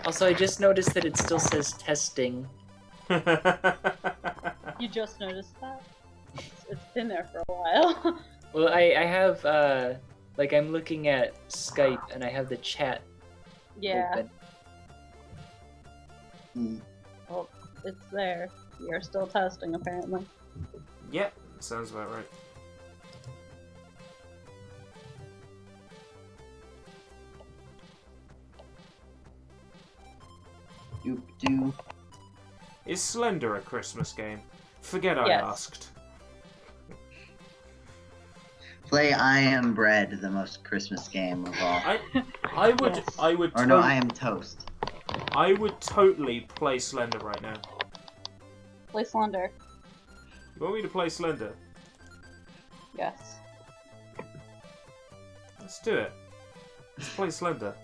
Also, I just noticed that it still says testing. You just noticed that? It's been there for a while. Well, I have, like, I'm looking at Skype, and I have the chat Yeah. open. Well, it's there. You're still testing, apparently. Yep, sounds about right. Doop-doo. Is Slender a Christmas game? Forget I Yes. asked. Play I Am Bread, the most Christmas game of all. I would Yes. I would Or no, I Am Toast. I would totally play Slender right now. Play Slender. You want me to play Slender? Yes. Let's do it. Let's play Slender.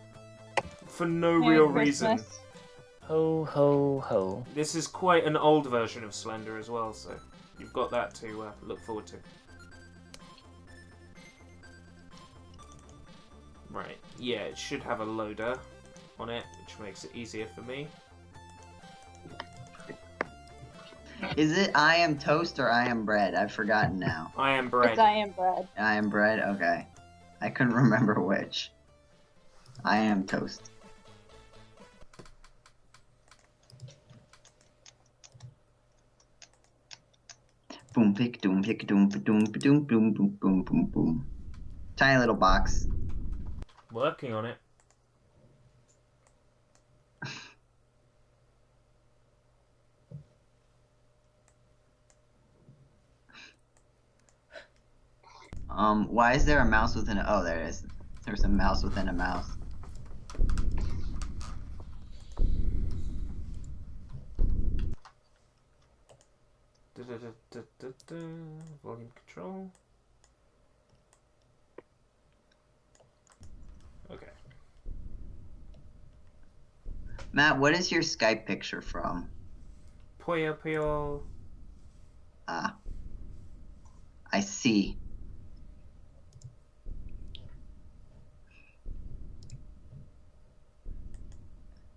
For no Merry real reason. Christmas. Ho, ho, ho. This is quite an old version of Slender as well, so you've got that to look forward to. Right, yeah, it should have a loader on it, which makes it easier for me. Is it I Am Toast or I Am Bread? I've forgotten now. I Am Bread. It's I Am Bread. I Am Bread? Okay. I couldn't remember which. I Am Toast. Boom, pick, doom, doom, boom, boom, boom, boom, boom, boom. Tiny little box. Working on it. Why is there a mouse within a... Oh, there it is. There's a mouse within a mouse. Volume control. Okay. Matt, what is your Skype picture from? Puyo Puyo. Ah. I see.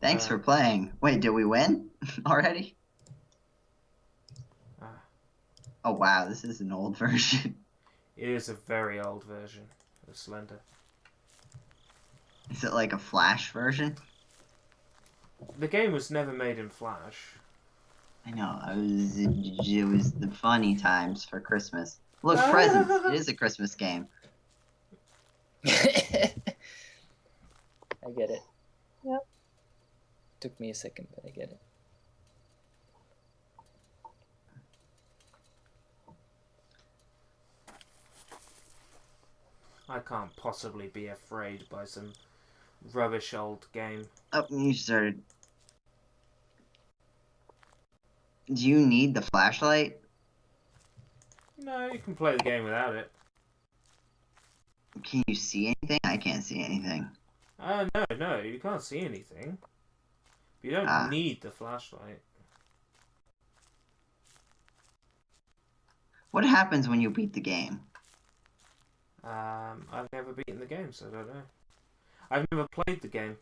Thanks for playing. Wait, did we win already? Oh wow, this is an old version. It is a very old version of Slender. Is it like a Flash version? The game was never made in Flash. I know. It was the funny times for Christmas. Look, presents. It is a Christmas game. I get it. Yep. Took me a second, but I get it. I can't possibly be afraid by some rubbish old game. Oh, you started. Do you need the flashlight? No, you can play the game without it. Can you see anything? I can't see anything. No, you can't see anything. You don't need the flashlight. What happens when you beat the game? I've never beaten the game, so I don't know. I've never played the game.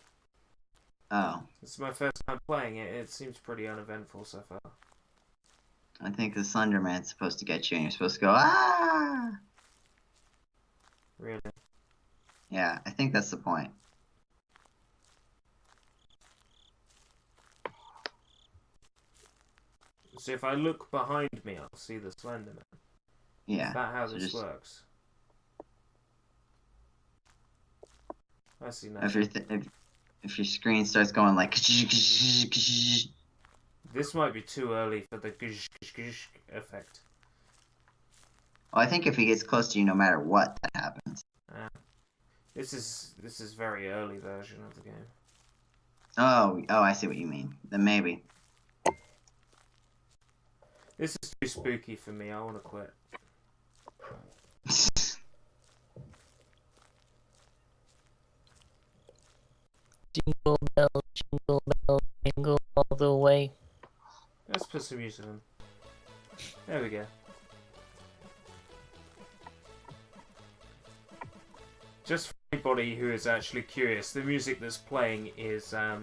Oh, This is my first time playing it. It seems pretty uneventful so far. I think the Slender Man's supposed to get you and you're supposed to go, ah! Really? Yeah, I think that's the point. So if I look behind me, I'll see the Slender Man. Yeah. Is that how so this just- works? I see now. If your screen starts going like This might be too early for the effect. well, I think if he gets close to you, no matter what, that happens. This is very early version of the game. Oh, I see what you mean. Then maybe. This is too spooky for me. I want to quit. Jingle bell, jingle all the way. Let's put some music in. There we go. Just for anybody who is actually curious, the music that's playing is a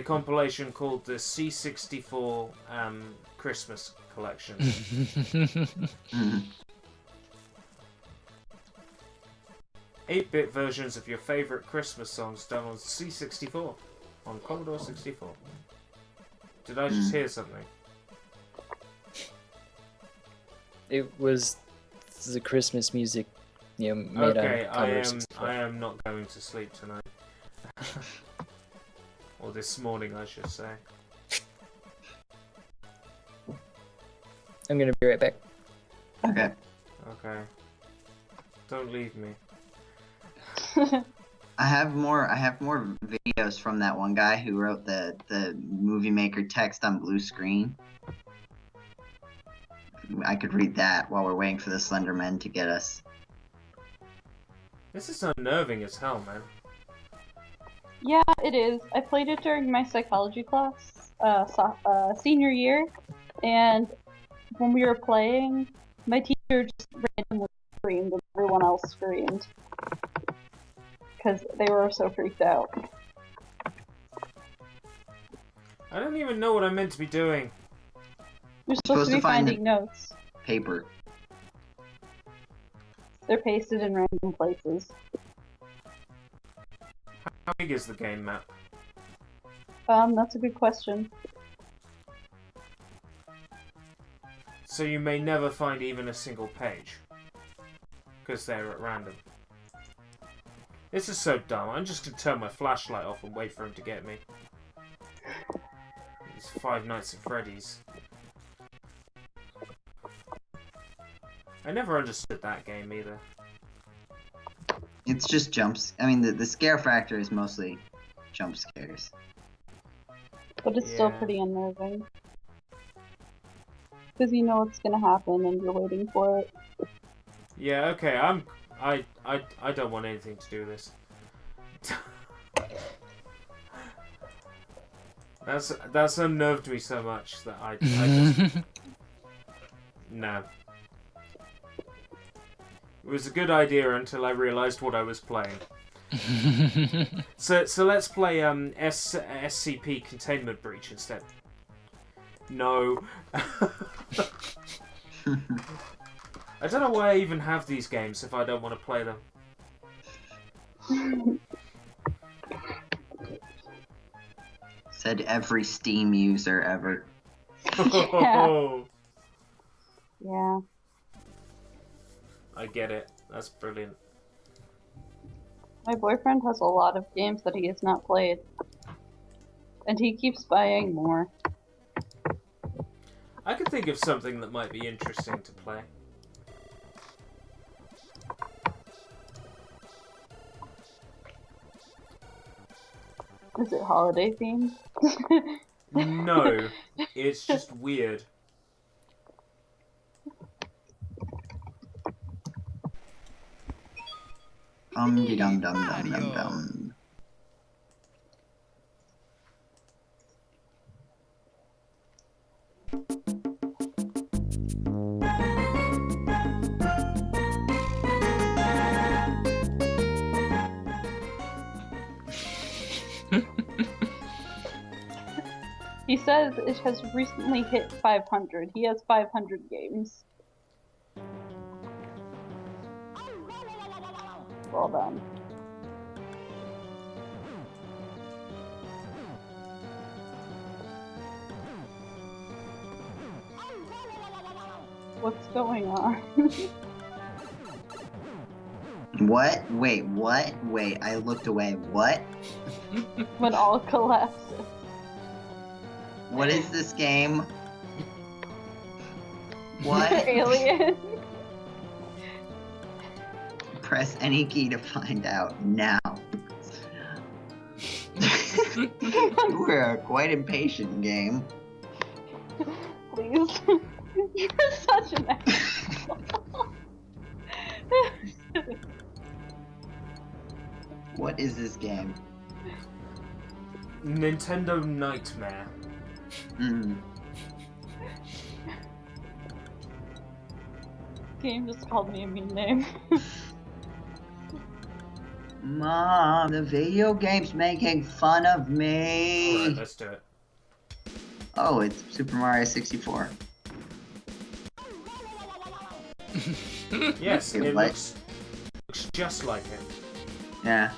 compilation called the C64 Christmas Collection. 8-bit versions of your favorite Christmas songs done on C64, on Commodore 64. Did I just hear something? It was the Christmas music, you know, made Okay, on Commodore 64. I am not going to sleep tonight. Or this morning, I should say. I'm gonna be right back. Okay. Okay. Don't leave me. I have more videos from that one guy who wrote the movie maker text on blue screen. I could read that while we're waiting for the Slender Men to get us. This is unnerving as hell, man. Yeah, it is. I played it during my psychology class, senior year, and when we were playing, my teacher just randomly screamed and everyone else screamed. Because they were so freaked out. I don't even know what I'm meant to be doing. You're supposed to be find finding notes. Paper. They're pasted in random places. How big is the game map? That's a good question. So you may never find even a single page. Because they're at random. This is so dumb. I'm just going to turn my flashlight off and wait for him to get me. It's Five Nights at Freddy's. I never understood that game either. It's just jumps. I mean, the scare factor is mostly jump scares. But it's still Yeah. pretty unnerving. Because you know what's gonna happen and you're waiting for it. Yeah, okay, I don't want anything to do with this. That's unnerved me so much that I just no. It was a good idea until I realised what I was playing. So let's play SCP Containment Breach instead. No. I don't know why I even have these games if I don't want to play them. Said every Steam user ever. Yeah. I get it. That's brilliant. My boyfriend has a lot of games that he has not played. And he keeps buying more. I could think of something that might be interesting to play. Is it holiday themed? No, it's just weird. De dum dum dum dum dum. He says it has recently hit 500. He has 500 games. Well done. What's going on? What? Wait, what? Wait, I looked away. What? When all collapses. What is this game? What? Alien. Press any key to find out now. You are quite impatient, game. Please. You're such an asshole. What is this game? Nintendo Nightmare. Mm. Game just called me a mean name. Mom, the video game's making fun of me. Alright, let's do it. Oh, it's Super Mario 64. Yes, Wait, it what? looks just like it. Yeah.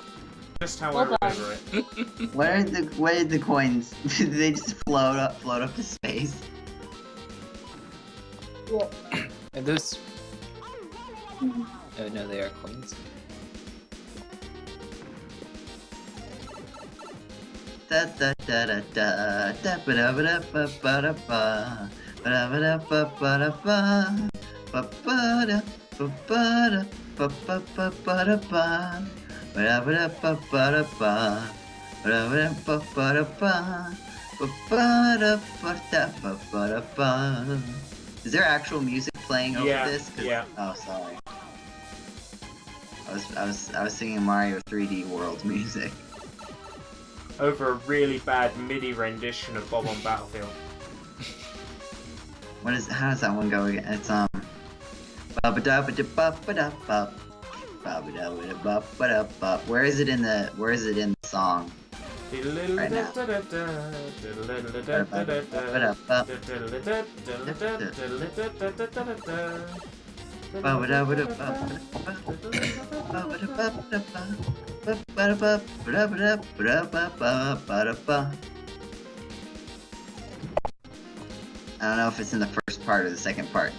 Just how Well I done. remember it. What are the coins? Did they just float up to space? Yeah. Are those? Oh no, they are coins. Da da da da da da ba da ba da ba ba da ba ba da ba da ba ba da ba ba ba da ba ba da ba ba ba ba da ba ba da ba da ba ba da ba ba da ba da ba ba da ba ba ba da ba da ba ba da ba. Is there actual music playing over Yeah, this? yeah. Oh, sorry. I was singing Mario 3D World music. Over a really bad MIDI rendition of Bob on Battlefield. How does that one go again? It's where is it in the song? Right now. I don't know if it's in the first part or the second part.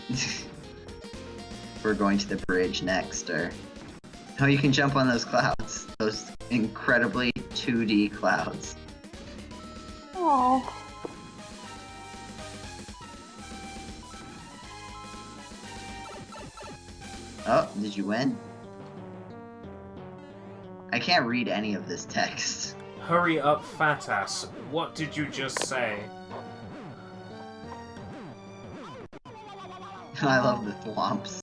We're going to the bridge next, or... Oh, you can jump on those clouds. Those incredibly 2D clouds. Oh. Oh, did you win? I can't read any of this text. Hurry up, fat ass. What did you just say? I love the thwomps.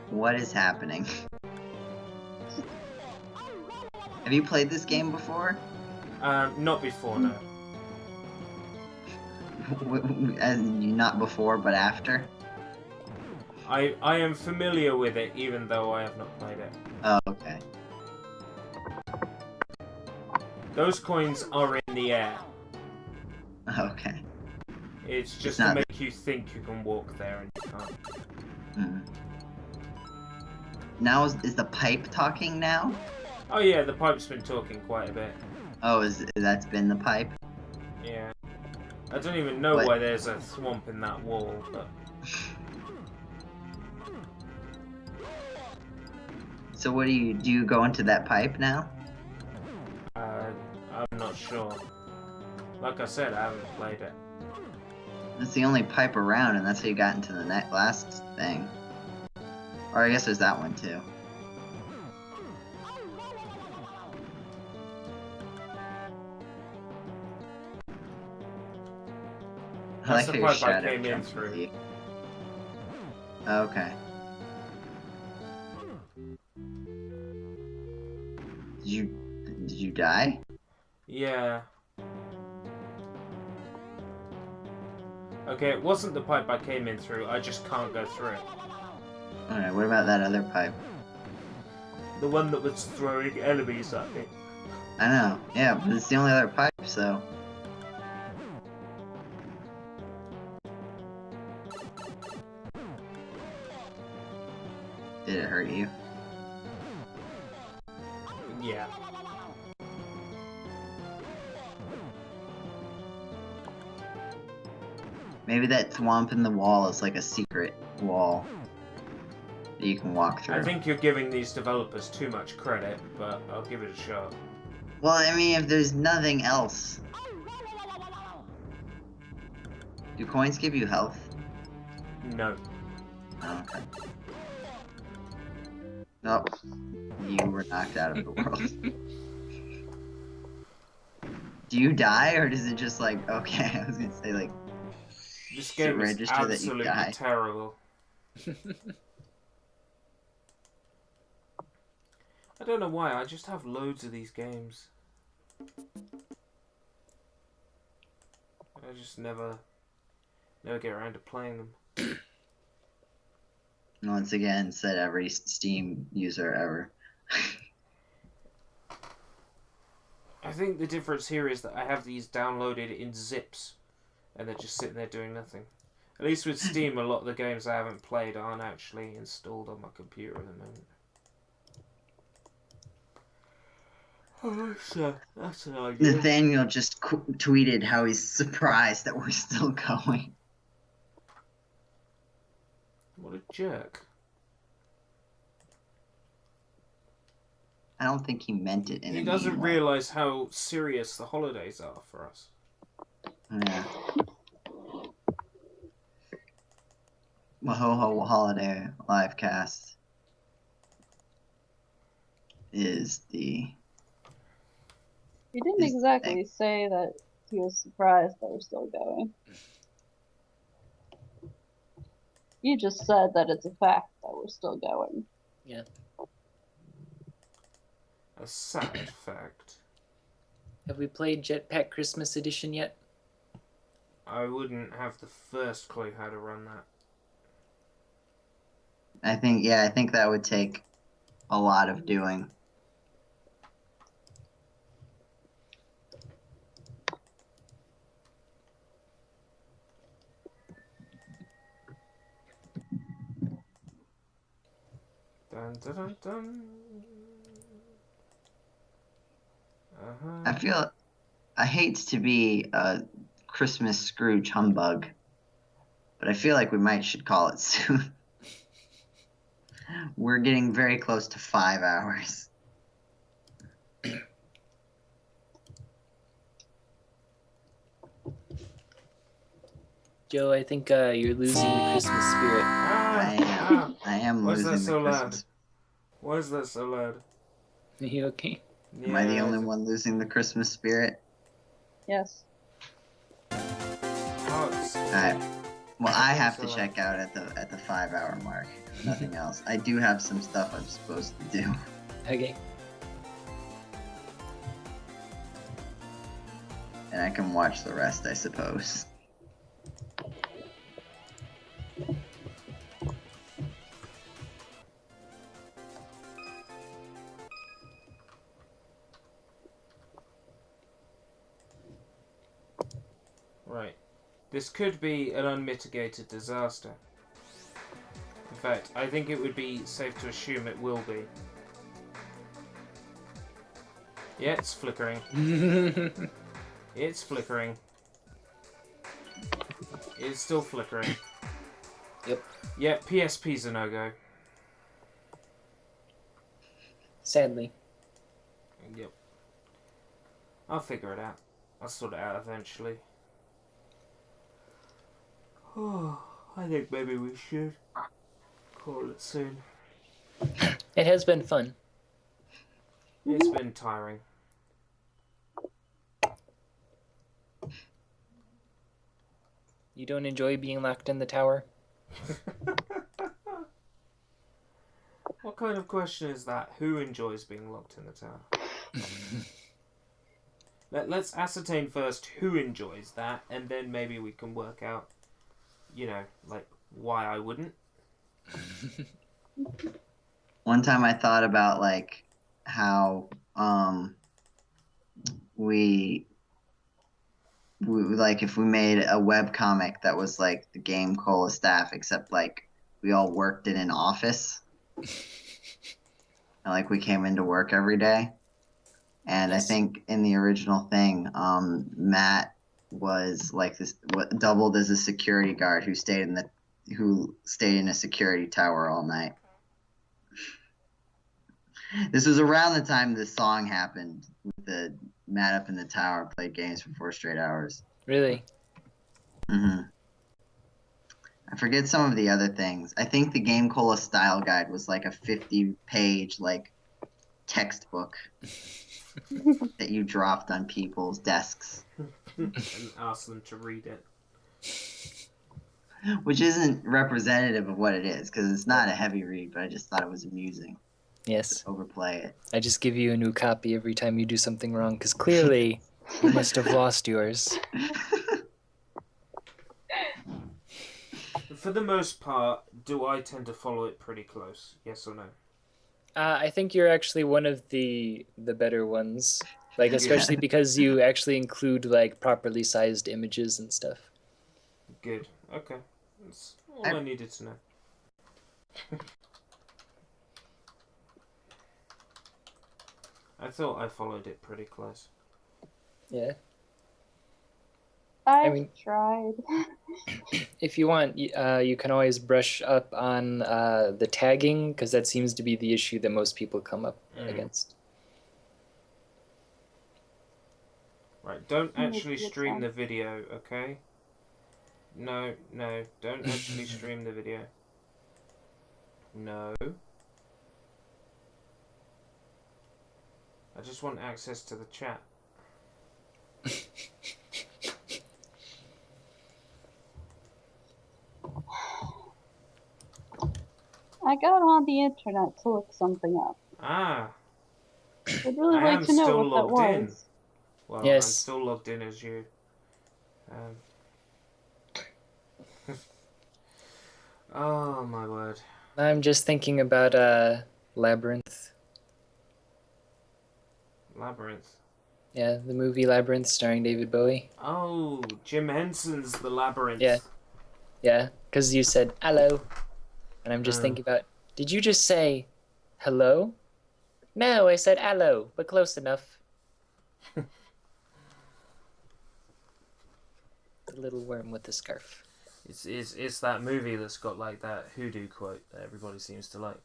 What is happening? Have you played this game before? Not before, no. As in, not before, but after? I am familiar with it, even though I have not played it. Oh, okay. Those coins are in the air. Okay. It's just not- to make you think you can walk there and you can't. Hmm. Now is the pipe talking now? Oh yeah, the pipe's been talking quite a bit. Oh, that's been the pipe? Yeah. I don't even know What? why there's a thwomp in that wall, but... So what do you go into that pipe now? I'm not sure. Like I said, I haven't played it. That's the only pipe around, and that's how you got into the last thing. Or I guess there's that one too. I That's like the how your pipe I shadow came in jumps through. with you. Okay. Did you die? Yeah. Okay, it wasn't the pipe I came in through, I just can't go through it. Alright, what about that other pipe? The one that was throwing enemies at me. I know, yeah, but it's the only other pipe, so... Did it hurt you? Yeah. Maybe that thwomp in the wall is like a secret wall that you can walk through. I think you're giving these developers too much credit, but I'll give it a shot. Well, I mean, if there's nothing else. Do coins give you health? No. Oh, okay. Nope. You were knocked out of the world. Do you die, or does it just like, okay, I was gonna say like, This game is register that you absolutely die? terrible. I don't know why, I just have loads of these games. I just never get around to playing them. Once again, said every Steam user ever. I think the difference here is that I have these downloaded in zips, and they're just sitting there doing nothing. At least with Steam, a lot of the games I haven't played aren't actually installed on my computer at the moment. Oh, so that's an idea. Nathaniel just tweeted how he's surprised that we're still going. What a jerk. I don't think he meant it in He a doesn't mean way. realise how serious the holidays are for us. Yeah. Well, HoHoHoliday livecast is the... He didn't Is- exactly say that he was surprised that we're still going. You just said that it's a fact that we're still going. A sad fact. Have we played Jetpack Christmas Edition yet? I wouldn't have the first clue how to run that. I think that would take a lot of doing. Dun dun dun dun. I hate to be a Christmas Scrooge humbug, but I feel like we should call it soon. We're getting very close to 5 hours. Joe, I think you're losing the Christmas spirit. I am Why is losing that the so loud? Christmas. Why is that so loud? Are you okay? Am I the only one losing the Christmas spirit? Yes. Oh, it's... Alright. Well, I have to check out at the 5 hour mark. Nothing else. I do have some stuff I'm supposed to do. Okay. And I can watch the rest, I suppose. Right. This could be an unmitigated disaster. In fact, I think it would be safe to assume it will be. Yeah, it's flickering. It's flickering. It's still flickering. Yep. Yeah, PSP's a no-go. Sadly. Yep. I'll figure it out. I'll sort it out eventually. Oh, I think maybe we should call it soon. It has been fun. It's been tiring. You don't enjoy being locked in the tower? What kind of question is that? Who enjoys being locked in the tower? Let's ascertain first who enjoys that, and then maybe we can work out, you know, like, why I wouldn't. One time I thought about, like, how, we like, if we made a webcomic that was, like, the GameCola staff, except, like, we all worked in an office. And, like, we came into work every day. And Yes. I think in the original thing, Matt was like this, what doubled as a security guard who stayed in a security tower all night. This was around the time this song happened. With the Matt up in the tower played games for 4 straight hours. Really? Mm-hmm. I forget some of the other things. I think the GameCola style guide was like a 50-page like textbook that you dropped on people's desks and asked them to read it. Which isn't representative of what it is, because it's not a heavy read, but I just thought it was amusing. Yes. Overplay it. I just give you a new copy every time you do something wrong, because clearly you must have lost yours. For the most part, do I tend to follow it pretty close? Yes or no? I think you're actually one of the better ones. Like, especially because you actually include, like, properly sized images and stuff. Good. Okay. That's all I needed to know. I thought I followed it pretty close. Yeah. I mean- tried. If you want, you can always brush up on the tagging, because that seems to be the issue that most people come up against. Right, don't actually Good stream time. the video, okay? No, don't actually stream the video. No. I just want access to the chat. I got on the internet to look something up. Ah, I'd really I like am to know still what that logged in. was. well, Yes. I'm still logged in as you. Oh my word. I'm just thinking about Labyrinth. Labyrinth. Yeah, the movie Labyrinth starring David Bowie. Oh, Jim Henson's The Labyrinth. Yeah. Yeah, because you said hello. And I'm just Oh. thinking about, did you just say hello? No, I said hello, but close enough. The little worm with the scarf. It's that movie that's got like that hoodoo quote that everybody seems to like.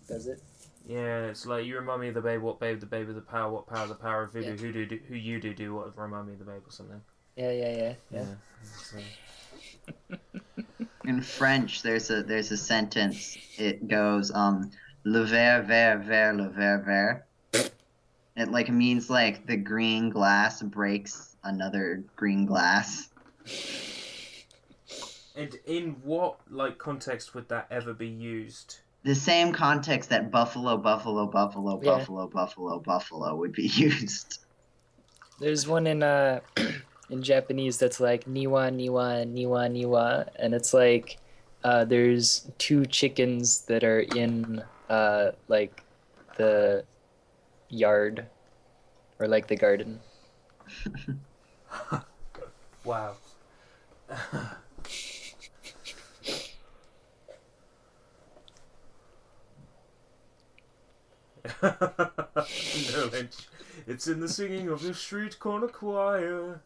Does it? Yeah, it's like, you remind me of the babe, what babe, the babe of the power, what power, the power of voodoo, Yeah. who you do, what remind me of the babe or something. Yeah. So, In French, there's a sentence. It goes, le vert, vert, vert, le vert, vert. It like means like the green glass breaks another green glass. and in what like context would that ever be used? The same context that buffalo, buffalo, buffalo, Yeah. buffalo, buffalo, buffalo would be used. There's one in in Japanese that's like niwa, niwa, niwa, niwa, and it's like there's 2 chickens that are in like the yard or like the garden. Wow. No, it's in the singing of the street corner choir.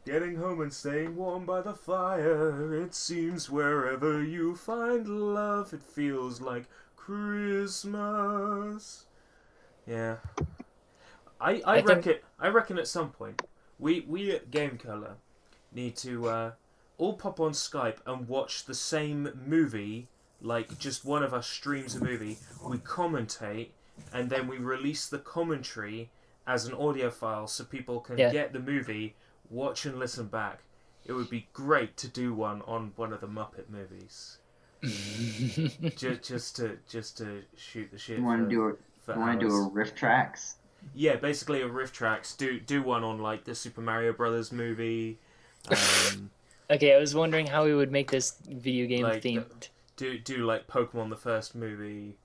Getting home and staying warm by the fire. It seems wherever you find love, it feels like Christmas. Yeah. I reckon at some point we at GameCola need to all pop on Skype and watch the same movie, like just one of us streams a movie, we commentate, and then we release the commentary as an audio file so people can get the movie, watch and listen back. It would be great to do one on one of the Muppet movies. just to shoot the shit. You want to do a riff tracks? Yeah, basically a riff tracks. Do one on like the Super Mario Brothers movie. Okay, I was wondering how we would make this video game Like, themed. Do like Pokemon the first movie.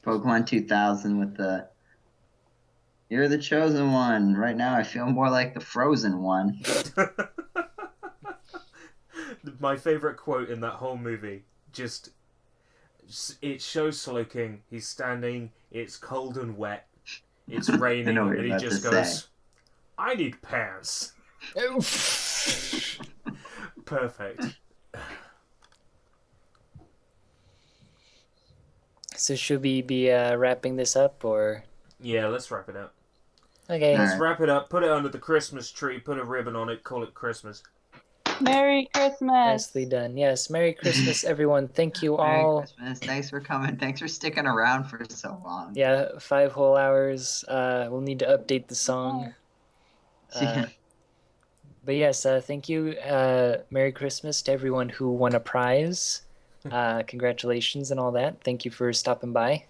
Pokemon 2000 with the "You're the chosen one." Right now, I feel more like the frozen one. My favorite quote in that whole movie, just It shows Slow King. He's standing. It's cold and wet. It's raining, know what and he you're just about to goes, "I need pants." Perfect. So should we be wrapping this up, or? Yeah, let's wrap it up. Okay. Let's Alright. wrap it up. Put it under the Christmas tree. Put a ribbon on it. Call it Christmas. Merry Christmas. Nicely done. Yes. Merry Christmas, everyone. Thank you Merry all. Christmas. Thanks for coming. Thanks for sticking around for so long. Yeah, 5 whole hours. We'll need to update the song. But yes, thank you. Merry Christmas to everyone who won a prize. Congratulations and all that. Thank you for stopping by.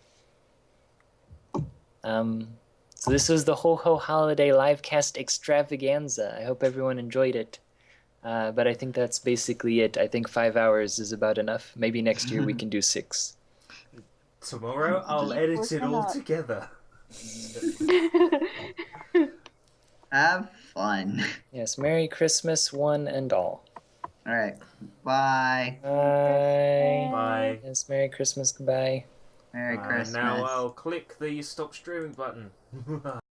So this was the HoHoHoliday livecast extravaganza. I hope everyone enjoyed it. But I think that's basically it. I think 5 hours is about enough. Maybe next year we can do 6. Tomorrow I'll edit it all together. Have fun. Yes, Merry Christmas, one and all. Alright. Bye. Bye. Bye. Yes, Merry Christmas, goodbye. Merry Christmas. Now I'll click the stop streaming button.